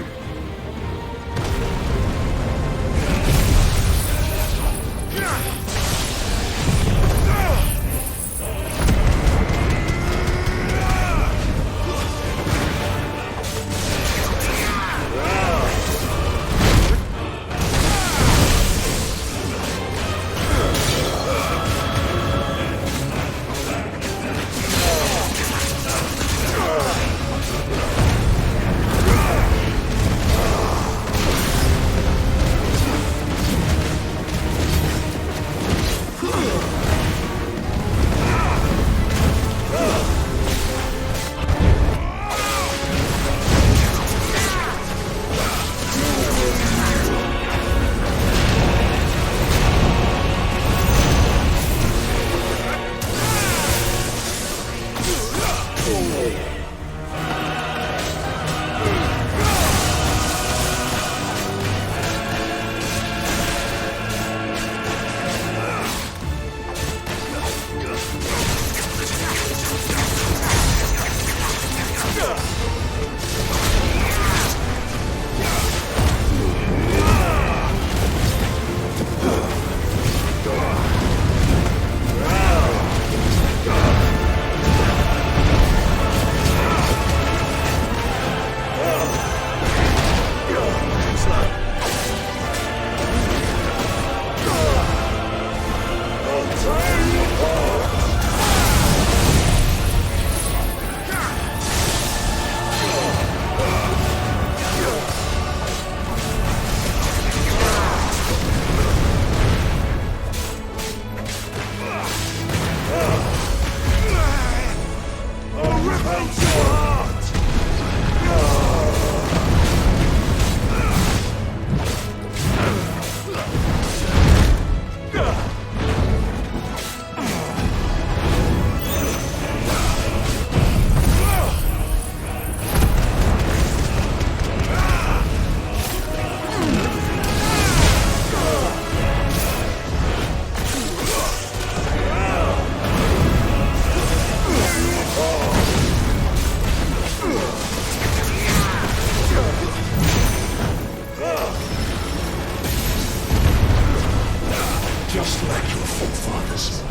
S21: Just like your forefathers.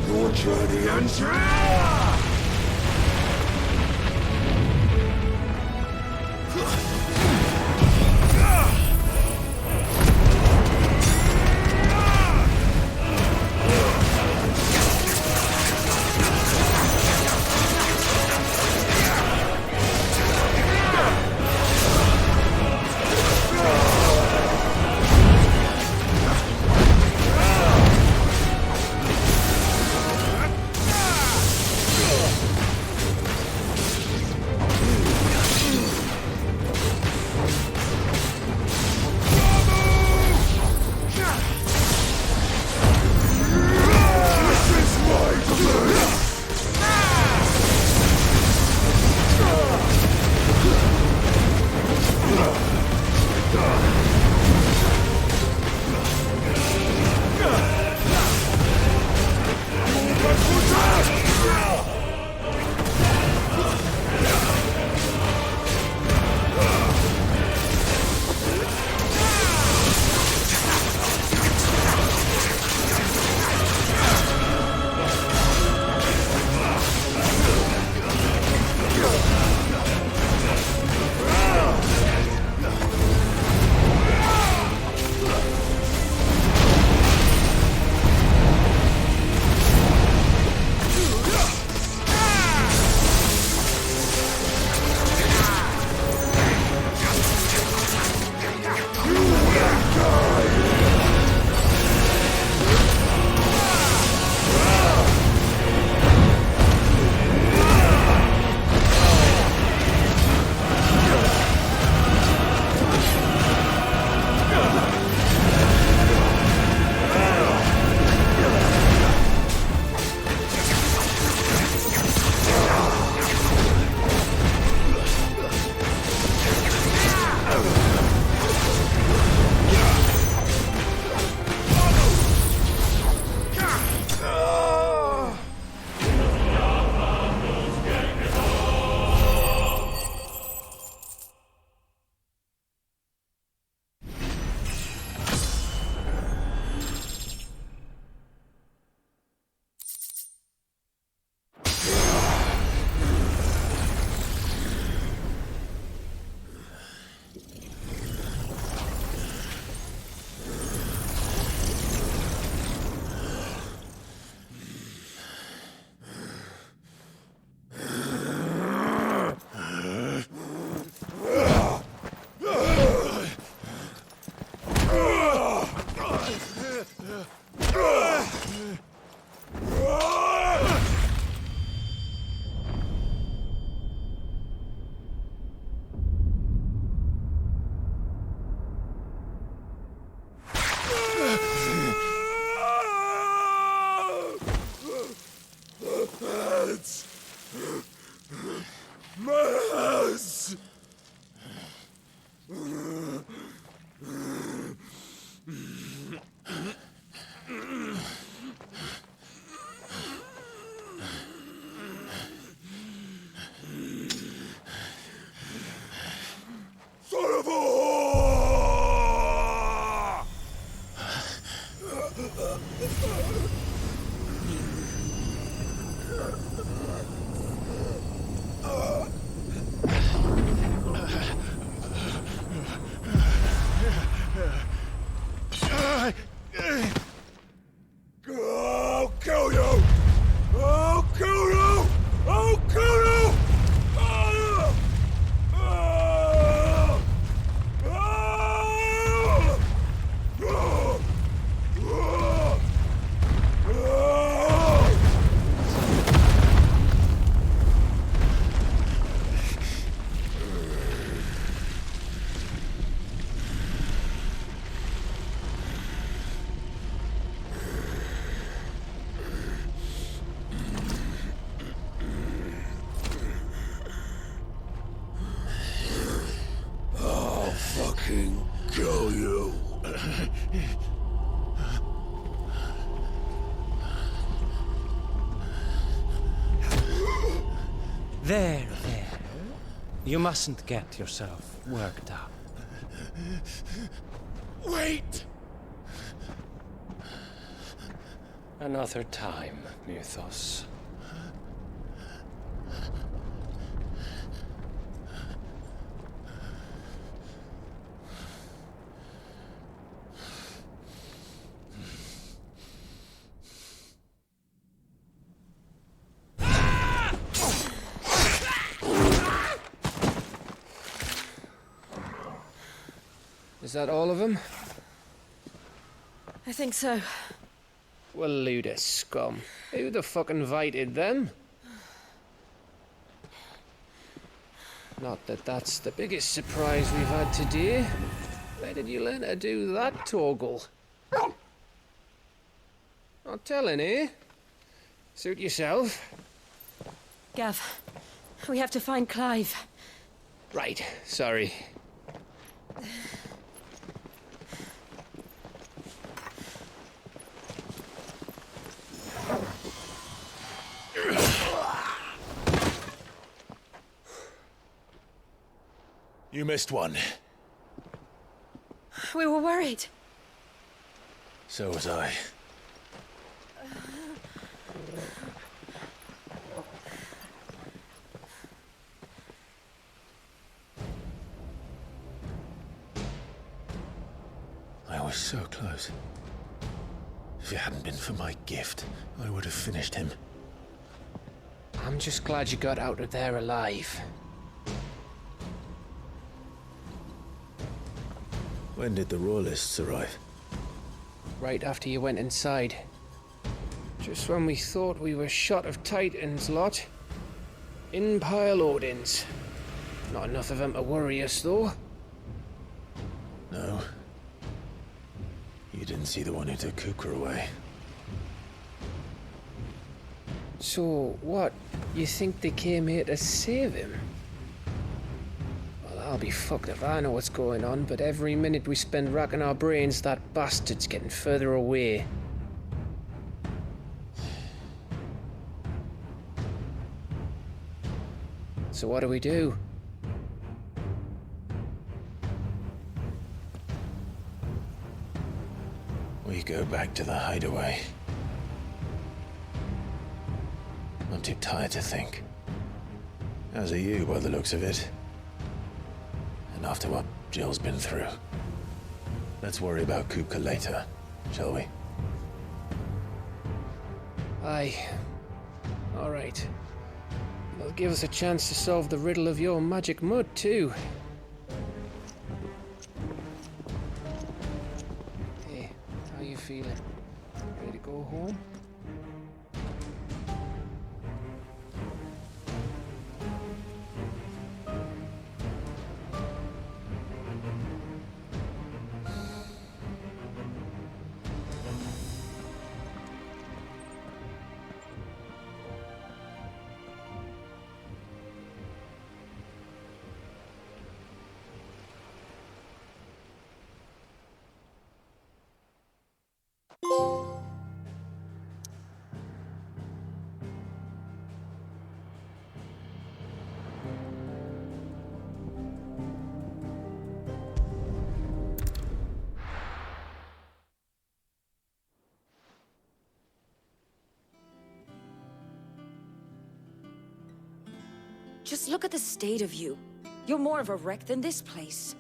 S21: Your journey ends here!
S10: There. You mustn't get yourself worked up.
S12: Wait!
S10: Another time, Mythos.
S22: Is that all of them?
S3: I think so.
S22: Well, load of scum. Who the fuck invited them? Not that that's the biggest surprise we've had today. Where did you learn to do that, Torgal? Not telling, eh? Suit yourself.
S3: Gav, we have to find Clive.
S22: Right, sorry.
S1: You missed one.
S3: We were worried.
S1: So was I. I was so close. If it hadn't been for my gift, I would have finished him.
S22: I'm just glad you got out of there alive.
S1: When did the Royalists arrive?
S22: Right after you went inside. Just when we thought we were shot of Titans lot. In pile Odins. Not enough of them to worry us, though.
S1: No. You didn't see the one who took Kukra away.
S22: So, what? You think they came here to save him? Well, I'll be fucked if I know what's going on, but every minute we spend racking our brains, that bastard's getting further away. So what do we do?
S1: We go back to the hideaway. I'm too tired to think. As are you, by the looks of it. And after what Jill's been through. Let's worry about Kupka later, shall we?
S22: Aye. All right. It'll give us a chance to solve the riddle of your magic mud, too. Hey, how you feeling? Ready to go home?
S2: Just look at the state of you. You're more of a wreck than this place.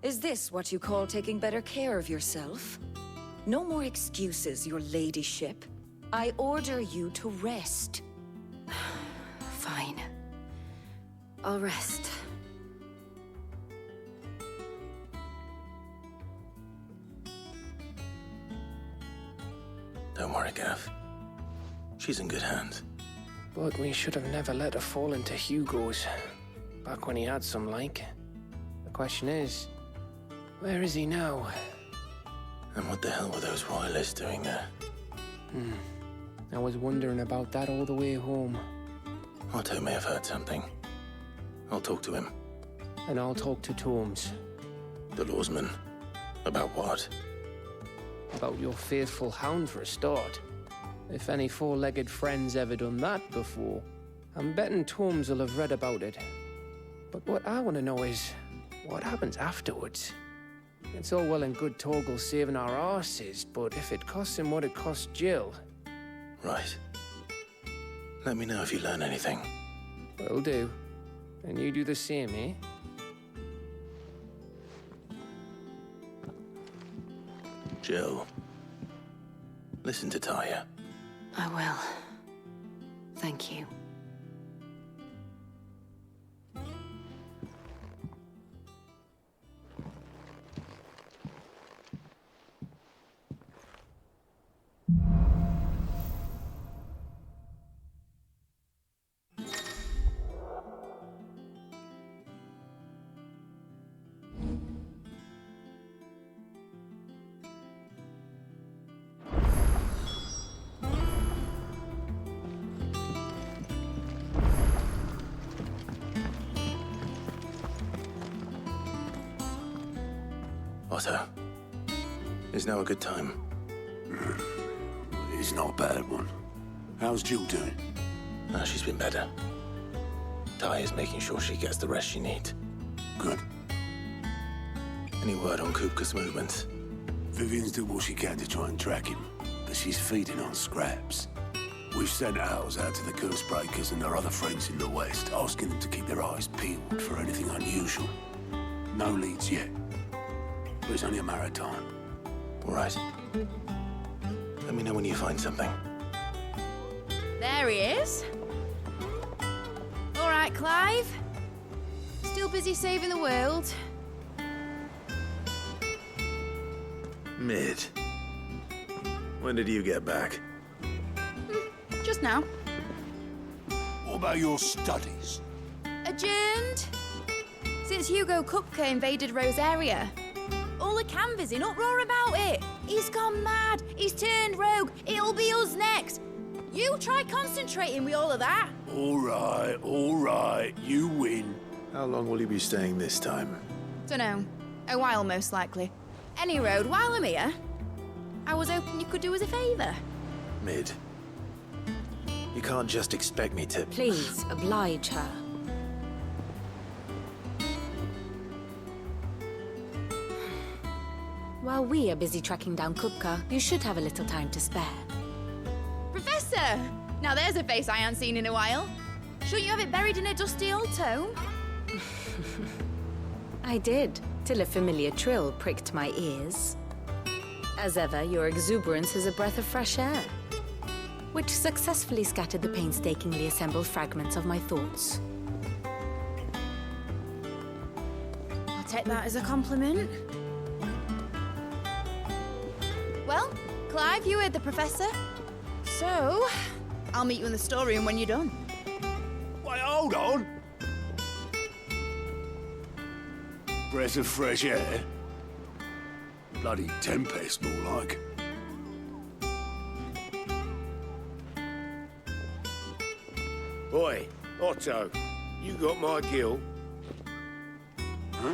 S2: Is this what you call taking better care of yourself? No more excuses, your ladyship. I order you to rest.
S3: Fine. I'll rest.
S1: Don't worry, Gav. She's in good hands.
S22: But we should have never let her fall into Hugo's. Back when he had some like. The question is, where is he now?
S1: And what the hell were those royalists doing there?
S22: I was wondering about that all the way home.
S1: Otto may have heard something. I'll talk to him.
S22: And I'll talk to Tomes.
S1: The lawsman. About what?
S22: About your faithful hound for a start. If any four-legged friend's ever done that before. I'm betting Torms will have read about it. But what I want to know is, what happens afterwards? It's all well and good Torgal saving our arses, but if it costs him what it cost Jill...
S1: Right. Let me know if you learn anything.
S22: Will do. And you do the same, eh?
S1: Jill, listen to Taya.
S3: I will. Thank you.
S1: Otto, is now a good time?
S21: It's not a bad one. How's Jill doing?
S1: Oh, she's been better. Taya's making sure she gets the rest she needs.
S21: Good.
S1: Any word on Kupka's movements?
S21: Vivian's did what she can to try and track him, but she's feeding on scraps. We've sent ours out to the Cursebreakers and their other friends in the West, asking them to keep their eyes peeled for anything unusual. No leads yet. But it's only a matter of time.
S1: All right. Let me know when you find something.
S5: There he is. All right, Clive. Still busy saving the world.
S1: Mid. When did you get back?
S5: Just now.
S21: What about your studies?
S5: Adjourned. Since Hugo Kupka invaded Rosaria. All the canvass in uproar about it. He's gone mad. He's turned rogue. It'll be us next. You try concentrating with all of that.
S21: All right. You win.
S1: How long will you be staying this time?
S5: Dunno. A while, most likely. Any road, while I'm here, I was hoping you could do us a favour.
S1: Mid. You can't just expect me to...
S2: Please, oblige her. While we are busy tracking down Kupka, you should have a little time to spare.
S5: Professor! Now there's a face I haven't seen in a while. Shouldn't you have it buried in a dusty old tome?
S2: I did, till a familiar trill pricked my ears. As ever, your exuberance is a breath of fresh air, which successfully scattered the painstakingly assembled fragments of my thoughts.
S5: I'll take that as a compliment. Well, Clive, you heard the Professor. So, I'll meet you in the storeroom when you're done.
S21: Wait, hold on! Breath of fresh air? Bloody tempest, more like.
S12: Oi, Otto, you got my gill?
S21: Huh?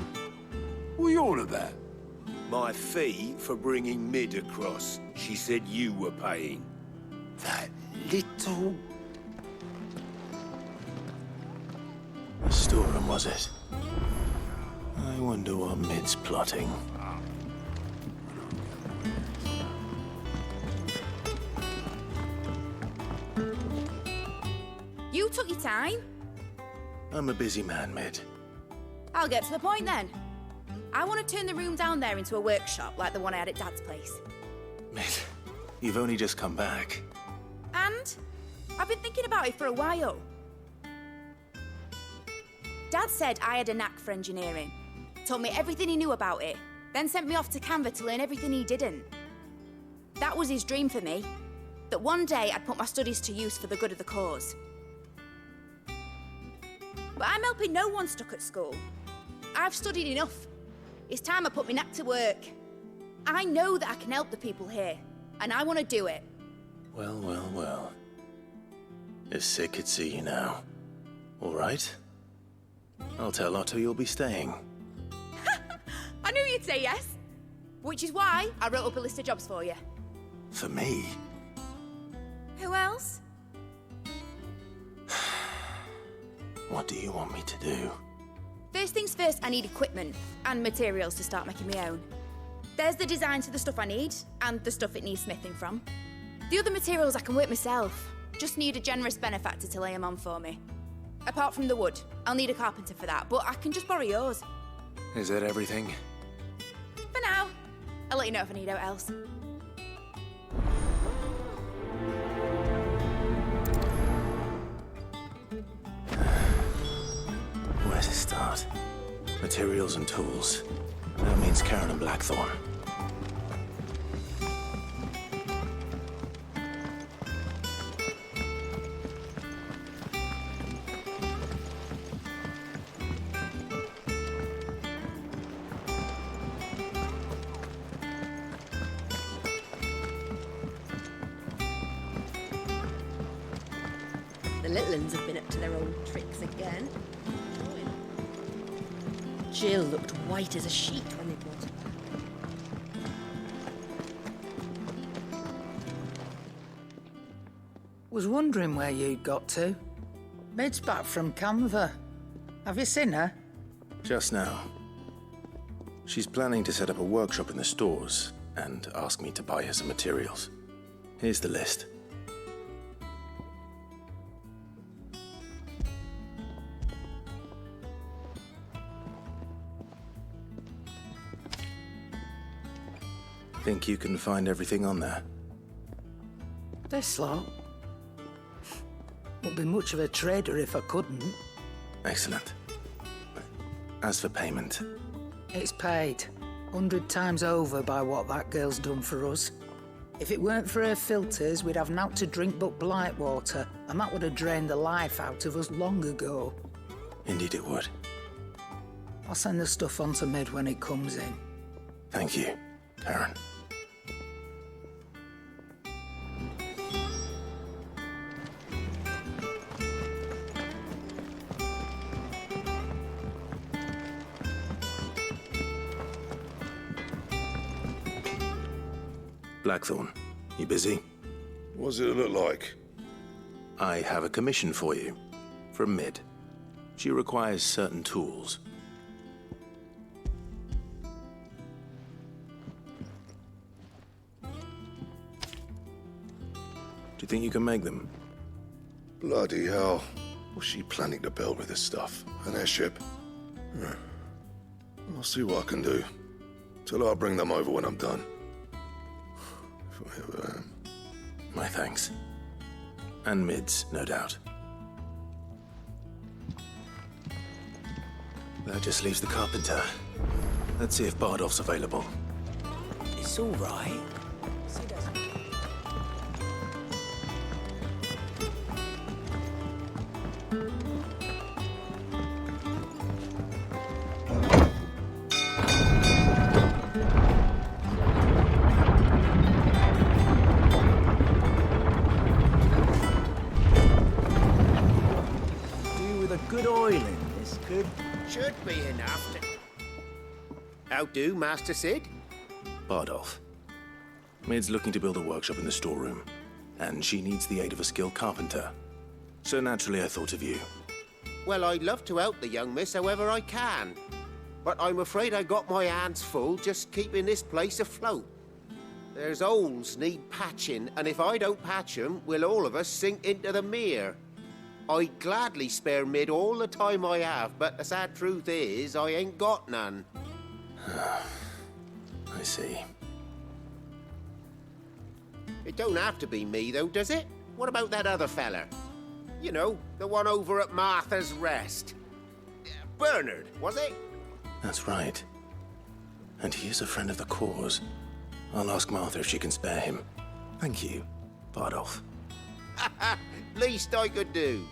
S21: What are you on about?
S12: My fee for bringing Mid across. She said you were paying.
S21: That little...
S1: The storeroom, was it? I wonder what Mid's plotting.
S5: You took your time.
S1: I'm a busy man, Mid.
S5: I'll get to the point then. I want to turn the room down there into a workshop like the one I had at Dad's place.
S1: Mid, you've only just come back.
S5: And I've been thinking about it for a while. Dad said I had a knack for engineering. Told me everything he knew about it, then sent me off to Canva to learn everything he didn't. That was his dream for me, that one day I'd put my studies to use for the good of the cause. But I'm helping no one stuck at school. I've studied enough. It's time I put my knack to work. I know that I can help the people here, and I want to do it.
S1: Well. If Sid could see you now. All right? I'll tell Otto you'll be staying.
S5: I knew you'd say yes. Which is why I wrote up a list of jobs for you.
S1: For me?
S5: Who else?
S9: What do you want me to do?
S5: First things first, I need equipment and materials to start making my own. There's the designs for the stuff I need, and the stuff it needs smithing from. The other materials I can work myself. Just need a generous benefactor to lay them on for me. Apart from the wood, I'll need a carpenter for that, but I can just borrow yours.
S9: Is that everything?
S5: For now. I'll let you know if I need out else.
S9: Where to start? Materials and tools. That means Karen and Blackthorn.
S20: The little uns have been up to their old tricks again. Jill looked white as a sheet when they brought her back.
S23: Was wondering where you'd got to. Mid's back from Canva. Have you seen her?
S9: Just now. She's planning to set up a workshop in the stores and ask me to buy her some materials. Here's the list. Think you can find everything on there?
S23: This lot. Wouldn't be much of a trader if I couldn't.
S9: Excellent. As for payment...
S23: It's paid. 100 times over by what that girl's done for us. If it weren't for her filters, we'd have naught to drink but blight water, and that would have drained the life out of us long ago.
S9: Indeed it would.
S23: I'll send the stuff on to Mid when it comes in.
S9: Thank you, Karen. Blackthorn, you busy?
S17: What's it look like?
S9: I have a commission for you. From Mid. She requires certain tools. Do you think you can make them?
S17: Bloody hell. What's she planning to build with this stuff? An airship? I'll see what I can do. Tell her I'll bring them over when I'm done. If I ever am.
S9: My thanks. And Mid's, no doubt. That just leaves the carpenter. Let's see if Bardolph's available.
S11: It's all right. Should be enough to... How do, Master Sid?
S9: Bardolph. Mid's looking to build a workshop in the storeroom, and she needs the aid of a skilled carpenter. So naturally I thought of you.
S11: Well, I'd love to help the young miss however I can. But I'm afraid I got my hands full just keeping this place afloat. There's holes need patching, and if I don't patch them, we'll all of us sink into the mere. I'd gladly spare Mid all the time I have, but the sad truth is, I ain't got none.
S9: I see.
S11: It don't have to be me, though, does it? What about that other fella? You know, the one over at Martha's Rest. Bernard, was it?
S9: That's right. And he is a friend of the cause. I'll ask Martha if she can spare him. Thank you, Bardolph.
S11: Least I could do.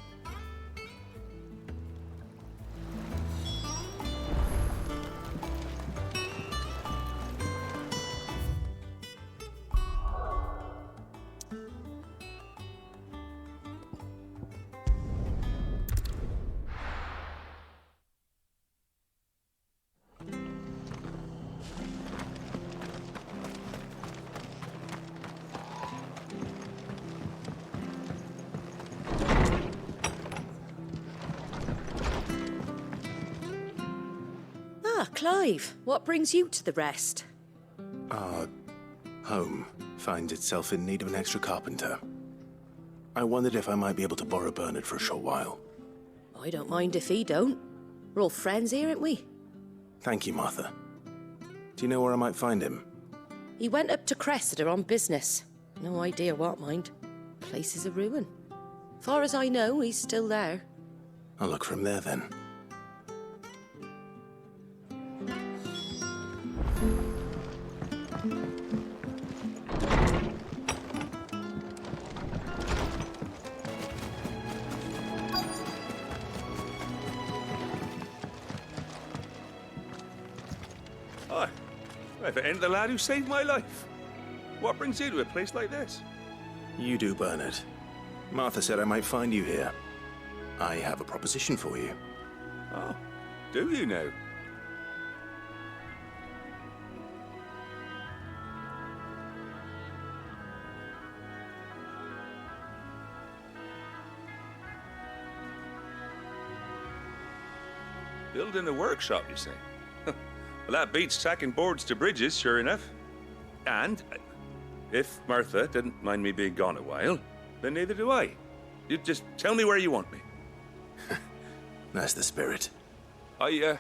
S20: Ah, Clive, what brings you to the rest?
S9: Our home finds itself in need of an extra carpenter. I wondered if I might be able to borrow Bernard for a short while.
S20: I don't mind if he don't. We're all friends here, aren't we?
S9: Thank you, Martha. Do you know where I might find him?
S20: He went up to Cressida on business. No idea what, mind. Place is a ruin. Far as I know, he's still there.
S9: I'll look for him there then.
S12: Hi. If it ain't the lad who saved my life. What brings you to a place like this?
S9: You do, Bernard. Martha said I might find you here. I have a proposition for you.
S12: Oh, do you now? Building a workshop, you say? Well, that beats tacking boards to bridges, sure enough. And if Martha didn't mind me being gone a while, then neither do I. You just tell me where you want me.
S9: That's the spirit.
S12: I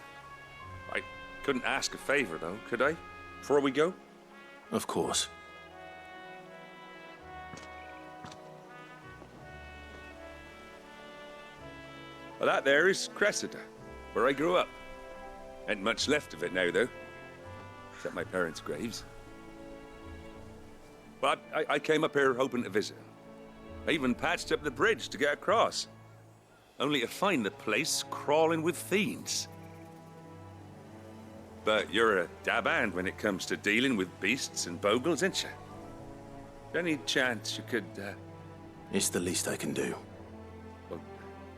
S12: couldn't ask a favor, though, could I? Before we go?
S9: Of course.
S12: Well, that there is Cressida, where I grew up. Ain't much left of it now, though. Except my parents' graves. But I came up here hoping to visit. I even patched up the bridge to get across. Only to find the place crawling with fiends. But you're a dab hand when it comes to dealing with beasts and bogles, ain't you? Any chance you could,
S9: It's the least I can do.
S12: Well,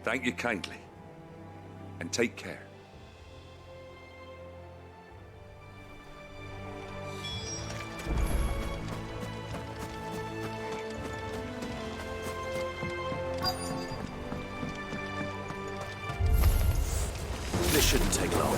S12: thank you kindly. And take care.
S9: This shouldn't take long.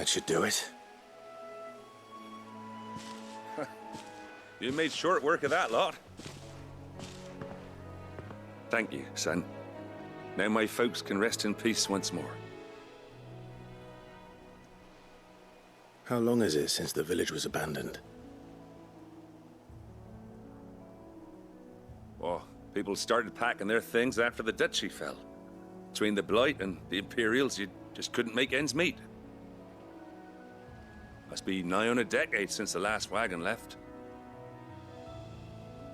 S9: That should do it.
S7: You made short work of that lot. Thank you, son. Now my folks can rest in peace once more.
S9: How long is it since the village was abandoned?
S7: Oh, people started packing their things after the duchy fell. Between the Blight and the Imperials, you just couldn't make ends meet. Must be nigh on a decade since the last wagon left.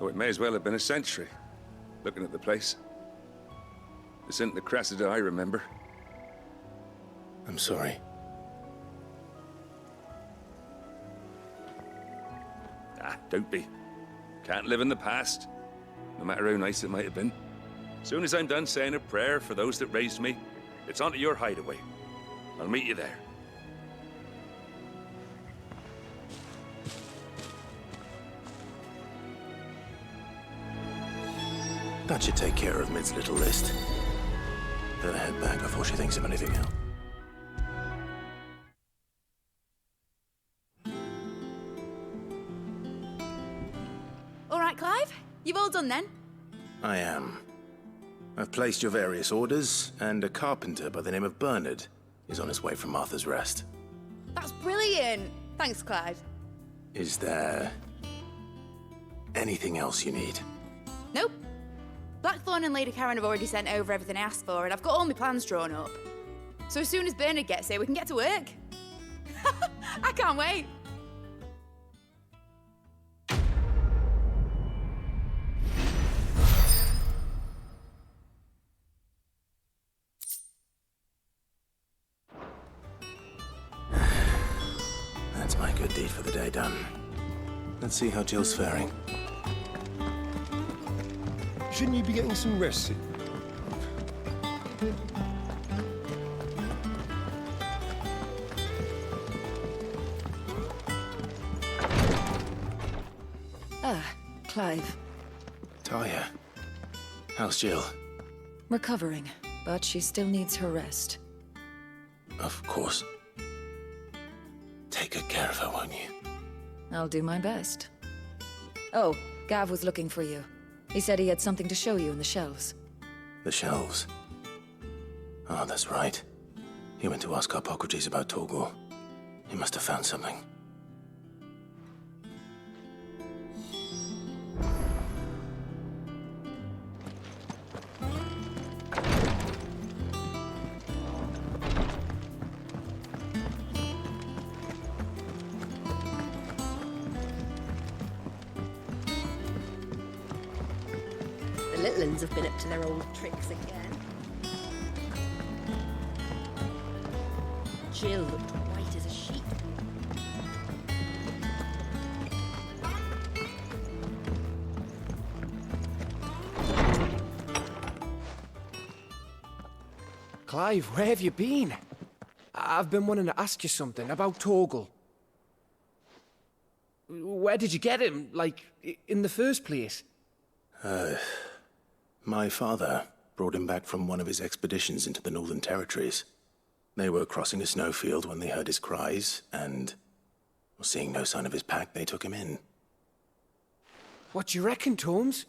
S7: Oh, it may as well have been a century, looking at the place. This isn't the Cressida I remember.
S9: I'm sorry.
S7: Ah, don't be. Can't live in the past, no matter how nice it might have been. Soon as I'm done saying a prayer for those that raised me, it's onto your hideaway. I'll meet you there.
S9: That should take care of Mid's little list. Better head back before she thinks of anything else.
S5: All right, Clive? You've all done then?
S9: I am. I've placed your various orders, and a carpenter by the name of Bernard is on his way from Arthur's Rest.
S5: That's brilliant. Thanks, Clive.
S9: Is there anything else you need?
S5: Nope. Blackthorn and Lady Karen have already sent over everything I asked for, and I've got all my plans drawn up. So as soon as Bernard gets here, we can get to work. I can't wait.
S9: That's my good deed for the day done. Let's see how Jill's faring.
S19: Shouldn't you be getting some rest?
S3: Ah, Clive.
S9: Talia, how's Jill?
S3: Recovering, but she still needs her rest.
S9: Of course. Take good care of her, won't you?
S3: I'll do my best. Oh, Gav was looking for you. He said he had something to show you in the shelves.
S9: The shelves? Oh, that's right. He went to ask Harpocrates about Torgor. He must have found something.
S20: The little uns have been up to their old tricks again. Jill looked white as a sheet.
S22: Clive, where have you been? I've been wanting to ask you something about Torgal. Where did you get him, like, in the first place?
S9: My father brought him back from one of his expeditions into the Northern Territories. They were crossing a snowfield when they heard his cries, and seeing no sign of his pack, they took him in.
S22: What do you reckon, Torms?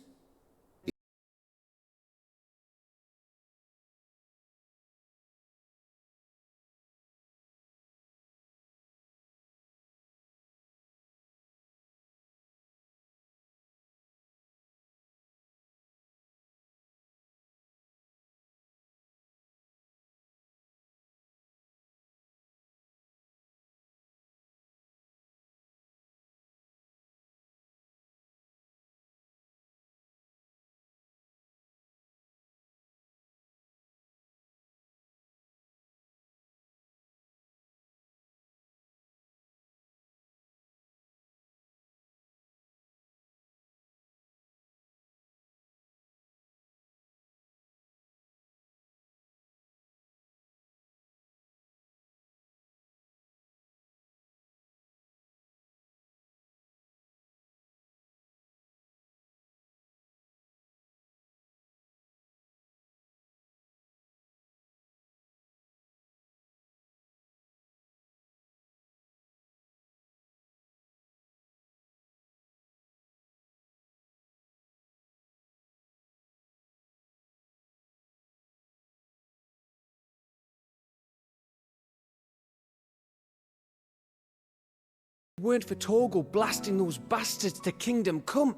S22: weren't for Torgal blasting those bastards to Kingdom Come,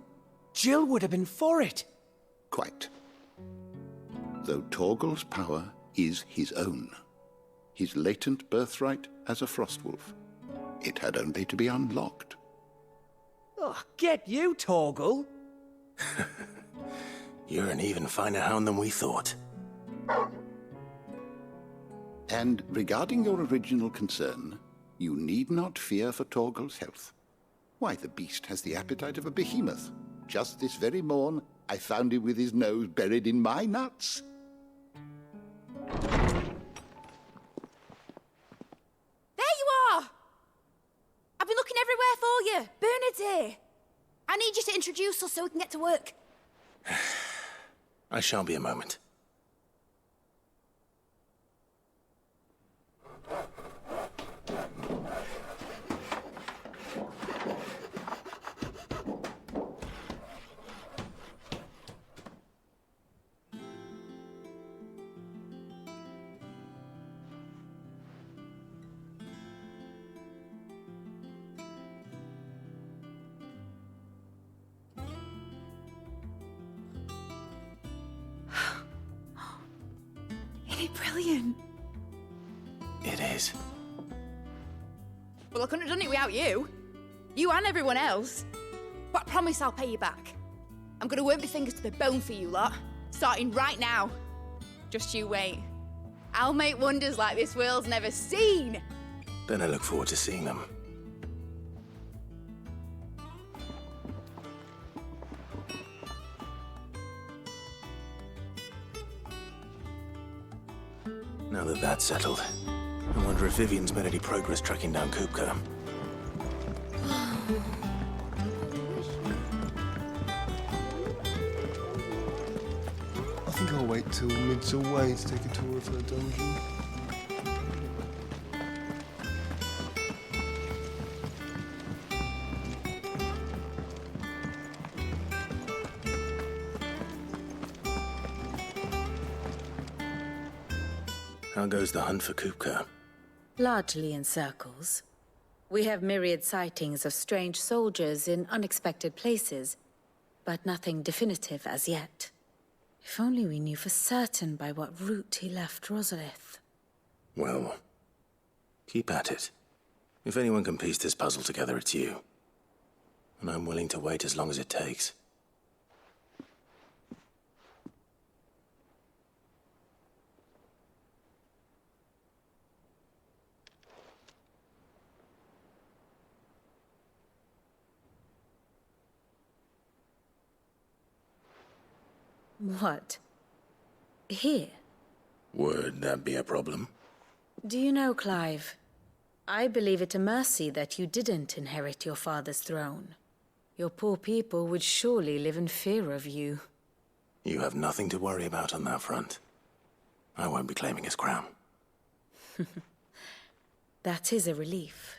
S22: Jill would have been for it.
S13: Quite. Though Torgal's power is his own. His latent birthright as a Frostwolf. It had only to be unlocked.
S22: Oh, get you, Torgal!
S9: You're an even finer hound than we thought.
S13: And regarding your original concern, you need not fear for Torgal's health. Why, the beast has the appetite of a behemoth. Just this very morn, I found him with his nose buried in my nuts.
S5: There you are! I've been looking everywhere for you. Bernard's here. I need you to introduce us so we can get to work.
S9: I shan't be a moment.
S5: Brilliant.
S9: It is.
S5: Well, I couldn't have done it without you. You and everyone else. But I promise I'll pay you back. I'm gonna work my fingers to the bone for you lot, starting right now. Just you wait. I'll make wonders like this world's never seen.
S9: Then I look forward to seeing them. Now that that's settled, I wonder if Vivian's made any progress tracking down Kupka.
S19: I think I'll wait till Mid's away to take a tour of her dungeon.
S9: How goes the hunt for Kupka?
S2: Largely in circles. We have myriad sightings of strange soldiers in unexpected places, but nothing definitive as yet. If only we knew for certain by what route he left Rosalith.
S9: Well, keep at it. If anyone can piece this puzzle together, it's you. And I'm willing to wait as long as it takes.
S2: What? Here?
S9: Would that be a problem?
S2: Do you know, Clive? I believe it a mercy that you didn't inherit your father's throne. Your poor people would surely live in fear of you.
S9: You have nothing to worry about on that front. I won't be claiming his crown.
S2: That is a relief.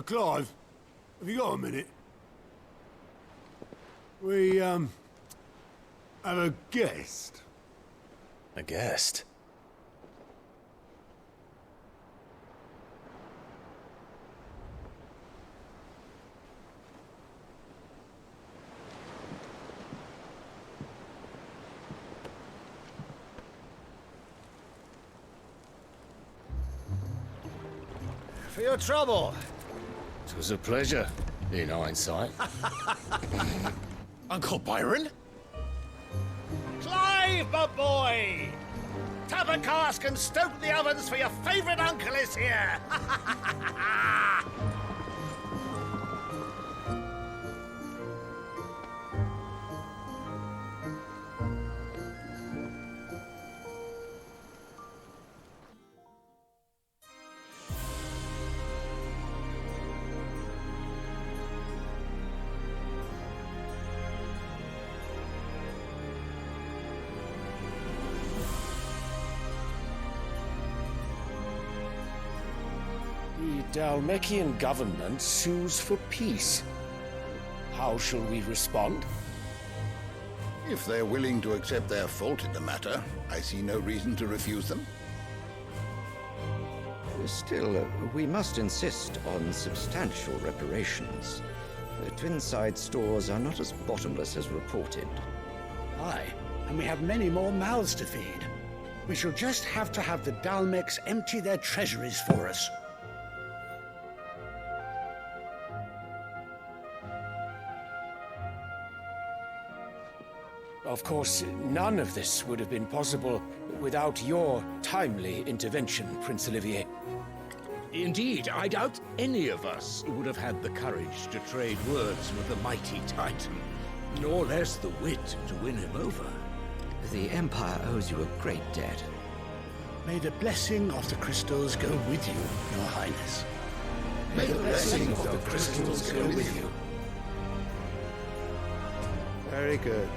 S21: Clive, have you got a minute? We, have a guest.
S9: A guest?
S12: For your trouble.
S8: It was a pleasure, in hindsight.
S12: Uncle Byron? Clive, my boy! Tap a cask and stoke the ovens for your favourite uncle is here!
S22: The Dalmekian government sues for peace. How shall we respond?
S13: If they're willing to accept their fault in the matter, I see no reason to refuse them.
S14: Still, we must insist on substantial reparations. The Twinside stores are not as bottomless as reported.
S12: Aye, and we have many more mouths to feed. We shall just have to have the Dalmex empty their treasuries for us.
S10: Of course, none of this would have been possible without your timely intervention, Prince Olivier.
S15: Indeed, I doubt any of us would have had the courage to trade words with the mighty Titan, nor less the wit to win him over.
S14: The Empire owes you a great debt.
S12: May the blessing of the crystals go with you, Your Highness.
S14: May the blessing of the crystals go with you.
S18: Very good.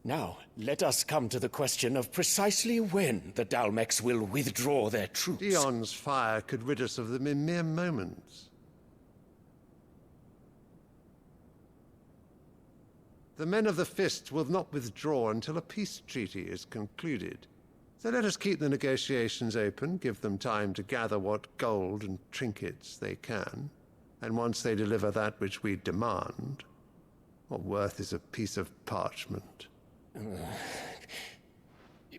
S10: Now, let us come to the question of precisely when the Dalmex will withdraw their troops.
S18: Dion's fire could rid us of them in mere moments. The men of the Fist will not withdraw until a peace treaty is concluded. So let us keep the negotiations open, give them time to gather what gold and trinkets they can, and once they deliver that which we demand, what worth is a piece of parchment?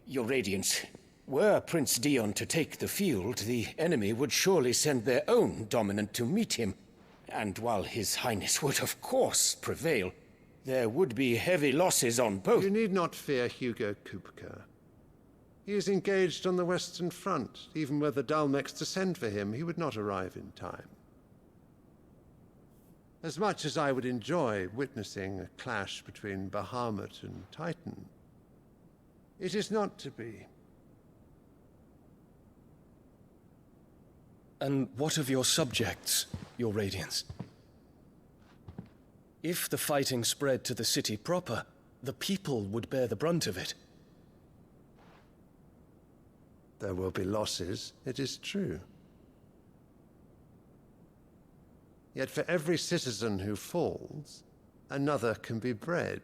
S10: Your Radiance, were Prince Dion to take the field, the enemy would surely send their own dominant to meet him. And while His Highness would of course prevail, there would be heavy losses on both.
S18: You need not fear Hugo Kupka. He is engaged on the Western Front. Even were the Dalmex to send for him, he would not arrive in time. As much as I would enjoy witnessing a clash between Bahamut and Titan, it is not to be.
S10: And what of your subjects, Your Radiance? If the fighting spread to the city proper, the people would bear the brunt of it.
S18: There will be losses, it is true. Yet for every citizen who falls, another can be bred.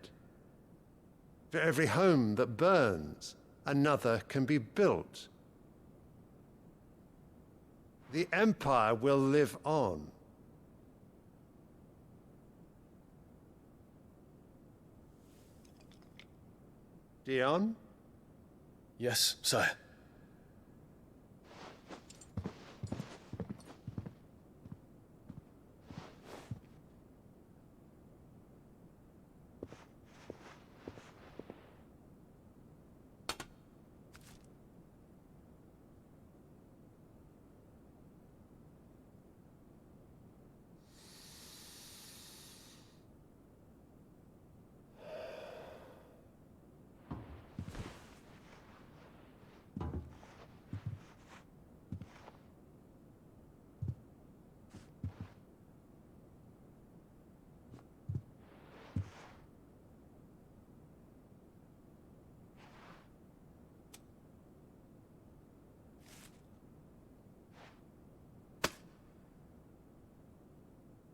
S18: For every home that burns, another can be built. The Empire will live on. Dion?
S10: Yes, sire.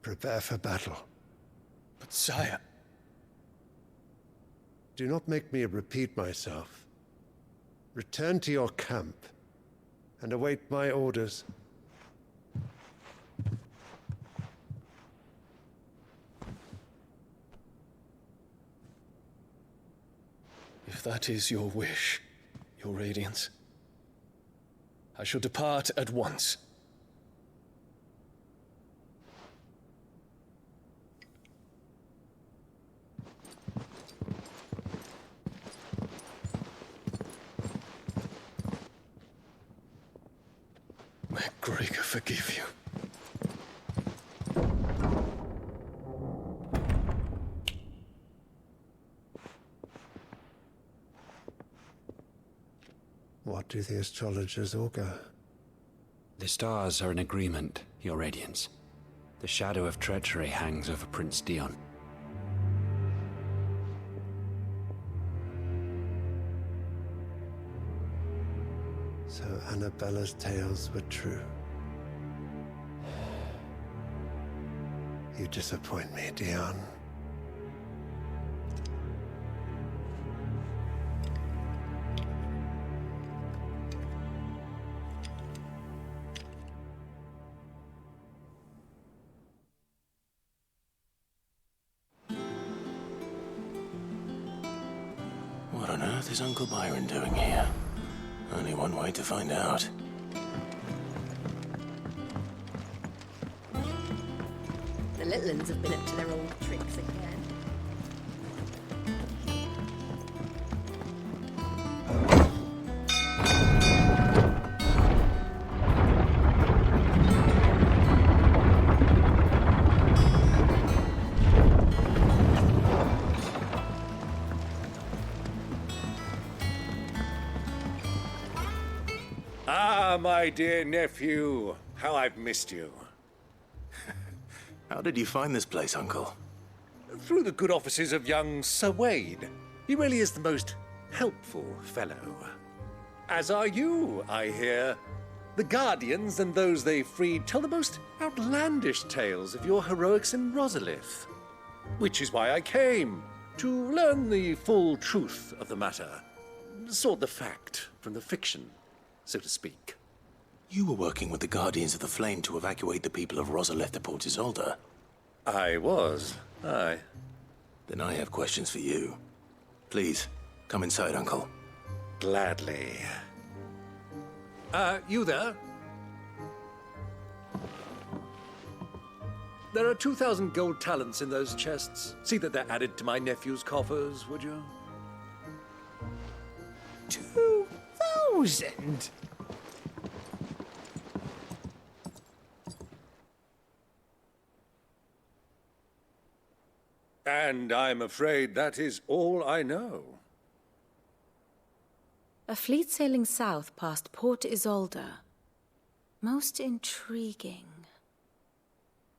S18: Prepare for battle.
S10: But sire...
S18: Do not make me repeat myself. Return to your camp and await my orders.
S10: If that is your wish, Your Radiance, I shall depart at once. May Gregor forgive you.
S18: What do the astrologers augur?
S16: The stars are in agreement, Your Radiance. The shadow of treachery hangs over Prince Dion.
S18: So Annabella's tales were true. You disappoint me, Dion.
S9: What on earth is Uncle Byron doing here? Only one way to find out.
S3: The little ones have been up to their old tricks again.
S10: Ah, my dear nephew, how I've missed you.
S9: How did you find this place, Uncle?
S10: Through the good offices of young Sir Wade. He really is the most helpful fellow. As are you, I hear. The Guardians and those they freed tell the most outlandish tales of your heroics in Rosalith. Which is why I came, to learn the full truth of the matter. Sort the fact from the fiction, so to speak.
S9: You were working with the Guardians of the Flame to evacuate the people of Rosalith to Port Isolde.
S10: I was, aye.
S9: Then I have questions for you. Please, come inside, Uncle.
S10: Gladly. You there? There are 2,000 gold talents in those chests. See that they're added to my nephew's coffers, would you?
S22: 2,000?
S10: And I'm afraid that is all I know.
S2: A fleet sailing south past Port Isolde. Most intriguing.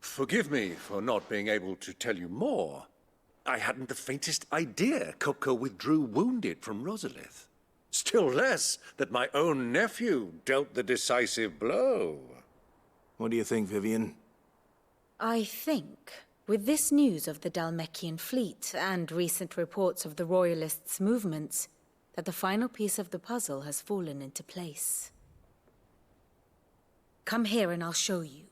S10: Forgive me for not being able to tell you more. I hadn't the faintest idea Kupka withdrew wounded from Rosalith. Still less that my own nephew dealt the decisive blow.
S9: What do you think, Vivian?
S2: I think, with this news of the Dalmekian fleet and recent reports of the Royalists' movements, that the final piece of the puzzle has fallen into place. Come here and I'll show you.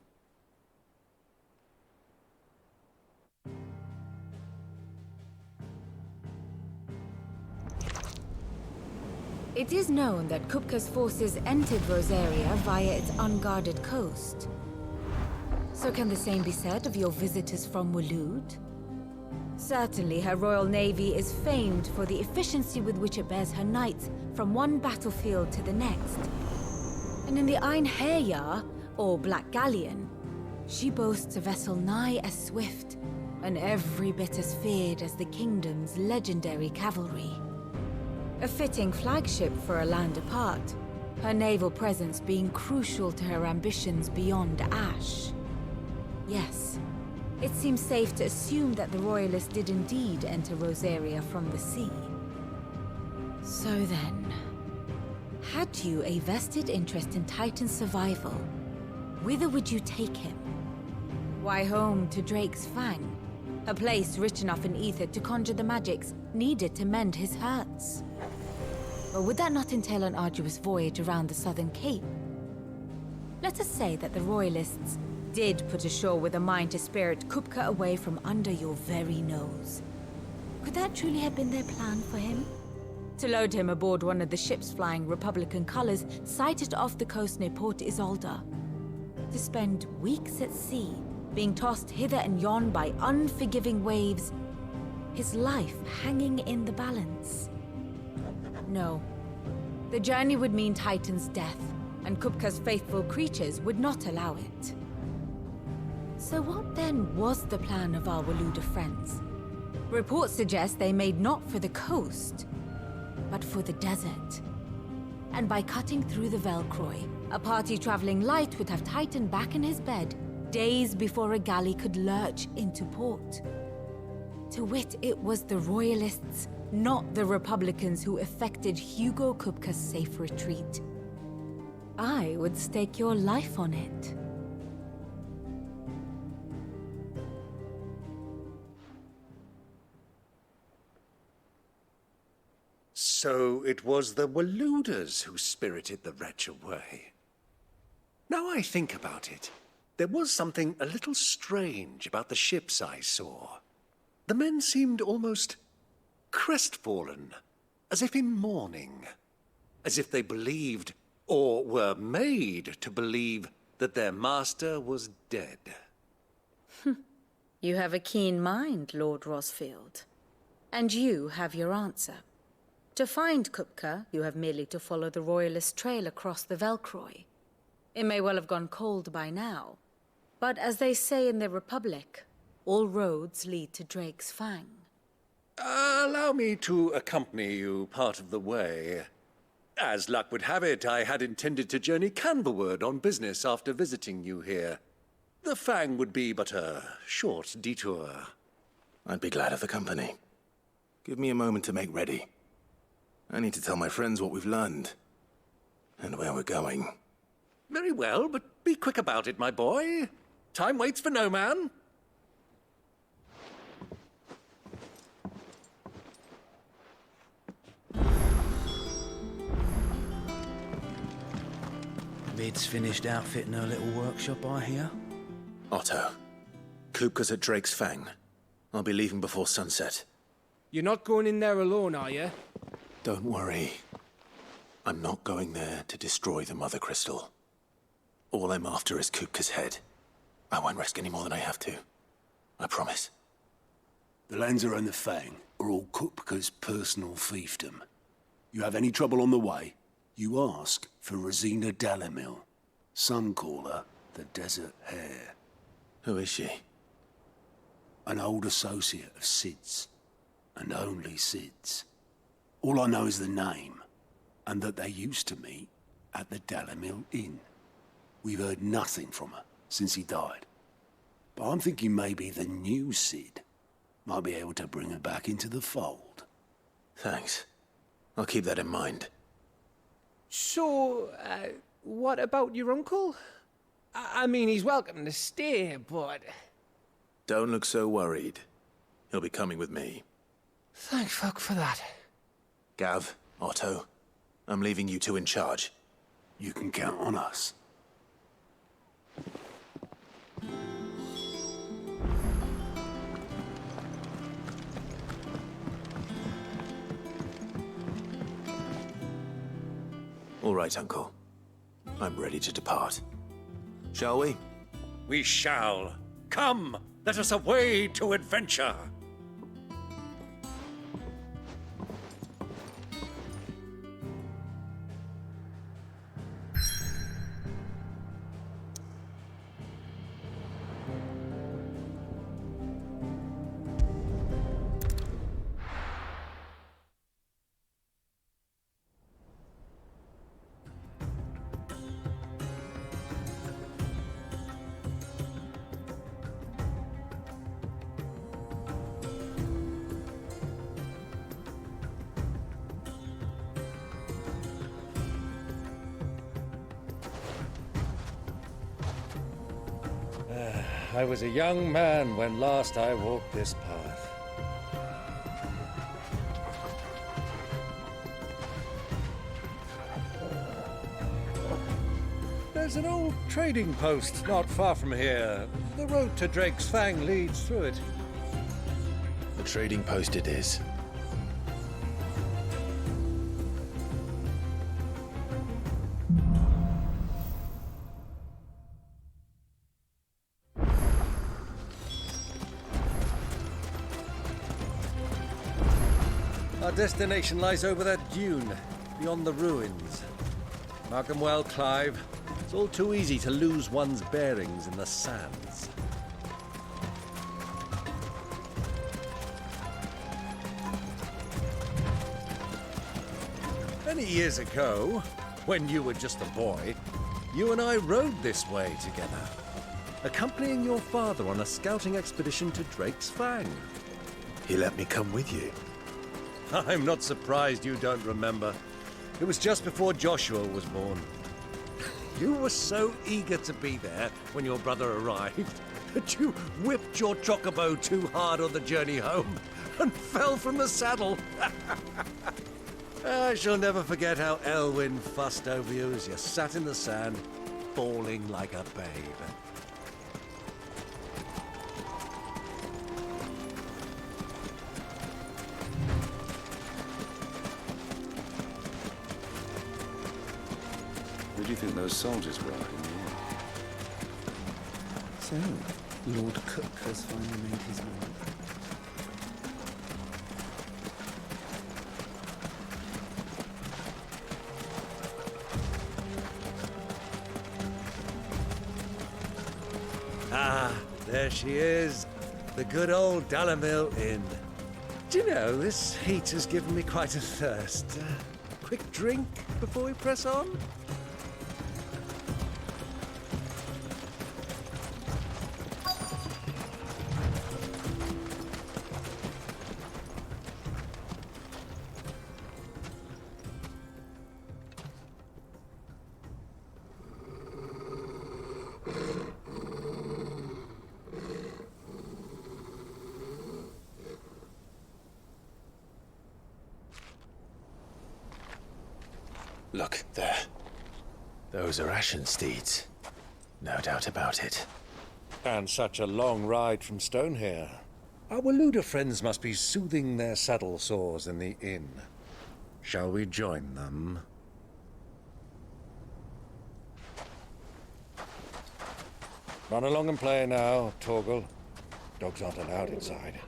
S2: It is known that Kupka's forces entered Rosaria via its unguarded coast. So can the same be said of your visitors from Waloed? Certainly her Royal Navy is famed for the efficiency with which it bears her knights from one battlefield to the next. And in the Einherjar, or Black Galleon, she boasts a vessel nigh as swift and every bit as feared as the kingdom's legendary cavalry. A fitting flagship for a land apart, her naval presence being crucial to her ambitions beyond Ash. Yes, it seems safe to assume that the Royalists did indeed enter Rosaria from the sea. So then, had you a vested interest in Titan's survival, whither would you take him? Why, home to Drake's Fang, a place rich enough in ether to conjure the magics needed to mend his hurts. Or would that not entail an arduous voyage around the southern cape? Let us say that the Royalists did put ashore with a mind to spirit Kupka away from under your very nose. Could that truly have been their plan for him? To load him aboard one of the ships flying Republican colors sighted off the coast near Port Isolde. To spend weeks at sea, being tossed hither and yon by unforgiving waves, his life hanging in the balance. No. The journey would mean Titan's death, and Kupka's faithful creatures would not allow it. So what then was the plan of our Waluda friends? Reports suggest they made not for the coast, but for the desert. And by cutting through the Velcroy, a party traveling light would have Titan back in his bed days before a galley could lurch into port. To wit, it was the Royalists, not the Republicans, who effected Hugo Kupka's safe retreat. I would stake your life on it.
S10: So it was the Waludas who spirited the wretch away. Now I think about it, there was something a little strange about the ships I saw. The men seemed almost crestfallen,
S1: as if in mourning, as if they believed, or were made to believe, that their master was dead.
S2: You have a keen mind, Lord Rosfield. And you have your answer. To find Kupka, you have merely to follow the Royalist trail across the Velcroy. It may well have gone cold by now, but as they say in the Republic, all roads lead to Drake's Fang.
S1: Allow me to accompany you part of the way. As luck would have it, I had intended to journey Canberward on business after visiting you here. The Fang would be but a short detour.
S9: I'd be glad of the company. Give me a moment to make ready. I need to tell my friends what we've learned, and where we're going.
S1: Very well, but be quick about it, my boy. Time waits for no man.
S4: Vid's finished outfitting her little workshop, I hear.
S9: Otto, Kupka's at Drake's Fang. I'll be leaving before sunset.
S22: You're not going in there alone, are you?
S9: Don't worry. I'm not going there to destroy the Mother Crystal. All I'm after is Kupka's head. I won't risk any more than I have to. I promise.
S21: The Lanza and the Fang are all Kupka's personal fiefdom. You have any trouble on the way, you ask for Rosina Dalamil. Some call her the Desert Hare.
S9: Who is she?
S21: An old associate of Sid's, and only Sid's. All I know is the name, and that they used to meet at the Dalamil Inn. We've heard nothing from her since he died. But I'm thinking maybe the new Sid might be able to bring her back into the fold.
S9: Thanks. I'll keep that in mind.
S22: So, what about your uncle? I mean, he's welcome to stay, but...
S9: Don't look so worried. He'll be coming with me.
S22: Thank fuck for that.
S9: Gav, Otto, I'm leaving you two in charge.
S21: You can count on us.
S9: All right, Uncle. I'm ready to depart. Shall we?
S1: We shall. Come, let us away to adventure.
S10: I was a young man when last I walked this path. There's an old trading post not far from here. The road to Drake's Fang leads through it.
S9: The trading post it is.
S10: Our destination lies over that dune, beyond the ruins. Mark 'em well, Clive. It's all too easy to lose one's bearings in the sands. Many years ago, when you were just a boy, you and I rode this way together, accompanying your father on a scouting expedition to Drake's Fang.
S9: He let me come with you.
S10: I'm not surprised you don't remember. It was just before Joshua was born. You were so eager to be there when your brother arrived that you whipped your chocobo too hard on the journey home and fell from the saddle. I shall never forget how Elwyn fussed over you as you sat in the sand, bawling like a babe.
S7: think those soldiers brought in the end?
S4: So, Lord Cook has finally made his mind.
S1: Ah, there she is. The good old Dalamil Inn. Do you know, this heat has given me quite a thirst. Quick drink before we press on?
S9: Look, there. Those are ashen steeds. No doubt about it.
S1: And such a long ride from Stone here. Our Waluda friends must be soothing their saddle sores in the inn. Shall we join them? Run along and play now, Torgal. Dogs aren't allowed inside.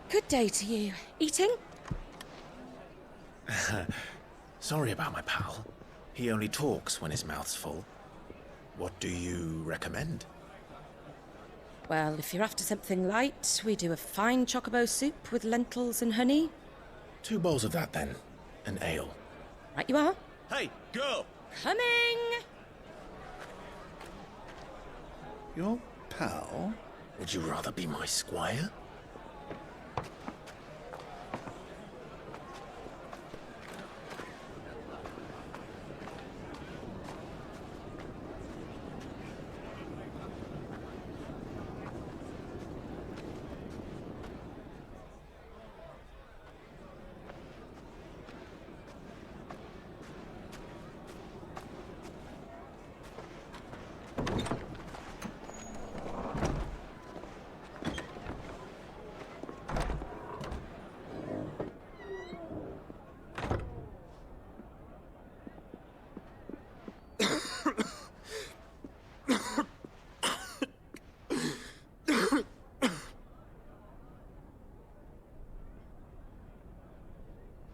S20: Good day to you. Eating?
S9: Sorry about my pal. He only talks when his mouth's full. What do you recommend?
S20: Well, if you're after something light, we do a fine chocobo soup with lentils and honey.
S9: 2 bowls of that, then. An ale.
S20: Right you are.
S9: Hey, girl!
S20: Coming!
S9: Your pal? Would you rather be my squire?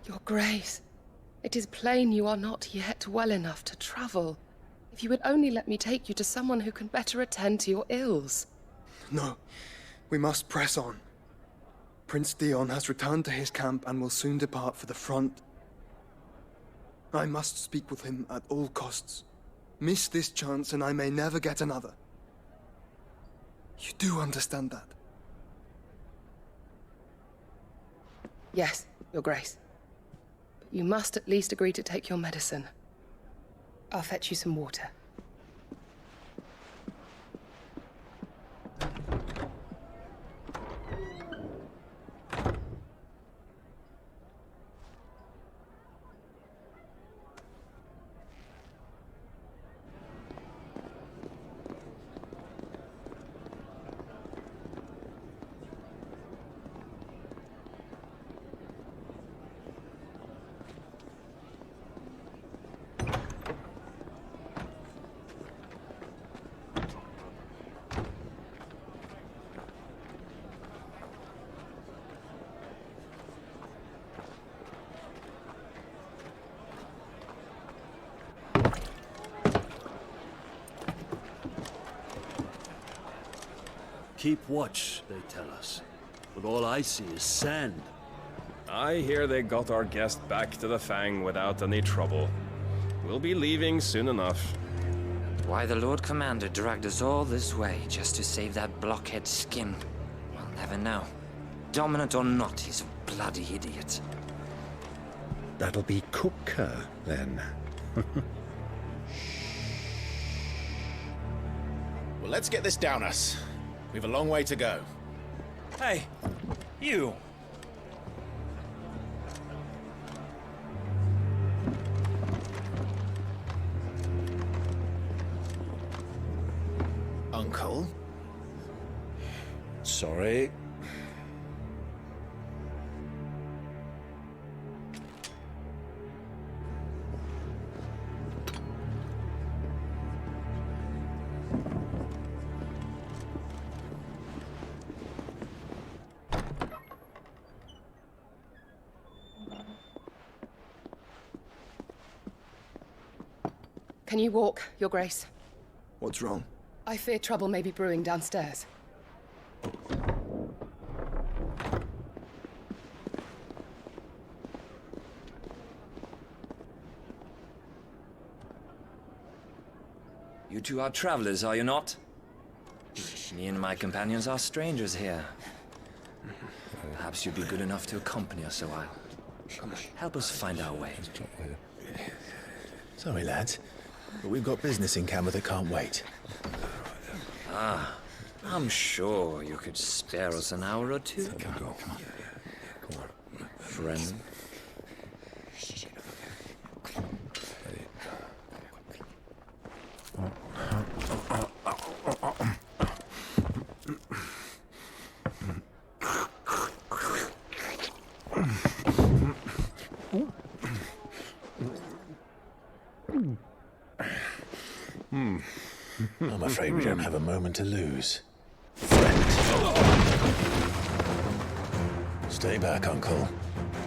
S6: Your Grace, it is plain you are not yet well enough to travel. If you would only let me take you to someone who can better attend to your ills.
S17: No, we must press on. Prince Dion has returned to his camp and will soon depart for the front. I must speak with him at all costs. Miss this chance and I may never get another. You do understand that?
S6: Yes, Your Grace. But you must at least agree to take your medicine. I'll fetch you some water.
S1: Keep watch, they tell us.
S5: but all I see is sand.
S11: I hear they got our guest back to the Fang without any trouble. We'll be leaving soon enough.
S23: Why the Lord Commander dragged us all this way just to save that blockhead skin, we'll never know. Dominant or not, he's a bloody idiot.
S24: That'll be Cooker, then.
S25: Well, let's get this down us. We've a long way to go.
S4: Hey, you!
S25: Uncle?
S24: Sorry.
S6: Can you walk, Your Grace?
S17: What's wrong?
S6: I fear trouble may be brewing downstairs.
S23: You two are travelers, are you not? Me and my companions are strangers here. Perhaps you'd be good enough to accompany us a while. Help us find our way.
S21: Sorry, lads, but we've got business in camera that can't wait.
S23: Ah, I'm sure you could spare us an hour or two.
S21: Come on.
S23: Friend.
S21: I'm afraid we don't have a moment to lose. Stay back, Uncle.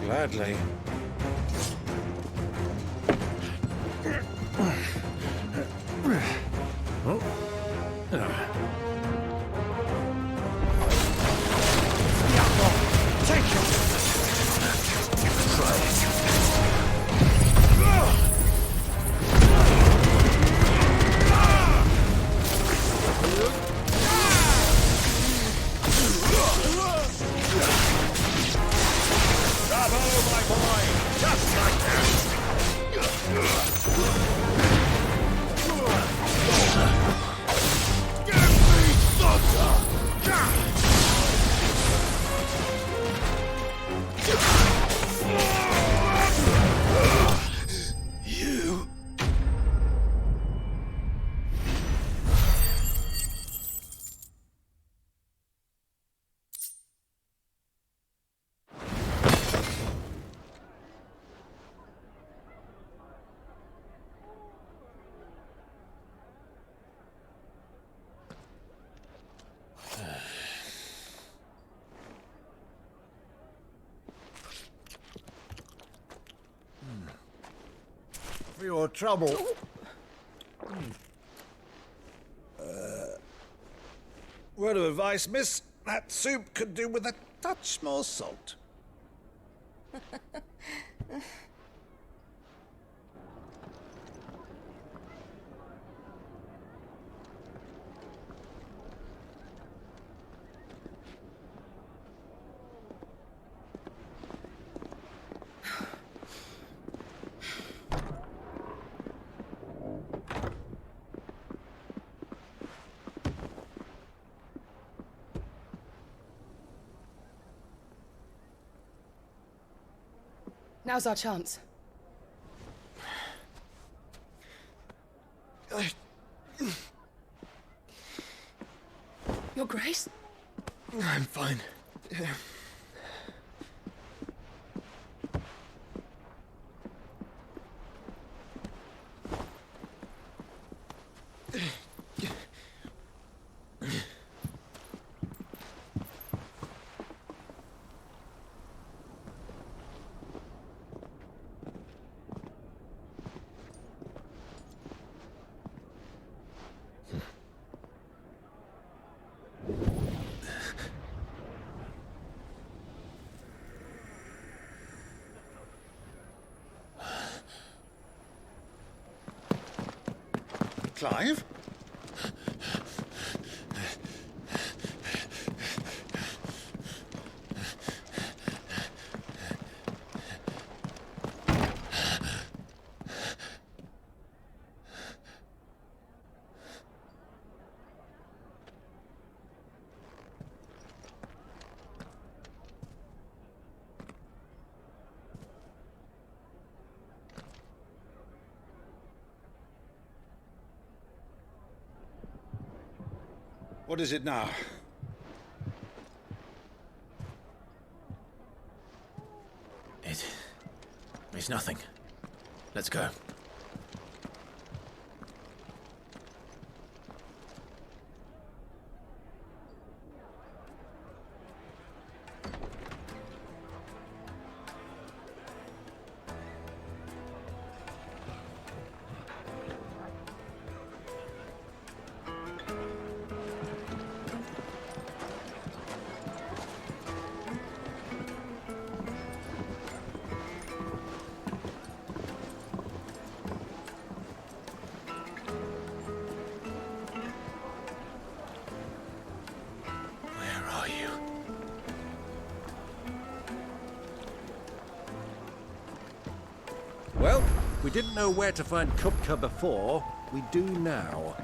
S10: Gladly.
S5: For your trouble. Word of advice, miss. That soup could do with a touch more salt.
S6: Now's our chance. Your Grace?
S17: I'm fine.
S5: Clive? What is it now?
S9: It's nothing. Let's go.
S1: Well, we didn't know where to find Kupka before. We do now.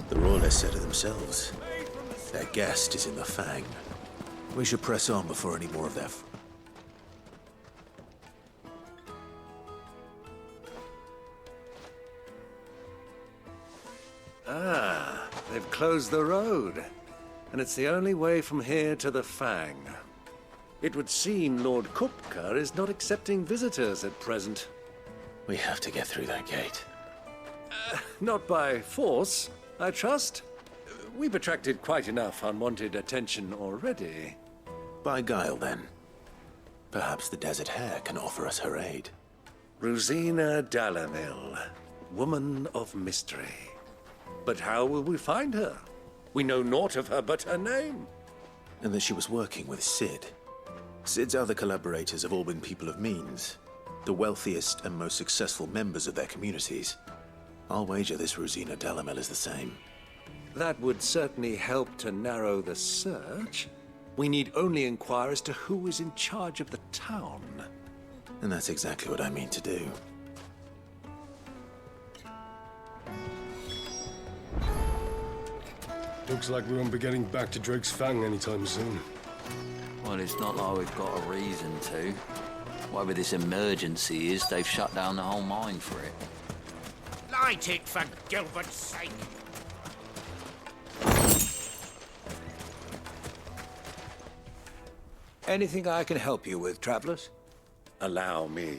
S9: The Rawlers said it themselves. Their guest is in the Fang. We should press on before any more of their...
S1: Ah, they've closed the road. And it's the only way from here to the Fang. It would seem Lord Kupka is not accepting visitors at present.
S9: We have to get through that gate.
S1: Not by force, I trust. We've attracted quite enough unwanted attention already.
S9: By guile, then. Perhaps the Desert Hare can offer us her aid.
S1: Rosina Dalamil, woman of mystery. But how will we find her? We know naught of her but her name.
S9: And that she was working with Sid. Sid's other collaborators have all been people of means. The wealthiest and most successful members of their communities. I'll wager this Rosina Dalamel is the same.
S1: That would certainly help to narrow the search. We need only inquire as to who is in charge of the town.
S9: And that's exactly what I mean to do.
S8: Looks like we won't be getting back to Drake's Fang anytime soon.
S12: Well, it's not like we've got a reason to. Whatever this emergency is, they've shut down the whole mine for it.
S13: Light it, for Gilbert's sake!
S15: Anything I can help you with, travelers?
S1: Allow me.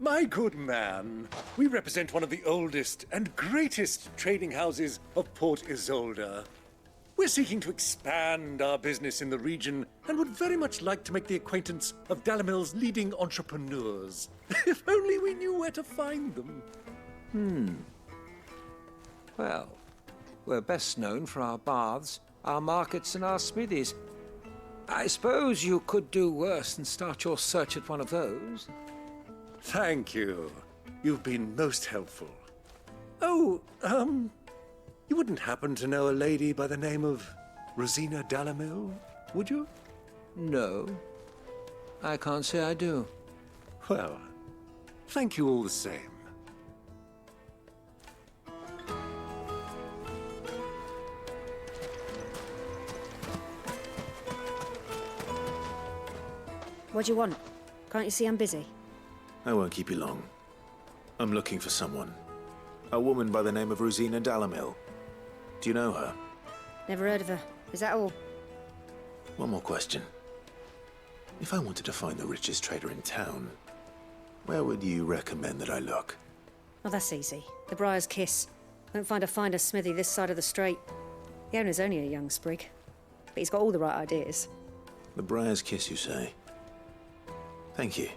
S1: My good man, we represent one of the oldest and greatest trading houses of Port Isolde. We're seeking to expand our business in the region and would very much like to make the acquaintance of Dalamil's leading entrepreneurs. If only we knew where to find them.
S15: Well, we're best known for our baths, our markets, and our smithies. I suppose you could do worse than start your search at one of those.
S1: Thank you. You've been most helpful. Oh, you wouldn't happen to know a lady by the name of Rosina Dalamil, would you?
S15: No. I can't say I do.
S1: Well, thank you all the same.
S19: What do you want? Can't you see I'm busy?
S9: I won't keep you long. I'm looking for someone. A woman by the name of Rosina Dalamil. Do you know her?
S19: Never heard of her. Is that all?
S9: One more question. If I wanted to find the richest trader in town, where would you recommend that I look?
S19: Oh, that's easy. The Briar's Kiss. Won't find a finer smithy this side of the strait. The owner's only a young sprig, but he's got all the right ideas.
S9: The Briar's Kiss, you say? Thank you.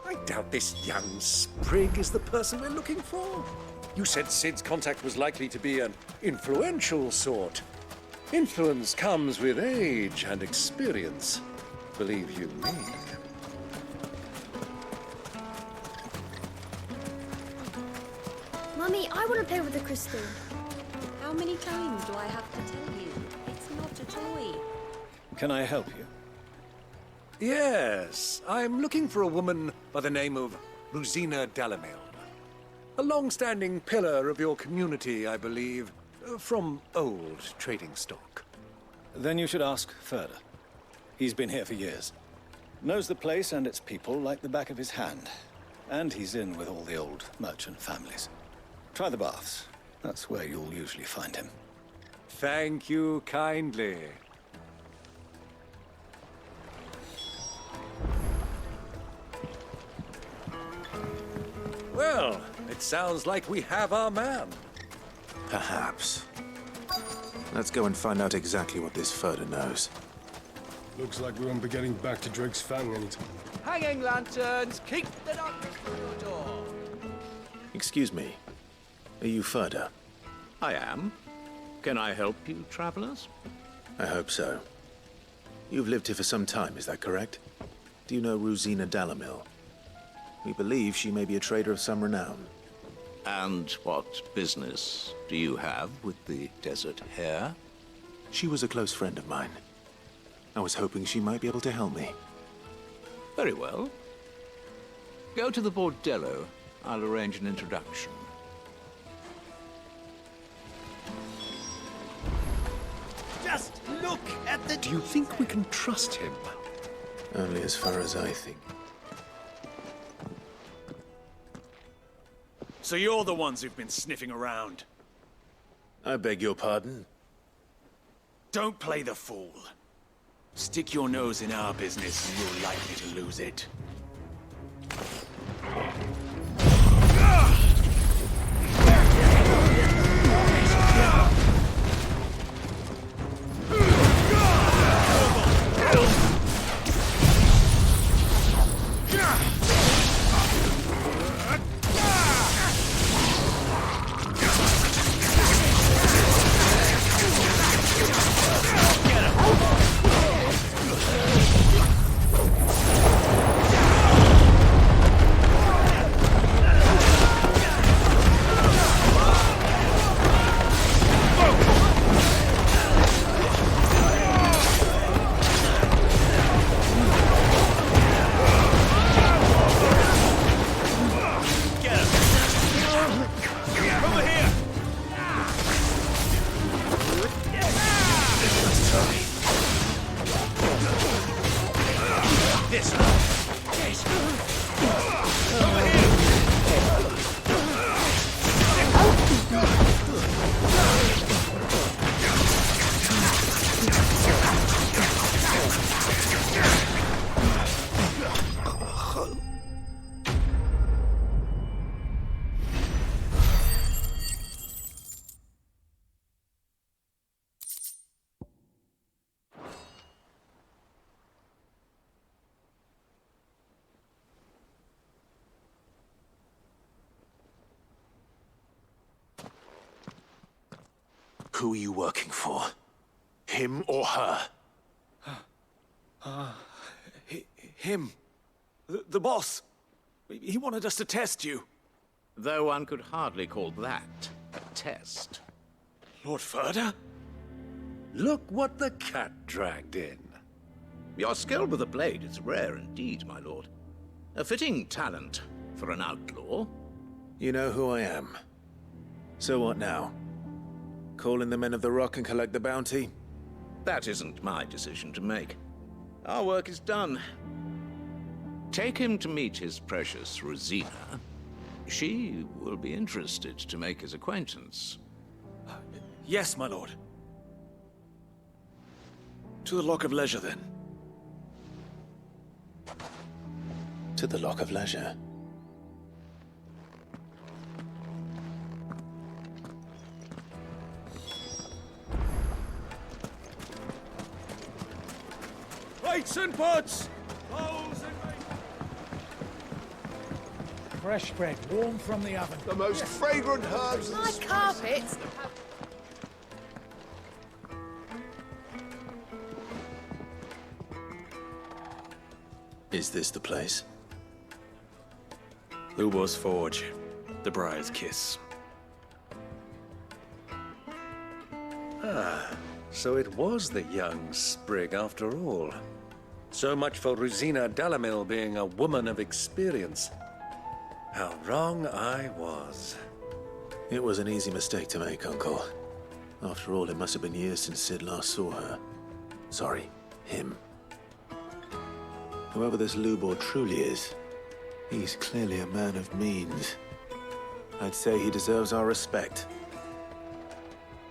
S1: I doubt this young sprig is the person we're looking for. You said Sid's contact was likely to be an influential sort. Influence comes with age and experience, believe you me.
S2: want to play with the crystal.
S3: How many times do I have to tell you? It's not a toy.
S5: Can I help you?
S1: Yes, I'm looking for a woman by the name of Rosina Dalamil. A long-standing pillar of your community, I believe, from old trading stock.
S5: Then you should ask Ferda. He's been here for years. Knows the place and its people like the back of his hand. And he's in with all the old merchant families. Try the baths. That's where you'll usually find him.
S1: Thank you kindly. Well, it sounds like we have our man.
S9: Perhaps. Let's go and find out exactly what this Ferda knows.
S8: Looks like we won't be getting back to Drake's Fang anytime.
S14: Hanging lanterns, keep the darkness from your door.
S9: Excuse me. Are you Ferda?
S16: I am. Can I help you, travelers?
S9: I hope so. You've lived here for some time, is that correct? Do you know Rosina Dalamil? We believe she may be a trader of some renown.
S16: And what business do you have with the desert hare?
S9: She was a close friend of mine. I was hoping she might be able to help me.
S16: Very well. Go to the bordello. I'll arrange an introduction.
S1: Just look at the... Do you think we can trust him?
S9: Only as far as I think.
S18: So you're the ones who've been sniffing around?
S9: I beg your pardon?
S18: Don't play the fool. Stick your nose in our business and you're likely to lose it.
S9: Who are you working for? Him or her?
S18: Him. The boss. He wanted us to test you.
S16: Though one could hardly call that a test.
S18: Lord Ferda?
S1: Look what the cat dragged in.
S16: Your skill with the blade is rare indeed, my lord. A fitting talent for an outlaw.
S9: You know who I am. So what now? Call in the men of the Rock and collect the bounty?
S16: That isn't my decision to make. Our work is done. Take him to meet his precious Rosina. She will be interested to make his acquaintance.
S18: Yes, my lord. To the Lock of Leisure, then.
S9: To the Lock of Leisure.
S18: Plates and pots! Bowls and...
S13: Fresh bread, warm from the oven.
S21: The most fragrant herbs.
S6: My carpets!
S9: Is this the place?
S18: Lubos Forge. The Briar's Kiss.
S1: Ah, so it was the young sprig after all. So much for Rosina Dalamil being a woman of experience. How wrong I was.
S9: It was an easy mistake to make, Uncle. After all, it must have been years since Sid last saw her. Sorry, him. Whoever this Lubor truly is, he's clearly a man of means. I'd say he deserves our respect.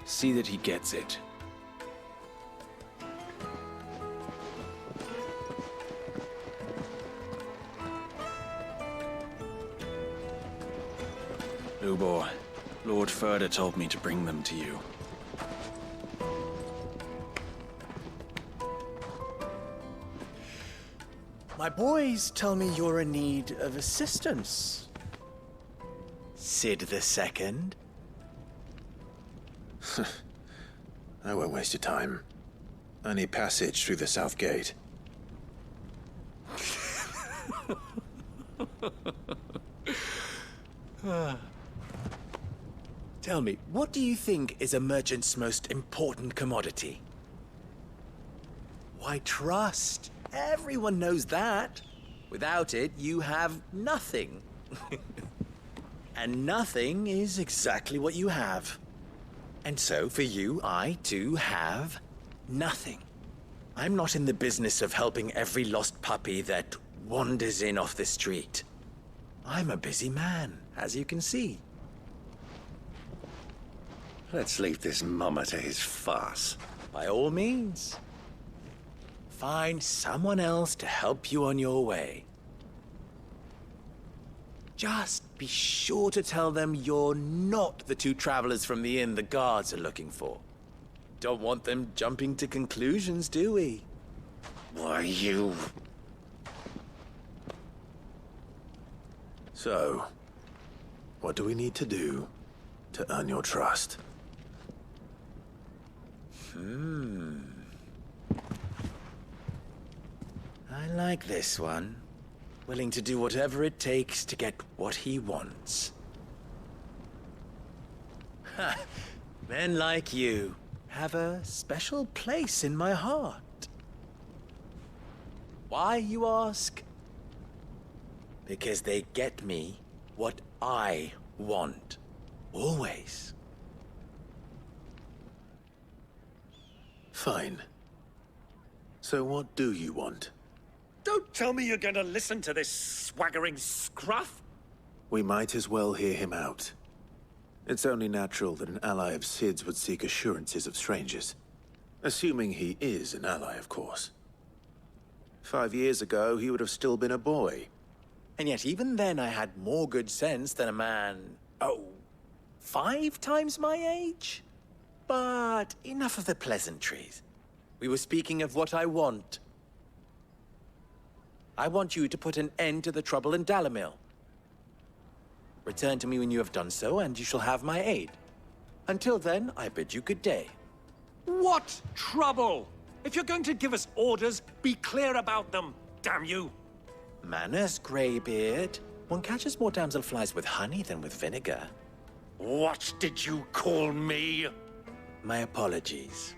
S18: See that he gets it. Lubor, Lord Furder told me to bring them to you.
S2: My boys tell me you're in need of assistance. Sid II?
S9: I won't waste your time. I need passage through the south gate.
S2: Tell me, what do you think is a merchant's most important commodity? Why, trust. Everyone knows that. Without it, you have nothing. And nothing is exactly what you have. And so, for you, I, too, have nothing. I'm not in the business of helping every lost puppy that wanders in off the street. I'm a busy man, as you can see.
S1: Let's leave this mummer to his farce.
S2: By all means. Find someone else to help you on your way. Just be sure to tell them you're not the two travelers from the inn the guards are looking for. Don't want them jumping to conclusions, do we?
S1: Why, you...
S9: So, what do we need to do to earn your trust?
S2: I like this one. Willing to do whatever it takes to get what he wants. Ha! Men like you have a special place in my heart. Why, you ask? Because they get me what I want. Always.
S9: Fine. So what do you want?
S1: Don't tell me you're going to listen to this swaggering scruff!
S9: We might as well hear him out. It's only natural that an ally of Sid's would seek assurances of strangers. Assuming he is an ally, of course. 5 years ago, he would have still been a boy.
S2: And yet even then I had more good sense than a man, 5 times my age? But enough of the pleasantries. We were speaking of what I want. I want you to put an end to the trouble in Dalamil. Return to me when you have done so, and you shall have my aid. Until then, I bid you good day.
S1: What trouble? If you're going to give us orders, be clear about them, damn you!
S2: Manners, Greybeard. One catches more damselflies with honey than with vinegar.
S1: What did you call me?
S2: My apologies.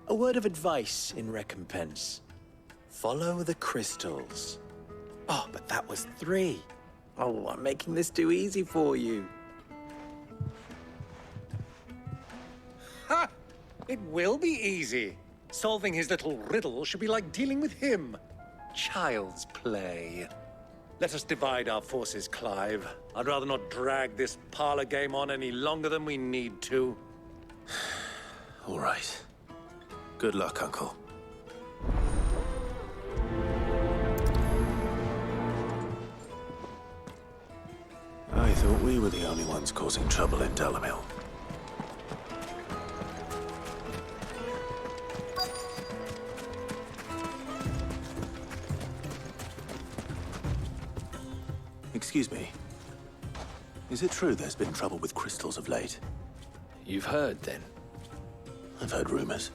S2: A word of advice in recompense. Follow the crystals. Oh, but that was 3. Oh, I'm making this too easy for you.
S1: Ha! It will be easy. Solving his little riddle should be like dealing with him. Child's play. Let us divide our forces, Clive. I'd rather not drag this parlor game on any longer than we need to.
S9: All right. Good luck, Uncle. I thought we were the only ones causing trouble in Dalamil. Excuse me. Is it true there's been trouble with crystals of late?
S18: You've heard, then?
S9: I've heard rumors.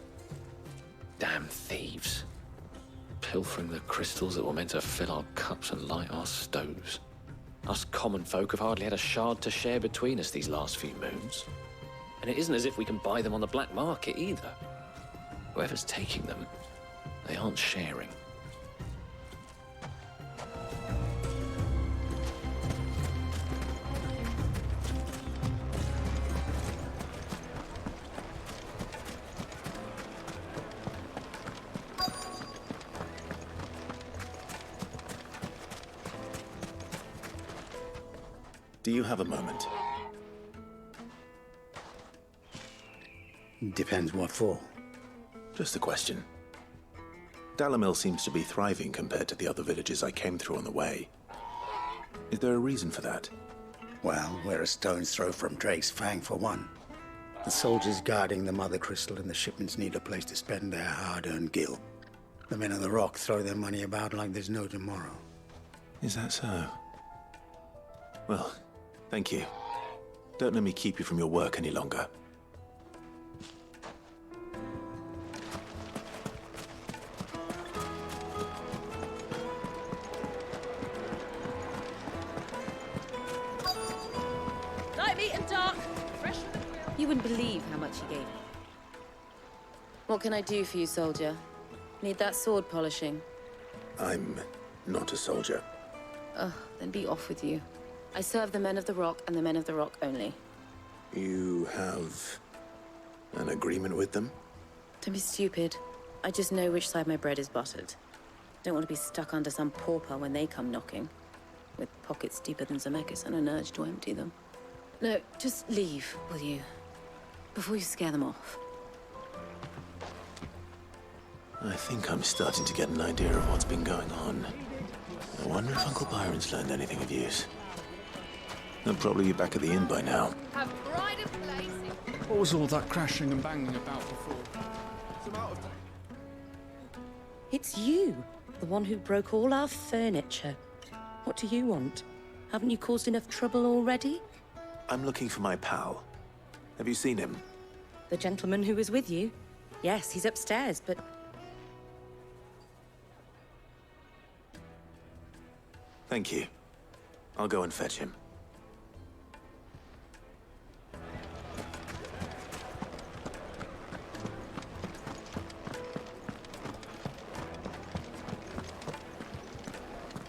S18: Damn thieves. Pilfering the crystals that were meant to fill our cups and light our stoves. Us common folk have hardly had a shard to share between us these last few moons. And it isn't as if we can buy them on the black market either. Whoever's taking them, they aren't sharing.
S9: Do you have a moment?
S4: Depends what for.
S9: Just a question. Dalamil seems to be thriving compared to the other villages I came through on the way. Is there a reason for that?
S4: Well, we're a stone's throw from Drake's Fang, for one. The soldiers guarding the Mother Crystal and the shipments need a place to spend their hard-earned gil. The men of the Rock throw their money about like there's no tomorrow.
S9: Is that so? Well, thank you. Don't let me keep you from your work any longer.
S7: Light meat and dark. Fresh from the grill.
S11: You wouldn't believe how much he gave me. What can I do for you, soldier? Need that sword polishing?
S9: I'm not a soldier.
S11: Ugh, then be off with you. I serve the men of the Rock and the men of the Rock only.
S9: You have an agreement with them?
S11: Don't be stupid. I just know which side my bread is buttered. Don't want to be stuck under some pauper when they come knocking. With pockets deeper than Zemeckis and an urge to empty them. No, just leave, will you? Before you scare them off.
S9: I think I'm starting to get an idea of what's been going on. I wonder if Uncle Byron's learned anything of use. They'll probably be back at the inn by now.
S7: Have pride of place.
S20: What was all that crashing and banging about before?
S19: It's you, the one who broke all our furniture. What do you want? Haven't you caused enough trouble already?
S9: I'm looking for my pal. Have you seen him?
S19: The gentleman who was with you? Yes, he's upstairs, but...
S9: Thank you. I'll go and fetch him.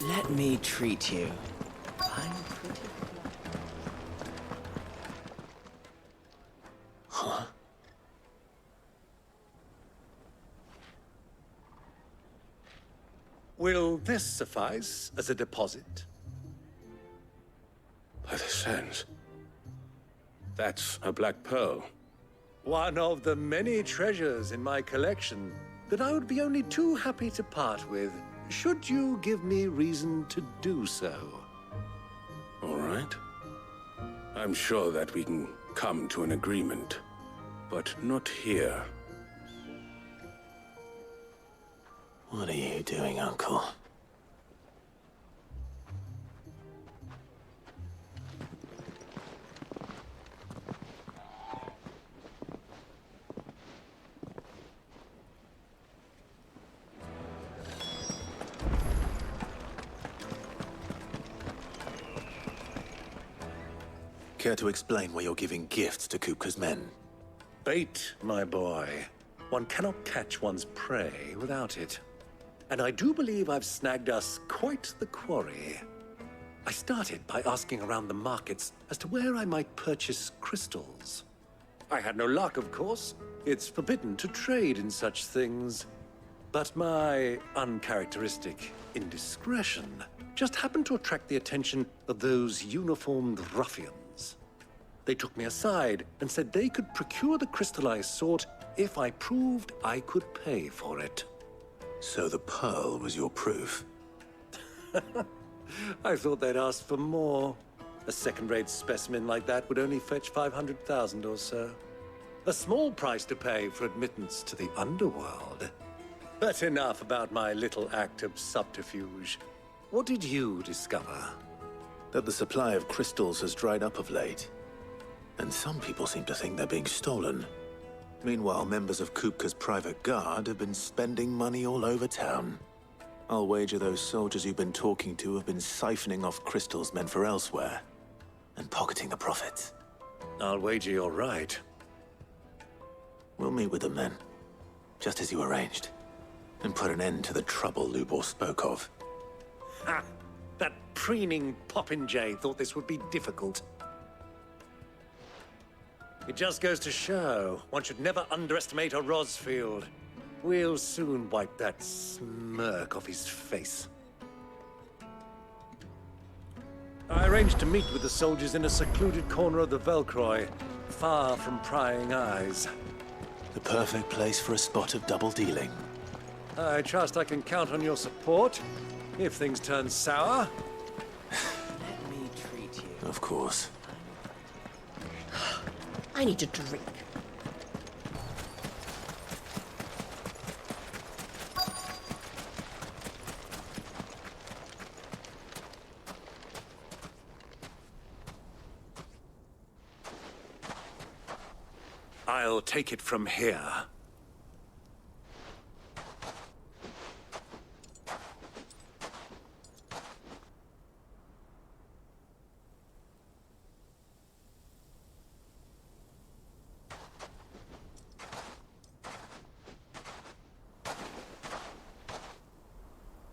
S22: Let me treat you. I'm pretty...
S9: Huh?
S1: Will this suffice as a deposit?
S21: By the sands. That's a black pearl.
S1: One of the many treasures in my collection that I would be only too happy to part with, should you give me reason to do so.
S21: All right. I'm sure that we can come to an agreement, but not here.
S9: What are you doing, Uncle? Care to explain why you're giving gifts to Kupka's men?
S1: Bait, my boy. One cannot catch one's prey without it. And I do believe I've snagged us quite the quarry. I started by asking around the markets as to where I might purchase crystals. I had no luck, of course. It's forbidden to trade in such things. But my uncharacteristic indiscretion just happened to attract the attention of those uniformed ruffians. They took me aside and said they could procure the crystal I sought if I proved I could pay for it.
S9: So the pearl was your proof?
S1: I thought they'd ask for more. A second-rate specimen like that would only fetch 500,000 or so. A small price to pay for admittance to the underworld. But enough about my little act of subterfuge. What did you discover?
S9: That the supply of crystals has dried up of late. And some people seem to think they're being stolen. Meanwhile, members of Kupka's private guard have been spending money all over town. I'll wager those soldiers you've been talking to have been siphoning off crystals meant for elsewhere, and pocketing the profits.
S1: I'll wager you're right.
S9: meet with them then, just as you arranged, and put an end to the trouble Lubor spoke of.
S1: Ha! That preening popinjay thought this would be difficult. It just goes to show, one should never underestimate a Rosfield. We'll soon wipe that smirk off his face. I arranged to meet with the soldiers in a secluded corner of the Velcroy, far from prying eyes.
S9: The perfect place for a spot of double dealing.
S1: I trust I can count on your support, if things turn sour.
S22: Let me treat you.
S9: Of course.
S10: I need a drink.
S1: I'll take it from here.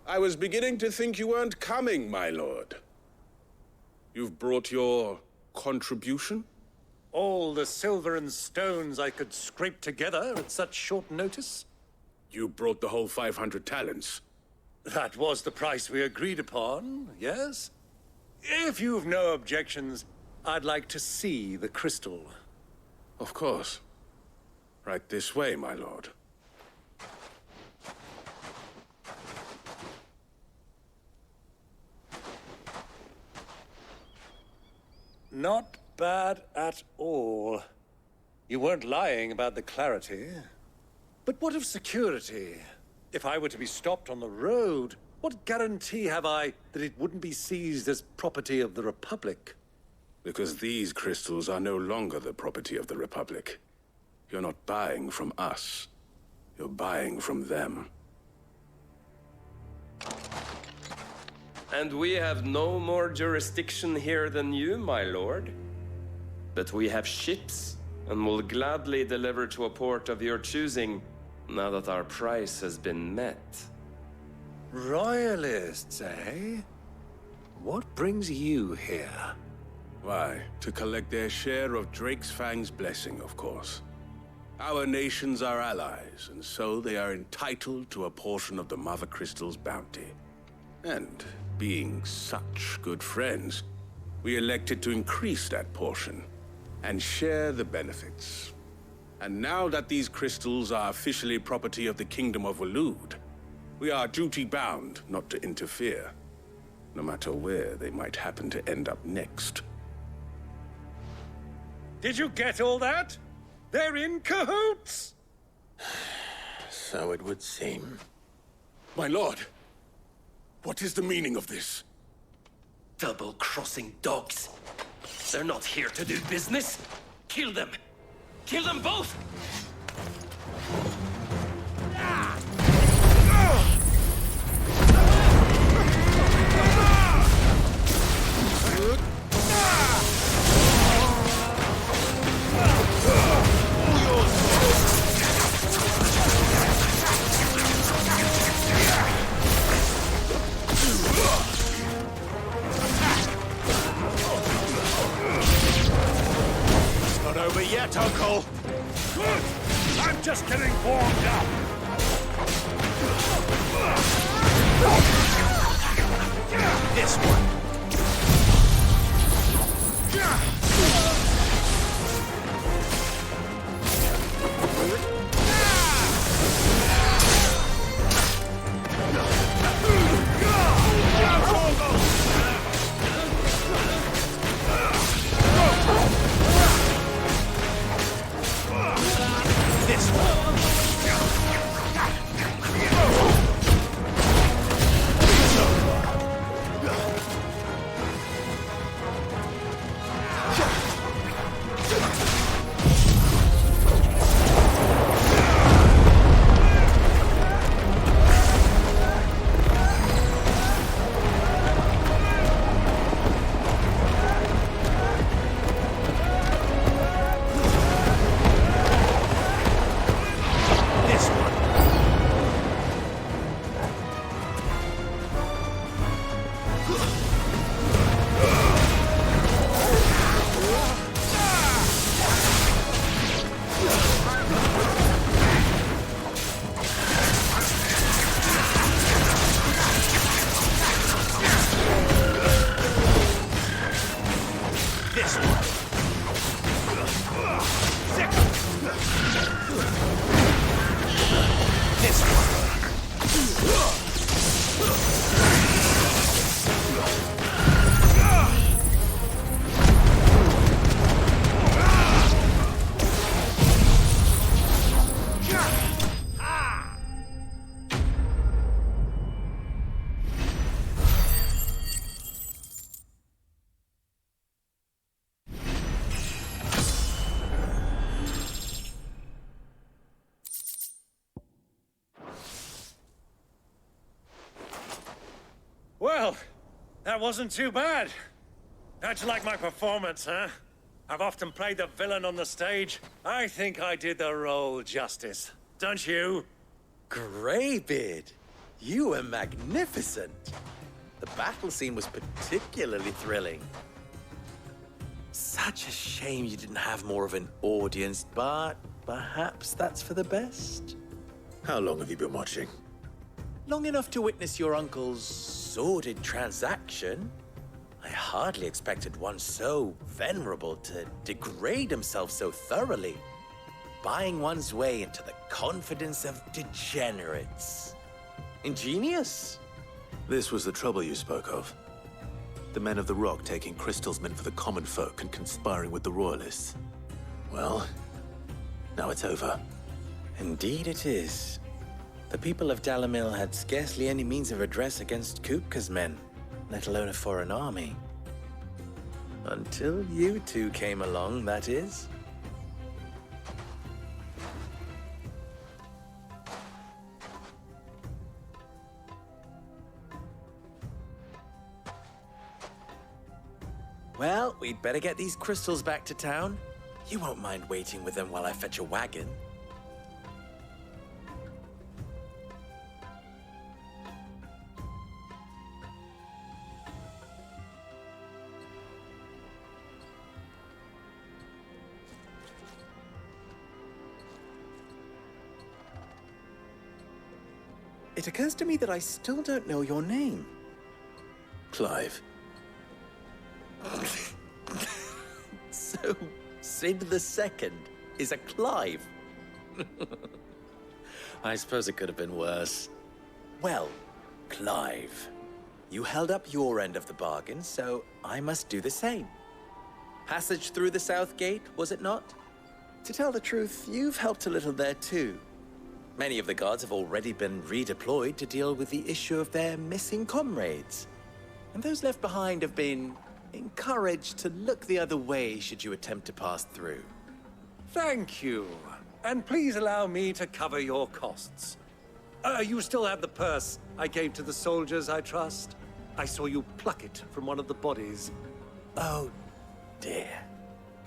S17: I was beginning to think you weren't coming, my lord. You've brought your contribution?
S1: All the silver and stones I could scrape together at such short notice?
S17: You brought the whole 500 talents.
S1: That was the price we agreed upon, yes? If you've no objections, I'd like to see the crystal.
S17: Of course. Right this way, my lord.
S1: Not bad at all. You weren't lying about the clarity. But what of security? If I were to be stopped on the road, what guarantee have I that it wouldn't be seized as property of the Republic?
S17: Because these crystals are no longer the property of the Republic. You're not buying from us. You're buying from them.
S23: And we have no more jurisdiction here than you, my lord. But we have ships, and will gladly deliver to a port of your choosing, now that our price has been met.
S1: Royalists, eh? What brings you here?
S17: Why, to collect their share of Drake's Fang's blessing, of course. Our nations are allies, and so they are entitled to a portion of the Mother Crystal's bounty. And being such good friends, we elected to increase that portion and share the benefits. And now that these crystals are officially property of the Kingdom of Waloed, we are duty-bound not to interfere, no matter where they might happen to end up next.
S1: Did you get all that? They're in cahoots!
S9: So it would seem.
S17: My lord, what is the meaning of this?
S24: Double-crossing dogs. They're not here to do business. Kill them. Kill them both!
S1: Not over yet, Uncle. Good! I'm just getting warmed up. This one. This one. Well, that wasn't too bad. How'd you like my performance, huh? I've often played the villain on the stage. I think I did the role justice. Don't you?
S2: Greybeard, you were magnificent. The battle scene was particularly thrilling. Such a shame you didn't have more of an audience, but perhaps that's for the best.
S9: How long have you been watching?
S2: Long enough to witness your uncle's sordid transaction. I hardly expected one so venerable to degrade himself so thoroughly, buying one's way into the confidence of degenerates. Ingenious.
S9: This was the trouble you spoke of. The men of the Rock taking crystals meant for the common folk and conspiring with the Royalists. Well, now it's over.
S2: Indeed it is. The people of Dalamil had scarcely any means of redress against Kupka's men, let alone a foreign army. Until you two came along, that is. Well, we'd better get these crystals back to town. You won't mind waiting with them while I fetch a wagon. It occurs to me that I still don't know your name.
S9: Clive.
S2: So, Sid the Second is a Clive. I suppose it could have been worse. Well, Clive, you held up your end of the bargain, so I must do the same. Passage through the South Gate, was it not? To tell the truth, you've helped a little there too. Many of the guards have already been redeployed to deal with the issue of their missing comrades. And those left behind have been encouraged to look the other way should you attempt to pass through.
S1: Thank you. And please allow me to cover your costs. You still have the purse I gave to the soldiers, I trust? I saw you pluck it from one of the bodies.
S2: Oh, dear.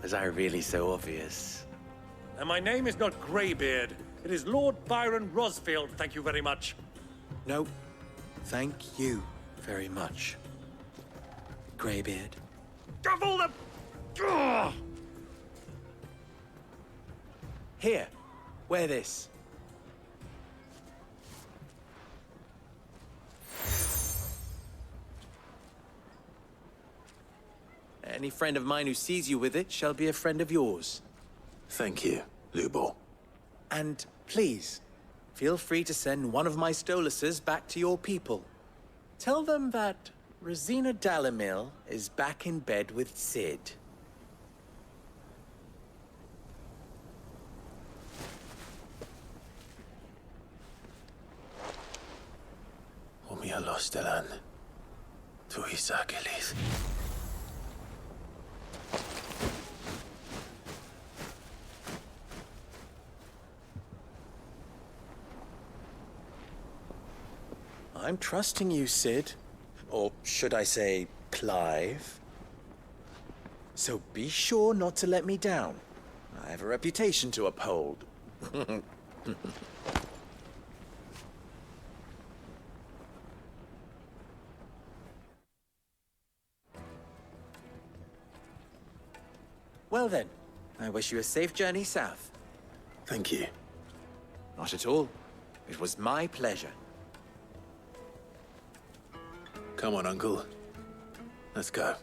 S2: Was I really so obvious?
S1: And my name is not Greybeard. It is Lord Byron Rosfield, thank you very much.
S2: No, thank you very much, Greybeard.
S1: Of all the... Ugh!
S2: Here, wear this. Any friend of mine who sees you with it shall be a friend of yours.
S9: Thank you, Lubo.
S2: And please, feel free to send one of my Stoluses back to your people. Tell them that Rosina Dalamil is back in bed with Sid.
S9: Omia Lostelan. Tu Isakelis.
S2: I'm trusting you, Sid. Or should I say, Clive. So be sure not to let me down. I have a reputation to uphold. Well then, I wish you a safe journey south.
S9: Thank you.
S2: Not at all. It was my pleasure.
S9: Come on, Uncle. Let's go.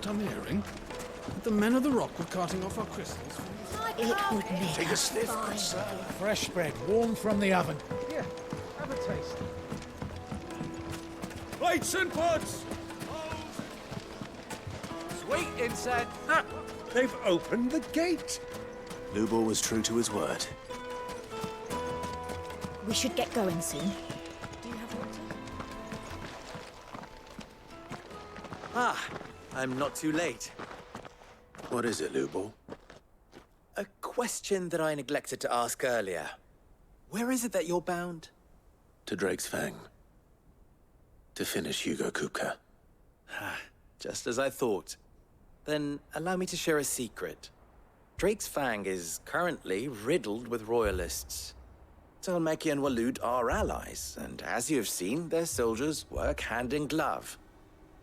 S20: what I'm hearing? That the men of the rock were carting off our crystals?
S19: It would never
S21: Take a sniff,
S19: find
S21: good sir.
S13: Fresh bread, warm from the oven. Here, have a taste.
S17: Plates and pots!
S14: Sweet incense.
S1: Ah, they've opened the gate.
S9: Lubor was true to his word.
S19: We should get going soon. Do you have water?
S2: Ah, I'm not too late.
S9: What is it, Lubor?
S2: A question that I neglected to ask earlier. Where is it that you're bound?
S9: To Drake's Fang. To finish Hugo Kupka.
S2: Just as I thought. Then allow me to share a secret. Drake's Fang is currently riddled with royalists. Tolmeki and Walud are allies, and as you have seen, their soldiers work hand in glove.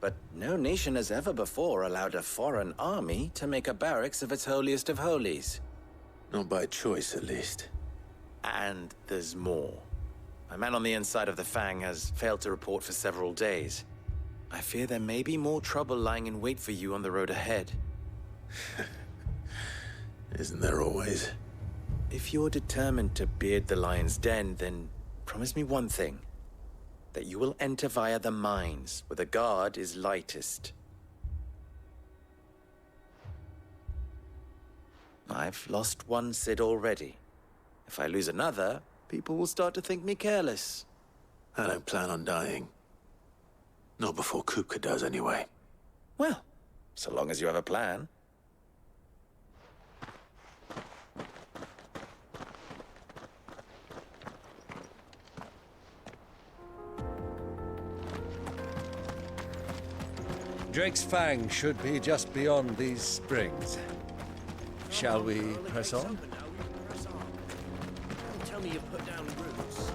S2: But no nation has ever before allowed a foreign army to make a barracks of its holiest of holies.
S9: Not by choice, at least.
S2: And there's more. A man on the inside of the Fang has failed to report for several days. I fear there may be more trouble lying in wait for you on the road ahead.
S9: Isn't there always?
S2: If you're determined to beard the lion's den, then promise me one thing. That you will enter via the mines, where the guard is lightest. I've lost one Cid already. If I lose another, people will start to think me careless.
S9: I don't plan on dying. Not before Kupka does, anyway.
S2: Well, so long as you have a plan.
S1: Drake's Fang should be just beyond these springs. Shall we press on?
S22: Tell me you put down roots.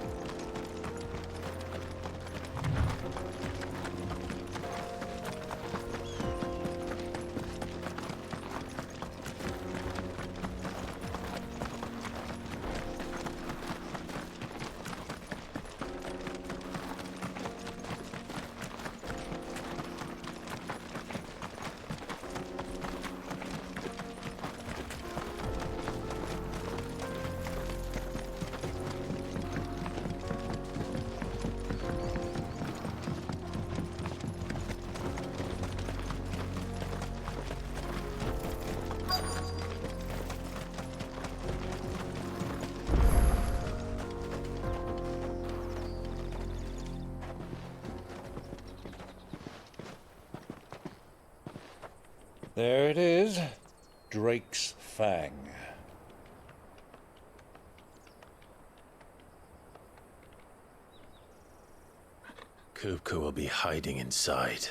S1: There it is. Drake's Fang.
S9: Kupka will be hiding inside.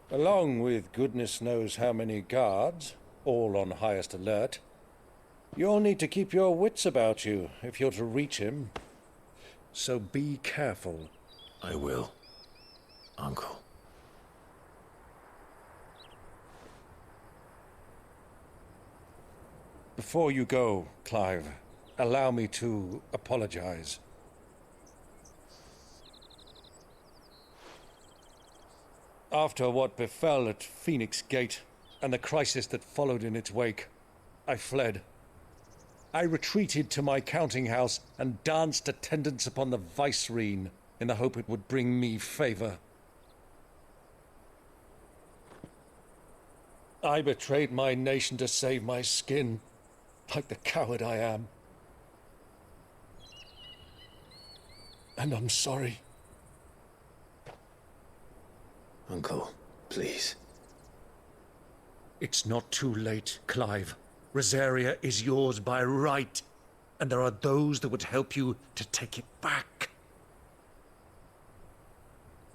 S1: Along with goodness knows how many guards, all on highest alert. You'll need to keep your wits about you if you're to reach him. So be careful.
S9: I will, Uncle.
S1: Before you go, Clive, allow me to apologize. After what befell at Phoenix Gate and the crisis that followed in its wake, I fled. I retreated to my counting house and danced attendance upon the vicereine in the hope it would bring me favor. I betrayed my nation to save my skin, like the coward I am. And I'm sorry.
S9: Uncle, please.
S1: It's not too late, Clive. Rosaria is yours by right, and there are those that would help you to take it back.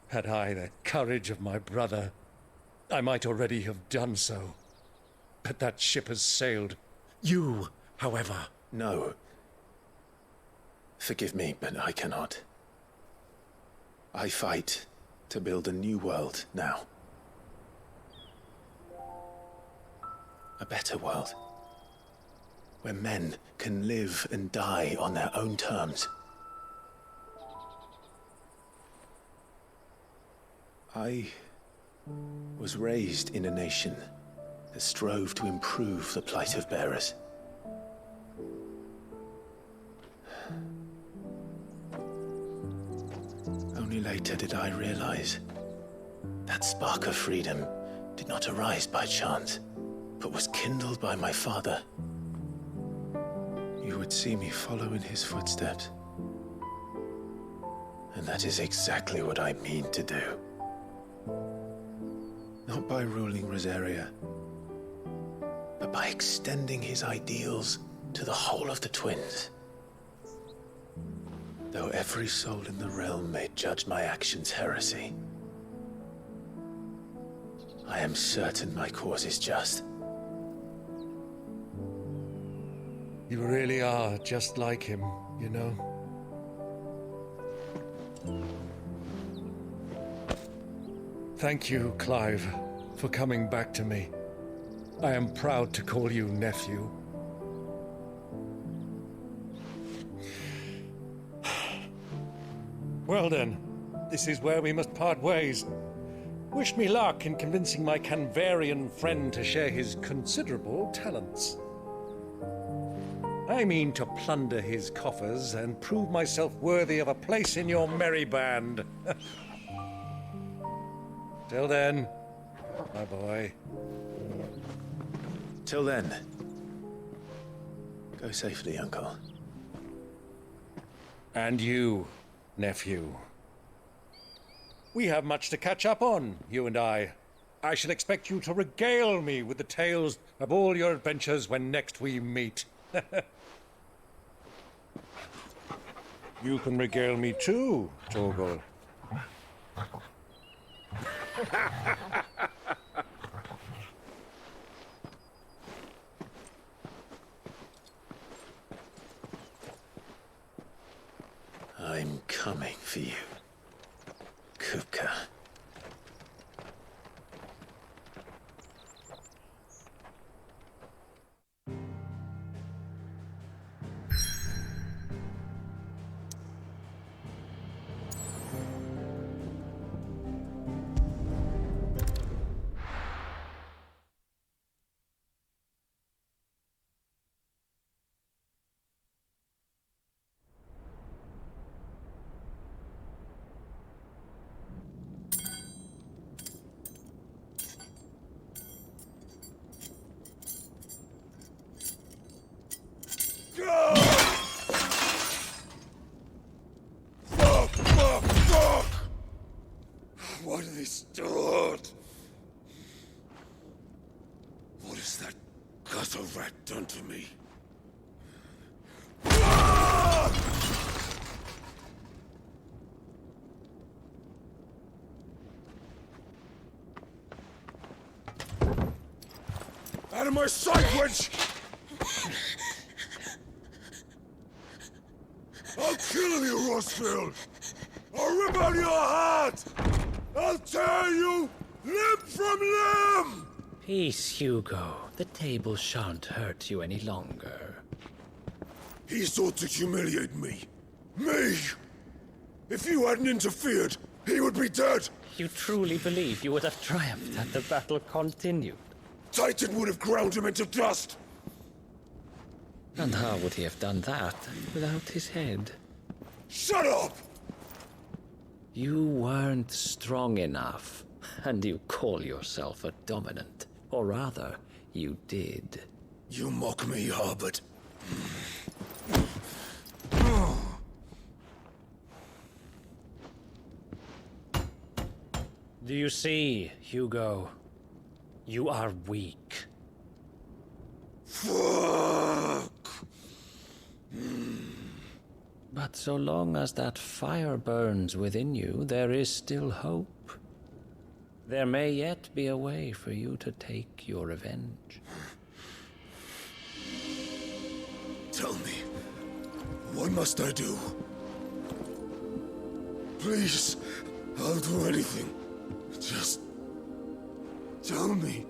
S1: Had I the courage of my brother, I might already have done so. But that ship has sailed. You, however...
S9: No. Forgive me, but I cannot. I fight to build a new world now. A better world. Where men can live and die on their own terms. I was raised in a nation that strove to improve the plight of bearers. Only later did I realize that spark of freedom did not arise by chance, but was kindled by my father. You would see me follow in his footsteps. And that is exactly what I mean to do. Not by ruling Rosaria, but by extending his ideals to the whole of the twins. Though every soul in the realm may judge my actions heresy, I am certain my cause is just.
S1: You really are just like him, you know? Thank you, Clive, for coming back to me. I am proud to call you nephew. Well then, this is where we must part ways. Wish me luck in convincing my Canvarian friend to share his considerable talents. I mean to plunder his coffers and prove myself worthy of a place in your merry band. Till then, my boy.
S9: Till then, go safely, Uncle.
S1: And you, nephew. We have much to catch up on, you and I. I shall expect you to regale me with the tales of all your adventures when next we meet. You can regale me too, Torgal.
S9: I'm coming for you, Kupka.
S21: Fuck! What have they stored? What has that gutter rat done to me? Out of my sight, wench! I'll kill you, Rossfield! I'll rip out your heart! I'll tear you limb from limb!
S18: Peace, Hugo. The table shan't hurt you any longer.
S21: He sought to humiliate me. Me! If you hadn't interfered, he would be dead!
S18: You truly believe you would have triumphed had the battle continued?
S21: Titan would have ground him into dust!
S18: And how would he have done that without his head?
S21: Shut up!
S18: You weren't strong enough, and you call yourself a dominant. Or rather, you did.
S21: You mock me, Harbert.
S18: Do you see, Hugo? You are weak.
S21: Fuck!
S18: But so long as that fire burns within you, there is still hope. There may yet be a way for you to take your revenge.
S21: Tell me, what must I do? Please, I'll do anything. Just tell me.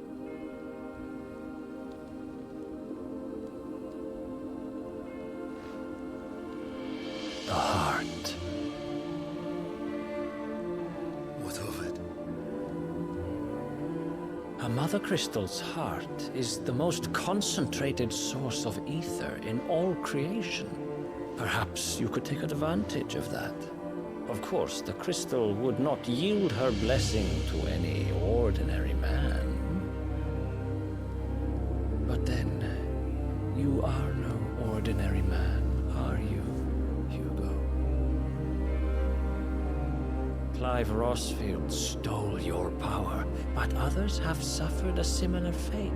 S18: The heart.
S21: What of it?
S18: A Mother Crystal's heart is the most concentrated source of ether in all creation. Perhaps you could take advantage of that. Of course, the crystal would not yield her blessing to any ordinary man. But then, you are no ordinary man, are you, Hugo? Clive Rossfield stole your power, but others have suffered a similar fate,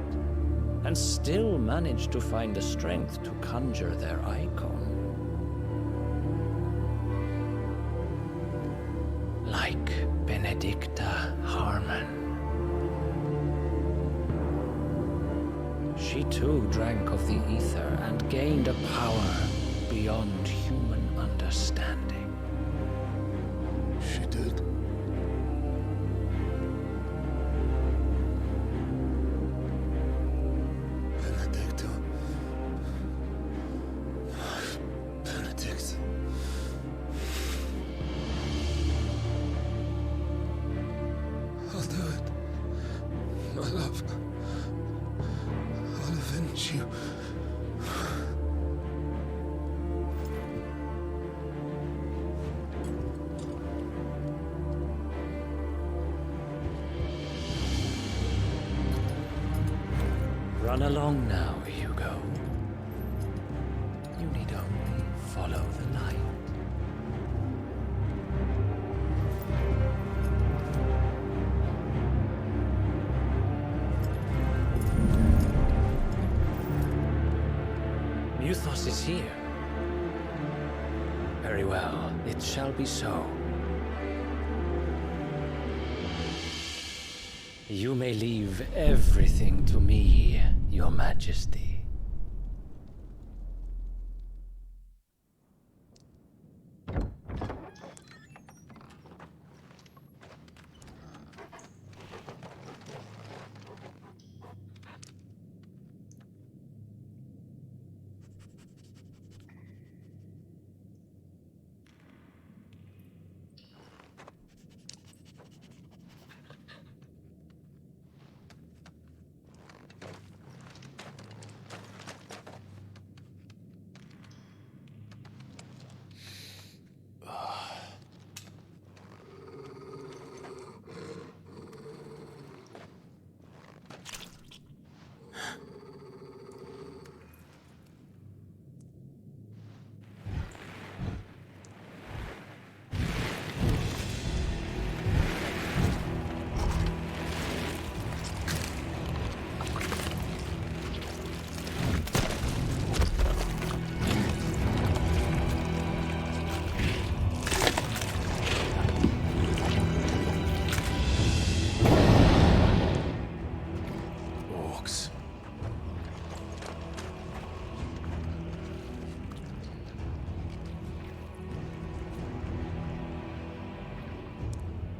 S18: and still managed to find the strength to conjure their icon. Like Benedicta Harmon. She too drank of the ether and gained a power beyond human understanding.
S21: She did. Benedicta. Benedict. I'll do it. My love. I'll avenge you.
S18: Run along now, Hugo. You need only follow the light. Muthos is here. Very well, it shall be so. You may leave everything to me, Your Majesty.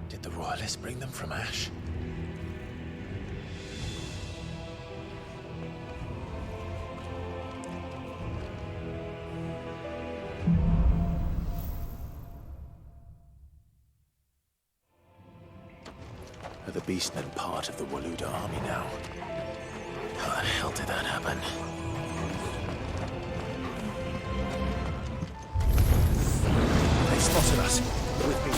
S9: Did the Royalists bring them from Ash? Are the Beastmen part of the Waluda army now? How the hell did that happen? They've spotted us. With me.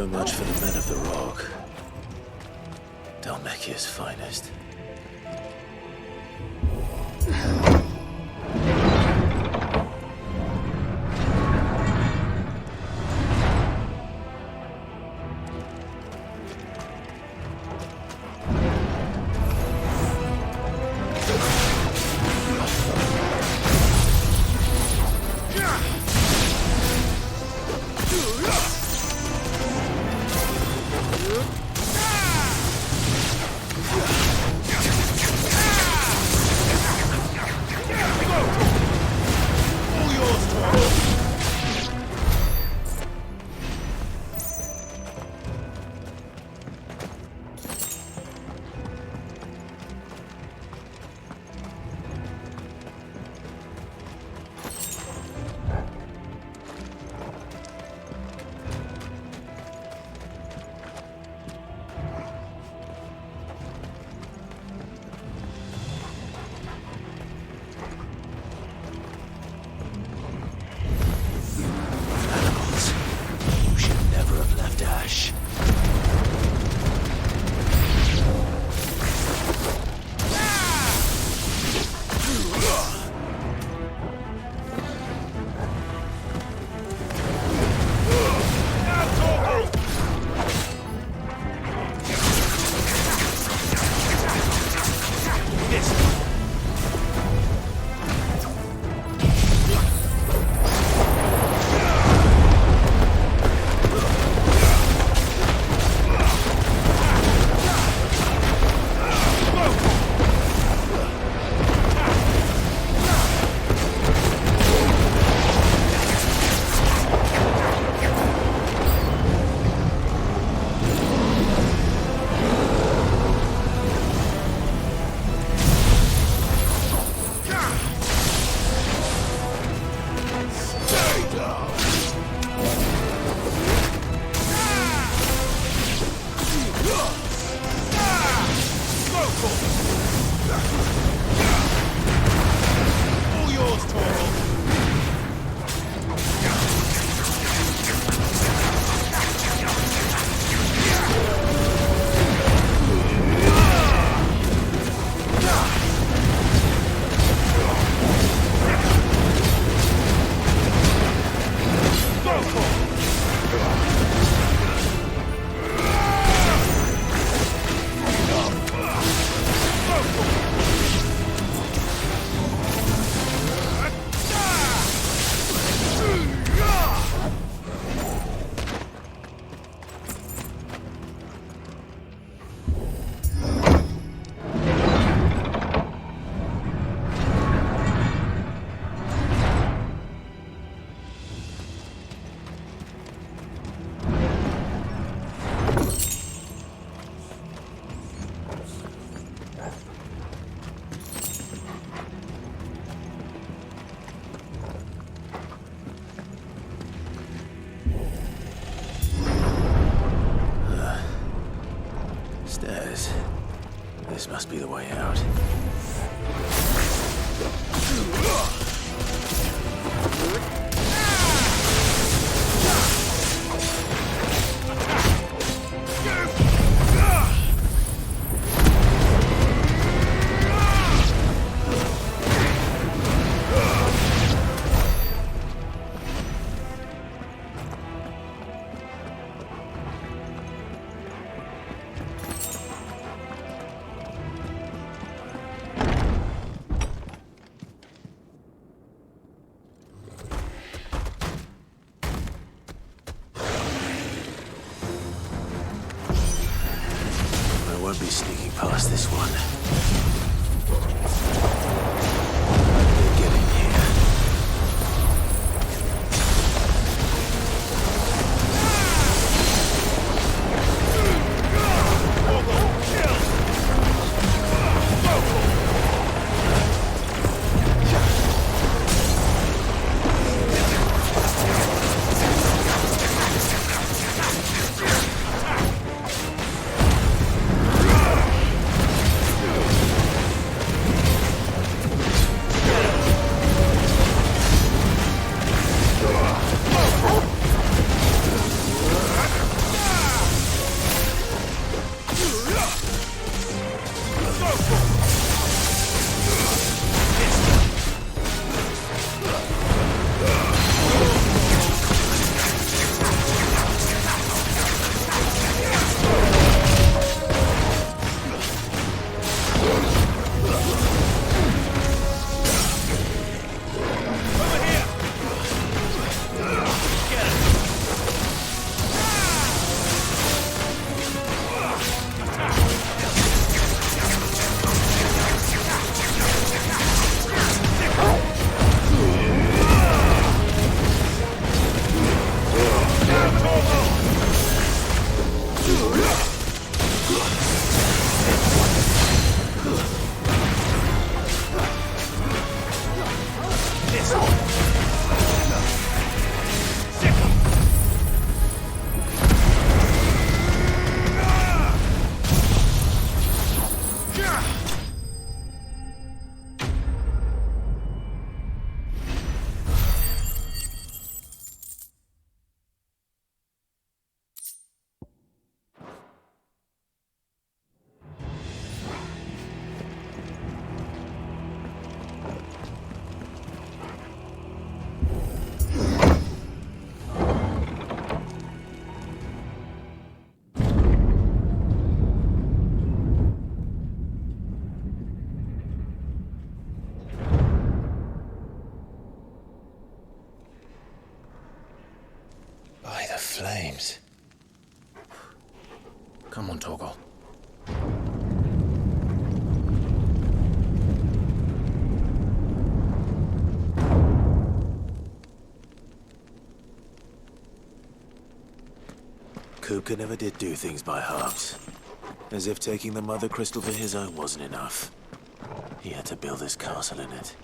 S9: So much for the men of the Rock. Dalmekia's finest. Stairs. This must be the way out. I won't be sneaking past this one. Get in here.
S18: Come on, Togo.
S9: Kupka never did do things by halves. As if taking the Mother Crystal for his own wasn't enough. He had to build his castle in it.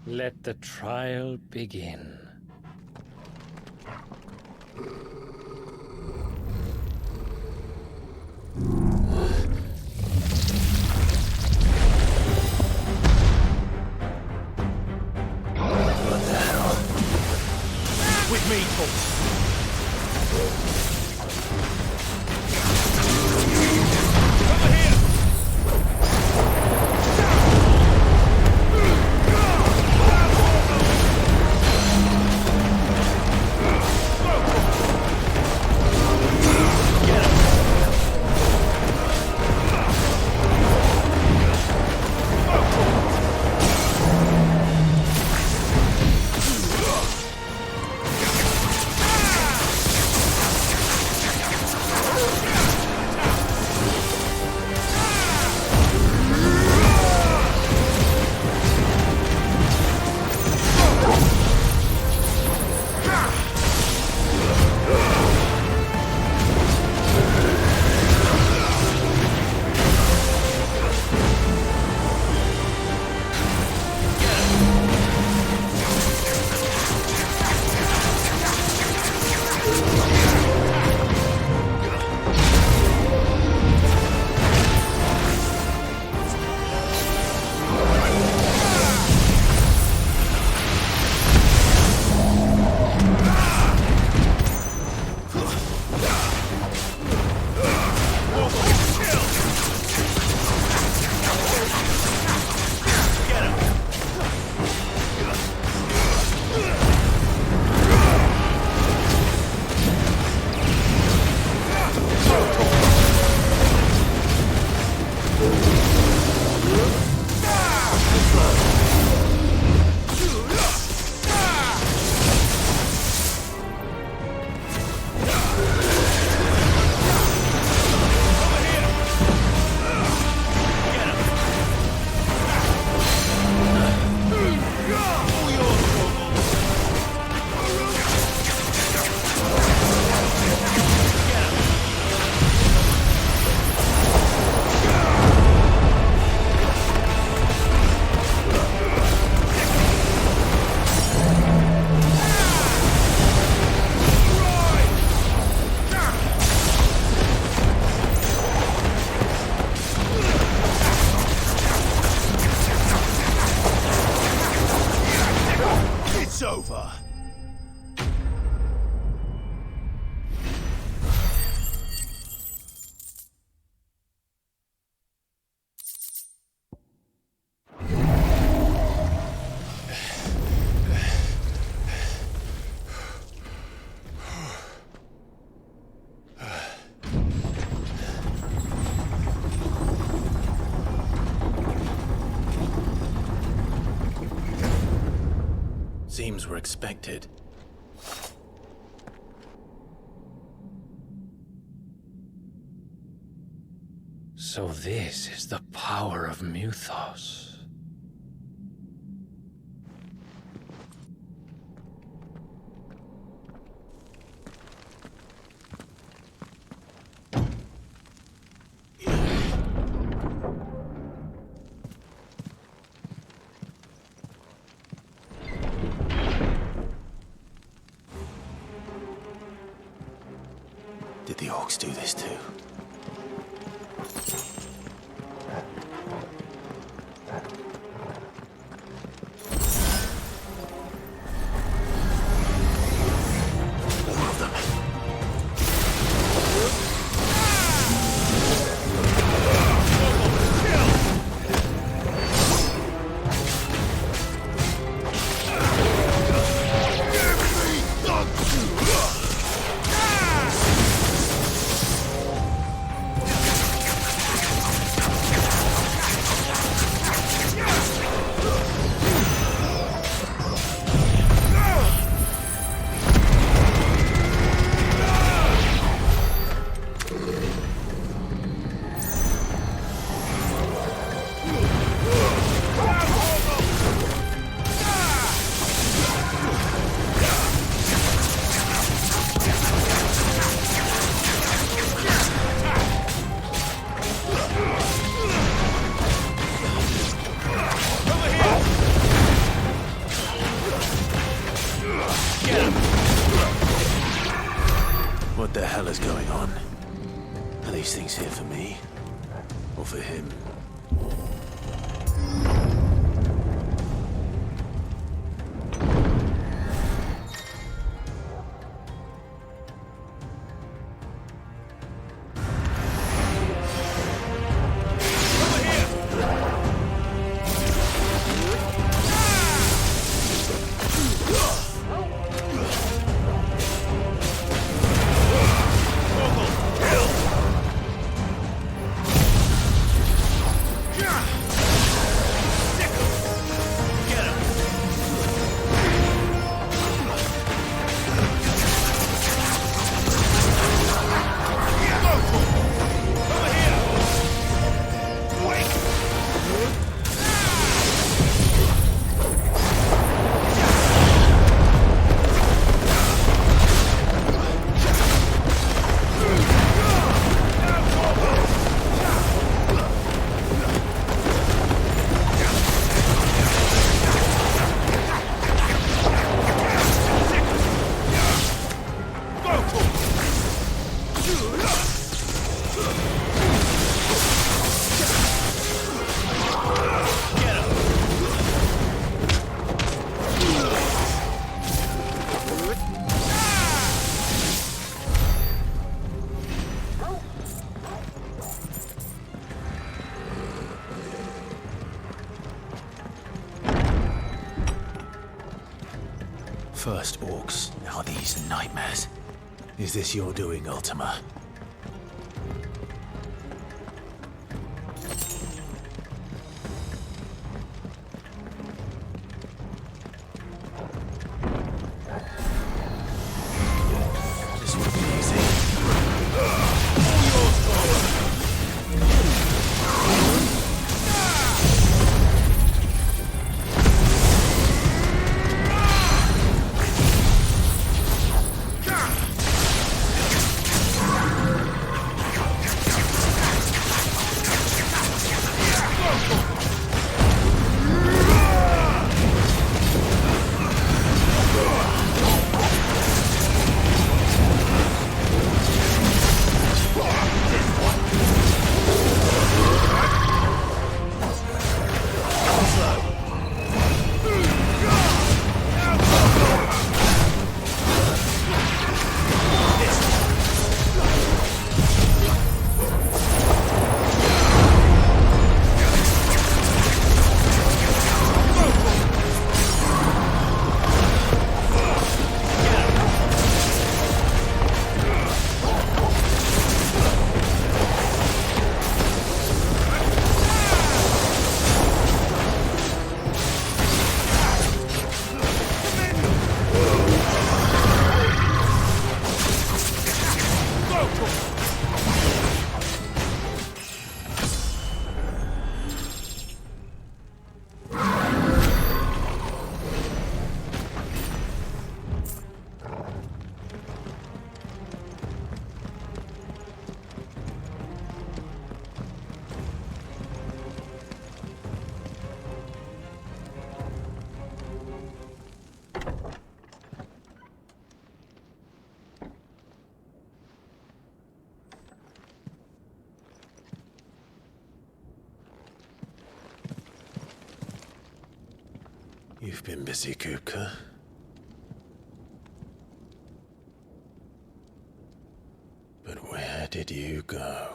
S18: Let the trial begin.
S9: What the hell?
S14: With me,
S9: Seems we're expected.
S18: So this is the power of Mythos.
S9: Did the orcs do this too? More of them. one. Are these things here for me? Or for him? First orcs, now these nightmares. Is this your doing, Ultima? This won't be easy. You've been busy, Kupka. But where did you go?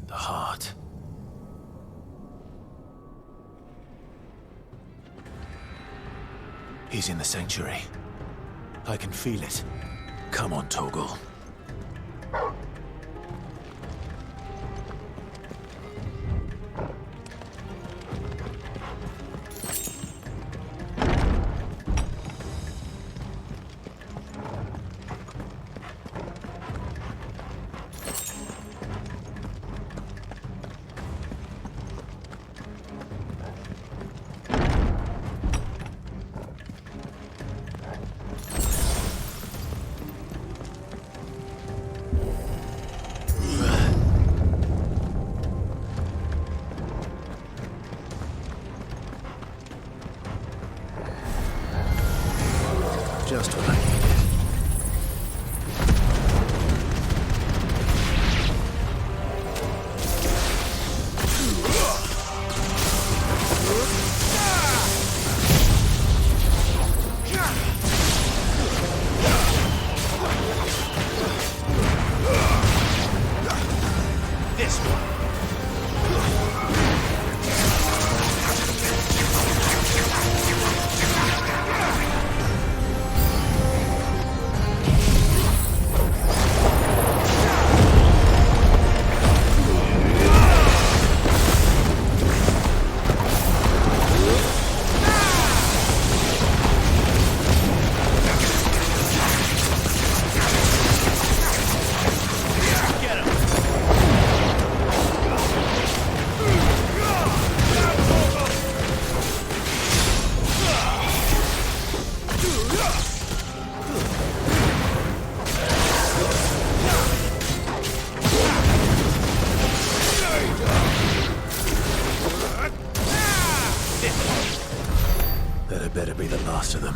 S9: The heart. He's in the sanctuary. I can feel it. Come on, Torgal.
S16: this one.
S9: That better be the last of them.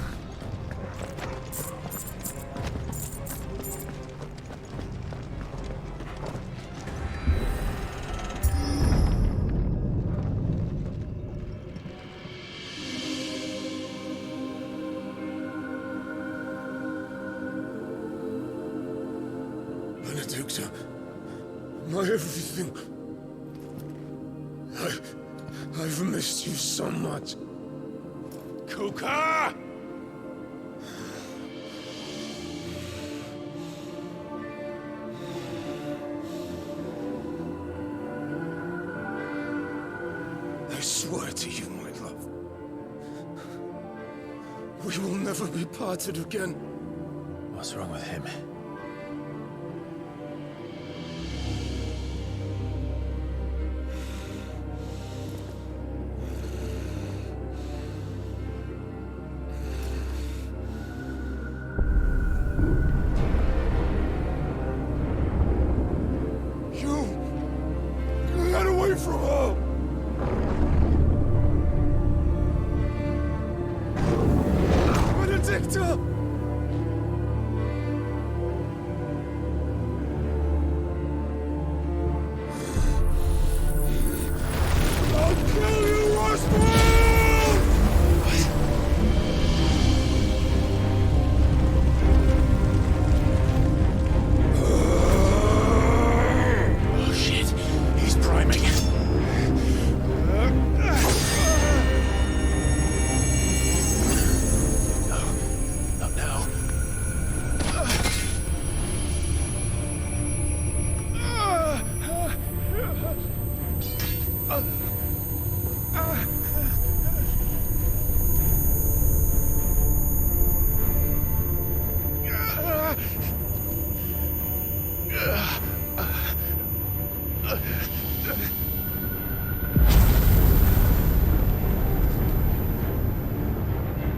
S21: Benedicta, my everything. I've missed you so much. Kuka! I swear to you, my love, we will never be parted again.
S9: What's wrong with him?
S21: Get away from her! Benedicta! I'll kill you, Oswald!
S9: Oh shit, he's priming. Not now.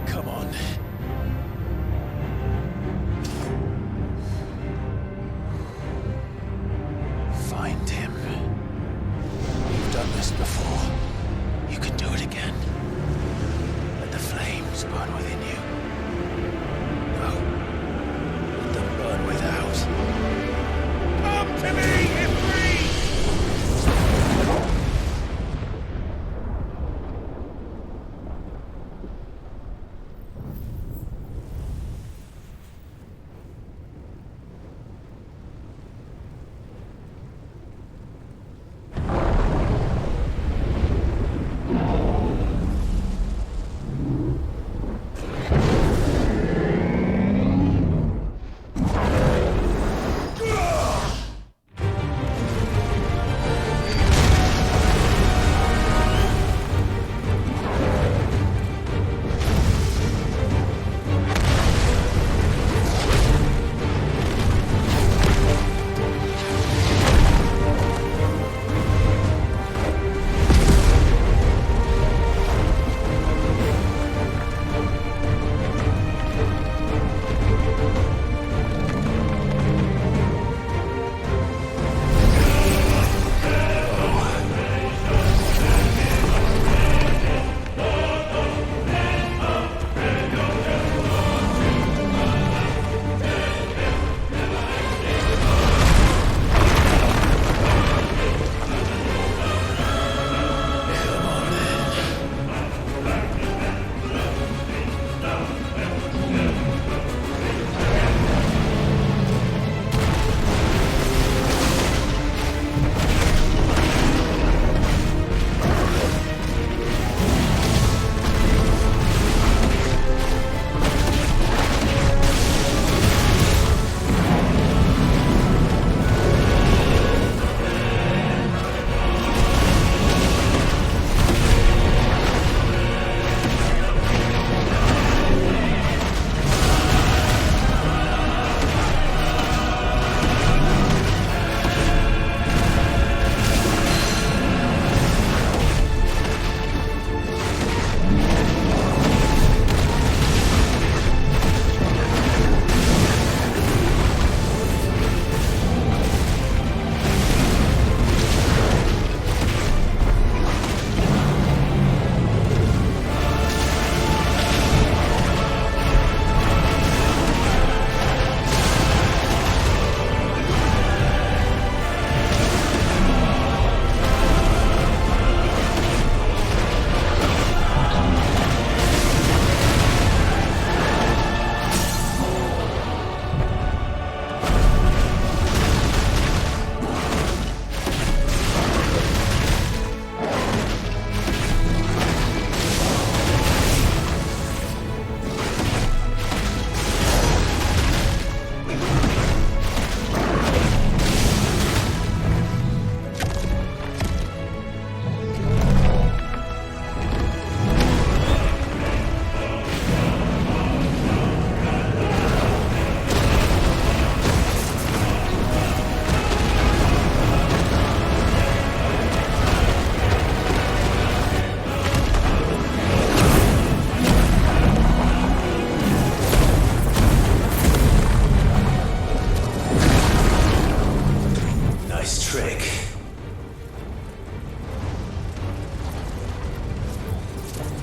S9: Come on. Find him. You've done this before. You can do it again. Let the flames burn within you. No. Let them burn without. Come to me, Ifrit!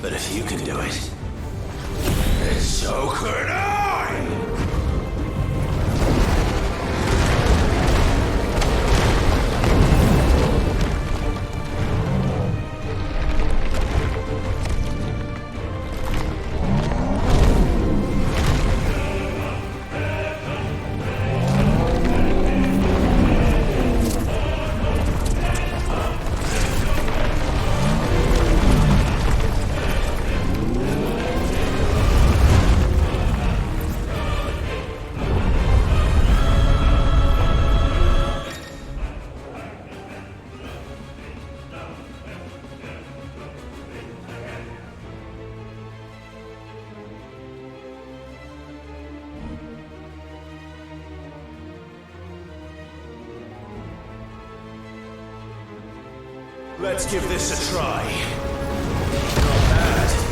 S9: But if you can do it, then so could I! Let's give this a try. Not bad.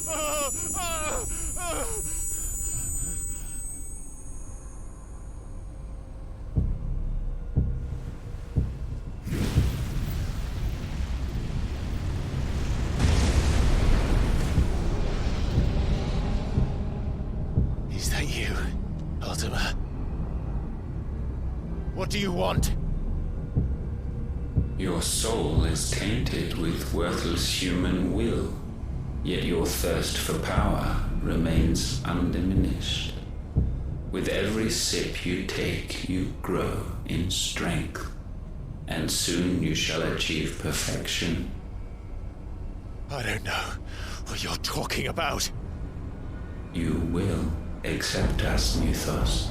S3: Is that you, Ultima? What do you want?
S10: Your soul is tainted with worthless human will, yet your thirst for power remains undiminished. With every sip you take, you grow in strength, and soon you shall achieve perfection.
S3: I don't know what you're talking about.
S10: You will accept us, Mythos.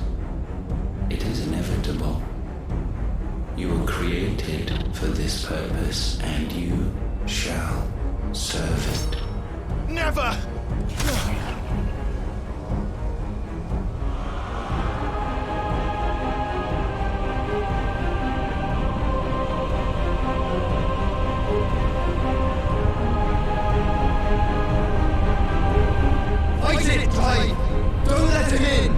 S10: It is inevitable. You were created for this purpose, and you shall serve it.
S3: Never!
S12: Fight it, Clive! Don't let him in!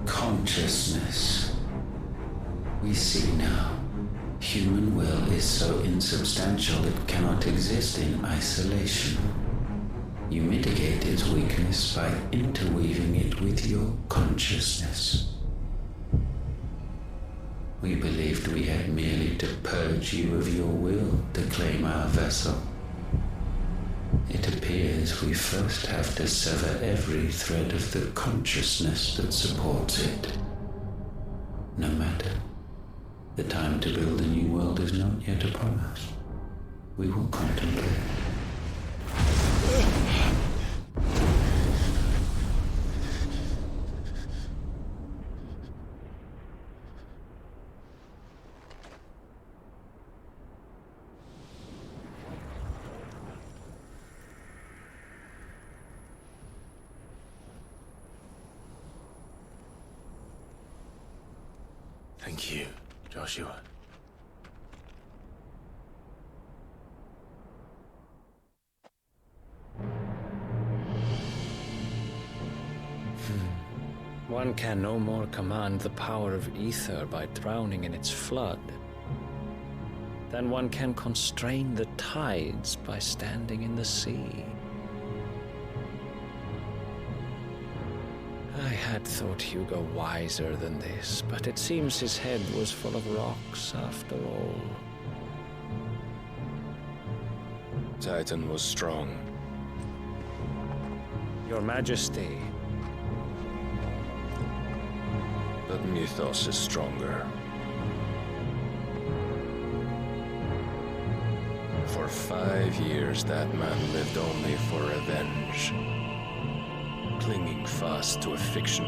S10: Consciousness. We see now. Human will is so insubstantial it cannot exist in isolation. You mitigate its weakness by interweaving it with your consciousness. We believed we had merely to purge you of your will to claim our vessel. It appears we first have to sever every thread of the consciousness that supports it. No matter. The time to build a new world is not yet upon us. We will contemplate.
S9: Thank you, Joshua.
S18: One can no more command the power of ether by drowning in its flood than one can constrain the tides by standing in the sea. I had thought Hugo wiser than this, but it seems his head was full of rocks after all.
S15: Titan was strong.
S18: Your Majesty.
S15: But Mythos is stronger. For 5 years, that man lived only for revenge. Clinging fast to a fiction,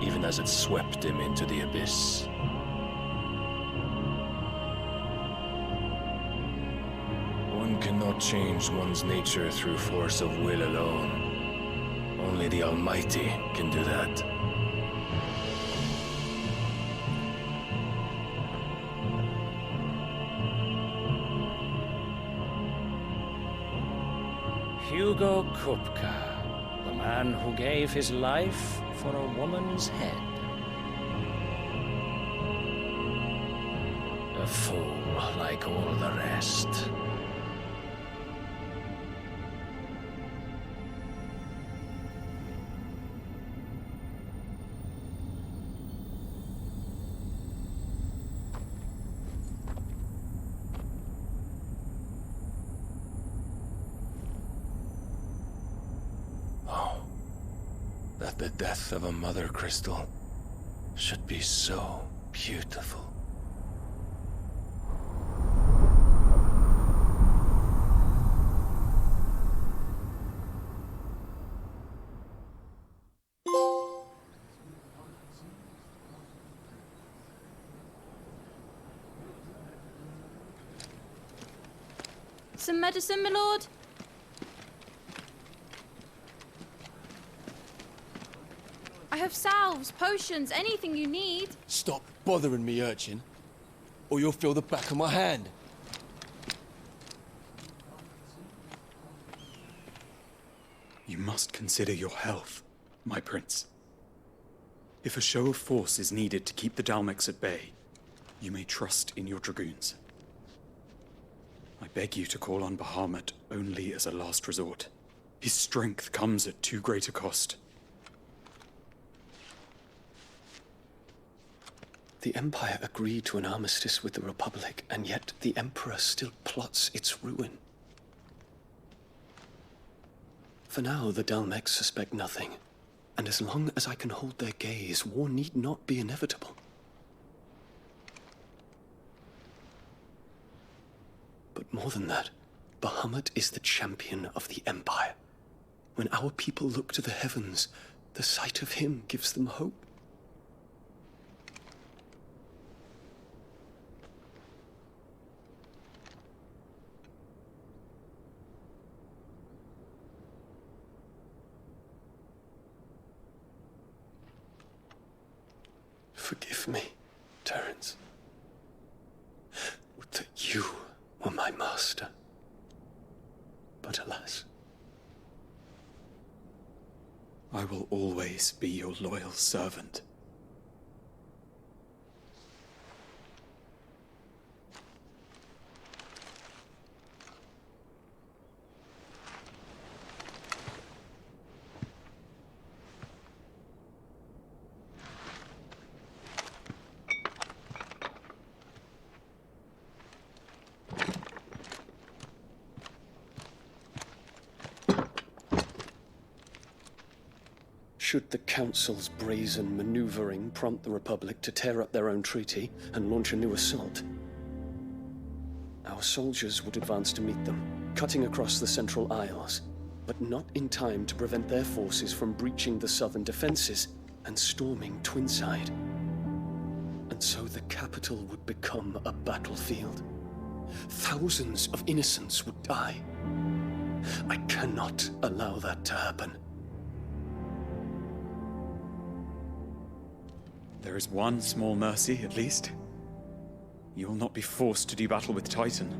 S15: even as it swept him into the abyss. One cannot change one's nature through force of will alone. Only the Almighty can do that.
S18: Hugo Kupka, the man who gave his life for a woman's head. A fool like all the rest.
S15: That the death of a mother crystal should be so beautiful.
S25: Some medicine, my lord? I have salves, potions, anything you need.
S14: Stop bothering me, urchin, or you'll feel the back of my hand.
S4: You must consider your health, my prince. If a show of force is needed to keep the Dalmex at bay, you may trust in your dragoons. I beg you to call on Bahamut only as a last resort. His strength comes at too great a cost.
S5: The Empire agreed to an armistice with the Republic, and yet the Emperor still plots its ruin. For now, the Dalmex suspect nothing, and as long as I can hold their gaze, war need not be inevitable. But more than that, Bahamut is the champion of the Empire. When our people look to the heavens, the sight of him gives them hope. Forgive me, Terence. Would that you were my master. But alas.
S4: I will always be your loyal servant.
S5: Should the Council's brazen maneuvering prompt the Republic to tear up their own treaty and launch a new assault, our soldiers would advance to meet them, cutting across the Central Isles, but not in time to prevent their forces from breaching the southern defenses and storming Twinside. And so the capital would become a battlefield. Thousands of innocents would die. I cannot allow that to happen.
S4: There is one small mercy, at least. You will not be forced to do battle with Titan.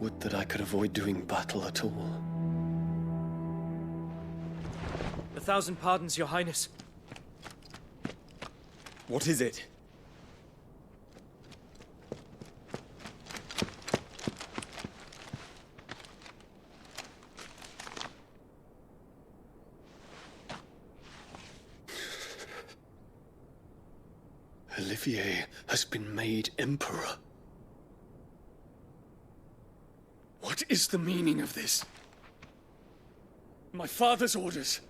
S5: Would that I could avoid doing battle at all.
S6: 1,000 pardons, Your Highness.
S4: What is it?
S5: Olivier has been made Emperor. What is the meaning of this? My father's orders.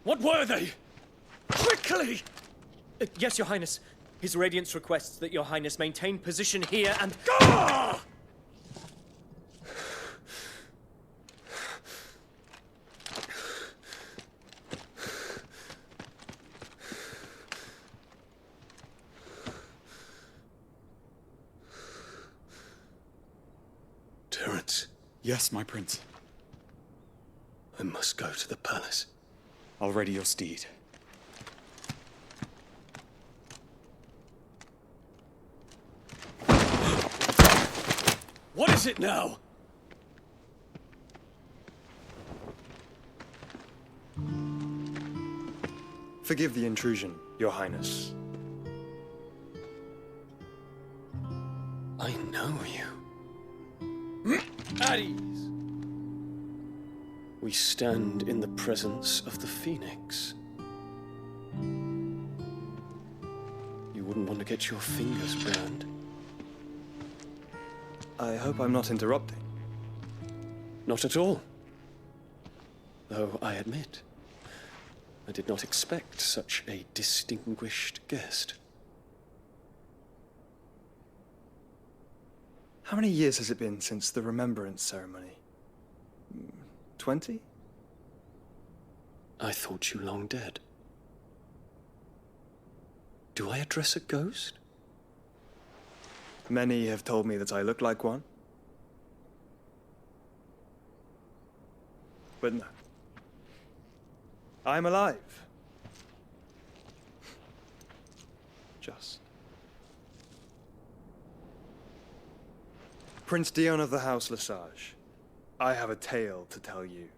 S5: What were they? Quickly!
S6: Yes, Your Highness. His Radiance requests that Your Highness maintain position here and...
S5: Ah! Terence.
S4: Yes, my prince.
S5: I must go to the palace.
S4: I'll ready your steed.
S5: What is it now?
S8: Forgive the intrusion, Your Highness.
S5: I know you.
S6: At ease.
S5: We stand in the presence of the Phoenix. You wouldn't want to get your fingers burned.
S8: I hope I'm not interrupting.
S5: Not at all. Though I admit, I did not expect such a distinguished guest.
S8: How many years has it been since the Remembrance ceremony? 20?
S5: I thought you long dead. Do I address a ghost?
S8: Many have told me that I look like one. But no. I'm alive. Just. Prince Dion of the House Lesage, I have a tale to tell you.